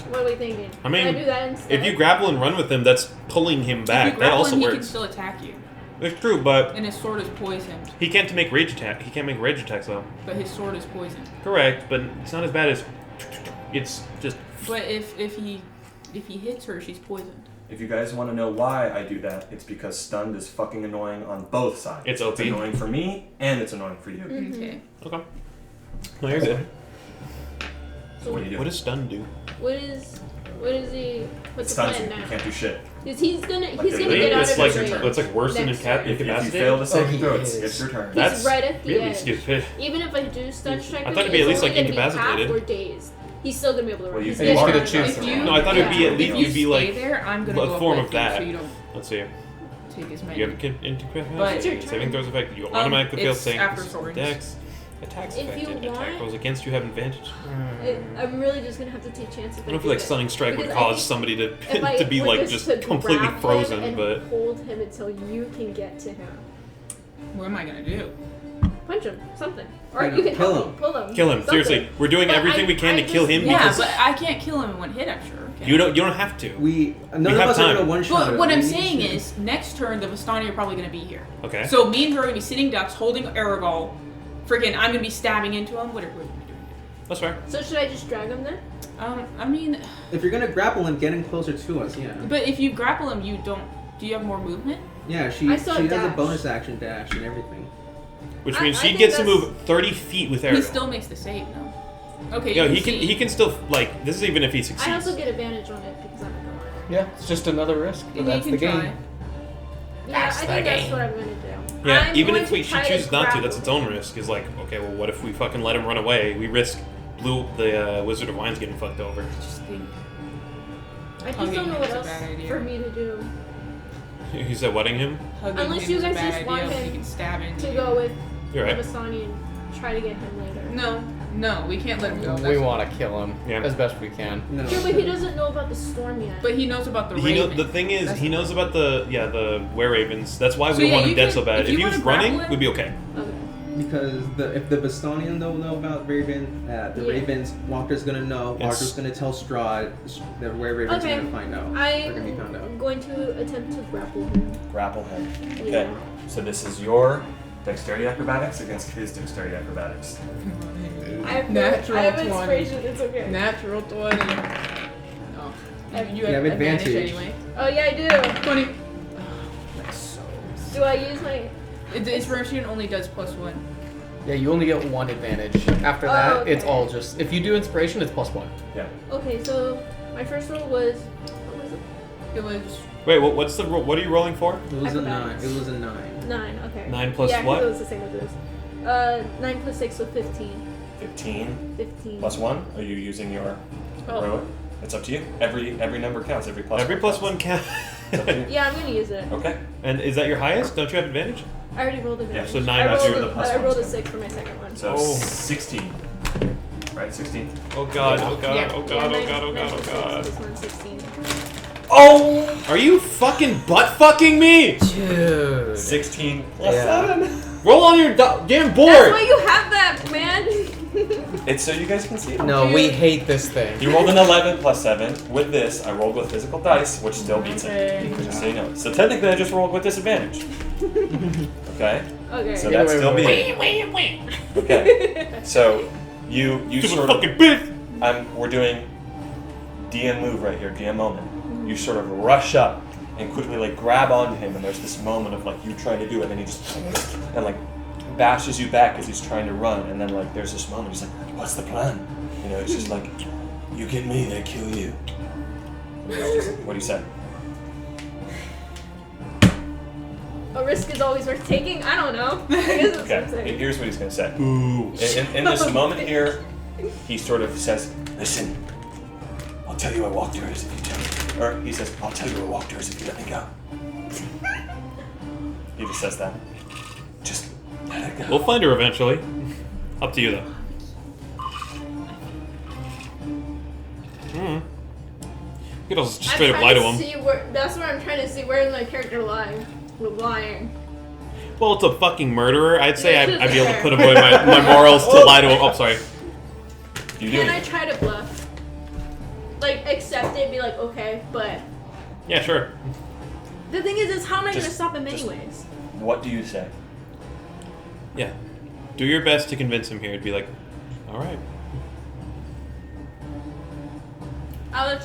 Speaker 5: What are we thinking?
Speaker 3: I mean,
Speaker 5: can I do that instead?
Speaker 3: If you grapple and run with him, that's pulling him
Speaker 1: If
Speaker 3: back.
Speaker 1: you
Speaker 3: That
Speaker 1: grapple
Speaker 3: also
Speaker 1: him, he can
Speaker 3: works.
Speaker 1: still attack you,
Speaker 3: It's true, but
Speaker 1: and his sword is poisoned.
Speaker 3: he can't make rage attack. He can't make rage attacks though.
Speaker 1: But his sword is poisoned.
Speaker 3: Correct, but it's not as bad as. It's just.
Speaker 1: But if he hits her, she's poisoned.
Speaker 2: If you guys want to know why I do that, it's because stunned is fucking annoying on both sides.
Speaker 3: It's OP.
Speaker 2: It's annoying for me, and it's annoying for you.
Speaker 1: Okay.
Speaker 3: Okay. No, you're good.
Speaker 5: So
Speaker 2: What do you do?
Speaker 3: What does stun do?
Speaker 5: what is he? What's the
Speaker 2: Stuns you.
Speaker 5: plan
Speaker 2: You
Speaker 5: now?
Speaker 2: can't do shit.
Speaker 5: Because he's gonna
Speaker 2: Like
Speaker 5: get
Speaker 2: Really?
Speaker 5: out
Speaker 3: It's
Speaker 5: of
Speaker 3: like
Speaker 5: his range.
Speaker 3: it's like worse than
Speaker 5: Next
Speaker 3: incapacitated.
Speaker 2: If you fail to save
Speaker 7: he
Speaker 2: throw,
Speaker 7: is.
Speaker 2: it's your turn.
Speaker 3: That's
Speaker 5: right at the
Speaker 3: really
Speaker 5: edge.
Speaker 3: stupid.
Speaker 5: Even if I do stun strike
Speaker 3: I
Speaker 5: him,
Speaker 3: thought it'd be at
Speaker 5: it's
Speaker 3: least, like,
Speaker 5: only gonna be
Speaker 3: incapacitated.
Speaker 5: half or dazed. He's still gonna be able to
Speaker 2: Well,
Speaker 5: run.
Speaker 2: you
Speaker 5: He's
Speaker 2: can
Speaker 7: just
Speaker 5: gonna
Speaker 7: gonna
Speaker 5: be
Speaker 7: choose
Speaker 5: able to
Speaker 7: to
Speaker 5: run.
Speaker 7: run.
Speaker 3: No, I thought it'd be at
Speaker 1: If
Speaker 3: least
Speaker 1: you
Speaker 3: you'd be
Speaker 1: stay
Speaker 3: like
Speaker 1: there, I'm gonna
Speaker 3: a
Speaker 1: go
Speaker 3: form
Speaker 1: up
Speaker 3: of
Speaker 1: with you
Speaker 3: that.
Speaker 1: so you don't
Speaker 3: Let's see.
Speaker 1: take as many.
Speaker 3: You have incapacitated.
Speaker 1: But- It's
Speaker 5: your turn.
Speaker 3: Saving throws effect. You automatically fail
Speaker 1: it's
Speaker 3: saving
Speaker 1: after swords.
Speaker 3: Dex. Attacks
Speaker 5: If you
Speaker 3: affected. Attack
Speaker 5: want-
Speaker 3: rolls against you have advantage.
Speaker 5: I'm really just gonna have to take chances.
Speaker 3: I don't feel like stunning strike would
Speaker 5: Because I
Speaker 3: cause
Speaker 5: think
Speaker 3: somebody to
Speaker 5: If I
Speaker 3: to be
Speaker 5: were
Speaker 3: like just
Speaker 5: to
Speaker 3: completely
Speaker 5: grab him
Speaker 3: frozen,
Speaker 5: and
Speaker 3: but
Speaker 5: hold him until you can get to him.
Speaker 1: What am I gonna do?
Speaker 5: Punch him, something, or
Speaker 4: I know,
Speaker 5: you can
Speaker 4: kill
Speaker 5: help
Speaker 4: him.
Speaker 5: Pull him.
Speaker 3: kill him.
Speaker 5: something.
Speaker 3: Seriously, we're doing
Speaker 5: But
Speaker 3: everything we can
Speaker 5: I
Speaker 3: to kill
Speaker 5: just-
Speaker 3: him
Speaker 1: Yeah,
Speaker 3: because
Speaker 1: but I can't kill him in one hit. I'm sure. Can
Speaker 3: you
Speaker 1: I?
Speaker 3: don't have to.
Speaker 4: None of
Speaker 3: have
Speaker 4: us are
Speaker 3: time.
Speaker 4: gonna one shot.
Speaker 1: But what I'm saying is, next turn the Vistani are probably gonna be here.
Speaker 3: Okay.
Speaker 1: So me and her are gonna be sitting ducks, holding Aragol. Freaking, I'm gonna be stabbing into him. What are we doing?
Speaker 3: That's fair.
Speaker 5: So should I just drag him then?
Speaker 1: I mean,
Speaker 4: if you're gonna grapple him, get him closer to us. Yeah.
Speaker 1: but if you grapple him, you don't. Do you have more movement?
Speaker 4: Yeah, she
Speaker 5: I
Speaker 4: has
Speaker 5: saw
Speaker 4: a
Speaker 5: dash.
Speaker 4: bonus action dash and everything.
Speaker 3: Which
Speaker 5: I
Speaker 3: means she
Speaker 5: think
Speaker 3: gets to
Speaker 5: that's-
Speaker 3: move 30 feet with
Speaker 1: He
Speaker 3: Ariel.
Speaker 1: still makes the save, no? Okay.
Speaker 3: Yeah,
Speaker 1: you
Speaker 3: he can
Speaker 1: see-
Speaker 3: he can still like this is even if he succeeds.
Speaker 5: I also get advantage on it because I'm a guard.
Speaker 7: Yeah, it's just another risk. But
Speaker 1: You
Speaker 7: that's
Speaker 1: can
Speaker 7: the game.
Speaker 1: try.
Speaker 5: Yeah,
Speaker 3: That's
Speaker 5: I
Speaker 3: the
Speaker 5: think that's
Speaker 3: game.
Speaker 5: what I'm gonna do.
Speaker 3: Yeah,
Speaker 5: I'm
Speaker 3: even
Speaker 5: going
Speaker 3: if
Speaker 5: to
Speaker 3: she
Speaker 5: try
Speaker 3: chooses not to,
Speaker 5: grapple
Speaker 3: that's its
Speaker 5: him.
Speaker 3: own risk. Is like, okay, well, what if we fucking let him run away? We risk the Wizard of Wine's getting fucked over.
Speaker 1: Just think.
Speaker 5: I just
Speaker 1: Hugging
Speaker 5: don't know
Speaker 1: him
Speaker 5: what
Speaker 1: is a
Speaker 5: else
Speaker 1: bad idea.
Speaker 5: for me to do.
Speaker 3: You said wedding him?
Speaker 1: Hugging
Speaker 5: Unless
Speaker 1: him
Speaker 5: you
Speaker 1: is a
Speaker 5: guys
Speaker 1: bad
Speaker 5: just want
Speaker 1: idea,
Speaker 5: him
Speaker 1: you can stab into
Speaker 5: To
Speaker 1: you.
Speaker 5: go with
Speaker 3: You're right.
Speaker 5: Vistani and try to get him later.
Speaker 1: No, we can't let him go.
Speaker 7: We
Speaker 1: That's-
Speaker 7: want to kill him
Speaker 3: Yeah.
Speaker 7: as best we can.
Speaker 4: No.
Speaker 5: Sure, but he doesn't know about the storm yet.
Speaker 1: But he knows about the
Speaker 3: He know,
Speaker 1: raven.
Speaker 3: the thing is,
Speaker 1: That's
Speaker 3: he
Speaker 1: the-
Speaker 3: knows about the were-ravens. That's why
Speaker 1: So
Speaker 3: we
Speaker 1: yeah,
Speaker 3: want him
Speaker 1: you
Speaker 3: dead
Speaker 1: can-
Speaker 3: so bad.
Speaker 1: if
Speaker 3: If
Speaker 1: you
Speaker 3: he was
Speaker 1: wanna grapple
Speaker 3: running,
Speaker 1: him-
Speaker 3: we'd be okay.
Speaker 5: Okay.
Speaker 4: Because if the Bastonian don't know about Raven, the
Speaker 5: Yeah.
Speaker 4: Ravens, Walker's gonna know.
Speaker 3: Yes.
Speaker 4: Walker's gonna tell Strahd that where Raven's
Speaker 5: Okay.
Speaker 4: gonna find out. They're gonna be
Speaker 5: I'm
Speaker 4: found out.
Speaker 5: going to attempt to grapple him.
Speaker 2: Grapple him. Okay.
Speaker 5: Yeah.
Speaker 2: So this is your dexterity acrobatics against his dexterity acrobatics.
Speaker 5: I have
Speaker 1: Natural
Speaker 5: I have
Speaker 1: 20.
Speaker 5: inspiration. It's okay.
Speaker 1: Natural 20. No. You
Speaker 4: have
Speaker 1: have advantage
Speaker 4: advantage.
Speaker 1: anyway.
Speaker 5: Oh yeah, I do.
Speaker 1: 20. That's so.
Speaker 5: Do I use my?
Speaker 1: The inspiration only does +1.
Speaker 7: Yeah, you only get one advantage. After
Speaker 5: Oh,
Speaker 7: that,
Speaker 5: okay.
Speaker 7: it's all just. If you do inspiration, it's +1.
Speaker 2: Yeah.
Speaker 5: Okay, so my first roll was. What was it?
Speaker 1: It was.
Speaker 3: Wait, what's the what are you rolling for?
Speaker 4: It was a 9.
Speaker 5: Acrobatics.
Speaker 4: It was a 9.
Speaker 5: 9. Okay.
Speaker 3: 9 plus
Speaker 5: yeah, 'cause
Speaker 3: what?
Speaker 5: it was the same as this. 9 plus 6, so 15.
Speaker 2: 15
Speaker 5: 15.
Speaker 2: plus 1. Are you using your
Speaker 1: Oh.
Speaker 2: heroic? It's up to you. Every number counts. Every plus
Speaker 3: Every
Speaker 2: one
Speaker 3: plus
Speaker 2: counts.
Speaker 3: one count.
Speaker 2: It's up to you.
Speaker 5: Yeah, I'm gonna use it.
Speaker 2: Okay.
Speaker 3: And is that your highest? Don't you have advantage?
Speaker 5: I already rolled advantage.
Speaker 3: so 9
Speaker 5: I
Speaker 3: plus
Speaker 5: rolled
Speaker 2: zero, the plus
Speaker 5: I rolled a
Speaker 2: one's
Speaker 5: 6 for my second one.
Speaker 2: So
Speaker 3: Oh.
Speaker 2: 16. Right, 16.
Speaker 3: Oh god, oh god,
Speaker 1: Yeah.
Speaker 3: oh god,
Speaker 5: Yeah,
Speaker 3: oh
Speaker 5: nine-
Speaker 3: god, oh
Speaker 5: nine
Speaker 3: god, oh
Speaker 5: plus
Speaker 3: god.
Speaker 5: 6, this one's 16.
Speaker 3: Oh! Are you fucking butt fucking me?
Speaker 7: Dude.
Speaker 2: 16 plus
Speaker 7: Yeah.
Speaker 2: 7.
Speaker 3: Roll on your damn
Speaker 5: That's
Speaker 3: board!
Speaker 5: why you have that, man.
Speaker 2: It's so you guys can see it.
Speaker 7: No, we hate this thing.
Speaker 2: You rolled an 11 plus 7. With this, I rolled with physical dice, which still beats it.
Speaker 1: Okay.
Speaker 2: Just so you know. So technically, I just rolled with disadvantage. Okay?
Speaker 5: Okay.
Speaker 2: So
Speaker 7: Yeah,
Speaker 2: that's
Speaker 7: wait,
Speaker 2: still
Speaker 7: wait,
Speaker 2: beating. Okay. So you
Speaker 3: Stupid
Speaker 2: sort of.
Speaker 3: fucking bitch!
Speaker 2: We're doing DM move right here, DM moment. You sort of rush up and quickly like grab onto him, and there's this moment of like you trying to do it, and then he just and like bashes you back as he's trying to run, and then like there's this moment he's like, "What's the plan?" You know, it's just like, "You get me, they kill you." What do you say?
Speaker 5: A risk is always worth taking. I don't know. I guess that's what I'm
Speaker 2: Okay,
Speaker 5: saying.
Speaker 2: here's what he's gonna say. In this moment here, he sort of says, "Listen, I'll tell you what Wachterhaus if you tell me." Or he says, "I'll tell you what Wachterhaus if you let me go." He just says that. Just let it go.
Speaker 3: We'll find her eventually. Up to you though. You could just straight up lie to him.
Speaker 5: That's where I'm trying to see where is my character lying. We're lying.
Speaker 3: Well, it's a fucking murderer. I'd say
Speaker 5: Yeah,
Speaker 3: I'd be able to
Speaker 5: fair.
Speaker 3: put away my morals to lie to him. Oh, sorry.
Speaker 2: You do
Speaker 5: Can I
Speaker 2: it.
Speaker 5: try to bluff? Like, accept it, be like, okay, but
Speaker 3: Yeah, sure.
Speaker 5: the thing is how am I going to
Speaker 2: Just-
Speaker 5: stop him
Speaker 2: just-
Speaker 5: anyways?
Speaker 2: What do you say?
Speaker 3: Yeah. Do your best to convince him here. It'd be like, all right.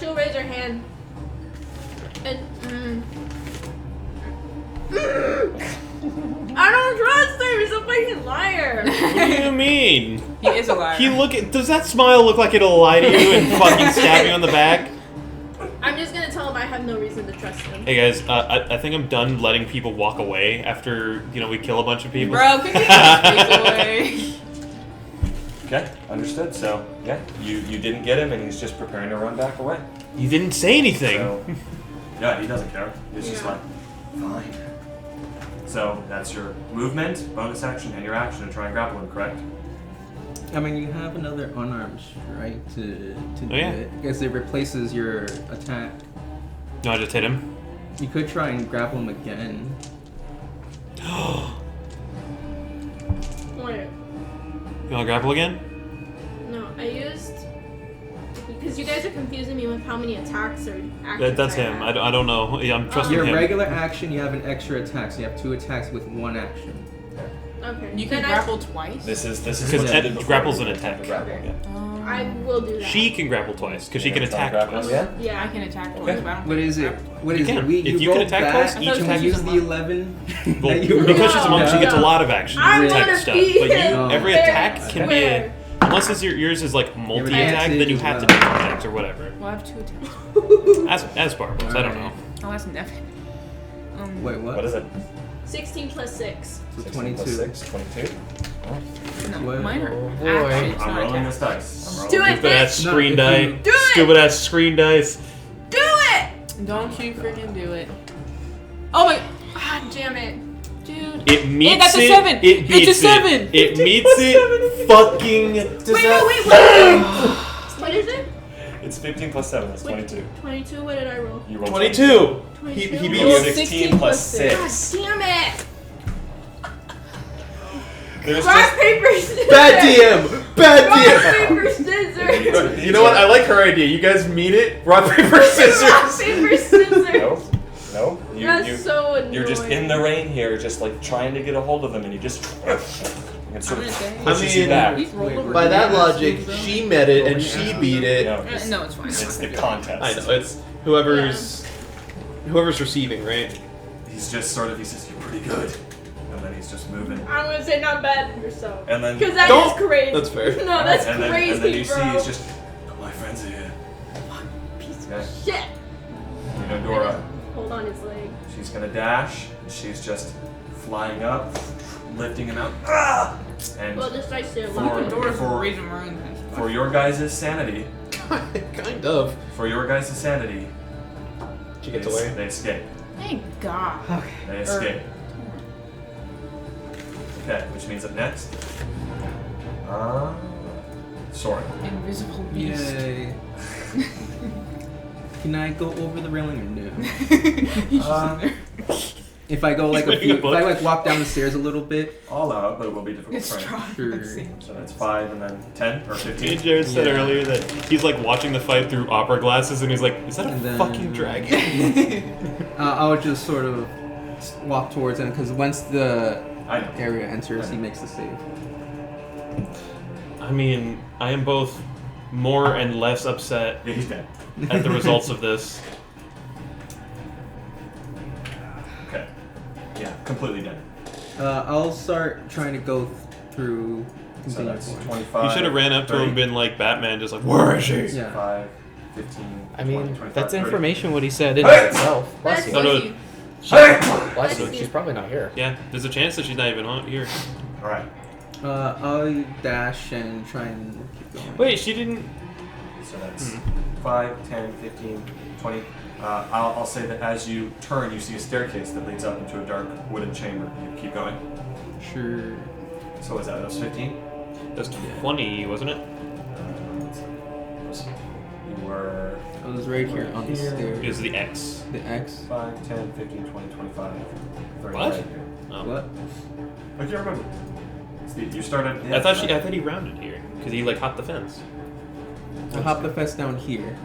Speaker 5: She'll raise her hand. And, I don't trust him. He's a fucking liar.
Speaker 3: What do you mean?
Speaker 1: He is a liar.
Speaker 3: Does that smile look like it'll lie to you and fucking stab you on the back?
Speaker 5: I'm just gonna tell him I have no reason to trust him.
Speaker 3: Hey guys, I think I'm done letting people walk away after, we kill a bunch of people.
Speaker 1: Bro, can you get away?
Speaker 8: Okay, understood. So, yeah, you didn't get him, and he's just preparing to run back away.
Speaker 3: You didn't say anything.
Speaker 8: So, yeah, he doesn't care. He's just
Speaker 5: Yeah.
Speaker 8: like, fine. So, that's your movement, bonus action, and your action to try and grapple him, correct?
Speaker 4: I mean, you have another unarmed strike to do
Speaker 3: yeah.
Speaker 4: it. Because it replaces your attack.
Speaker 3: No, I just hit him.
Speaker 4: You could try and grapple him again.
Speaker 5: Wait.
Speaker 3: You want to grapple again?
Speaker 5: No, I used because you guys are confusing me with how many attacks or actions.
Speaker 3: That's
Speaker 5: I
Speaker 3: him.
Speaker 5: have.
Speaker 3: I don't know. Yeah, I'm trusting
Speaker 4: Your
Speaker 3: him.
Speaker 4: regular action, you have an extra attack, so you have 2 attacks with 1 action.
Speaker 5: Okay.
Speaker 1: You can
Speaker 5: Then
Speaker 1: grapple twice.
Speaker 8: This is
Speaker 3: Because
Speaker 8: what you did before.
Speaker 3: grapple's an
Speaker 8: You have
Speaker 3: attack.
Speaker 8: to grapple again.
Speaker 5: I will do that.
Speaker 3: She can grapple twice because she
Speaker 8: Yeah,
Speaker 3: can
Speaker 8: it's not
Speaker 3: attack
Speaker 8: grapple
Speaker 3: twice.
Speaker 8: again?
Speaker 5: Yeah.
Speaker 1: I can attack twice,
Speaker 8: Okay.
Speaker 1: but I don't
Speaker 4: What
Speaker 1: think
Speaker 4: is
Speaker 1: I
Speaker 4: it?
Speaker 1: can grapple.
Speaker 4: What is
Speaker 3: You
Speaker 4: it?
Speaker 3: can.
Speaker 4: We,
Speaker 3: If
Speaker 4: you
Speaker 3: you can
Speaker 4: rolled
Speaker 3: attack
Speaker 4: that,
Speaker 3: twice,
Speaker 1: I
Speaker 3: each
Speaker 1: thought it was
Speaker 3: attack
Speaker 4: you
Speaker 1: just
Speaker 4: use
Speaker 1: a
Speaker 4: the
Speaker 1: monk.
Speaker 4: 11.
Speaker 3: Well,
Speaker 4: that you
Speaker 3: because she's a
Speaker 4: rolled.
Speaker 3: monk, she
Speaker 5: No.
Speaker 3: gets a lot of action
Speaker 5: I
Speaker 3: type
Speaker 5: wanna
Speaker 3: stuff.
Speaker 5: be
Speaker 3: But
Speaker 5: him.
Speaker 3: every
Speaker 5: Where?
Speaker 3: attack can be
Speaker 5: Where?
Speaker 3: unless yours is like multi-attack, then you have to do attacks or whatever.
Speaker 1: Well, I have 2 attacks.
Speaker 3: As Barbara's, I don't know.
Speaker 1: Oh, that's Nevin.
Speaker 4: Wait, what?
Speaker 8: What is it?
Speaker 5: 16 plus 6.
Speaker 4: So
Speaker 8: 16 plus
Speaker 4: 22.
Speaker 8: 6, 22.
Speaker 1: No,
Speaker 4: What?
Speaker 1: mine are
Speaker 7: Oh, boy.
Speaker 1: actions,
Speaker 8: I'm
Speaker 1: not
Speaker 8: rolling
Speaker 1: attacks.
Speaker 8: this dice. I'm
Speaker 5: Do
Speaker 8: rolling.
Speaker 5: it,
Speaker 3: Stupid ass
Speaker 5: bitch!
Speaker 3: screen
Speaker 4: No, if
Speaker 3: die.
Speaker 4: you-
Speaker 5: Do it!
Speaker 3: Stupid ass screen dice.
Speaker 5: Do it!
Speaker 1: Don't you freaking do it. Oh my. God damn it. Dude.
Speaker 3: It meets
Speaker 1: that's a
Speaker 3: it.
Speaker 1: 7.
Speaker 3: It beats
Speaker 1: It's a 7.
Speaker 3: it. It meets it. Fucking.
Speaker 5: Wait, what is it? What is it?
Speaker 8: It's 15 plus 7, that's
Speaker 5: Wait,
Speaker 8: 22.
Speaker 5: 22, what did I roll?
Speaker 8: You rolled
Speaker 3: 22.
Speaker 5: 22?
Speaker 3: He
Speaker 8: You
Speaker 3: beat
Speaker 8: rolled
Speaker 3: you.
Speaker 8: 16 plus
Speaker 5: God
Speaker 8: 6.
Speaker 5: damn it!
Speaker 8: There's
Speaker 5: Rock,
Speaker 8: just.
Speaker 5: paper, scissors!
Speaker 3: Bad DM. Bad
Speaker 5: Rock,
Speaker 3: DM.
Speaker 5: paper, scissors!
Speaker 3: You know what? I like her idea. You guys meet it. Rock paper
Speaker 5: Rock,
Speaker 3: scissors.
Speaker 5: paper, scissors!
Speaker 8: No. No.
Speaker 5: That's so annoying.
Speaker 8: You're just in the rain here, just like trying to get a hold of him, and he just. And sort of pushes you back.
Speaker 1: He's rolled over.
Speaker 3: By that logic, she met it and she beat it.
Speaker 8: No, it's,
Speaker 1: No, it's fine.
Speaker 8: it's the contest.
Speaker 3: I know it's whoever's receiving, right?
Speaker 8: He's just sort of, he says, you're pretty good. And then he's just moving.
Speaker 5: I'm gonna say not bad for yourself.
Speaker 8: And then.
Speaker 5: Because that
Speaker 3: Don't-
Speaker 5: is crazy.
Speaker 3: That's fair.
Speaker 5: No, that's
Speaker 8: and then,
Speaker 5: crazy,
Speaker 8: and then you
Speaker 5: bro.
Speaker 8: see he's just, my friends are here.
Speaker 5: Piece
Speaker 8: Okay.
Speaker 5: of shit.
Speaker 8: You know, Dora,
Speaker 5: Hold on his leg.
Speaker 8: she's gonna dash, and she's just flying up, lifting him out. Ah! And
Speaker 5: Well, this dice there.
Speaker 8: For-
Speaker 5: look.
Speaker 1: Doors
Speaker 8: for-
Speaker 1: raising ruins.
Speaker 8: for your guys' sanity,
Speaker 3: Kind of.
Speaker 7: She gets
Speaker 8: they,
Speaker 7: away.
Speaker 8: they escape.
Speaker 1: Thank God.
Speaker 8: They escape. Okay, which means up next. Soren.
Speaker 1: Invisible beast.
Speaker 4: Yay. Can I go over the railing or no? If I go like
Speaker 3: He's
Speaker 4: a few,
Speaker 3: reading
Speaker 4: if
Speaker 3: a
Speaker 4: I
Speaker 3: book.
Speaker 4: like walk down the stairs a little bit,
Speaker 8: All out, but it will be difficult
Speaker 1: It's
Speaker 8: for him.
Speaker 1: strong.
Speaker 4: Sure.
Speaker 8: So that's 5 and then 10 or
Speaker 3: Me
Speaker 8: 15.
Speaker 3: and Jared said
Speaker 4: Yeah.
Speaker 3: earlier that he's like watching the fight through opera glasses and he's like, is that a
Speaker 4: And then-
Speaker 3: fucking dragon?
Speaker 4: I would just sort of walk towards him because once the
Speaker 8: I know.
Speaker 4: area enters, he makes the save.
Speaker 3: I mean, I am both more and less upset
Speaker 8: Yeah, he's dead.
Speaker 3: at the results of this.
Speaker 8: Okay. Yeah, completely dead.
Speaker 4: I'll start trying to go through.
Speaker 8: So
Speaker 4: continue
Speaker 8: that's
Speaker 4: forward.
Speaker 8: 25.
Speaker 3: You should have ran up to him
Speaker 8: 30,
Speaker 3: and been like Batman, just like, where is she?
Speaker 4: Yeah.
Speaker 8: 5, 15.
Speaker 7: I
Speaker 8: 20,
Speaker 7: mean,
Speaker 8: 25,
Speaker 7: that's
Speaker 8: 30.
Speaker 7: information what he said in
Speaker 8: Hey!
Speaker 7: itself. Bless
Speaker 5: That's
Speaker 7: you.
Speaker 3: No, no.
Speaker 5: easy.
Speaker 7: Bless you.
Speaker 5: That's
Speaker 7: She's probably not here.
Speaker 3: Yeah, there's a chance that she's not even here.
Speaker 8: Alright.
Speaker 4: I'll dash and try and keep going.
Speaker 3: Wait, she didn't.
Speaker 8: So that's 5, 10, 15, 20. I'll say that as you turn, you see a staircase that leads up into a dark wooden chamber. You keep going.
Speaker 4: Sure.
Speaker 8: So was that? That was 15?
Speaker 3: That's 20, wasn't it?
Speaker 8: You were
Speaker 4: I was right here on the
Speaker 3: It
Speaker 4: stairs.
Speaker 3: was the X.
Speaker 4: The X.
Speaker 8: 5, 10, 15, 20, 25, 30.
Speaker 3: What?
Speaker 8: Right here.
Speaker 3: Oh.
Speaker 4: What?
Speaker 8: I can't remember. You started.
Speaker 3: I thought he rounded here because he like hopped the fence.
Speaker 4: I'll hop the fence down here.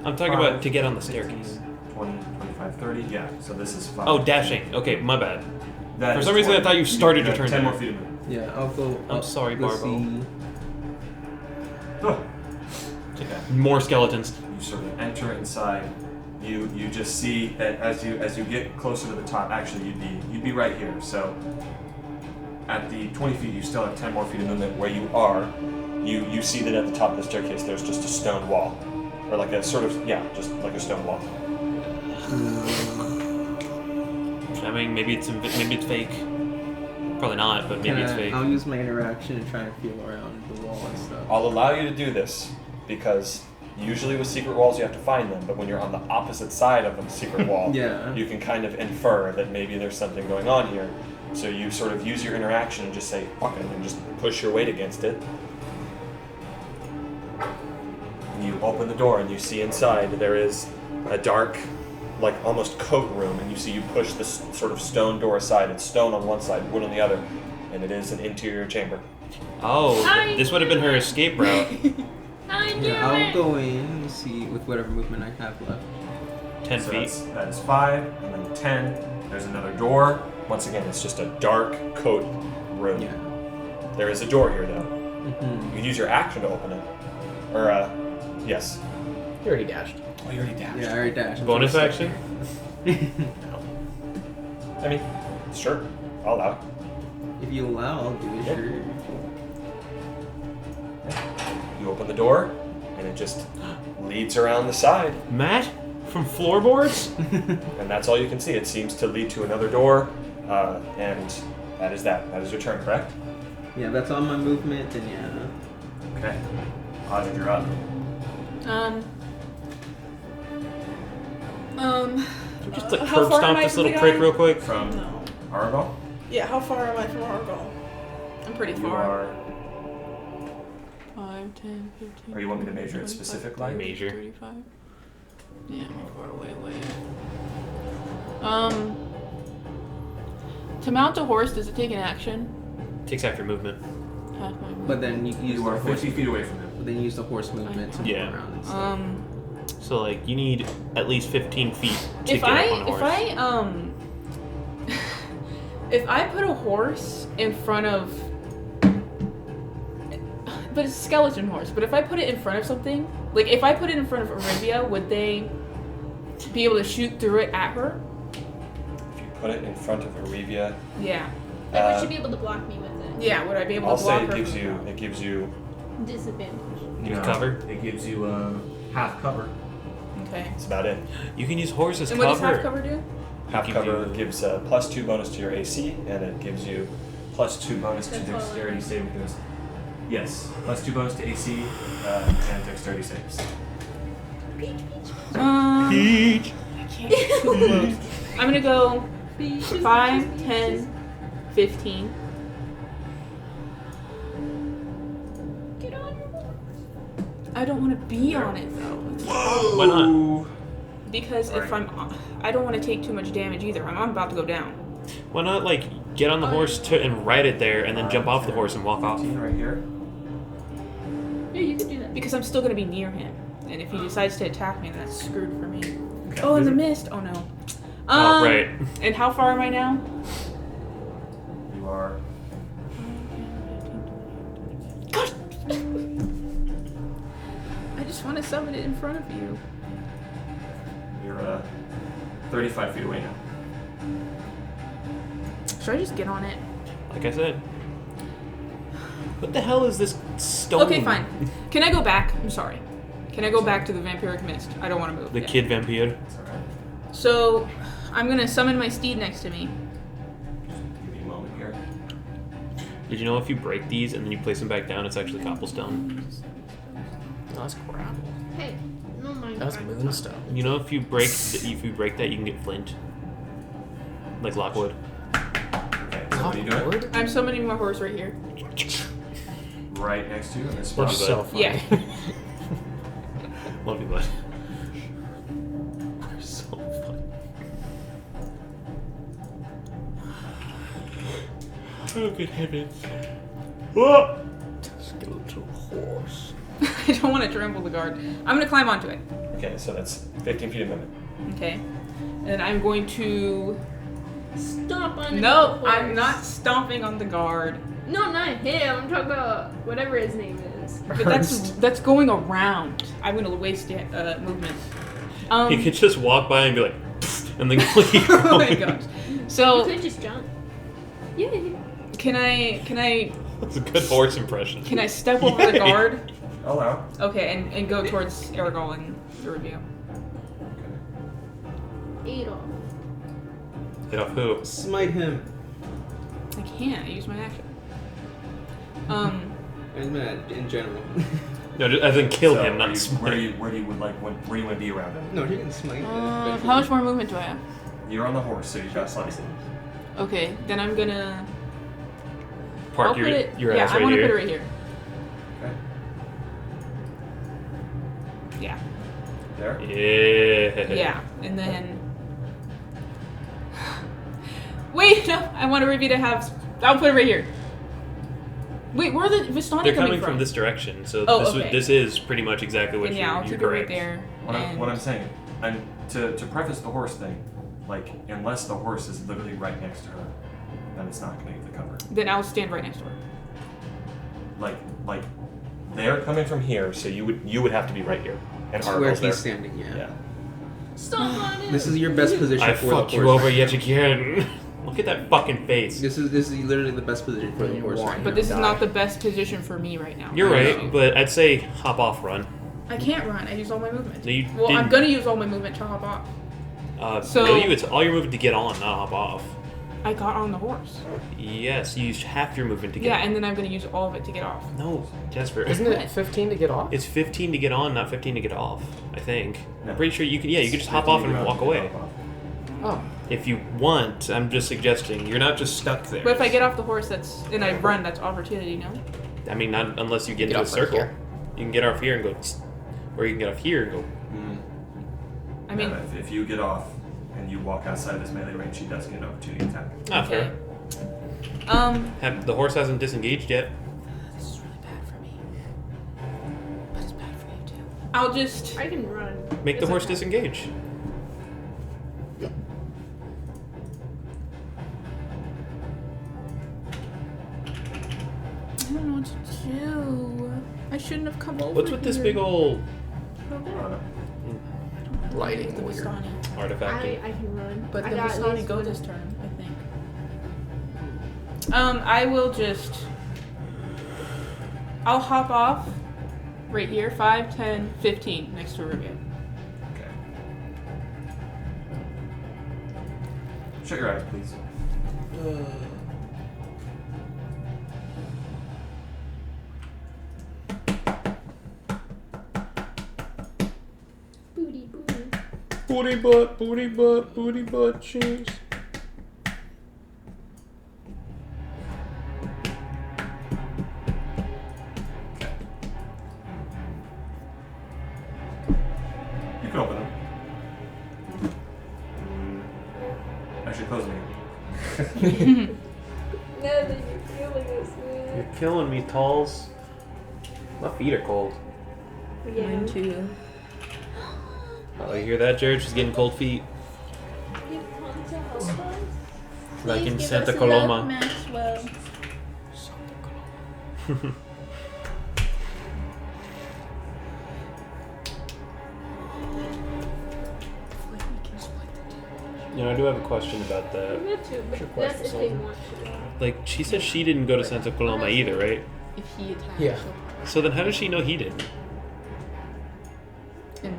Speaker 3: I'm talking about to get on the staircase.
Speaker 8: 20, 25, 30. Yeah. So this is 5.
Speaker 3: Oh, dashing. Okay, my bad.
Speaker 8: That
Speaker 3: For
Speaker 8: is
Speaker 3: some reason, I
Speaker 8: 20.
Speaker 3: thought you started
Speaker 8: You
Speaker 3: your
Speaker 8: got
Speaker 3: turn
Speaker 8: 10
Speaker 3: there.
Speaker 8: more feet of movement.
Speaker 4: Yeah, I'll go.
Speaker 3: I'm
Speaker 4: up.
Speaker 3: sorry,
Speaker 4: Let's
Speaker 3: Barbo.
Speaker 4: see.
Speaker 8: Oh.
Speaker 3: More skeletons.
Speaker 8: You sort of enter inside
Speaker 2: You just see that as you get closer to the top. Actually, you'd be right here. So at the 20 feet, you still have 10 more feet of movement. Where you are, you see that at the top of the staircase, there's just a stone wall, or like a sort of just like a stone wall.
Speaker 3: I mean, maybe it's fake. Probably not, but maybe it's fake.
Speaker 4: I'll use my interaction and try to feel around the wall and stuff.
Speaker 2: I'll allow you to do this because usually with secret walls you have to find them, but when you're on the opposite side of a secret wall,
Speaker 4: Yeah.
Speaker 2: you can kind of infer that maybe there's something going on here. So you sort of use your interaction and just say fuck it and just push your weight against it. And you open the door and you see inside there is a dark, like almost coat room, and you push this sort of stone door aside. It's stone on one side, wood on the other, and it is an interior chamber.
Speaker 3: Oh, this would have been her escape route.
Speaker 5: I knew
Speaker 4: Yeah,
Speaker 5: it.
Speaker 4: I'll go in and see with whatever movement I have left.
Speaker 3: 10
Speaker 2: So
Speaker 3: feet.
Speaker 2: that is 5, and then 10. There's another door. Once again, it's just a dark coat room.
Speaker 4: Yeah.
Speaker 2: There is a door here, though.
Speaker 4: Mm-hmm.
Speaker 2: You can use your action to open it. Or, yes.
Speaker 7: You already dashed.
Speaker 2: Oh, you already dashed.
Speaker 4: Yeah, I already dashed.
Speaker 3: Bonus action?
Speaker 2: I mean, sure. I'll allow it.
Speaker 4: If you allow, I'll do it.
Speaker 2: Yeah.
Speaker 4: Sure.
Speaker 2: You open the door, and it just leads around the side.
Speaker 3: Matt? From floorboards?
Speaker 2: And that's all you can see. It seems to lead to another door, and that is that. That is your turn, correct?
Speaker 4: Yeah, that's all my movement, then yeah.
Speaker 2: Okay. Audrey, you're up.
Speaker 3: Just like
Speaker 1: How
Speaker 3: curb
Speaker 1: far am
Speaker 3: stomp
Speaker 1: I
Speaker 3: this
Speaker 1: from
Speaker 3: little
Speaker 1: the
Speaker 3: prick
Speaker 1: guy?
Speaker 3: real quick.
Speaker 2: From
Speaker 1: No.
Speaker 2: Argo?
Speaker 1: Yeah, how far am I from Argyle? I'm pretty
Speaker 2: You
Speaker 1: far.
Speaker 2: are...
Speaker 1: 5, 10, 15.
Speaker 2: Or you want me to measure it
Speaker 1: 25,
Speaker 2: specific
Speaker 1: 30,
Speaker 2: light?
Speaker 3: Major.
Speaker 1: 35. Yeah, I'm far away. To mount a horse, does it take an action?
Speaker 3: Takes after movement.
Speaker 1: Half my
Speaker 4: But then you can use
Speaker 2: You
Speaker 4: the
Speaker 2: are
Speaker 4: horse.
Speaker 2: 50 feet away from him.
Speaker 4: But then you use the horse movement to
Speaker 3: Yeah.
Speaker 4: move around and stuff.
Speaker 3: So like you need at least 15 feet to
Speaker 1: if
Speaker 3: get
Speaker 1: I
Speaker 3: up on a horse.
Speaker 1: if I put a horse in front of, but it's a skeleton horse. But if I put it in front of something, like if I put it in front of Olivia, would they be able to shoot through it at her?
Speaker 2: If you put it in front of Arevia,
Speaker 1: Yeah.
Speaker 5: Like, would she be able to block me with it?
Speaker 1: Yeah. Would I be able
Speaker 2: I'll
Speaker 1: to block
Speaker 2: say
Speaker 1: her?
Speaker 2: it gives
Speaker 1: from
Speaker 2: you.
Speaker 1: the
Speaker 2: It gives you.
Speaker 5: Disadvantage.
Speaker 3: Gives cover?
Speaker 2: It gives you half cover.
Speaker 1: Okay.
Speaker 2: That's about it.
Speaker 3: You can use horse as
Speaker 1: And what does
Speaker 3: cover.
Speaker 1: half cover do?
Speaker 2: Half
Speaker 3: Give
Speaker 2: cover
Speaker 3: you-
Speaker 2: gives a +2 bonus to your AC, and it gives you +2 bonus to
Speaker 5: That's all I
Speaker 2: dexterity
Speaker 5: need.
Speaker 2: saving throws. Yes, +2 bonus to AC and dexterity saves.
Speaker 3: Peach.
Speaker 1: I can't get too close. I'm gonna go 5, 10, 15.
Speaker 5: Get on your horse.
Speaker 1: I don't want to be on it though.
Speaker 3: Why not?
Speaker 1: Because if I don't want to take too much damage either. I'm about to go down.
Speaker 3: Why not like get on the horse and ride it there and then jump off the horse and walk off?
Speaker 2: 15 right here.
Speaker 5: Yeah, you could do that.
Speaker 1: Because I'm still gonna be near him, and if he decides to attack me, then that's screwed for me.
Speaker 2: Okay.
Speaker 1: Oh, in the mist. Oh no.
Speaker 3: Oh, right.
Speaker 1: And how far am I now?
Speaker 2: You are.
Speaker 1: Gosh. I just want to summon it in front of you.
Speaker 2: You're 35 feet away now.
Speaker 1: Should I just get on it?
Speaker 3: Like I said. What the hell is this stone?
Speaker 1: Okay, fine. Can I go back? I'm sorry. Can I go back to the vampiric mist? I don't want to move.
Speaker 3: The
Speaker 1: yet.
Speaker 3: kid vampire.
Speaker 2: It's alright.
Speaker 1: So, I'm gonna summon my steed next to me.
Speaker 2: Give me a moment here.
Speaker 3: Did you know if you break these and then you place them back down, it's actually cobblestone?
Speaker 7: That's gravel.
Speaker 5: Hey, no mind.
Speaker 7: That's moonstone.
Speaker 3: You know if you break that, you can get flint, like Lockwood.
Speaker 2: Okay, so what are you doing?
Speaker 7: Lord?
Speaker 1: I'm summoning my horse right here.
Speaker 2: Right next to you in this
Speaker 7: We're
Speaker 2: spot.
Speaker 7: so funny.
Speaker 1: Yeah.
Speaker 3: Love you, bud. We're so funny. Oh, good heavens. Whoa!
Speaker 7: Skeletal horse.
Speaker 1: I don't want to trample the guard. I'm gonna climb onto it.
Speaker 2: Okay, so that's 15 feet a minute.
Speaker 1: Okay. And I'm going to.
Speaker 5: Stomp on
Speaker 1: No,
Speaker 5: the
Speaker 1: I'm
Speaker 5: horse.
Speaker 1: not stomping on the guard.
Speaker 5: No, not him. I'm talking about whatever his name is.
Speaker 1: But that's going around. I'm gonna waste movement.
Speaker 3: He could just walk by and be like, and then keep going.
Speaker 1: Oh my gosh.
Speaker 5: You
Speaker 1: So
Speaker 5: could just jump. Yeah.
Speaker 1: can I
Speaker 3: That's a good horse impression.
Speaker 1: can I step over the guard?
Speaker 2: Allow.
Speaker 1: Okay, and go towards Ergol and the review.
Speaker 5: Adolf.
Speaker 3: Hit off who?
Speaker 4: Smite him.
Speaker 1: I can't. I use my action.
Speaker 4: In general.
Speaker 3: No, as in kill
Speaker 2: So
Speaker 3: him,
Speaker 2: where
Speaker 3: not
Speaker 2: you,
Speaker 3: smite.
Speaker 2: where you would like where you want to be around him.
Speaker 4: No, he can smite.
Speaker 1: How much more movement do I have?
Speaker 2: You're on the horse, so you've got slicing.
Speaker 1: Okay, then I'm gonna.
Speaker 3: Park
Speaker 1: I'll
Speaker 3: your,
Speaker 1: put it.
Speaker 3: your
Speaker 1: Yeah,
Speaker 3: ass
Speaker 1: I
Speaker 3: right
Speaker 1: want to
Speaker 3: here.
Speaker 1: put it right here.
Speaker 2: Okay.
Speaker 1: Yeah.
Speaker 2: There.
Speaker 3: Yeah.
Speaker 1: Yeah, and then. Wait, no, I want a review to have. I'll put it right here. Wait, where are the Vistani
Speaker 3: They're
Speaker 1: coming
Speaker 3: coming from this direction, so
Speaker 1: Oh,
Speaker 3: this,
Speaker 1: okay.
Speaker 3: this is pretty much exactly what
Speaker 1: And yeah, I'll
Speaker 3: you're
Speaker 1: keep it right
Speaker 3: correct.
Speaker 1: there.
Speaker 2: What
Speaker 1: and-
Speaker 2: I'm saying, and to preface the horse thing, like unless the horse is literally right next to her, then it's not going to get the cover.
Speaker 1: Then I'll stand right next to her.
Speaker 2: Like they're coming from here, so you would have to be right here. And
Speaker 4: Where
Speaker 2: Argos
Speaker 4: he's
Speaker 2: there.
Speaker 4: standing, yeah.
Speaker 2: Yeah.
Speaker 5: Stop on it.
Speaker 4: This is your best position
Speaker 3: I
Speaker 4: for the
Speaker 3: fucked
Speaker 4: horse.
Speaker 3: you over yet again. Look at that fucking face.
Speaker 4: This is literally the best position for the horse right now.
Speaker 1: But this is not the best position for me right now.
Speaker 3: You're
Speaker 4: I
Speaker 3: right,
Speaker 4: know.
Speaker 3: but I'd say hop off run.
Speaker 1: I can't run. I use all my movement.
Speaker 3: No, you
Speaker 1: Well, I'm
Speaker 3: didn't.
Speaker 1: gonna use all my movement to hop off. So-
Speaker 3: Really, it's all your movement to get on, not hop off.
Speaker 1: I got on the horse.
Speaker 3: Yes, you used half your movement to get
Speaker 1: Yeah,
Speaker 3: on.
Speaker 1: and then I'm gonna use all of it to get off.
Speaker 3: No, Jasper.
Speaker 7: Isn't it 15 to get off?
Speaker 3: It's 15 to get on, not 15 to get off. I think.
Speaker 2: No.
Speaker 3: I'm pretty sure you can. Yeah, you can just hop off and walk away.
Speaker 7: Oh.
Speaker 3: If you want, I'm just suggesting. You're not just stuck there.
Speaker 1: But if I get off the horse, and I run, that's opportunity, no?
Speaker 3: I mean, not unless you get
Speaker 7: Get
Speaker 3: into a
Speaker 7: off right
Speaker 3: circle.
Speaker 7: here.
Speaker 3: You can get off here and go, tss, or you can get off here and go.
Speaker 1: I mean,
Speaker 2: if you get off and you walk outside this melee range, she does get an opportunity attack.
Speaker 3: Not
Speaker 1: okay.
Speaker 3: fair. The horse hasn't disengaged yet.
Speaker 1: This is really bad for me. But it's bad for you too. I'll just.
Speaker 5: I can run.
Speaker 3: Make the
Speaker 5: It's
Speaker 3: horse
Speaker 5: okay.
Speaker 3: disengage.
Speaker 1: I don't know what to do. I shouldn't have come over.
Speaker 3: What's with this
Speaker 1: here.
Speaker 3: big old
Speaker 7: Lighting
Speaker 1: The
Speaker 7: weird.
Speaker 1: Vistani.
Speaker 3: artifact?
Speaker 5: I can run.
Speaker 1: But
Speaker 5: I
Speaker 1: the
Speaker 5: got at
Speaker 1: Vistani
Speaker 5: least
Speaker 1: go
Speaker 5: one.
Speaker 1: this turn, I think. I will just. I'll hop off right here. 5, 10, 15 next to Rubio.
Speaker 2: Okay. Shut your eyes, please.
Speaker 5: Booty, booty.
Speaker 3: Booty butt, cheese.
Speaker 2: You can open them. Actually, close them again.
Speaker 5: Now that you're feeling this, man.
Speaker 3: You're killing me, Talls. My feet are cold.
Speaker 5: Yeah.
Speaker 1: too.
Speaker 3: Oh, you hear that, Jared? She's getting cold feet.
Speaker 5: You've come to help us?
Speaker 3: Like
Speaker 1: Please
Speaker 3: in
Speaker 1: give
Speaker 3: Santa
Speaker 1: us a
Speaker 3: Coloma.
Speaker 1: love, Maxwell.
Speaker 3: You know, I do have a question about that.
Speaker 5: Me too, but that's if they want to.
Speaker 3: Like, she says she didn't go to Santa Coloma either, right?
Speaker 1: If he attacks.
Speaker 7: Yeah.
Speaker 3: So then how does she know he didn't?
Speaker 1: And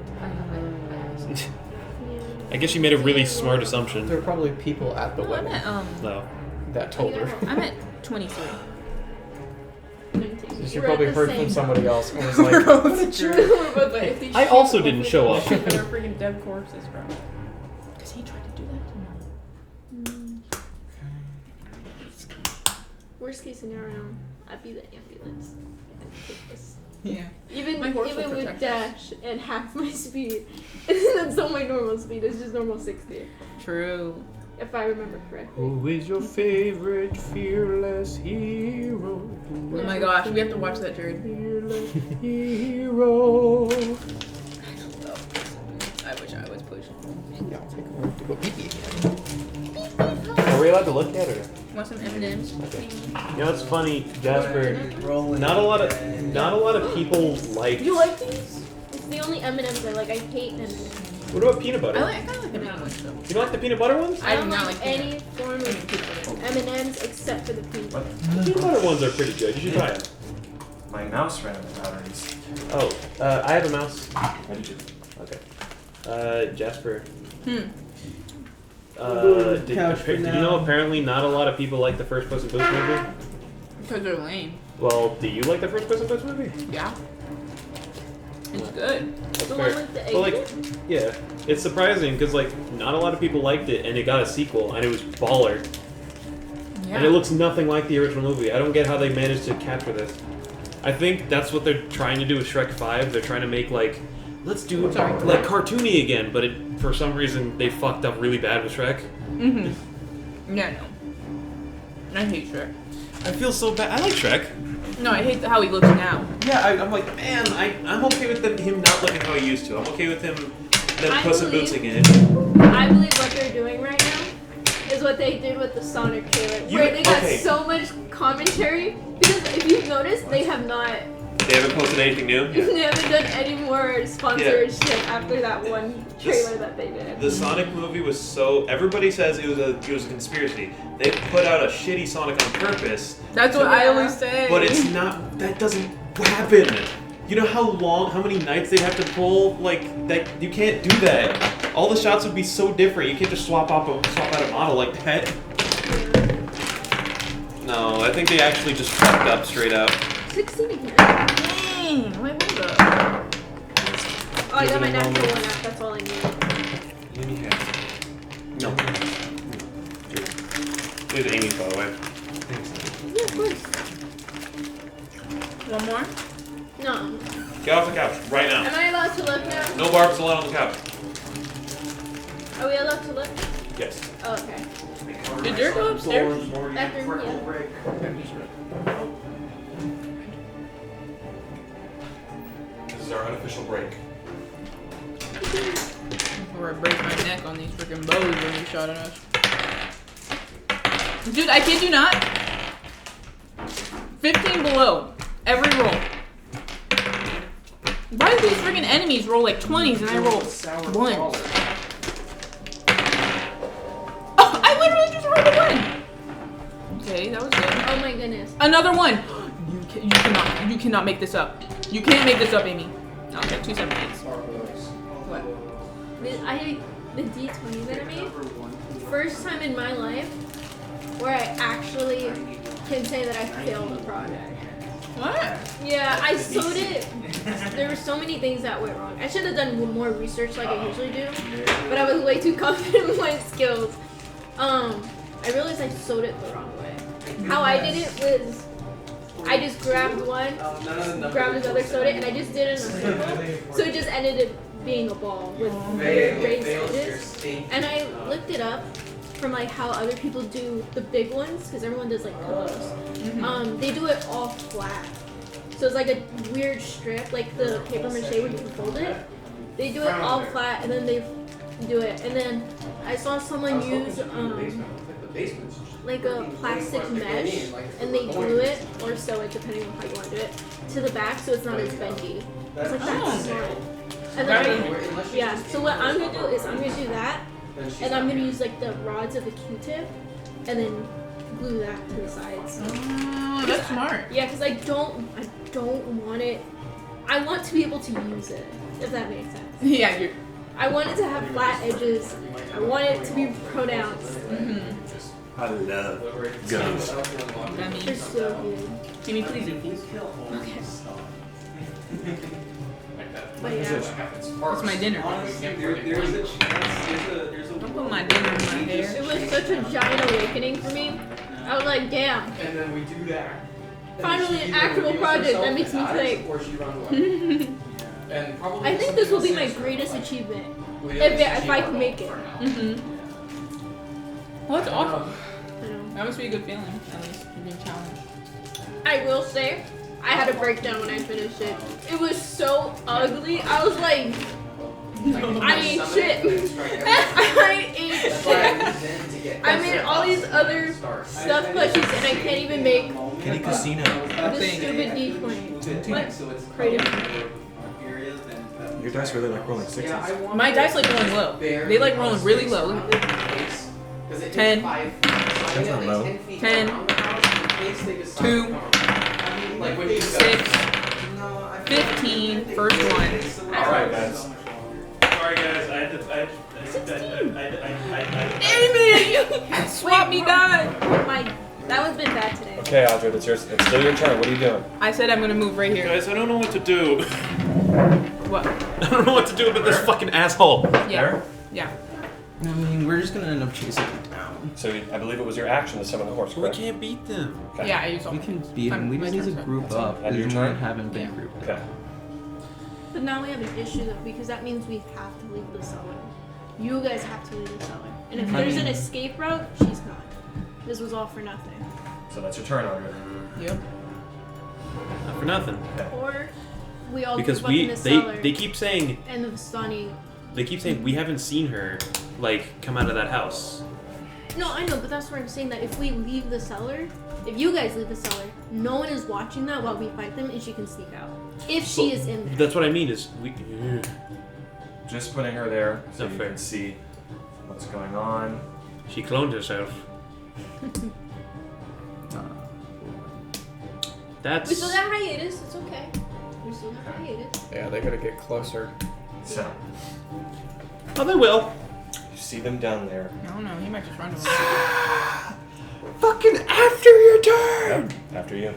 Speaker 3: I guess she made a really smart assumption.
Speaker 7: There are probably people at the
Speaker 1: no, I'm
Speaker 7: wedding
Speaker 1: at
Speaker 3: No.
Speaker 7: that told her.
Speaker 1: I'm at 23.
Speaker 7: She probably heard from somebody else and was like, "What a jerk."
Speaker 1: But if they
Speaker 3: I
Speaker 1: shoot,
Speaker 3: also didn't show up.
Speaker 1: They're freaking dead corpses, bro. Because he tried to do that to me.
Speaker 5: Worst case scenario, I'd be the ambulance. And take this.
Speaker 1: Yeah.
Speaker 5: Even
Speaker 1: My horse will
Speaker 5: with
Speaker 1: protect us.
Speaker 5: dash and half my speed, that's not my normal speed. It's just normal 60,
Speaker 1: True.
Speaker 5: if I remember correctly.
Speaker 3: Who is your favorite fearless hero?
Speaker 1: Oh my gosh, we have to watch that, Jared.
Speaker 3: Fearless hero.
Speaker 1: I wish I was pushing.
Speaker 7: Yeah, I'll take a moment to go pee pee again.
Speaker 3: Are we allowed to look at it?
Speaker 1: Want some M&Ms?
Speaker 3: Okay. You know, it's funny, Jasper. Not a lot of people like.
Speaker 5: You like these? It's the only M&Ms I like. I hate M&Ms.
Speaker 3: What about peanut butter?
Speaker 1: I kind of like the peanut ones though.
Speaker 3: You don't like the peanut butter ones?
Speaker 5: I don't
Speaker 1: do not
Speaker 5: like
Speaker 1: like
Speaker 5: any form of M&Ms except for the peanut butter.
Speaker 3: Peanut butter ones are pretty good. You should try them.
Speaker 2: My mouse ran out of batteries.
Speaker 3: Oh, I have a mouse.
Speaker 2: I do too.
Speaker 3: Okay. Jasper.
Speaker 7: Couch for
Speaker 3: Did you
Speaker 7: now.
Speaker 3: know apparently not a lot of people like the first Puss in Boots movie?
Speaker 1: Because they're lame.
Speaker 3: Well, do you like the first Puss in Boots movie?
Speaker 1: Yeah. It's good.
Speaker 3: That's
Speaker 5: The
Speaker 3: fair.
Speaker 5: one with the egg.
Speaker 3: But like, yeah, it's surprising because like not a lot of people liked it, and it got a sequel, and it was baller,
Speaker 1: Yeah.
Speaker 3: and it looks nothing like the original movie. I don't get how they managed to capture this. I think that's what they're trying to do with Shrek 5. They're trying to make like, let's do it like cartoony again, but for some reason they fucked up really bad with Shrek.
Speaker 1: Mm-hmm. Yeah, no. I hate Shrek.
Speaker 3: I feel so bad. I like Shrek.
Speaker 1: No, I hate how he looks now.
Speaker 3: Yeah, I'm like, man, I'm okay with him not looking how he used to. I'm okay with him
Speaker 5: I
Speaker 3: Puss in Boots
Speaker 5: believe-
Speaker 3: again.
Speaker 5: I believe what they're doing right now is what they did with the Sonic trailer, where they got so much commentary. Because if you've noticed, they have not.
Speaker 3: They haven't posted anything new?
Speaker 5: They haven't done any more sponsorship after that one trailer that they did.
Speaker 3: The Sonic movie was so. Everybody says it was a conspiracy. They put out a shitty Sonic on purpose,
Speaker 1: That's what I always say.
Speaker 3: but it's not. That doesn't happen. You know how many nights they'd have to pull? Like that, you can't do that. All the shots would be so different. You can't just swap out a model like that. No, I think they actually just fucked up straight up.
Speaker 5: 16 again.
Speaker 1: Dang, wait, hold up.
Speaker 5: Oh, I got my natural one app. That's all I need.
Speaker 3: No. There's Amy's, by the way.
Speaker 5: Yeah, of course.
Speaker 1: One more?
Speaker 5: No.
Speaker 3: Get off the couch right now.
Speaker 5: Am I allowed to look now?
Speaker 3: No barbs allowed on the couch.
Speaker 5: Are we allowed to look?
Speaker 3: Yes.
Speaker 5: Oh, okay.
Speaker 1: Did yours go upstairs?
Speaker 5: Bathroom, yeah.
Speaker 2: This is our unofficial break.
Speaker 1: Or I break my neck on these freaking bows when you shot at us. Dude, I kid you not. 15 below. Every roll. Why do these freaking enemies roll like 20s and I roll 1s? Oh, I literally just rolled a 1. Okay, that was good.
Speaker 5: Oh my goodness.
Speaker 1: Another 1. You cannot make this up. You can't make this up, Amy. Okay, 2 7s. What?
Speaker 5: The D20 that I made, first time in my life where I actually can say that I failed a project.
Speaker 1: What?
Speaker 5: Yeah, I sewed it. There were so many things that went wrong. I should have done more research like I usually do, but I was way too confident in my skills. I realized I sewed it the wrong way. How I did it was I just grabbed one, grabbed another, sewed it, and I just did it in a circle. So it just ended up being a ball with weird raised edges. And I looked it up from like how other people do the big ones, because everyone does like pillows. They do it all flat. So it's like a weird strip, like the paper mache where you can fold it. They do it all flat, and then they do it. And then I saw someone use like a plastic mesh, and they glue it or sew it, depending on how you want to do it, to the back so it's not as bendy. It's like that's smart. And then so what I'm gonna do is I'm gonna do that, and I'm gonna use like the rods of the Q-tip, and then glue that to the sides.
Speaker 1: Oh, that's smart.
Speaker 5: Yeah, because I don't want it. I want to be able to use it, if that makes sense.
Speaker 1: Yeah, you're.
Speaker 5: I want it to have flat edges. I want it to be pronounced.
Speaker 2: I love guns.
Speaker 5: They're so good.
Speaker 1: Give me please.
Speaker 5: Okay. But yeah.
Speaker 1: It's my dinner. Don't put my dinner in my hair.
Speaker 5: It was such a giant awakening for me. I was like, damn.
Speaker 7: And then we do that.
Speaker 5: Finally an actual project that makes me think. I think this will be my greatest achievement. If I can make it.
Speaker 1: Well, that's awesome.
Speaker 5: I know.
Speaker 1: That must be a good feeling, at least. You're being challenged.
Speaker 5: I will say, I had a breakdown when I finished it. It was so ugly. I was like, I ate shit. I ate shit. I made all these other stuff plushies and I can't even make
Speaker 2: Kitty Casino.
Speaker 5: the stupid D-plane. What? Creative.
Speaker 2: Your dice really like rolling sixes.
Speaker 1: My dice like rolling low. They like rolling really low. Look at 10.
Speaker 2: That's not low.
Speaker 1: 10. 2. 6. 15. First one.
Speaker 2: Alright, guys.
Speaker 3: Sorry guys, I
Speaker 1: Amen! You swap me die!
Speaker 5: That one's been bad today.
Speaker 2: Okay, Audrey, it's still your turn. What are you doing?
Speaker 1: I said I'm gonna move right here.
Speaker 3: Guys, I don't know what to do.
Speaker 1: What?
Speaker 3: I don't know what to do with this fucking asshole.
Speaker 1: Yeah.
Speaker 2: There?
Speaker 1: Yeah.
Speaker 4: I mean, we're just gonna end up chasing him down.
Speaker 2: So I believe it was your action to summon the horse,
Speaker 3: We
Speaker 2: correct?
Speaker 3: can't beat them.
Speaker 2: Okay.
Speaker 1: Yeah, I used
Speaker 4: We can beat him. We just need to group up.
Speaker 2: And your
Speaker 4: We
Speaker 2: turn?
Speaker 4: haven't been
Speaker 1: Yeah.
Speaker 4: grouped up.
Speaker 2: Okay.
Speaker 5: But now we have an issue though, because that means we have to leave the cellar. You guys have to leave the cellar. And if there's an escape route, she's gone. This was all for nothing.
Speaker 2: So that's your turn, Audrey.
Speaker 1: Yep.
Speaker 3: Not for nothing.
Speaker 5: Or we all
Speaker 3: Because
Speaker 5: group up in the cellar
Speaker 3: they keep saying
Speaker 5: and the Vistani.
Speaker 3: we haven't seen her like come out of that house.
Speaker 5: No, I know, but that's what I'm saying, that if we leave the cellar, if you guys leave the cellar, no one is watching that while we fight them and she can sneak out. If she is in there.
Speaker 3: That's what I mean is we.
Speaker 2: Just putting her there so
Speaker 3: Not
Speaker 2: you
Speaker 3: fair.
Speaker 2: can see what's going on.
Speaker 3: She cloned herself. That's.
Speaker 5: We still got hiatus, it's okay. We still got hiatus.
Speaker 7: Yeah, they gotta get closer.
Speaker 2: So,
Speaker 3: Oh, they will.
Speaker 2: you see them down there.
Speaker 1: I don't know. He might just run to
Speaker 8: Fucking after your turn!
Speaker 2: Yep, after you.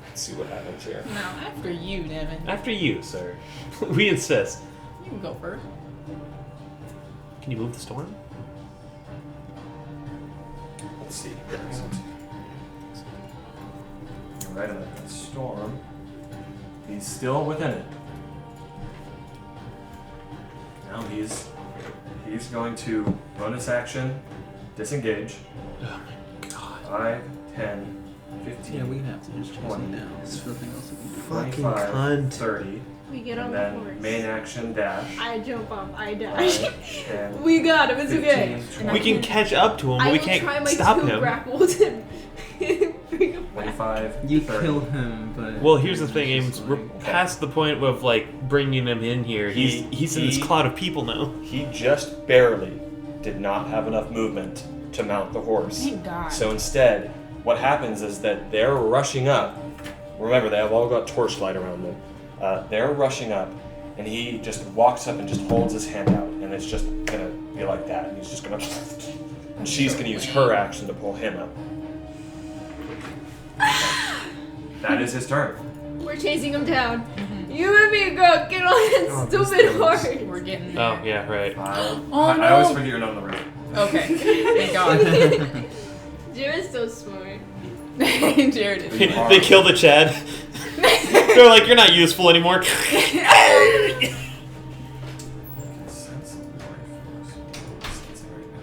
Speaker 2: Let's see what happens here.
Speaker 1: No, after you, damn it.
Speaker 3: After you, sir. We insist.
Speaker 1: You can go first.
Speaker 3: Can you move the storm?
Speaker 2: Let's see. Right in that storm. He's still within it. Now he's going to bonus action, disengage.
Speaker 3: Oh my god.
Speaker 2: 5, 10, 15,
Speaker 4: Yeah, we have to just chase
Speaker 2: 20,
Speaker 4: him down. There's nothing else we can do.
Speaker 3: Fucking
Speaker 2: 25,
Speaker 3: cunt.
Speaker 2: 30,
Speaker 5: We get on
Speaker 2: and
Speaker 5: the
Speaker 2: then
Speaker 5: horse.
Speaker 2: main action dash.
Speaker 5: I jump up, I dash.
Speaker 2: 5, 10,
Speaker 5: We got him, it's
Speaker 2: 15,
Speaker 5: okay.
Speaker 2: 20,
Speaker 3: We can catch up to him, but
Speaker 5: I
Speaker 3: we
Speaker 5: will try
Speaker 3: can't
Speaker 5: my
Speaker 3: stop
Speaker 5: 2
Speaker 3: him.
Speaker 5: grapples and bring him back.
Speaker 2: 25,
Speaker 4: You
Speaker 2: 30.
Speaker 4: kill him, but
Speaker 3: Well, here's the thing,
Speaker 4: it's
Speaker 3: Ames.
Speaker 4: just
Speaker 3: We're
Speaker 4: like-
Speaker 3: past the point of like bringing him in here. He's in this cloud of people now.
Speaker 2: He just barely did not have enough movement to mount the horse.
Speaker 1: Thank God.
Speaker 2: So instead, what happens is that they're rushing up. Remember, they have all got torchlight around them. They're rushing up, and he just walks up and just holds his hand out, and it's just gonna be like that. And he's just gonna, and she's gonna use her action to pull him up. That is his turn.
Speaker 5: We're chasing him down. You and me, girl, get on that stupid horse.
Speaker 1: We're getting there.
Speaker 3: Oh yeah, right.
Speaker 1: Oh,
Speaker 2: I
Speaker 1: no.
Speaker 2: always forget you're not on the roof.
Speaker 1: Okay. Thank God.
Speaker 5: Jared's so smart.
Speaker 1: Jared is.
Speaker 3: They kill the Chad. They're like, you're not useful anymore.
Speaker 2: Sense of life force. Sense it right now.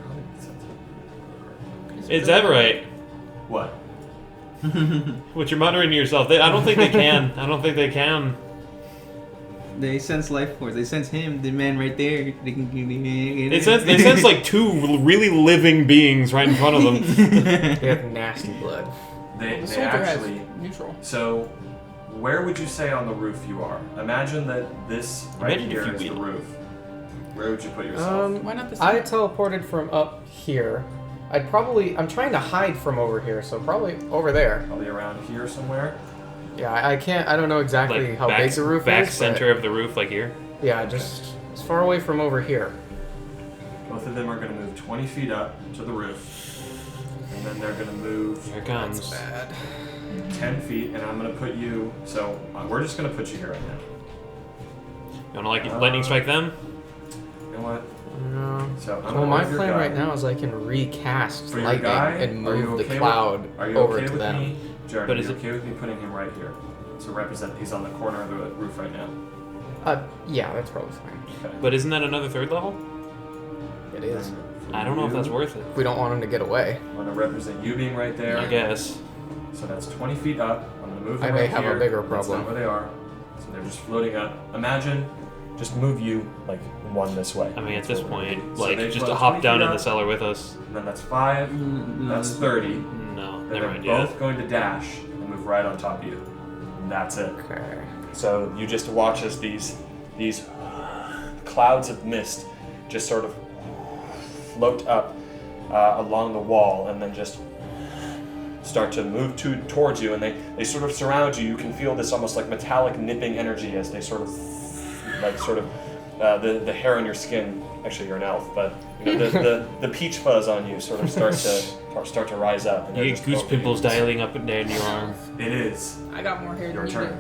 Speaker 2: Probably sense it.
Speaker 3: Is that right?
Speaker 2: What?
Speaker 3: What you're muttering to yourself? I don't think they can. I don't think they can.
Speaker 4: They sense life force. They sense him, the man right there. They can.
Speaker 3: They sense like 2 really living beings right in front of them.
Speaker 7: They have nasty blood.
Speaker 2: They
Speaker 1: The soldier
Speaker 2: actually.
Speaker 1: has neutral.
Speaker 2: So, where would you say on the roof you are? Imagine that this right
Speaker 3: Imagine if
Speaker 2: here
Speaker 3: you
Speaker 2: is the
Speaker 3: win.
Speaker 2: roof. Where would you put yourself?
Speaker 1: Why not the
Speaker 7: I
Speaker 1: center?
Speaker 7: teleported from up here. I'm trying to hide from over here, so probably over there.
Speaker 2: Probably around here somewhere.
Speaker 7: Yeah, I can't. I don't know exactly
Speaker 3: Like
Speaker 7: how big the roof
Speaker 3: back
Speaker 7: is.
Speaker 3: center of the roof, like here.
Speaker 7: But yeah, just as far away from over here.
Speaker 2: Both of them are going to move 20 feet up to the roof. And then they're going to move
Speaker 3: Here it comes.
Speaker 7: Bad.
Speaker 2: 10 feet, and I'm going to put you. So, we're just going to put you here right now.
Speaker 3: You wanna like lightning strike them?
Speaker 2: You know what?
Speaker 7: No.
Speaker 2: So, I'm
Speaker 7: Well,
Speaker 2: gonna
Speaker 7: my
Speaker 2: move your
Speaker 7: plan
Speaker 2: guy.
Speaker 7: right now is I can recast
Speaker 2: For your
Speaker 7: lightning
Speaker 2: guy,
Speaker 7: and
Speaker 2: are you
Speaker 7: move the
Speaker 2: okay
Speaker 7: cloud
Speaker 2: Are you
Speaker 7: over
Speaker 2: okay
Speaker 7: to
Speaker 2: with
Speaker 7: them.
Speaker 2: me, Jared?
Speaker 3: But
Speaker 2: Are
Speaker 3: is
Speaker 2: you
Speaker 3: it-
Speaker 2: okay with me putting him right here to represent? He's on the corner of the roof right now.
Speaker 7: Yeah, that's probably fine.
Speaker 2: Okay.
Speaker 3: But isn't that another 3rd level?
Speaker 7: It is.
Speaker 3: I don't know if that's worth it.
Speaker 7: We don't want him to get away.
Speaker 2: I'm going to represent you being right there.
Speaker 3: I guess.
Speaker 2: So that's 20 feet up. I'm going to move them
Speaker 7: I may
Speaker 2: right
Speaker 7: have a
Speaker 2: here.
Speaker 7: bigger
Speaker 2: That's
Speaker 7: problem.
Speaker 2: not where they are. So they're just floating up. Imagine, just move you like one this way.
Speaker 3: I mean, at this point,
Speaker 2: So
Speaker 3: like,
Speaker 2: they
Speaker 3: just
Speaker 2: float
Speaker 3: to hop
Speaker 2: 20
Speaker 3: down
Speaker 2: feet
Speaker 3: in the
Speaker 2: up,
Speaker 3: cellar with us.
Speaker 2: And then that's 5. That's 30.
Speaker 3: No,
Speaker 2: Then
Speaker 3: never
Speaker 2: they're
Speaker 3: mind.
Speaker 2: both
Speaker 3: Yeah.
Speaker 2: going to dash and move right on top of you. and that's it.
Speaker 7: Okay.
Speaker 8: So you just watch as these clouds of mist just sort of float up along the wall and then just start to move towards you, and they sort of surround you. You can feel this almost like metallic nipping energy as they sort of the hair on your skin. Actually, you're an elf, but you know, the peach fuzz on you sort of start to rise up. And
Speaker 3: You
Speaker 8: they're
Speaker 3: get
Speaker 8: just
Speaker 3: goose
Speaker 8: poking
Speaker 3: pimples
Speaker 8: you.
Speaker 3: dialing up and down your arm.
Speaker 2: It is
Speaker 1: I got more hair
Speaker 2: your
Speaker 1: than you
Speaker 2: turn.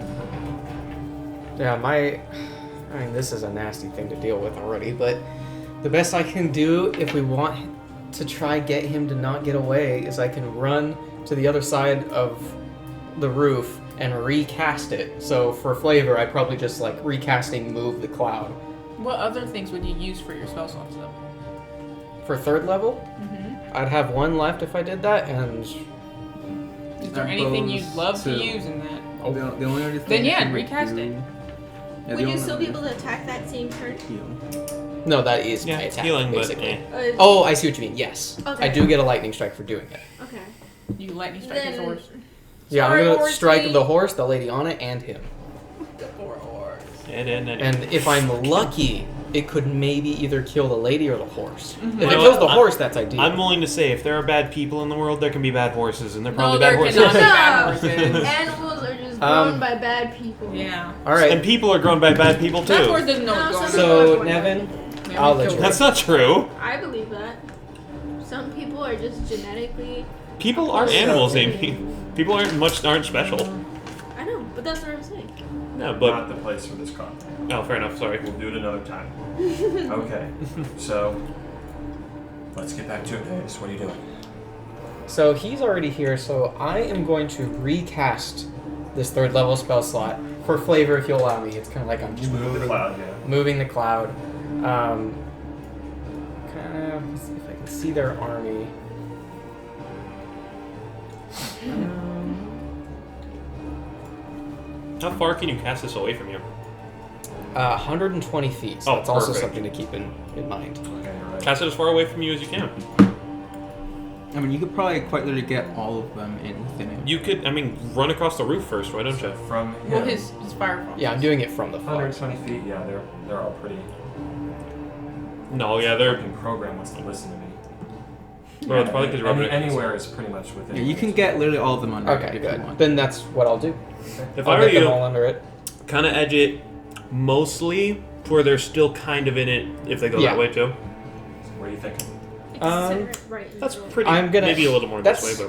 Speaker 1: do.
Speaker 7: Yeah, I mean, this is a nasty thing to deal with already, but the best I can do if we want to try get him to not get away is I can run to the other side of the roof and recast it. So for flavor, I'd probably just like recasting move the cloud.
Speaker 1: What other things would you use for your spell slots though?
Speaker 7: For 3rd level, I'd have 1 left if I did that, and
Speaker 1: Is there anything you'd love to use in that?
Speaker 4: The only other thing.
Speaker 1: Then yeah,
Speaker 4: I can
Speaker 1: recast
Speaker 4: do-
Speaker 1: it.
Speaker 4: Yeah, the
Speaker 5: Would you
Speaker 4: only
Speaker 5: still be
Speaker 4: other-
Speaker 5: able to attack that same turn?
Speaker 4: Heal.
Speaker 7: no, that is
Speaker 3: Yeah,
Speaker 7: my
Speaker 3: it's
Speaker 7: attack,
Speaker 3: healing, but
Speaker 7: basically.
Speaker 3: eh.
Speaker 7: Oh, I see what you mean. Yes,
Speaker 5: Okay.
Speaker 7: I do get a lightning strike for doing it.
Speaker 5: Okay.
Speaker 1: You lightning strike his
Speaker 5: Then-
Speaker 1: horse.
Speaker 7: Yeah,
Speaker 5: Sorry,
Speaker 7: I'm gonna
Speaker 5: horsey.
Speaker 7: strike the horse, the lady on it, and him.
Speaker 1: The poor horse.
Speaker 7: And if I'm lucky, it could maybe either kill the lady or the horse. If
Speaker 3: You
Speaker 7: it
Speaker 3: know
Speaker 7: kills the
Speaker 3: what?
Speaker 7: horse, that's ideal.
Speaker 3: I'm willing to say if there are bad people in the world, there can be bad horses, and they're probably
Speaker 1: No,
Speaker 3: bad
Speaker 1: there
Speaker 3: horses.
Speaker 1: cannot be bad
Speaker 5: No.
Speaker 1: horses.
Speaker 5: Animals are just grown
Speaker 7: Um,
Speaker 5: by bad people.
Speaker 1: Yeah.
Speaker 7: All right.
Speaker 3: And people are grown by bad people
Speaker 1: That
Speaker 3: too.
Speaker 1: horse doesn't know what's
Speaker 5: No,
Speaker 1: going
Speaker 7: So
Speaker 1: on.
Speaker 7: Nevin,
Speaker 1: Maybe
Speaker 7: I'll
Speaker 1: kill
Speaker 7: let you.
Speaker 1: her.
Speaker 3: That's not true.
Speaker 5: I believe that. Some people are just genetically.
Speaker 3: People aren't animals, Amy. People aren't special.
Speaker 5: I know, but that's what I'm saying.
Speaker 3: No,
Speaker 2: Not
Speaker 3: but
Speaker 2: the place for this combat.
Speaker 3: oh, fair enough. Sorry.
Speaker 2: We'll do it another time. Okay, so let's get back to it, guys. What are you doing?
Speaker 7: So he's already here, so I am going to recast this 3rd level spell slot for flavor, if you'll allow me. It's kind of like I'm just
Speaker 2: Move the cloud, yeah.
Speaker 7: moving the cloud. Kind of see if I can see their army.
Speaker 3: How far can you cast this away from you?
Speaker 7: 120 feet. So
Speaker 3: Oh,
Speaker 7: that's also
Speaker 3: perfect.
Speaker 7: something to keep in mind.
Speaker 2: Okay, you're right.
Speaker 3: Cast it as far away from you as you can.
Speaker 4: I mean, you could probably quite literally get all of them in within it.
Speaker 3: You could, run across the roof first, why don't you?
Speaker 2: From him,
Speaker 1: Well, his fire from.
Speaker 7: Yeah, I'm doing it from the far.
Speaker 2: 120 feet, yeah, they're all pretty.
Speaker 3: No, yeah, they're.
Speaker 2: Fucking program wants to listen to me.
Speaker 3: Well, it's probably because you're rubbing it.
Speaker 2: Anywhere is pretty much within.
Speaker 4: Yeah, you can get literally all of them under it
Speaker 7: Okay,
Speaker 4: if you
Speaker 7: good.
Speaker 4: want.
Speaker 7: Then that's what I'll do.
Speaker 3: If
Speaker 7: I'll
Speaker 3: I were
Speaker 7: get them all
Speaker 3: you,
Speaker 7: under it.
Speaker 3: kind of edge it mostly where they're still kind of in it if they go
Speaker 7: Yeah.
Speaker 3: that way too.
Speaker 2: What are you thinking?
Speaker 5: Center it right in the
Speaker 3: That's
Speaker 5: middle.
Speaker 3: pretty.
Speaker 7: I'm gonna-
Speaker 3: maybe a little more this
Speaker 7: that's-
Speaker 3: way,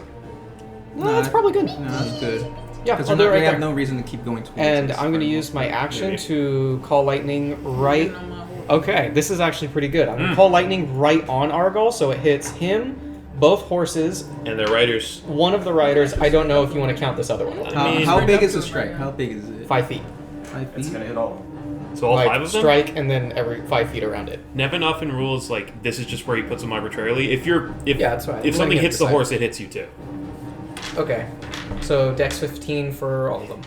Speaker 3: but
Speaker 7: No, that's probably good.
Speaker 4: No, that's good.
Speaker 7: Yeah,
Speaker 4: Because
Speaker 7: I'll do it
Speaker 4: we
Speaker 7: right
Speaker 4: have
Speaker 7: there.
Speaker 4: no reason to keep going towards
Speaker 7: And
Speaker 4: this
Speaker 7: I'm going to
Speaker 4: right
Speaker 7: use
Speaker 4: now.
Speaker 7: my action
Speaker 3: Maybe.
Speaker 7: to call lightning right.
Speaker 1: On my horse.
Speaker 7: Okay, this is actually pretty good. I'm going to call lightning right on Argol, so it hits him, both horses,
Speaker 3: and their riders.
Speaker 7: one of the riders. I don't know if you want to count this other one.
Speaker 3: I mean-
Speaker 4: How big
Speaker 1: Up
Speaker 4: is
Speaker 1: to
Speaker 4: the
Speaker 1: the
Speaker 4: strike?
Speaker 1: fire.
Speaker 4: How big is it?
Speaker 7: 5 feet.
Speaker 4: 5
Speaker 2: It's
Speaker 4: feet?
Speaker 2: gonna hit all of them.
Speaker 3: So all
Speaker 7: like
Speaker 3: 5 of them.
Speaker 7: strike and then every 5 feet around it.
Speaker 3: Nevin often rules like this is just where he puts them arbitrarily. If
Speaker 7: Yeah, that's right.
Speaker 3: if
Speaker 7: I'm
Speaker 3: something
Speaker 7: letting him
Speaker 3: hits the
Speaker 7: decide.
Speaker 3: horse, it hits you too.
Speaker 7: Okay, so Dex 15 for all of them.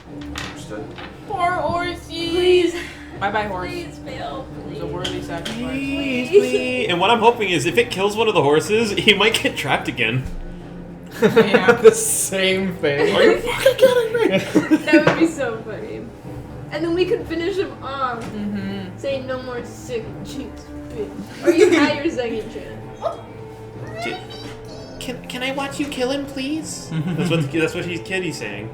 Speaker 2: Understood?
Speaker 1: Poor horsey.
Speaker 5: Please,
Speaker 1: Bye bye horse.
Speaker 5: please fail.
Speaker 1: It was
Speaker 5: Please.
Speaker 1: a worthy sacrifice.
Speaker 3: Please. And what I'm hoping is if it kills one of the horses, he might get trapped again.
Speaker 1: Yeah.
Speaker 7: The same thing.
Speaker 3: Are you fucking kidding me?
Speaker 5: That would be so funny. And then we could finish him off.
Speaker 1: Mm-hmm.
Speaker 5: Say no more sick cheeks. Or you had your second chance.
Speaker 6: Can I watch you kill him, please?
Speaker 3: That's what Kitty's saying.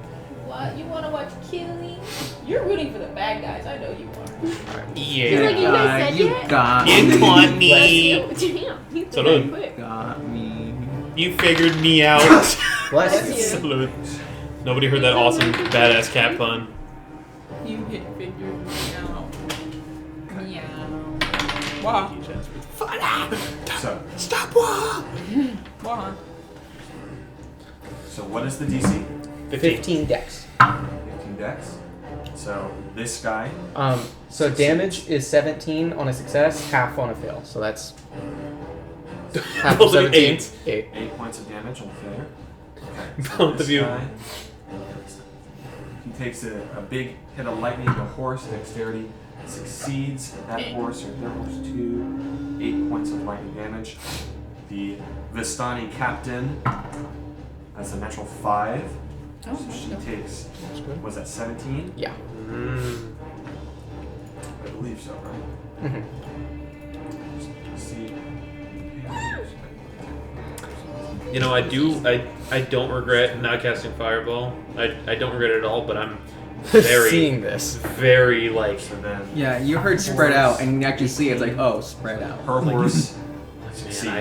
Speaker 5: What? You want to watch killing?
Speaker 1: You're rooting for the bad guys. I know you are.
Speaker 5: He's like, you guys said
Speaker 4: you
Speaker 5: yet?
Speaker 4: got
Speaker 3: You
Speaker 4: me.
Speaker 3: caught me.
Speaker 5: Bless you. Damn. You
Speaker 3: So
Speaker 5: did
Speaker 3: do-
Speaker 5: that quick.
Speaker 4: Got me.
Speaker 3: You figured me out.
Speaker 7: Bless
Speaker 5: Bless
Speaker 7: you.
Speaker 5: you.
Speaker 3: Salute. Nobody heard that awesome badass cat pun.
Speaker 1: You hit figure meow. Meow. Wah.
Speaker 2: So,
Speaker 6: Stop! Wah!
Speaker 1: Wah.
Speaker 2: so what is the DC?
Speaker 7: 15 Dex.
Speaker 2: 15 Dex. So this guy,
Speaker 7: So damage is 17 on a success, half on a fail. So that's half of
Speaker 3: Both of you
Speaker 7: 17.
Speaker 3: 8.
Speaker 2: 8 points of damage on failure. Okay, so
Speaker 3: Both
Speaker 2: this
Speaker 3: of you.
Speaker 2: guy, he takes a big hit of lightning. The horse dexterity succeeds that horse or their horse 2. 8 points of lightning damage. The Vistani captain has a natural 5.
Speaker 1: Oh,
Speaker 2: So she
Speaker 1: okay.
Speaker 2: takes, was that 17?
Speaker 7: Yeah.
Speaker 2: I believe so, right?
Speaker 7: Mhm.
Speaker 2: See.
Speaker 3: You know, I don't regret not casting Fireball. I don't regret it at all, but I'm very,
Speaker 7: Seeing this.
Speaker 3: very, like,
Speaker 2: So then
Speaker 4: Yeah, you heard spread out, and you actually see it's like, oh, spread out.
Speaker 2: her horse
Speaker 3: man, I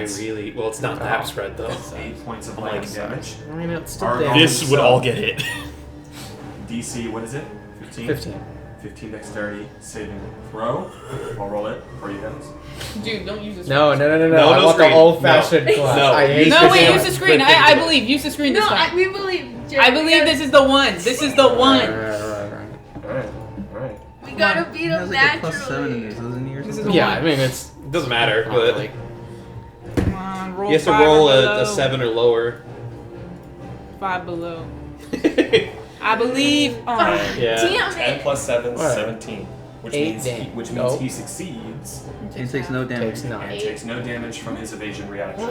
Speaker 2: succeeds.
Speaker 3: really, well, it's not that spread, though.
Speaker 2: 8 points of
Speaker 3: I'm
Speaker 2: lightning
Speaker 3: like,
Speaker 2: damage.
Speaker 7: I mean, it's still
Speaker 2: Argon.
Speaker 7: damage.
Speaker 3: This would all get hit.
Speaker 2: DC, what is it? 15?
Speaker 7: 15.
Speaker 2: 15 dexterity saving throw. I'll roll it for you guys.
Speaker 1: Dude, don't use this.
Speaker 7: No. I
Speaker 3: No
Speaker 7: want
Speaker 3: screen.
Speaker 7: the old-fashioned
Speaker 3: No.
Speaker 7: class.
Speaker 3: No.
Speaker 7: I hate
Speaker 1: No,
Speaker 7: this
Speaker 1: wait,
Speaker 7: one.
Speaker 1: use the screen. I believe. Use the screen this
Speaker 5: No,
Speaker 1: time.
Speaker 5: we believe.
Speaker 1: I believe this is the one. This is the one.
Speaker 2: Alright, alright.
Speaker 5: We gotta beat
Speaker 4: He
Speaker 5: him
Speaker 4: has like a +7 in
Speaker 5: naturally.
Speaker 4: his, doesn't he? Or
Speaker 1: This
Speaker 4: something?
Speaker 1: is
Speaker 7: Yeah, I mean, it's...
Speaker 3: It doesn't matter,
Speaker 7: not
Speaker 3: but
Speaker 7: really.
Speaker 1: Come on, roll
Speaker 3: he has to
Speaker 1: 5
Speaker 3: roll
Speaker 1: or
Speaker 3: a
Speaker 1: below.
Speaker 3: 7 or lower.
Speaker 1: 5 below. I believe. Oh.
Speaker 3: Yeah.
Speaker 5: Damn
Speaker 2: 10
Speaker 5: it.
Speaker 2: plus 7 is
Speaker 7: Alright.
Speaker 2: 17. Which
Speaker 7: 8
Speaker 2: means,
Speaker 7: damage.
Speaker 2: which means
Speaker 7: Nope.
Speaker 2: he succeeds
Speaker 4: And takes no damage.
Speaker 7: Takes 9.
Speaker 2: and takes no damage from his evasion reaction.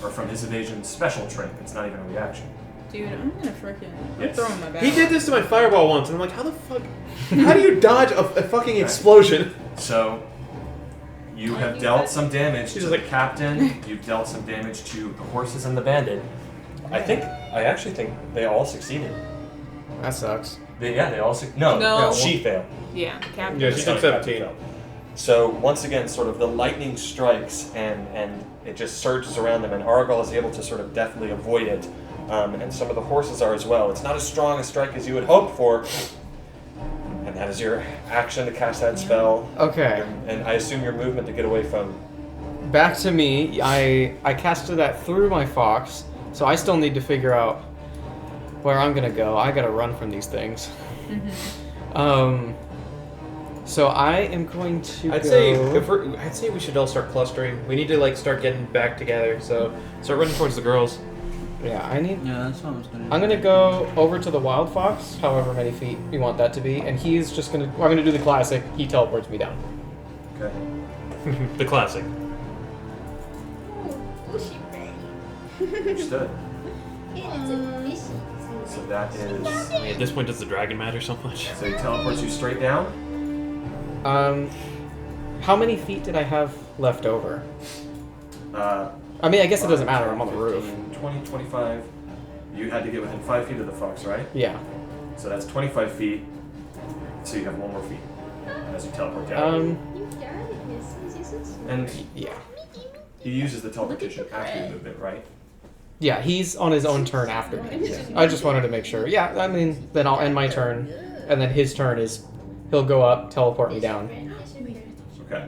Speaker 2: Or from his evasion special trait. It's not even a reaction.
Speaker 1: Dude, I'm gonna frickin'. I'm
Speaker 2: Yes.
Speaker 1: throwing my back.
Speaker 3: He did this to my Fireball once, and I'm like, how the fuck? How do you dodge a fucking explosion?
Speaker 2: So, you have dealt some damage
Speaker 3: She's
Speaker 2: to
Speaker 3: like-
Speaker 2: the captain, you've dealt some damage to the horses and the bandit. I actually think they all succeeded.
Speaker 7: That sucks.
Speaker 2: They all No,
Speaker 1: No.
Speaker 2: she failed.
Speaker 1: Yeah, Captain.
Speaker 3: Yeah, she took 17.
Speaker 2: So once again, sort of the lightning strikes and it just surges around them, and Argal is able to sort of deftly avoid it, and some of the horses are as well. It's not as strong a strike as you would hope for, and that is your action to cast that spell.
Speaker 7: Okay.
Speaker 2: And I assume your movement to get away from.
Speaker 7: Back to me. I casted that through my fox, so I still need to figure out where I'm gonna go. I gotta run from these things. So I am going to
Speaker 3: I'd
Speaker 7: go...
Speaker 3: say I'd say we should all start clustering. We need to like start getting back together. So start running towards the girls.
Speaker 7: Yeah, I need...
Speaker 4: Yeah, that's what I was gonna do.
Speaker 7: I'm gonna go over to the wild fox, however many feet you want that to be, and he's just gonna... I'm gonna do the classic, he teleports me down.
Speaker 2: Okay.
Speaker 3: The classic.
Speaker 5: Bushy brain.
Speaker 2: Understood.
Speaker 5: It's a fishy.
Speaker 2: So that is.
Speaker 3: At this point, does the dragon matter so much?
Speaker 2: So he teleports you straight down.
Speaker 7: How many feet did I have left over?
Speaker 2: Uh,
Speaker 7: I mean, I guess it doesn't matter, I'm on the roof.
Speaker 2: 20, 25. You had to get within 5 feet of the fox, right?
Speaker 7: Yeah.
Speaker 2: So that's 25 feet. So you have 1 more feet as you teleport down.
Speaker 5: You got it, Mrs.
Speaker 2: And
Speaker 7: Yeah.
Speaker 2: he uses the teleportation after your movement, right?
Speaker 7: Yeah, he's on his own turn after me. I just wanted to make sure. Yeah, I mean, then I'll end my turn, and then his turn is he'll go up, teleport me down.
Speaker 2: Okay.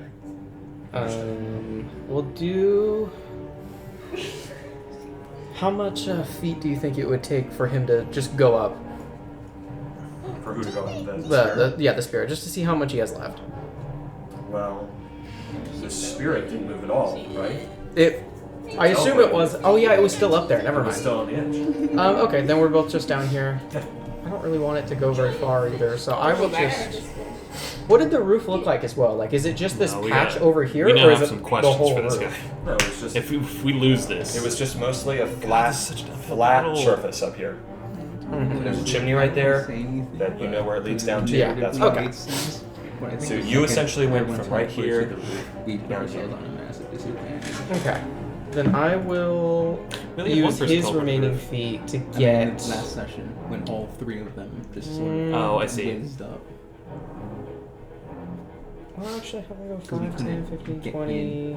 Speaker 7: We'll do. How much feet do you think it would take for him to just go up?
Speaker 2: For who to go up?
Speaker 7: The spirit, just to see how much he has left.
Speaker 2: Well, the spirit didn't move at all, right?
Speaker 7: I assume it was. Oh yeah, it was still up there. Never
Speaker 2: It was
Speaker 7: mind.
Speaker 2: still on the edge.
Speaker 7: Okay, then we're both just down here.
Speaker 2: Yeah.
Speaker 7: I don't really want it to go very far either, so I will
Speaker 1: Go back.
Speaker 7: just. What did the roof look like as well? Like, is it just this
Speaker 3: No, we
Speaker 7: patch
Speaker 3: gotta-
Speaker 7: over here,
Speaker 3: We now
Speaker 7: or is
Speaker 3: have
Speaker 7: it
Speaker 3: some
Speaker 7: the
Speaker 3: questions
Speaker 7: whole
Speaker 3: for this
Speaker 7: roof?
Speaker 3: guy.
Speaker 2: No, it was just.
Speaker 3: If we lose this,
Speaker 2: It was just mostly a
Speaker 3: this
Speaker 2: flat,
Speaker 3: is such an uphill
Speaker 2: flat
Speaker 3: battle.
Speaker 2: surface up here. There's a chimney right there that you know where it leads down to.
Speaker 7: Yeah.
Speaker 2: That's
Speaker 7: Okay.
Speaker 2: So you essentially went from right here
Speaker 4: We put
Speaker 2: down
Speaker 4: ourselves
Speaker 2: here.
Speaker 4: on a massive disadvantage.
Speaker 7: Okay. Then I will
Speaker 3: We only have one
Speaker 7: use
Speaker 3: person
Speaker 7: his
Speaker 3: teleport
Speaker 7: remaining
Speaker 3: roof.
Speaker 7: feet to
Speaker 4: I mean,
Speaker 7: get.
Speaker 4: last session when all 3 of them just sort of
Speaker 3: Oh, I see.
Speaker 4: whizzed up.
Speaker 7: Well, actually, how do I go?
Speaker 4: 'Cause we
Speaker 7: 5, 10,
Speaker 4: couldn't
Speaker 7: 15,
Speaker 4: get
Speaker 7: 20,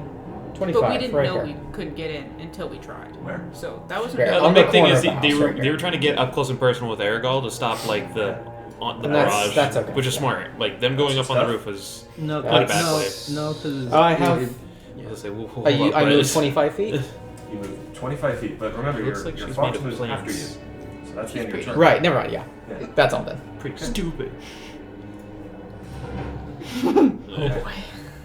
Speaker 7: 25.
Speaker 1: But we didn't
Speaker 7: right
Speaker 1: know
Speaker 7: here.
Speaker 1: we couldn't get in until we tried.
Speaker 2: Where?
Speaker 1: So that was a
Speaker 7: Yeah,
Speaker 1: good.
Speaker 3: The
Speaker 7: on
Speaker 3: big
Speaker 7: the
Speaker 3: thing
Speaker 7: corner
Speaker 3: is
Speaker 7: of the
Speaker 3: they
Speaker 7: house
Speaker 3: were
Speaker 7: right
Speaker 3: they
Speaker 7: here.
Speaker 3: were trying to get up close and personal with Aragal to stop like the
Speaker 7: And that's-
Speaker 3: barrage,
Speaker 7: that's okay.
Speaker 3: which is smart. Like them going up on the
Speaker 2: Tough.
Speaker 3: roof was
Speaker 4: No,
Speaker 3: Not a
Speaker 7: That's-
Speaker 3: bad play.
Speaker 4: no, because
Speaker 7: I have-
Speaker 3: I was gonna say, we'll
Speaker 7: I
Speaker 3: hold up, but
Speaker 7: moved
Speaker 3: it's-
Speaker 7: 25 feet.
Speaker 2: You move 25 feet, but remember,
Speaker 3: Looks
Speaker 2: your,
Speaker 3: like
Speaker 2: your
Speaker 3: she's
Speaker 2: fox
Speaker 3: made of
Speaker 2: moves
Speaker 3: planes.
Speaker 2: after you. So that's the end of your turn.
Speaker 7: Right. Never mind. Yeah.
Speaker 2: Yeah.
Speaker 7: That's all then.
Speaker 3: Pretty stupid.
Speaker 2: Okay.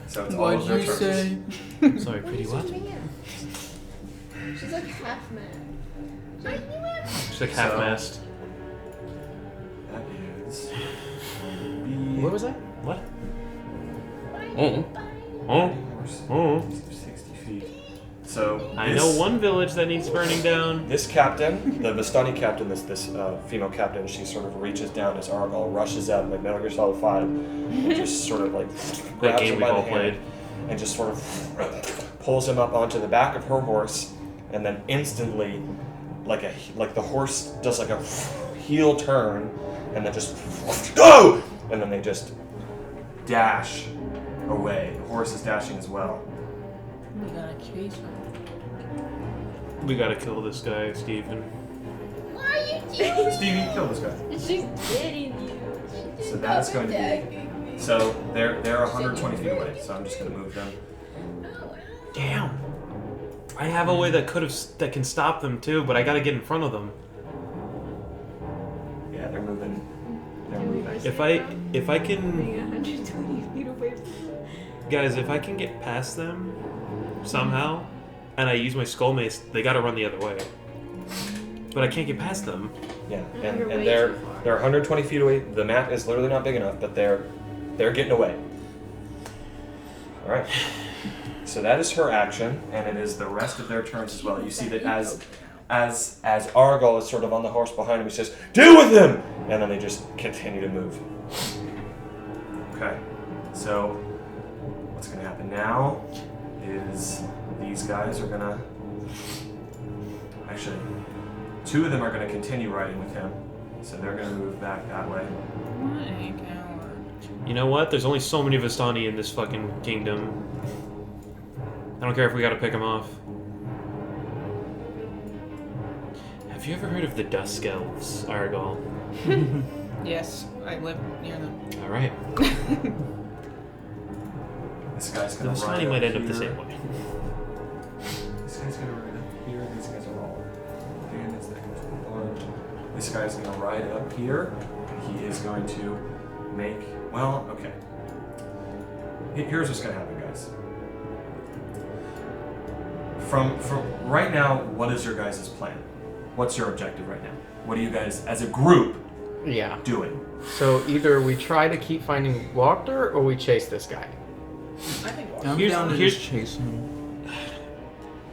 Speaker 2: So it's all of their turns.
Speaker 3: Sorry, pretty what?
Speaker 5: She's like half mad.
Speaker 3: She's like half mast.
Speaker 2: That is.
Speaker 7: What was that?
Speaker 3: What?
Speaker 7: Oh.
Speaker 3: Oh. Oh.
Speaker 2: 60 feet. So
Speaker 3: I
Speaker 2: this
Speaker 3: know one village that needs burning down.
Speaker 8: This captain, the Vistani captain, this female captain, she sort of reaches down as Argyle rushes out like Metal Gear Solid 5 and just sort of like
Speaker 3: That
Speaker 8: grabs
Speaker 3: game
Speaker 8: him
Speaker 3: we've
Speaker 8: by the
Speaker 3: all played.
Speaker 8: hand and just sort of pulls him up onto the back of her horse, and then instantly, like the horse does like a heel turn, and then just go, and then they just dash away. The horse is dashing as well.
Speaker 1: We gotta chase her.
Speaker 3: We gotta kill this guy, Steven.
Speaker 5: Why are you doing?
Speaker 2: Steve, you kill this guy.
Speaker 5: She's getting you.
Speaker 2: So that's going to be. So they're 120 feet away. So I'm just going to move them.
Speaker 3: Damn. I have a way that that can stop them too, but I gotta get in front of them.
Speaker 2: Yeah, they're moving. They're moving.
Speaker 3: If I can,
Speaker 5: 120 feet away.
Speaker 3: guys, if I can get past them somehow, and I use my skull mace, they gotta run the other way. But I can't get past them.
Speaker 8: Yeah,
Speaker 5: You're way
Speaker 8: and they're
Speaker 5: too far.
Speaker 8: 120 feet away. The map is literally not big enough, but they're getting away. All right. So that is her action,
Speaker 2: And it is the rest of their turns as well. You see that
Speaker 8: as Argyle is sort of on the horse behind him, he says, "Deal with him!" And then they just continue to move.
Speaker 2: Okay. So what's going to happen now is these guys are going to. Actually, two of them are going to continue riding with him. So they're going to move back that way.
Speaker 1: My coward.
Speaker 3: You know what? There's only so many Vistani in this fucking kingdom. I don't care if we gotta pick them off. Have you ever heard of the Dusk Elves, Argyle?
Speaker 1: Yes, I live near them.
Speaker 3: Alright.
Speaker 2: This guy's
Speaker 3: The
Speaker 2: going to ride
Speaker 3: Vistani
Speaker 2: up
Speaker 3: might end up the
Speaker 2: here.
Speaker 3: same way.
Speaker 2: This guy's going to ride up here. These guys are all bandits that goes large. This guy's going to ride up here. He is going to make. Well, okay. Here's what's going to happen, guys. From right now, what is your guys' plan? What's your objective right now? What are you guys, as a group,
Speaker 7: Yeah.
Speaker 2: doing?
Speaker 7: So either we try to keep finding Wachter or we chase this guy.
Speaker 1: I think
Speaker 4: I'm
Speaker 3: Here's-
Speaker 4: down to
Speaker 3: here's-
Speaker 4: just chase him.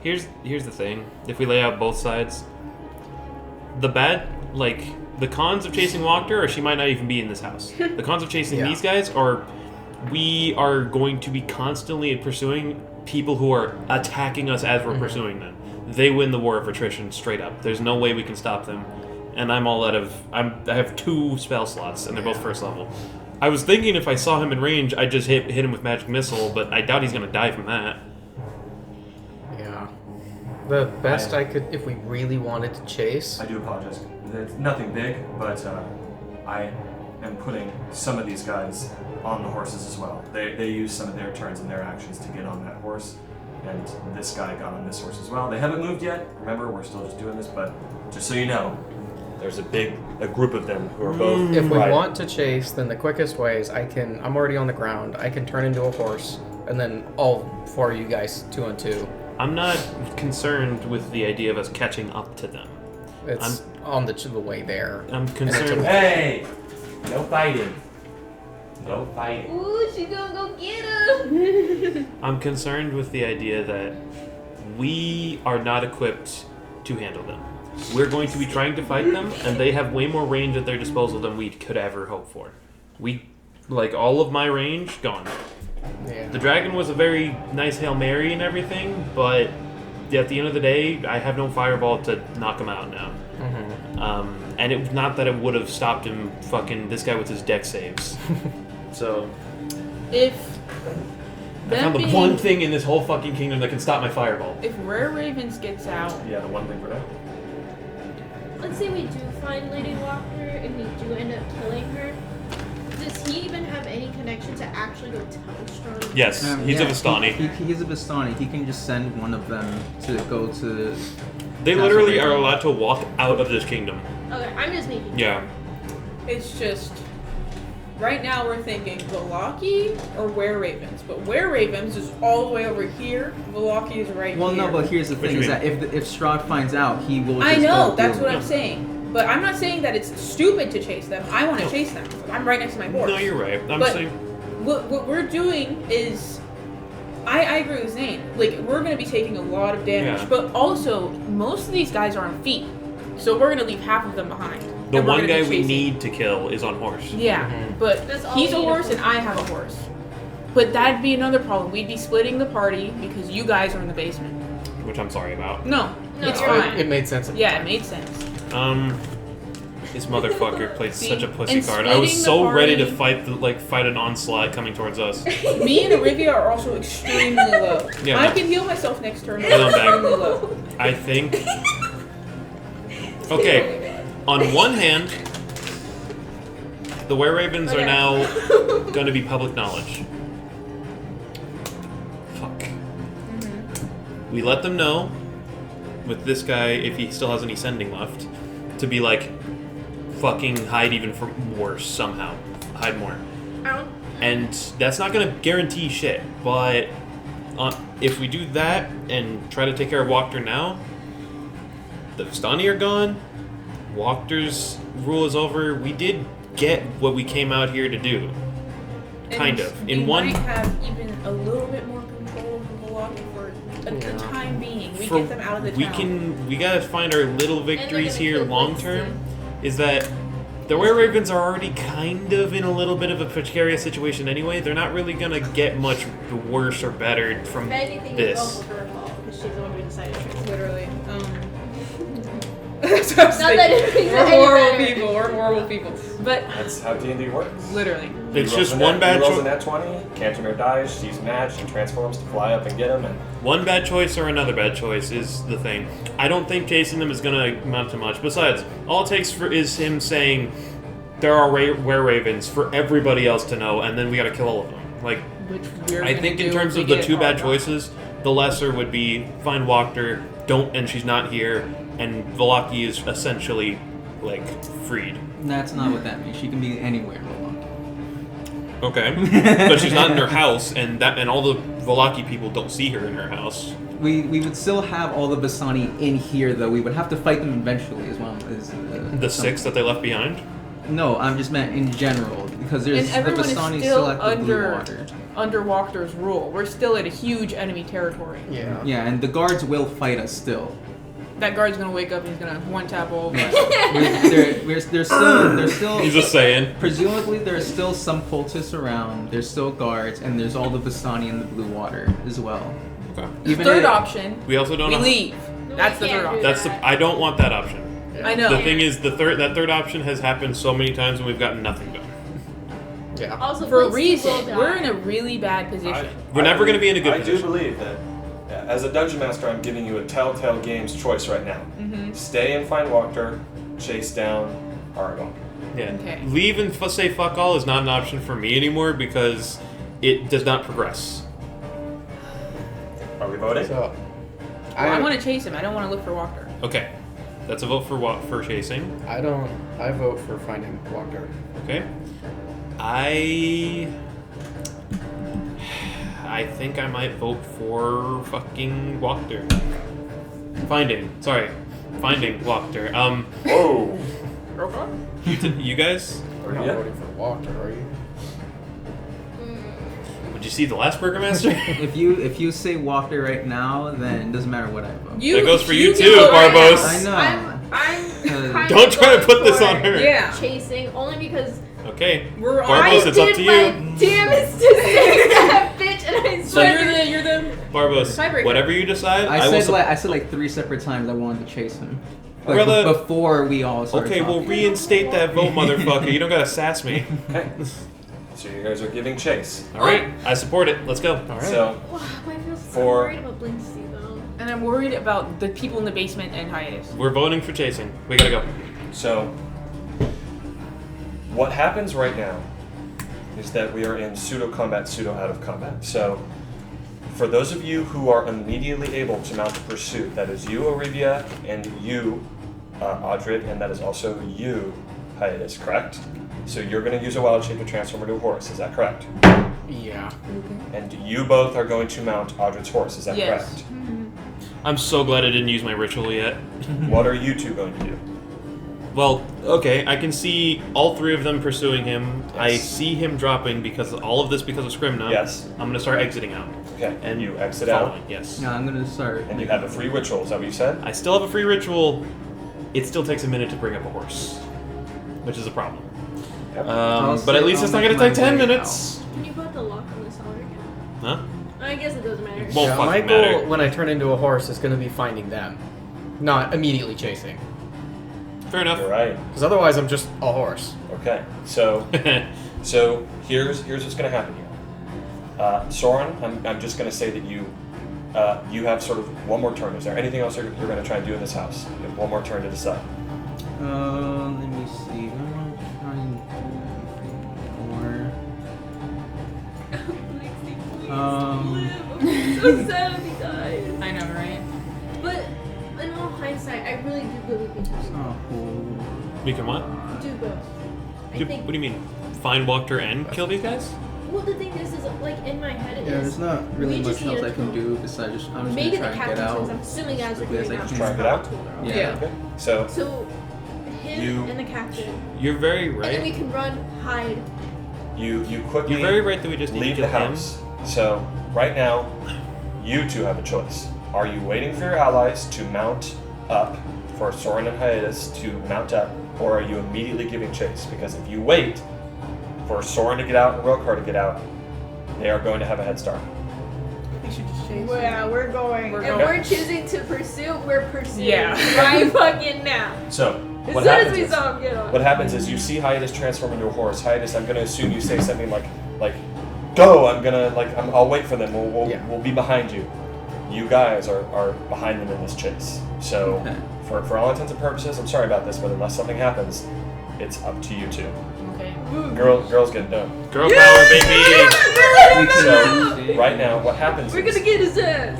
Speaker 3: Here's the thing. If we lay out both sides, the cons of chasing Wachter are she might not even be in this house. The cons of chasing
Speaker 7: Yeah.
Speaker 3: these guys are we are going to be constantly pursuing people who are attacking us as we're pursuing them. They win the war of attrition straight up. There's no way we can stop them. And I'm all out of... I have 2 spell slots, and they're both first level. I was thinking if I saw him in range, I'd just hit him with Magic Missile, but I doubt he's going to die from that.
Speaker 7: Yeah. The best I could, if we really wanted to chase.
Speaker 2: I do apologize. It's nothing big, but I am putting some of these guys on the horses as well. They use some of their turns and their actions to get on that horse, and this guy got on this horse as well. They haven't moved yet. Remember, we're still just doing this, but just so you know, there's a group of them who are both
Speaker 7: If we
Speaker 2: riding.
Speaker 7: want to chase, then the quickest way is I'm already on the ground. I can turn into a horse, and then all 4 of you guys 2 on 2.
Speaker 3: I'm not concerned with the idea of us catching up to them.
Speaker 7: It's on the way there.
Speaker 3: I'm concerned...
Speaker 8: Hey! No fighting. No fighting.
Speaker 5: Ooh, she gonna go get him.
Speaker 3: I'm concerned with the idea that we are not equipped to handle them. We're going to be trying to fight them, and they have way more range at their disposal than we could ever hope for. All of my range, gone.
Speaker 7: Yeah.
Speaker 3: The dragon was a very nice Hail Mary and everything, but at the end of the day, I have no fireball to knock him out now. And it not that it would have stopped him fucking this guy with his deck saves. So...
Speaker 1: If
Speaker 3: I found the one thing in this whole fucking kingdom that can stop my fireball.
Speaker 1: If Rare Ravens gets out,
Speaker 2: Yeah, the one thing for now.
Speaker 5: Let's say we do find Lady Wachter and we do end up killing her. Does he even have any connection to actually go tell Strahd?
Speaker 3: Yes, he's a
Speaker 4: Yeah,
Speaker 3: Vistani.
Speaker 4: He's a Vistani. He can just send one of them to go to...
Speaker 3: They
Speaker 4: Castle
Speaker 3: literally are
Speaker 4: Raven.
Speaker 3: allowed to walk out of this kingdom.
Speaker 5: Okay, I'm just making
Speaker 3: Yeah.
Speaker 1: it's just right now we're thinking Velaki or Were Ravens, but Were Ravens is all the way over here. Velaki is right
Speaker 4: Well,
Speaker 1: here.
Speaker 4: no, but here's the
Speaker 3: What do
Speaker 4: thing:
Speaker 3: you
Speaker 4: is
Speaker 3: mean?
Speaker 4: that if Strahd finds out, he will.
Speaker 1: I
Speaker 4: Just
Speaker 1: know
Speaker 4: go
Speaker 1: that's
Speaker 4: deal
Speaker 1: what
Speaker 4: with
Speaker 1: I'm
Speaker 4: it.
Speaker 1: saying, but I'm not saying that it's stupid to chase them. I want to chase them. I'm right next to my horse.
Speaker 3: No, you're right. I'm
Speaker 1: But-
Speaker 3: saying
Speaker 1: What we're doing is I agree with Zane. Like, we're going to be taking a lot of damage,
Speaker 3: Yeah.
Speaker 1: but also, most of these guys are on feet. So we're going to leave half of them behind.
Speaker 3: The
Speaker 1: And we're
Speaker 3: one
Speaker 1: gonna
Speaker 3: guy
Speaker 1: be
Speaker 3: we
Speaker 1: chasing.
Speaker 3: need to kill is on horse.
Speaker 1: Yeah, but
Speaker 5: That's all
Speaker 1: he's
Speaker 5: we
Speaker 1: a
Speaker 5: need
Speaker 1: horse
Speaker 5: to
Speaker 1: and I have a horse. But that'd be another problem. We'd be splitting the party because you guys are in the basement.
Speaker 3: Which I'm sorry about.
Speaker 1: No,
Speaker 5: No.
Speaker 1: it's
Speaker 5: It-
Speaker 1: fine.
Speaker 7: It made sense.
Speaker 1: Yeah, it made sense.
Speaker 3: This motherfucker played
Speaker 1: See,
Speaker 3: such a pussy
Speaker 1: and
Speaker 3: card. I was
Speaker 1: splitting the
Speaker 3: so ready to
Speaker 1: party-
Speaker 3: fight an onslaught coming towards us.
Speaker 1: Me and Arivia are also extremely low.
Speaker 3: Yeah,
Speaker 1: I
Speaker 3: no.
Speaker 1: can heal myself next turn.
Speaker 3: And I'm back.
Speaker 1: Extremely low.
Speaker 3: I think. Okay, on one hand, the were-ravens are
Speaker 5: Okay.
Speaker 3: now going to be public knowledge. Fuck. We let them know, with this guy, if he still has any sending left, to be like, fucking hide even for worse somehow. Hide more.
Speaker 5: Ow.
Speaker 3: And that's not going to guarantee shit, but if we do that and try to take care of Wachter now, the Vistani are gone, Wachter's rule is over. We did get what we came out here to do. Kind of.
Speaker 1: We
Speaker 3: In one,
Speaker 1: might have even a little bit more control of the Milwaukee for the time being. We
Speaker 3: for-
Speaker 1: get them out of the town.
Speaker 3: we gotta find our little victories
Speaker 5: gonna
Speaker 3: here
Speaker 5: kill
Speaker 3: long
Speaker 5: Blitzky.
Speaker 3: term. Is that the were-ravens are already kind of in a little bit of a precarious situation anyway. They're not really gonna get much worse or better from
Speaker 5: If anything,
Speaker 3: this.
Speaker 5: it's also her fault because she's the one who decided to.
Speaker 1: Literally. That's what I was
Speaker 5: Not that
Speaker 1: thinking.
Speaker 5: it makes
Speaker 1: We're
Speaker 5: it any
Speaker 1: horrible
Speaker 5: better.
Speaker 1: people. We're horrible people. But
Speaker 8: That's how D&D works.
Speaker 1: literally.
Speaker 3: It's
Speaker 8: He rolls
Speaker 3: just
Speaker 8: a
Speaker 3: one
Speaker 8: nat-
Speaker 3: bad
Speaker 8: He rolls a
Speaker 3: choice.
Speaker 8: nat 20, Cantermere dies, she's mad, she transforms to fly up and get him, and
Speaker 3: One bad choice or another bad choice is the thing. I don't think chasing them is going to amount to much. Besides, all it takes is him saying there are were-ravens for everybody else to know, and then we got to kill all of them. Like,
Speaker 1: Which we're
Speaker 3: I
Speaker 1: gonna
Speaker 3: think
Speaker 1: do
Speaker 3: in terms
Speaker 1: if
Speaker 3: of
Speaker 1: we
Speaker 3: the
Speaker 1: get
Speaker 3: two bad
Speaker 1: caught.
Speaker 3: choices, the lesser would be find Wachter, and she's not here, and Velaki is essentially like freed.
Speaker 4: That's not what that means. She can be anywhere.
Speaker 3: Okay, but she's not in her house, and all the Velaki people don't see her in her house.
Speaker 4: We would still have all the Vistani in here, though. We would have to fight them eventually, as well as
Speaker 3: The six that they left behind.
Speaker 4: No, I'm just meant in general because there's
Speaker 1: And
Speaker 4: the
Speaker 1: everyone is
Speaker 4: Vistani
Speaker 1: still
Speaker 4: still at the Blue Water.
Speaker 1: under Wachter's rule. We're still at a huge enemy territory.
Speaker 7: Yeah.
Speaker 4: Yeah, and the guards will fight us still.
Speaker 1: That guard's gonna wake up and he's gonna one tap all of us.
Speaker 4: There's still
Speaker 3: He's just saying.
Speaker 4: presumably there's still some cultists around. There's still guards, and there's all the Vistani in the Blue Water as well.
Speaker 3: Okay.
Speaker 4: Even
Speaker 1: Third
Speaker 4: if-
Speaker 1: option,
Speaker 3: We also don't
Speaker 1: we
Speaker 3: know.
Speaker 1: leave.
Speaker 5: No,
Speaker 1: That's
Speaker 5: we
Speaker 1: the
Speaker 5: can't
Speaker 1: third
Speaker 5: do
Speaker 1: option.
Speaker 3: That's the. I don't want that option.
Speaker 1: I know.
Speaker 3: The thing is, that third option has happened so many times, and we've gotten nothing done.
Speaker 7: Yeah.
Speaker 5: Also,
Speaker 1: For a
Speaker 5: Blitzky will
Speaker 1: reason,
Speaker 5: die.
Speaker 1: we're in a really bad position.
Speaker 3: We're never going to be in a good
Speaker 8: I
Speaker 3: position.
Speaker 8: do believe that as a dungeon master, I'm giving you a Telltale Games choice right now.
Speaker 1: Mm-hmm.
Speaker 8: Stay and find Wachter, chase down Aragon.
Speaker 3: Yeah.
Speaker 1: Okay.
Speaker 3: Leave and say fuck all is not an option for me anymore because it does not progress.
Speaker 8: Are we voting?
Speaker 7: So,
Speaker 1: I want to chase him. I don't want to look for Wachter.
Speaker 3: Okay. That's a vote for chasing.
Speaker 7: I don't. I vote for finding Wachter.
Speaker 3: Okay. I think I might vote for fucking Wachter. Finding Wachter.
Speaker 8: Whoa!
Speaker 3: You guys,
Speaker 7: We're not
Speaker 8: Yeah.
Speaker 7: voting for Wachter, are you?
Speaker 3: would you see the last Burgermaster?
Speaker 4: If you say Wachter right now, then it doesn't matter what I vote.
Speaker 3: That goes for you
Speaker 1: can
Speaker 3: too,
Speaker 1: vote right
Speaker 3: Barbos.
Speaker 1: now.
Speaker 4: I know.
Speaker 5: I'm kind
Speaker 3: Don't
Speaker 5: of
Speaker 3: try to put
Speaker 5: going
Speaker 3: this on
Speaker 5: for
Speaker 3: her.
Speaker 1: Yeah.
Speaker 5: Chasing only because
Speaker 3: Okay.
Speaker 1: We're on.
Speaker 3: Barbos, it's up to you.
Speaker 5: I did my damnest to save that bitch, and I
Speaker 1: So
Speaker 5: swear.
Speaker 1: you're the
Speaker 3: Barbos,
Speaker 1: Tiebreaker.
Speaker 3: whatever you decide,
Speaker 4: I
Speaker 3: will
Speaker 4: said like 3 separate times I wanted to chase him. Like
Speaker 3: Brother-
Speaker 4: before we all started
Speaker 3: Okay, we'll
Speaker 4: talking.
Speaker 3: reinstate that vote, motherfucker. You don't gotta sass me.
Speaker 8: Okay. So you guys are giving chase.
Speaker 3: All right, I support it. Let's go.
Speaker 7: All right.
Speaker 8: So
Speaker 5: Wow, I feel so
Speaker 8: For-
Speaker 5: worried about Blinksy though.
Speaker 1: And I'm worried about the people in the basement and hiatus.
Speaker 3: We're voting for chasing. We gotta go.
Speaker 8: So, what happens right now is that we are in pseudo combat, pseudo out of combat. So, for those of you who are immediately able to mount a pursuit, that is you, Arivia, and you, Audrid, and that is also you, Hiatus, correct? So you're going to use a wild shape to transform into a horse, is that correct?
Speaker 7: Yeah.
Speaker 8: And you both are going to mount Audrid's horse, is that
Speaker 1: Yes.
Speaker 8: correct?
Speaker 3: I'm so glad I didn't use my ritual yet.
Speaker 8: What are you two going to do?
Speaker 3: Well, okay, I can see all three of them pursuing him. I
Speaker 8: Yes.
Speaker 3: see him dropping because all of this because of Scrimna.
Speaker 8: Yes.
Speaker 3: I'm gonna start exiting out.
Speaker 8: Okay.
Speaker 3: And
Speaker 8: you exit out,
Speaker 3: following, yes.
Speaker 4: Yeah, I'm gonna start.
Speaker 8: and you have a free ritual. Is that what you said?
Speaker 3: I still have a free ritual. It still takes a minute to bring up a horse, which is a problem.
Speaker 8: Yep.
Speaker 3: But at least it's not going to take 10 minutes.
Speaker 5: Can you put the lock on the cellar again?
Speaker 3: Huh?
Speaker 5: I guess it doesn't matter.
Speaker 3: Won't
Speaker 7: Yeah, my
Speaker 3: fucking
Speaker 7: goal
Speaker 3: matter.
Speaker 7: when I turn into a horse is going to be finding them, not immediately chasing.
Speaker 3: Fair enough.
Speaker 8: You're right.
Speaker 7: Because otherwise, I'm just a horse.
Speaker 8: Okay. So here's what's going to happen here. Soren, I'm just going to say that you have sort of one more turn. Is there anything else you're going to try and do in this house? You have one more turn to decide.
Speaker 4: Let me see. I'm gonna try and do anything more.
Speaker 5: I'm so sad if he dies.
Speaker 1: I know, right?
Speaker 5: But in all hindsight, I really do believe we can
Speaker 4: Oh, cool.
Speaker 3: We can what?
Speaker 5: do both. I
Speaker 3: Do,
Speaker 5: think.
Speaker 3: what do you mean? Find Wachter and kill these guys?
Speaker 5: Well, the thing is like in my head, it
Speaker 4: Yeah,
Speaker 5: is.
Speaker 4: there's not really
Speaker 5: we
Speaker 4: much
Speaker 5: just need
Speaker 4: else
Speaker 5: to
Speaker 4: I can
Speaker 5: kill-
Speaker 4: do besides just. I'm just
Speaker 5: Maybe the
Speaker 4: gonna try and get
Speaker 5: captain
Speaker 4: out.
Speaker 5: says. I'm assuming as we're
Speaker 4: quickly as
Speaker 5: getting
Speaker 4: I
Speaker 5: out,
Speaker 4: can.
Speaker 8: Try and get out?
Speaker 4: Yeah.
Speaker 1: Yeah.
Speaker 8: Okay. So
Speaker 5: So him
Speaker 8: You-
Speaker 5: and the captain,
Speaker 3: You're very
Speaker 5: and then we
Speaker 3: right.
Speaker 5: can run, hide.
Speaker 8: you quickly
Speaker 3: You're very right that we just need
Speaker 8: leave
Speaker 3: to
Speaker 8: the
Speaker 3: kill him.
Speaker 8: house. So right now, you two have a choice. Are you waiting for your allies to mount up, for Soren and Hiatus to mount up, or are you immediately giving chase? Because if you wait for Soren to get out and Rokar to get out, they are going to have a head start.
Speaker 1: We should just chase.
Speaker 5: Yeah, we're going.
Speaker 1: We're
Speaker 5: If
Speaker 1: going.
Speaker 5: we're choosing to pursue, we're pursuing.
Speaker 1: Yeah.
Speaker 5: Right fucking now.
Speaker 8: So
Speaker 5: As
Speaker 8: what
Speaker 5: soon
Speaker 8: happens
Speaker 5: as we
Speaker 8: is,
Speaker 5: saw him get on.
Speaker 8: what happens is you see Hiatus transform into a horse. Hiatus, I'm going to assume you say something like, go. I'll wait for them. We'll be behind you. You guys are behind them in this chase. So
Speaker 4: Okay.
Speaker 8: for all intents and purposes, I'm sorry about this, but unless something happens, it's up to you two.
Speaker 1: Okay.
Speaker 8: Girls get done.
Speaker 3: Girl power, baby!
Speaker 8: So right now, what happens
Speaker 5: We're
Speaker 8: is
Speaker 5: gonna get his ass.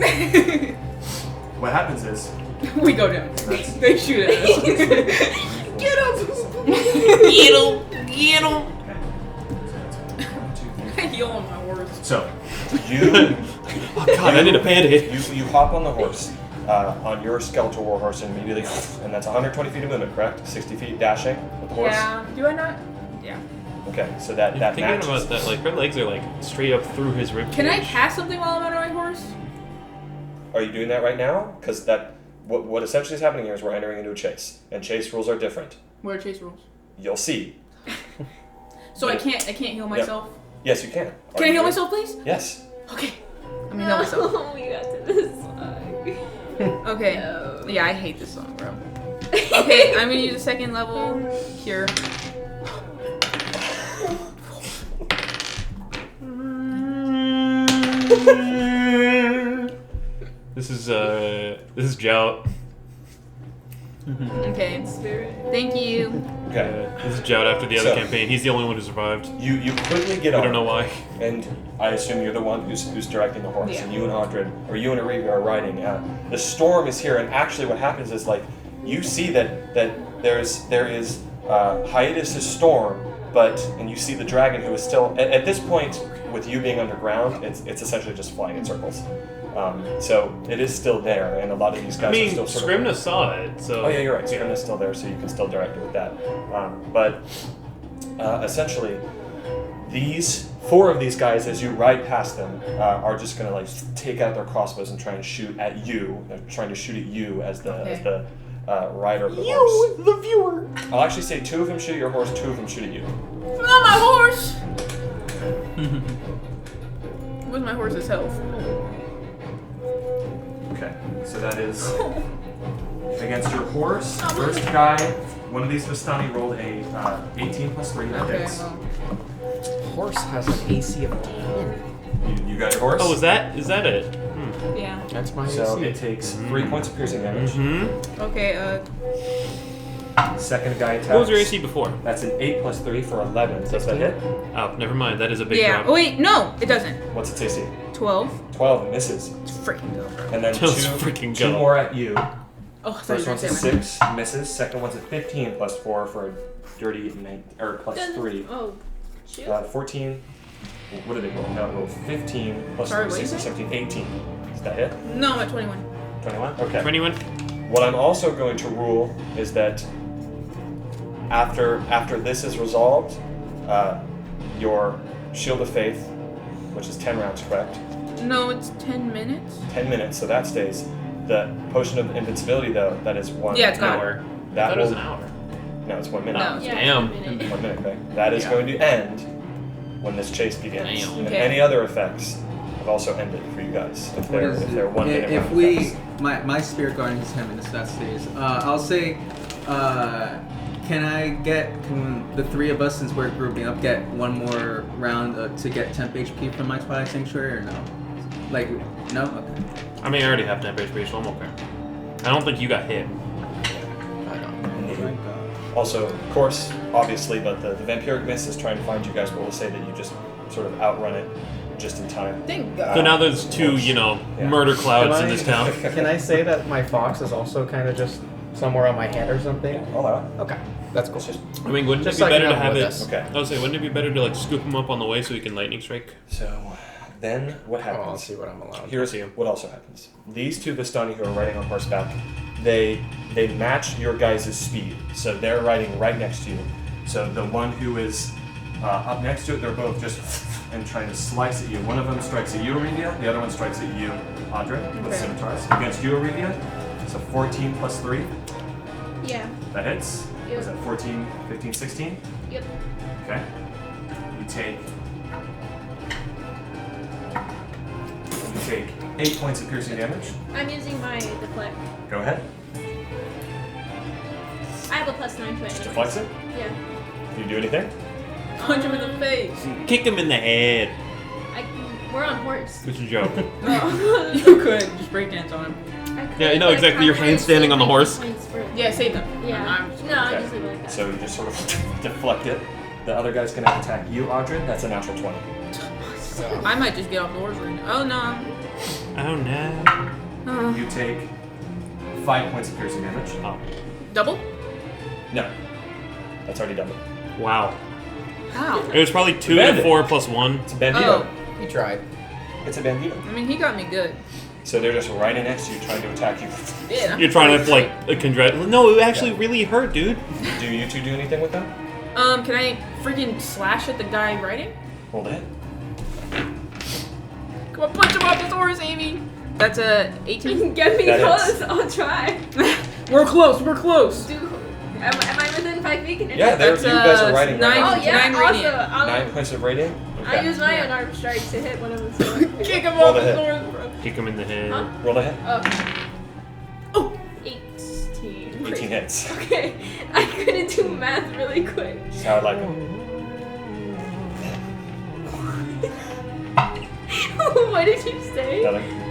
Speaker 8: what happens is
Speaker 1: We go down. They shoot at us.
Speaker 5: Get him.
Speaker 3: Get him!
Speaker 1: I heal on my horse.
Speaker 8: so you
Speaker 3: Oh god, I need a band-aid.
Speaker 8: you hop on the horse. On your skeletal war horse and immediately, and that's 120 feet of movement, correct? 60 feet dashing with the horse.
Speaker 1: Yeah. Do I not? Yeah.
Speaker 8: Okay, so that
Speaker 3: Thinking
Speaker 8: matches.
Speaker 3: about that, like her legs are like straight up through his rib
Speaker 1: Can I
Speaker 3: cage.
Speaker 1: cast something while I'm on my horse?
Speaker 8: Are you doing that right now? Because what essentially is happening here is we're entering into a chase, and chase rules are different.
Speaker 1: What are chase rules?
Speaker 8: You'll see.
Speaker 1: So I can't heal myself.
Speaker 8: Yes, you can. Are
Speaker 1: Can I
Speaker 8: you
Speaker 1: heal
Speaker 8: doing-
Speaker 1: myself, please?
Speaker 8: Yes.
Speaker 1: Okay. I'm gonna heal myself.
Speaker 5: No, we got to this side.
Speaker 1: Okay.
Speaker 5: No.
Speaker 1: Yeah, I hate this song, bro. Okay, I'm gonna use a second level cure.
Speaker 3: This is Jout.
Speaker 1: Okay.
Speaker 5: Spirit.
Speaker 1: Thank you.
Speaker 8: Okay.
Speaker 3: This is Jout after the other
Speaker 8: So-
Speaker 3: campaign. He's the only one who survived.
Speaker 8: You quickly get
Speaker 3: I
Speaker 8: on.
Speaker 3: don't know why.
Speaker 8: And I assume you're the one who's directing the horse,
Speaker 1: Yeah.
Speaker 8: and you and Audred, or you and Ariva are riding. The storm is here, and actually, what happens is like you see that there is Hiatus' storm, and you see the dragon who is still at this point with you being underground. It's essentially just flying in circles. So it is still there, and a lot of these guys
Speaker 3: I mean,
Speaker 8: are still sort
Speaker 3: Scrimna
Speaker 8: of.
Speaker 3: saw it, so.
Speaker 8: Oh yeah, you're right. Scrimna's still there, so you can still direct it with that. But essentially, these 4 of these guys, as you ride past them, are just gonna like take out their crossbows and try and shoot at you. They're trying to shoot at you as the rider of the horse.
Speaker 6: The viewer.
Speaker 8: I'll actually say 2 of them shoot at your horse, 2 of them shoot at you.
Speaker 1: Not my horse. What's my horse's health?
Speaker 8: Okay, so that is against your horse. First guy, one of these Vistani rolled a 18 plus 3. That
Speaker 1: Okay.
Speaker 8: hits.
Speaker 1: Well,
Speaker 7: Horse has an AC of 10.
Speaker 8: You got your horse.
Speaker 3: Oh, is that it?
Speaker 1: yeah.
Speaker 7: That's my
Speaker 8: So
Speaker 7: AC.
Speaker 8: it takes 3 points of piercing damage.
Speaker 3: Mm-hmm.
Speaker 1: Okay.
Speaker 8: Second guy attacks.
Speaker 3: What was your AC before?
Speaker 8: That's an 8 plus 3 for 11. Does that hit?
Speaker 3: Oh, never mind. That is a big
Speaker 1: Yeah.
Speaker 3: drop.
Speaker 1: Oh wait, no, it doesn't.
Speaker 8: What's its AC?
Speaker 1: 12.
Speaker 8: 12 misses.
Speaker 1: It's freaking go, bro.
Speaker 8: And then
Speaker 3: Let's
Speaker 8: 2
Speaker 3: freaking
Speaker 8: two
Speaker 3: go.
Speaker 8: more at you.
Speaker 1: Oh, I thought
Speaker 8: First
Speaker 1: you were
Speaker 8: one's a
Speaker 1: saying
Speaker 8: 6, misses. Second one's a 15 plus 4 for a dirty 9, or plus 3.
Speaker 5: Oh, shoot.
Speaker 8: 14. What did they roll? No, roll 15 plus
Speaker 1: Sorry,
Speaker 8: 3,
Speaker 1: what did you
Speaker 8: 16,
Speaker 1: say?
Speaker 8: 17, 18. Does that hit?
Speaker 1: No, I'm at 21.
Speaker 8: 21? Okay.
Speaker 3: 21?
Speaker 8: What I'm also going to rule is that after this is resolved, your Shield of Faith, which is 10 rounds, correct,
Speaker 1: No, it's 10 minutes.
Speaker 8: 10 minutes, so that stays. The potion of invincibility, though, that is 1
Speaker 1: Yeah, it's gone.
Speaker 3: Hour. I
Speaker 8: That
Speaker 3: thought it was
Speaker 8: will.
Speaker 3: an hour.
Speaker 8: No, it's 1 minute.
Speaker 1: No.
Speaker 5: Yeah,
Speaker 3: Damn.
Speaker 5: 1 minute.
Speaker 8: 1 minute, okay. That is
Speaker 7: Yeah.
Speaker 8: going to end when this chase begins.
Speaker 3: Damn.
Speaker 8: And
Speaker 1: Okay.
Speaker 8: any other effects have also ended for you guys. If
Speaker 4: What
Speaker 8: they're,
Speaker 4: is
Speaker 8: if
Speaker 4: it?
Speaker 8: they're 1 minute
Speaker 4: If
Speaker 8: round
Speaker 4: we,
Speaker 8: effects.
Speaker 4: my spirit guardian is 10 minutes. That stays. I'll say, can I get the 3 of us, since we're grouping up, get 1 more round to get temp HP from my Twilight Sanctuary, or no? Like, no? Okay.
Speaker 3: I mean, I already have temp HP, so I'm okay. I don't think you got hit.
Speaker 8: Also, of course, obviously, but the vampiric mist is trying to find you guys, but we'll say that you just sort of outrun it just in time.
Speaker 1: Thank God.
Speaker 3: So now there's 2,
Speaker 8: Yeah.
Speaker 3: murder clouds
Speaker 7: Am
Speaker 3: in
Speaker 7: I-
Speaker 3: this town.
Speaker 7: Can I say that my fox is also kind of just somewhere on my head or something?
Speaker 8: I'll allow it.
Speaker 7: Okay, that's cool.
Speaker 8: It's just
Speaker 3: I mean, wouldn't
Speaker 7: Just
Speaker 3: it be
Speaker 7: so I can
Speaker 3: better to
Speaker 7: have
Speaker 3: have
Speaker 7: him
Speaker 3: it?
Speaker 7: with us.
Speaker 8: okay.
Speaker 3: I would say, wouldn't it be better to like scoop him up on the way so he can lightning strike?
Speaker 8: So then what
Speaker 7: Oh,
Speaker 8: happens?
Speaker 7: I'll see what I'm allowed.
Speaker 8: Here's
Speaker 3: See him.
Speaker 8: what also happens. These 2 Vistani who are riding on horseback, they match your guys' speed. So they're riding right next to you. So the one who is up next to it, they're both just and trying to slice at you. One of them strikes at you, Aurelia. The other one strikes at you, Audrey, with
Speaker 1: Okay.
Speaker 8: scimitars. Against you, Aurelia, so 14 plus 3.
Speaker 5: Yeah.
Speaker 8: That hits.
Speaker 5: Yep.
Speaker 8: Was that 14, 15, 16?
Speaker 5: Yep.
Speaker 8: Okay. You take 8 points of piercing damage.
Speaker 5: I'm using my deflect.
Speaker 8: Go ahead.
Speaker 5: I have a +9 to it.
Speaker 8: Just
Speaker 5: anyways.
Speaker 8: deflects it.
Speaker 5: Yeah.
Speaker 8: Do you do anything?
Speaker 1: Punch him in the face.
Speaker 3: Kick him in the head.
Speaker 5: We're on horse.
Speaker 3: It's a joke.
Speaker 1: You could just break dance on him.
Speaker 5: I could,
Speaker 3: Yeah, you know exactly, your hand standing on the horse.
Speaker 1: Yeah, save him.
Speaker 5: Yeah.
Speaker 1: I'm
Speaker 5: No, I
Speaker 8: Okay.
Speaker 5: just leave it like that.
Speaker 8: So you just sort of deflect it. The other guy's gonna attack you, Audrey. That's a natural 20.
Speaker 1: I might just get off the horse right now. Oh no.
Speaker 3: Oh no.
Speaker 8: You take 5 points of piercing damage.
Speaker 3: Oh.
Speaker 1: Double?
Speaker 8: No. That's already done.
Speaker 3: Wow.
Speaker 1: How?
Speaker 3: It was probably 2
Speaker 8: Bandit.
Speaker 3: to 4 plus 1.
Speaker 8: It's a bandito.
Speaker 1: Oh,
Speaker 7: He tried.
Speaker 8: It's a bandito.
Speaker 1: I mean, he got me good.
Speaker 8: So they're just right next to you trying to attack you.
Speaker 1: Yeah.
Speaker 3: You're trying to like No, it actually really hurt, dude.
Speaker 8: Do you 2 do anything with them?
Speaker 1: Can I freaking slash at the guy riding?
Speaker 8: Roll to hit.
Speaker 1: Come on, punch him off his horse, Amy. That's a 18.
Speaker 5: Get me
Speaker 8: That
Speaker 5: close.
Speaker 8: hits.
Speaker 5: I'll try.
Speaker 1: We're close. We're close.
Speaker 5: Am I within 5 feet? Can I
Speaker 8: Yeah,
Speaker 5: try?
Speaker 8: you guys are riding right
Speaker 1: nine-
Speaker 8: now.
Speaker 5: Oh yeah.
Speaker 1: nine
Speaker 5: Also,
Speaker 1: radiant.
Speaker 8: 9 points of radiant.
Speaker 5: I
Speaker 8: Okay.
Speaker 5: use my
Speaker 1: Yeah.
Speaker 5: unarmed strike to hit one of them.
Speaker 1: Kick him
Speaker 8: Roll
Speaker 1: off
Speaker 8: the
Speaker 1: his
Speaker 8: hit.
Speaker 1: horse, bro.
Speaker 3: Kick him in the head.
Speaker 5: Huh?
Speaker 8: Roll to hit.
Speaker 5: Oh. 18.
Speaker 8: 18 hits.
Speaker 5: Okay. I couldn't do math really quick.
Speaker 8: Just how I like them.
Speaker 5: What did you say?
Speaker 8: Nothing.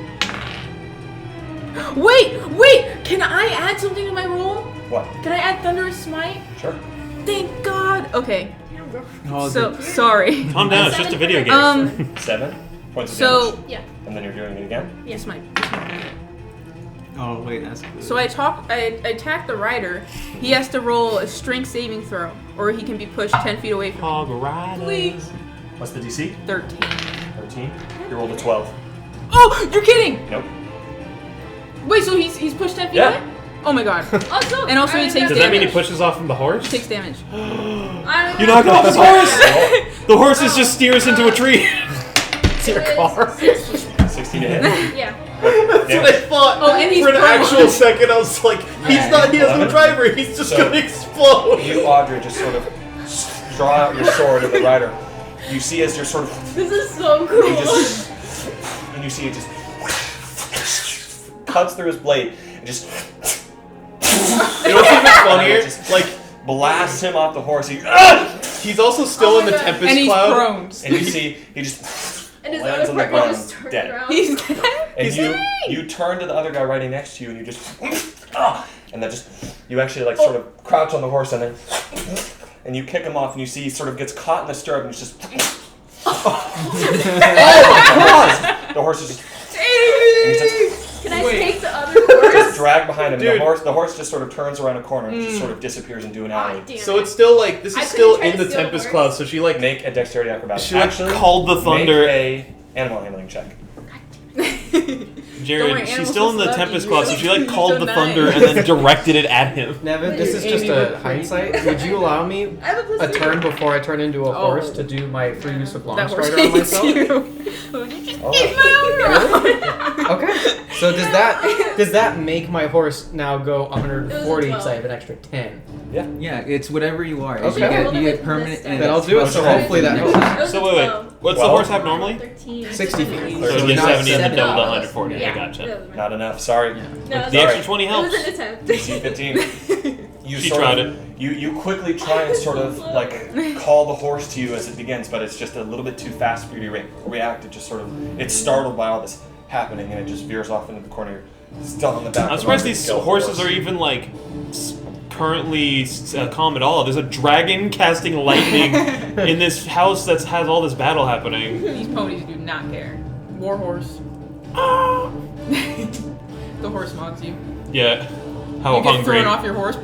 Speaker 1: Wait! Can I add something to my roll?
Speaker 8: What?
Speaker 1: Can I add Thunderous Smite?
Speaker 8: Sure.
Speaker 1: Thank God. Okay.
Speaker 4: Oh,
Speaker 1: So sorry.
Speaker 3: Calm down, it's just a video game.
Speaker 8: 7 points of
Speaker 1: So
Speaker 8: damage.
Speaker 5: Yeah.
Speaker 8: And then you're doing it again.
Speaker 1: yes, my.
Speaker 4: Oh wait, that's good.
Speaker 1: So I attack the rider. He has to roll a strength saving throw, or he can be pushed 10 feet away from me.
Speaker 3: Hog rider.
Speaker 1: Please.
Speaker 8: What's the DC?
Speaker 1: 13.
Speaker 8: 13. You rolled a 12.
Speaker 1: Oh, you're kidding!
Speaker 8: Nope.
Speaker 1: Wait, so he's pushed 10 feet
Speaker 8: Yeah.
Speaker 1: away? Oh my God.
Speaker 5: Also,
Speaker 1: And also
Speaker 5: I
Speaker 1: it takes
Speaker 5: remember-
Speaker 3: Does that mean he
Speaker 1: damage.
Speaker 3: pushes off from the horse?
Speaker 1: 6 damage.
Speaker 5: I
Speaker 3: You knocked off his horse! The horse
Speaker 5: Oh.
Speaker 3: just steers into a tree.
Speaker 5: It's your car.
Speaker 8: 16 to hit.
Speaker 5: Yeah.
Speaker 8: Damage.
Speaker 3: thought.
Speaker 1: Oh, and he's
Speaker 3: for an
Speaker 1: prone.
Speaker 3: actual second, I was like, he's not. He has no
Speaker 8: 11.
Speaker 3: driver. He's just
Speaker 8: So-
Speaker 3: gonna explode.
Speaker 8: You, Audrey, just sort of draw out your sword at the rider. You see as you're sort of,
Speaker 5: This is so cool.
Speaker 8: you just, and you see it just cuts through his blade and just
Speaker 3: You know what's even funnier?
Speaker 8: Just-
Speaker 3: Like,
Speaker 8: blasts him off the horse.
Speaker 3: he's also still
Speaker 5: Oh
Speaker 3: in
Speaker 5: my
Speaker 3: the
Speaker 5: God.
Speaker 3: Tempest
Speaker 1: And he's
Speaker 3: Cloud.
Speaker 1: prone.
Speaker 8: and you see he just
Speaker 5: and his
Speaker 8: lands
Speaker 5: other
Speaker 8: on the
Speaker 5: partner
Speaker 8: ground,
Speaker 5: just turned
Speaker 8: dead.
Speaker 5: around.
Speaker 1: He's dead.
Speaker 8: And
Speaker 1: He's
Speaker 8: you
Speaker 1: dead.
Speaker 8: you turn to the other guy riding next to you and you just and then just you actually like sort of crouch on the horse and then and you kick him off and you see he sort of gets caught in the stirrup and he's just the horse is just and he's just
Speaker 5: Can I
Speaker 1: Wait.
Speaker 5: take the other horse?
Speaker 8: just dragged behind him.
Speaker 3: Dude.
Speaker 8: The horse just sort of turns around a corner and just sort of disappears into an alley.
Speaker 5: Ah, damn
Speaker 3: So
Speaker 5: it.
Speaker 3: it's still like this
Speaker 5: I
Speaker 3: is
Speaker 5: couldn't
Speaker 3: still
Speaker 5: try
Speaker 3: in
Speaker 5: to
Speaker 3: the
Speaker 5: steal
Speaker 3: Tempest
Speaker 5: the
Speaker 3: Cloud. So she like
Speaker 8: Make a dexterity acrobatics.
Speaker 3: she like
Speaker 8: Actually,
Speaker 3: called the thunder.
Speaker 8: Make a animal handling check.
Speaker 3: Jared,
Speaker 1: worry,
Speaker 3: she's
Speaker 1: animals
Speaker 3: still in the
Speaker 1: just love
Speaker 3: Tempest
Speaker 1: you.
Speaker 3: Claw, so she like
Speaker 1: You're
Speaker 3: called
Speaker 1: so
Speaker 3: the
Speaker 1: nice.
Speaker 3: thunder and then directed it at him.
Speaker 7: Nevin, this is
Speaker 1: Amy
Speaker 7: just
Speaker 1: would
Speaker 7: a
Speaker 1: freak.
Speaker 7: hindsight. Would you allow me
Speaker 5: I have a plus
Speaker 7: a
Speaker 5: two.
Speaker 7: turn before I turn into a horse
Speaker 1: Oh.
Speaker 7: to do my free use of long
Speaker 1: That horse
Speaker 7: strider on
Speaker 1: hates
Speaker 7: myself?
Speaker 1: you.
Speaker 5: Oh, did you
Speaker 8: All
Speaker 5: eat
Speaker 8: right.
Speaker 5: my own
Speaker 7: Okay. So does that make my horse now go 140 because I
Speaker 5: 12.
Speaker 7: have an extra 10?
Speaker 4: Yeah, it's whatever you are.
Speaker 7: Okay.
Speaker 4: You get permanent. And
Speaker 7: Then I'll do it. So
Speaker 8: Okay.
Speaker 7: hopefully that helps.
Speaker 5: That was
Speaker 3: So
Speaker 5: a
Speaker 3: wait.
Speaker 5: 12.
Speaker 3: What's the
Speaker 8: 12?
Speaker 3: horse have normally?
Speaker 5: 13.
Speaker 7: 60 feet.
Speaker 3: So
Speaker 8: So
Speaker 3: it gets
Speaker 8: not
Speaker 3: 70 and then
Speaker 8: seven.
Speaker 3: double to 140.
Speaker 5: Yeah.
Speaker 3: I gotcha.
Speaker 8: Not enough. Sorry.
Speaker 5: No,
Speaker 3: The
Speaker 8: Sorry.
Speaker 3: extra 20
Speaker 5: It was
Speaker 3: helps.
Speaker 5: an attempt.
Speaker 8: DC 15. You
Speaker 3: She
Speaker 8: sort
Speaker 3: tried
Speaker 8: of, You quickly try and sort of like call the horse to you as it begins, but it's just a little bit too fast for you to react. It just sort of it's startled by all this happening and it just veers off into the corner. Still on the back.
Speaker 3: I'm surprised these horses are even like currently calm at all. There's a dragon casting lightning in this house that has all this battle happening.
Speaker 1: These ponies do not care. Warhorse. The horse mobs you.
Speaker 3: Yeah. How
Speaker 1: You get
Speaker 3: hungry.
Speaker 1: thrown off your horse.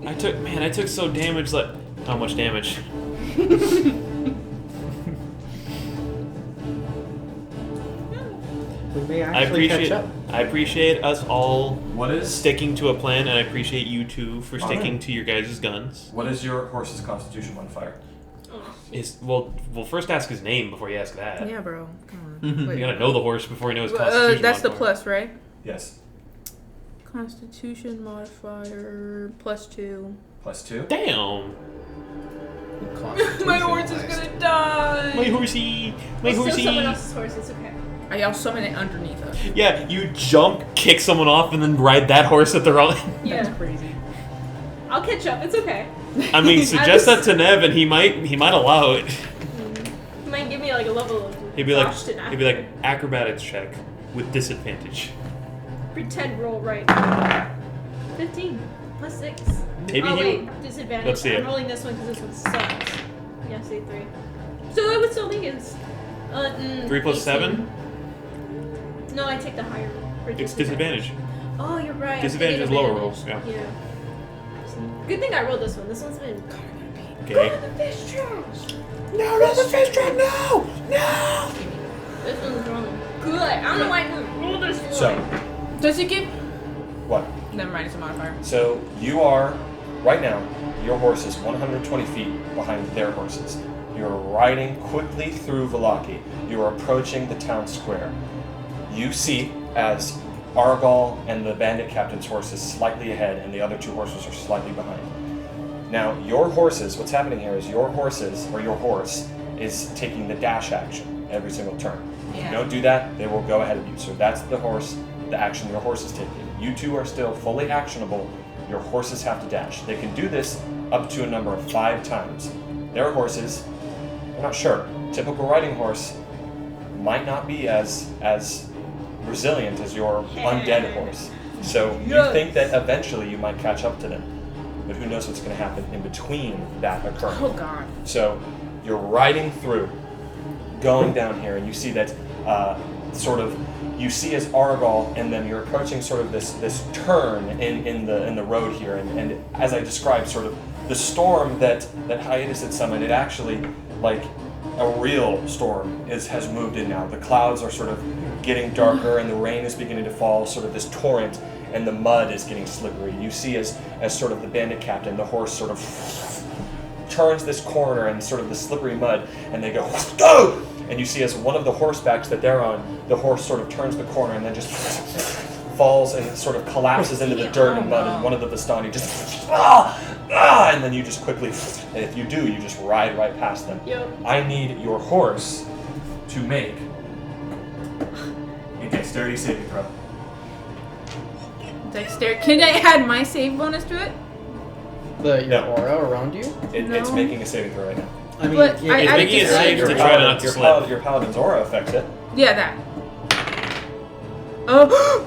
Speaker 3: I took so damage. Like how much damage?
Speaker 7: We may
Speaker 3: I
Speaker 7: actually catch
Speaker 3: appreciate
Speaker 7: up.
Speaker 3: I appreciate us all
Speaker 2: What is
Speaker 3: sticking to a plan, and I appreciate you two for
Speaker 2: Alright.
Speaker 3: sticking to your guys' guns.
Speaker 2: what is your horse's constitution modifier?
Speaker 3: We'll first ask his name before you ask that.
Speaker 1: Yeah, bro. Come
Speaker 4: Mhm.
Speaker 1: on.
Speaker 3: You gotta know the horse before you know his constitution.
Speaker 1: That's the
Speaker 3: modifier.
Speaker 1: plus, right?
Speaker 2: Yes.
Speaker 1: Constitution modifier +2.
Speaker 2: +2.
Speaker 3: Damn!
Speaker 1: My horse is gonna die.
Speaker 3: My horsey! My
Speaker 5: It's still someone
Speaker 3: horsey!
Speaker 5: else's horse. It's okay.
Speaker 1: I'll summon it underneath us.
Speaker 3: Yeah, you jump, kick someone off, and then ride that horse that they're on.
Speaker 5: Yeah.
Speaker 1: That's crazy.
Speaker 5: I'll catch up. It's okay.
Speaker 3: I mean, suggest that to Nev, and he might allow it.
Speaker 5: He might give me like a level of
Speaker 3: He'd be like
Speaker 5: exhaustion after.
Speaker 3: acrobatics check with disadvantage.
Speaker 5: Pretend roll right. 15 plus 6.
Speaker 3: Maybe
Speaker 5: oh
Speaker 3: he-
Speaker 5: wait, disadvantage.
Speaker 3: Let's see
Speaker 5: I'm
Speaker 3: it.
Speaker 5: rolling this one because this one sucks. Yeah, say 3. So I would still think it's
Speaker 3: 3 plus
Speaker 5: 18.
Speaker 3: 7.
Speaker 5: No, I take the higher roll. For
Speaker 3: It's disadvantage.
Speaker 5: Oh, you're right. I'm
Speaker 3: Disadvantage
Speaker 5: thinking
Speaker 3: is lower
Speaker 5: advantage.
Speaker 3: rolls. Yeah.
Speaker 5: Good thing I rolled this one. This one's been.
Speaker 3: Okay.
Speaker 5: the fish trash.
Speaker 6: No, not the fish trap. No, no.
Speaker 5: This one's rolling good. I don't know why I didn't roll this one.
Speaker 8: So
Speaker 1: Does it give?
Speaker 8: what?
Speaker 1: Never mind, it's a modifier.
Speaker 8: So you are right now. Your horse is 120 feet behind their horses. You're riding quickly through Vallaki. You are approaching the town square. You see as Argal and the bandit captain's horse is slightly ahead, and the other two horses are slightly behind. Now, your horses. What's happening here is your horses, or your horse, is taking the dash action every single turn. If you don't do that, they will go ahead of you. So that's the action your horse is taking. You two are still fully actionable. Your horses have to dash. They can do this up to a number of 5 times. Their horses, we're not sure. Typical riding horse might not be as resilient as your undead horse. So you think that eventually you might catch up to them. But who knows what's going to happen in between that occurring.
Speaker 1: Oh god.
Speaker 8: So you're riding through, going down here, and you see that you see as Argal, and then you're approaching sort of this turn in the road here, and as I described, sort of the storm that Hiatus had summoned, it actually, like a real storm, has moved in now. The clouds are sort of getting darker, and the rain is beginning to fall, sort of this torrent, and the mud is getting slippery. You see as sort of the bandit captain, the horse sort of turns this corner and sort of the slippery mud, and they go, and you see as one of the horsebacks that they're on, the horse sort of turns the corner and then just falls and sort of collapses into the dirt and mud, and one of the Vistani just and then you just quickly, and if you do, you just ride right past them.
Speaker 5: Yep.
Speaker 8: I need your horse to make a dexterity saving throw.
Speaker 1: Dexterity. Can I add my save bonus to it?
Speaker 7: Your
Speaker 8: No.
Speaker 7: aura around you?
Speaker 8: It's
Speaker 1: No.
Speaker 8: making a saving throw right now.
Speaker 4: I mean,
Speaker 1: But
Speaker 4: yeah,
Speaker 1: I
Speaker 3: It's
Speaker 1: added
Speaker 3: making a
Speaker 1: to
Speaker 3: save
Speaker 1: save.
Speaker 3: to try not to
Speaker 8: your
Speaker 3: slip.
Speaker 8: your paladin's aura affects it.
Speaker 1: Yeah, that. Oh,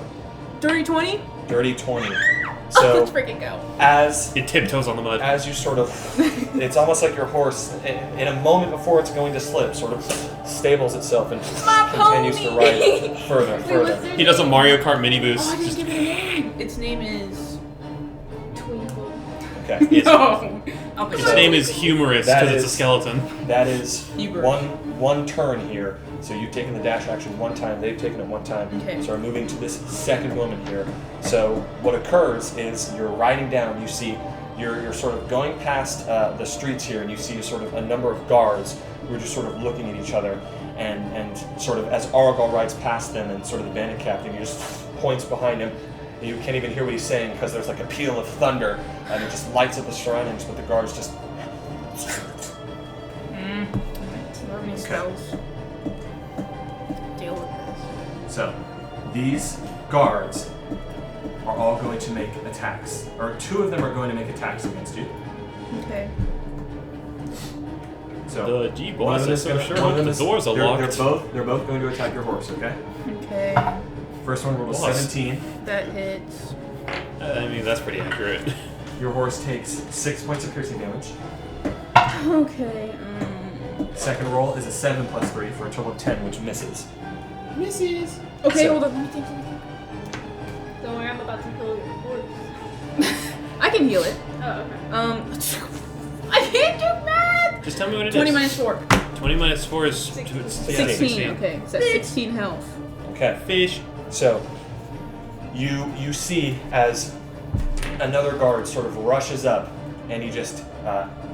Speaker 1: dirty 20.
Speaker 8: Dirty 20.
Speaker 1: Oh,
Speaker 8: So
Speaker 1: let's freaking go.
Speaker 8: as
Speaker 3: It tiptoes on the mud.
Speaker 8: as you sort of, it's almost like your horse, in a moment before it's going to slip, sort of stables itself and
Speaker 1: My
Speaker 8: continues to
Speaker 1: pony.
Speaker 8: ride further and
Speaker 5: Wait, what's
Speaker 8: further.
Speaker 5: their
Speaker 3: He does a
Speaker 5: name?
Speaker 3: Mario Kart mini
Speaker 1: Oh,
Speaker 3: boost.
Speaker 1: I didn't give it a name. Its name is.
Speaker 5: Twinkle.
Speaker 8: Okay.
Speaker 3: Yes.
Speaker 1: No. Up
Speaker 3: Its name is humorous
Speaker 8: That
Speaker 3: because it's a
Speaker 8: is-
Speaker 3: skeleton.
Speaker 8: That is
Speaker 1: Hubert.
Speaker 8: one turn here. So you've taken the dash action one time, they've taken it one time.
Speaker 1: Okay.
Speaker 8: So we're moving to this second woman here. So what occurs is you're riding down, you see, you're sort of going past the streets here, and you see sort of a number of guards who are just sort of looking at each other, and sort of as Argal rides past them and sort of the bandit captain, he just points behind him. You can't even hear what he's saying because there's like a peal of thunder, and it just lights up the surroundings, but the guards just...
Speaker 1: Learning spells. Deal with this.
Speaker 2: So, these guards are all going to make attacks, or 2 of them are going to make attacks against you.
Speaker 1: Okay.
Speaker 2: So,
Speaker 3: The G
Speaker 2: one of
Speaker 3: boss
Speaker 2: them
Speaker 3: is
Speaker 2: is
Speaker 3: so
Speaker 2: gonna,
Speaker 3: sure
Speaker 2: one of them
Speaker 3: the
Speaker 2: is,
Speaker 3: doors are locked.
Speaker 2: they're both going to attack your horse. Okay.
Speaker 1: Okay.
Speaker 2: First one rolled a
Speaker 3: Boss.
Speaker 2: 17.
Speaker 1: That hits.
Speaker 3: I mean, that's pretty accurate.
Speaker 2: Your horse takes 6 points of piercing damage.
Speaker 1: Okay.
Speaker 2: Second roll is a 7 plus 3 for a total of 10, which misses.
Speaker 6: Misses.
Speaker 1: Okay,
Speaker 2: So-
Speaker 1: hold on. Let me think.
Speaker 5: Don't worry, I'm about to kill your horse.
Speaker 1: I can heal it.
Speaker 5: Oh, okay.
Speaker 1: I can't do math.
Speaker 3: Just tell me what it is.
Speaker 1: 20 minus 4.
Speaker 3: 20 minus 4 is
Speaker 1: 16.
Speaker 3: 16.
Speaker 1: Okay, so that's 16 health.
Speaker 8: Okay.
Speaker 3: Fish.
Speaker 8: So, you see as another guard sort of rushes up, and he just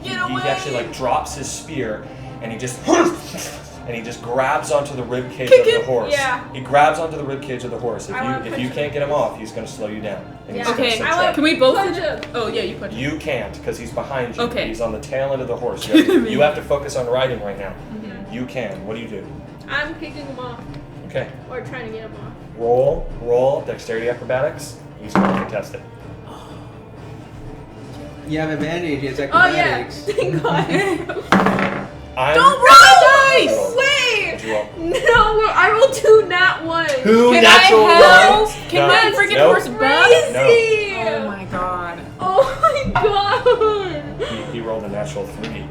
Speaker 8: he actually like drops his spear, and he just grabs onto the rib cage of the horse.
Speaker 5: Yeah.
Speaker 8: He grabs onto the rib cage of the horse.
Speaker 5: I wanna
Speaker 8: If
Speaker 5: punch
Speaker 8: you
Speaker 5: him.
Speaker 8: can't get him off, he's going to slow you down. And he's
Speaker 5: Yeah.
Speaker 8: gonna
Speaker 1: Okay,
Speaker 8: sit
Speaker 5: I want-
Speaker 8: down.
Speaker 1: Can we both?
Speaker 5: Punch him.
Speaker 1: Oh yeah, you punch him.
Speaker 8: You can't because he's behind you.
Speaker 1: Okay.
Speaker 8: He's on the tail end of the horse. You have to focus on riding right now. You can. What do you do?
Speaker 5: I'm kicking him off.
Speaker 8: Okay.
Speaker 5: Or trying to get him off.
Speaker 8: Roll dexterity acrobatics. He's going to contest it.
Speaker 4: You have advantage. He has
Speaker 5: Oh yeah.
Speaker 4: acrobatics.
Speaker 5: Thank God.
Speaker 1: Don't roll dice.
Speaker 5: Wait.
Speaker 8: What'd you roll?
Speaker 5: No, I rolled 2 nat 1.
Speaker 1: Can
Speaker 8: natural
Speaker 1: I help?
Speaker 8: ones.
Speaker 1: Can
Speaker 8: No.
Speaker 1: my freaking
Speaker 8: No.
Speaker 1: horse buff?
Speaker 5: Crazy.
Speaker 1: Oh my god.
Speaker 5: Oh my god.
Speaker 8: He rolled a natural 3,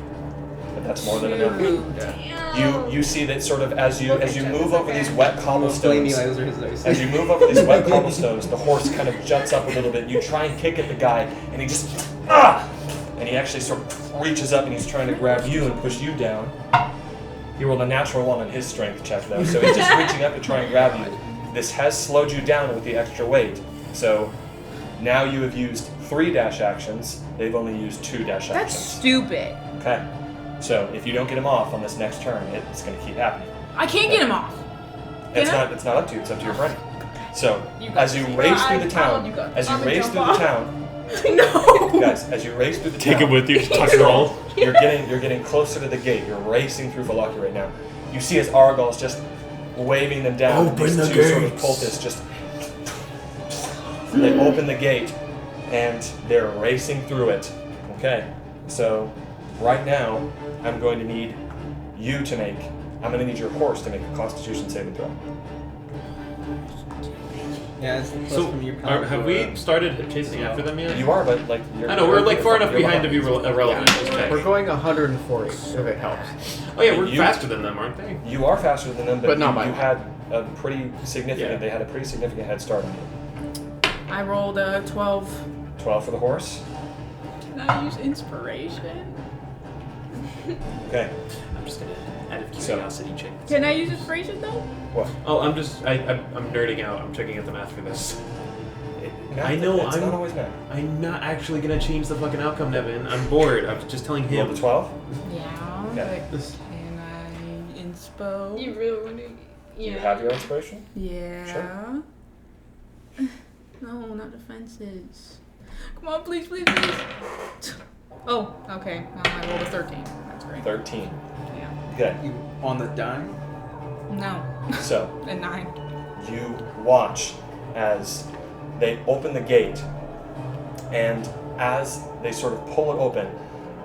Speaker 8: but that's more than enough.
Speaker 5: Damn.
Speaker 8: You see that sort of as you move over these wet
Speaker 4: Blame
Speaker 8: cobblestones.
Speaker 4: you, those are his dice.
Speaker 8: As you move over these wet cobblestones, the horse kind of jumps up a little bit. You try and kick at the guy, and he just and he actually sort of reaches up and he's trying to grab you and push you down. He rolled a natural 1 on his strength check though, so he's just reaching up to try and grab you. This has slowed you down with the extra weight, so now you have used 3 dash actions. They've only used 2 dash
Speaker 1: That's
Speaker 8: actions.
Speaker 1: stupid.
Speaker 8: Okay. So if you don't get him off on this next turn, it's going to keep happening.
Speaker 1: I can't get him off.
Speaker 8: It's
Speaker 1: Can I?
Speaker 8: not up to you. It's up to your friend. So
Speaker 1: You got
Speaker 8: as you
Speaker 1: this.
Speaker 8: race through
Speaker 5: I
Speaker 8: the
Speaker 5: followed
Speaker 8: town,
Speaker 5: you guys.
Speaker 8: as you
Speaker 5: I'm gonna
Speaker 8: race
Speaker 5: jump
Speaker 8: through the
Speaker 5: off.
Speaker 8: town,
Speaker 1: No.
Speaker 8: guys, as you race through the
Speaker 3: Take
Speaker 8: town,
Speaker 3: him with you. Tuck and roll.
Speaker 8: you're getting closer to the gate. You're racing through Valaki right now. You see as Argal's just waving them down.
Speaker 6: Open
Speaker 8: these
Speaker 6: the
Speaker 8: two sort of
Speaker 6: gates.
Speaker 8: cultists just they open the gate and they're racing through it. Okay, so right now I'm going to need you to make. I'm going to need your horse to make a Constitution saving throw.
Speaker 4: Yeah, it's the plus
Speaker 3: So,
Speaker 4: from your power.
Speaker 3: have we started chasing after them yet?
Speaker 8: You are, but like you're.
Speaker 3: I know, we're like far enough
Speaker 8: you're
Speaker 3: behind to be
Speaker 8: behind.
Speaker 3: irrelevant. Just check.
Speaker 7: We're going 140, if it helps.
Speaker 3: Oh yeah, we're
Speaker 8: You-
Speaker 3: faster than them, aren't they?
Speaker 8: You are faster than them,
Speaker 7: But not
Speaker 8: you,
Speaker 7: by
Speaker 8: you
Speaker 7: much.
Speaker 8: had a pretty significant.
Speaker 3: Yeah.
Speaker 8: They had a pretty significant head start on you.
Speaker 1: I rolled a 12.
Speaker 8: 12 for the horse.
Speaker 1: Can I use inspiration?
Speaker 8: Okay.
Speaker 3: I'm just gonna out of
Speaker 8: So-
Speaker 3: curiosity check.
Speaker 1: Can I use inspiration though?
Speaker 8: What?
Speaker 3: Oh, I'm nerding out. I'm checking out the math for this.
Speaker 8: Math,
Speaker 3: I know
Speaker 8: it's not
Speaker 3: I'm
Speaker 8: always math.
Speaker 3: I'm not actually gonna change the fucking outcome, Nevin. I'm bored. I was just telling
Speaker 8: You rolled
Speaker 3: him.
Speaker 8: the 12.
Speaker 1: Yeah.
Speaker 8: Okay.
Speaker 1: But can I inspo?
Speaker 5: You really want to. Yeah.
Speaker 8: You have your inspiration.
Speaker 1: Yeah.
Speaker 8: Sure.
Speaker 1: No, not defenses. Come on, please, please, please. Oh, okay. Well, I rolled a 13. That's great.
Speaker 8: 13.
Speaker 1: Yeah.
Speaker 8: Okay.
Speaker 4: You on the dime?
Speaker 1: No.
Speaker 8: So
Speaker 1: A 9.
Speaker 8: you watch as they open the gate, and as they sort of pull it open,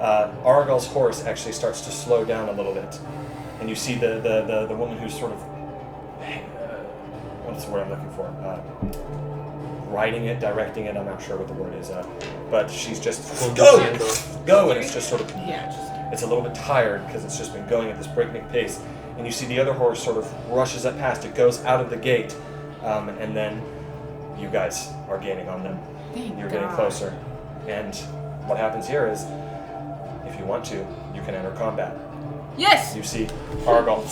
Speaker 8: Argal's horse actually starts to slow down a little bit, and you see the woman who's sort of what's the word I'm looking for? Riding it, directing it. I'm not sure what the word is, but she's just go, and it's just sort of
Speaker 1: Yeah, just.
Speaker 8: it's a little bit tired because it's just been going at this breakneck pace. And you see the other horse sort of rushes up past it, goes out of the gate, and then you guys are gaining on them.
Speaker 1: Thank
Speaker 8: You're
Speaker 1: God.
Speaker 8: getting closer. And what happens here is you want to, you can enter combat.
Speaker 1: Yes!
Speaker 8: You see Argal.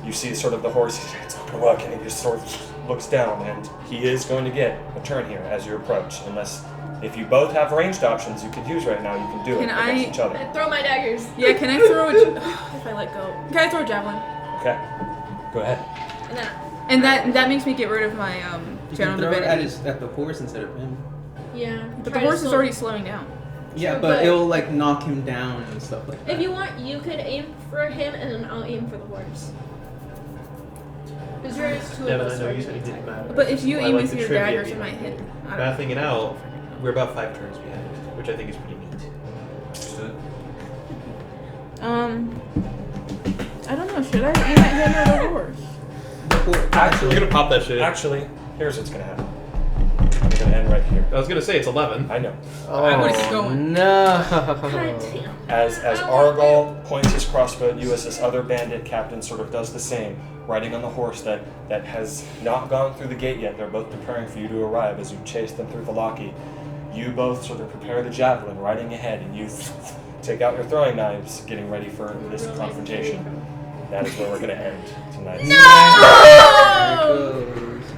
Speaker 8: You see sort of the horse. It's not going to work, and he just sort of looks down, and he is going to get a turn here as you approach. Unless, if you both have ranged options you can use right now, you can do
Speaker 1: Can
Speaker 8: it
Speaker 1: I-
Speaker 8: against each other.
Speaker 5: I throw my daggers.
Speaker 1: Yeah, can I throw a... if I let go. Can I throw a javelin?
Speaker 8: Okay. Go ahead.
Speaker 5: And then,
Speaker 1: And that makes me get rid of my
Speaker 4: You
Speaker 1: channel
Speaker 4: can throw it
Speaker 1: divinity.
Speaker 4: at the horse instead of him.
Speaker 5: yeah.
Speaker 1: But
Speaker 5: try
Speaker 1: the
Speaker 5: to
Speaker 1: horse is
Speaker 5: slow-
Speaker 1: already slowing down.
Speaker 4: Yeah,
Speaker 5: True,
Speaker 4: but
Speaker 5: but-
Speaker 4: it'll like knock him down and stuff like that.
Speaker 5: If you want, you could aim for him, and then I'll aim for the horse. Because there's two
Speaker 3: Yeah,
Speaker 5: of
Speaker 3: but
Speaker 5: us.
Speaker 3: I know
Speaker 5: so
Speaker 3: you
Speaker 5: it
Speaker 3: said it
Speaker 5: makes
Speaker 3: didn't
Speaker 5: sense.
Speaker 3: matter.
Speaker 1: But if you
Speaker 3: I
Speaker 1: aim
Speaker 3: like
Speaker 1: with
Speaker 3: the
Speaker 1: your
Speaker 3: trivia
Speaker 1: daggers, it
Speaker 3: being
Speaker 1: might hit. I don't
Speaker 3: Mathing it out, we're about 5 turns behind, which I think is pretty neat.
Speaker 8: Understood.
Speaker 1: I don't know. Should I aim at him or the horse?
Speaker 3: You're gonna pop that shit.
Speaker 8: Actually, here's what's going to happen. I'm going to end right here.
Speaker 3: I was gonna say it's 11.
Speaker 8: I know.
Speaker 1: I would've kept going.
Speaker 7: No.
Speaker 5: God damn.
Speaker 8: As Argal points his crossbow at you, as this other bandit captain sort of does the same, riding on the horse that has not gone through the gate yet. They're both preparing for you to arrive as you chase them through the locky. You both sort of prepare the javelin, riding ahead, and you take out your throwing knives, getting ready for this confrontation. That is where we're going to end tonight.
Speaker 5: No!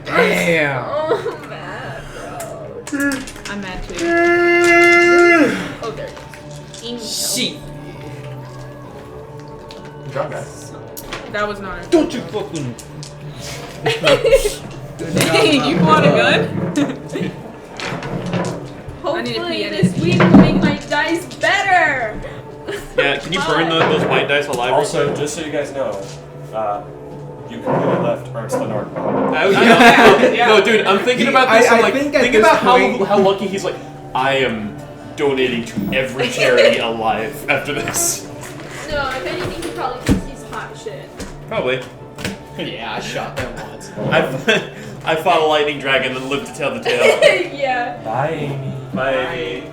Speaker 7: Damn.
Speaker 5: Oh, I'm mad, bro.
Speaker 1: I'm mad too.
Speaker 5: Oh, there it is. Amy
Speaker 7: Shit.
Speaker 8: Good job, guys.
Speaker 1: That was not a...
Speaker 3: Don't you fucking.
Speaker 1: Dang, you want a gun? I need to
Speaker 5: Hopefully
Speaker 1: pee, I need
Speaker 5: this
Speaker 1: to
Speaker 5: week will make my dice better.
Speaker 3: Yeah, can you burn those white dice alive? real
Speaker 8: Also,
Speaker 3: quick?
Speaker 8: just so you guys know, you completely left Ernst Lenard behind.
Speaker 3: I know.
Speaker 1: Yeah.
Speaker 3: No, dude, I'm thinking about this.
Speaker 4: I
Speaker 3: I'm like,
Speaker 4: think at
Speaker 3: think
Speaker 4: this
Speaker 3: about
Speaker 4: point-
Speaker 3: how lucky he's like. I am donating to every charity alive after this.
Speaker 5: No, if anything, he probably thinks he's hot shit.
Speaker 3: Probably.
Speaker 7: Yeah, I shot them once.
Speaker 3: I fought a lightning dragon and lived to tell the tale.
Speaker 5: Yeah.
Speaker 8: Bye, Amy.
Speaker 3: Bye.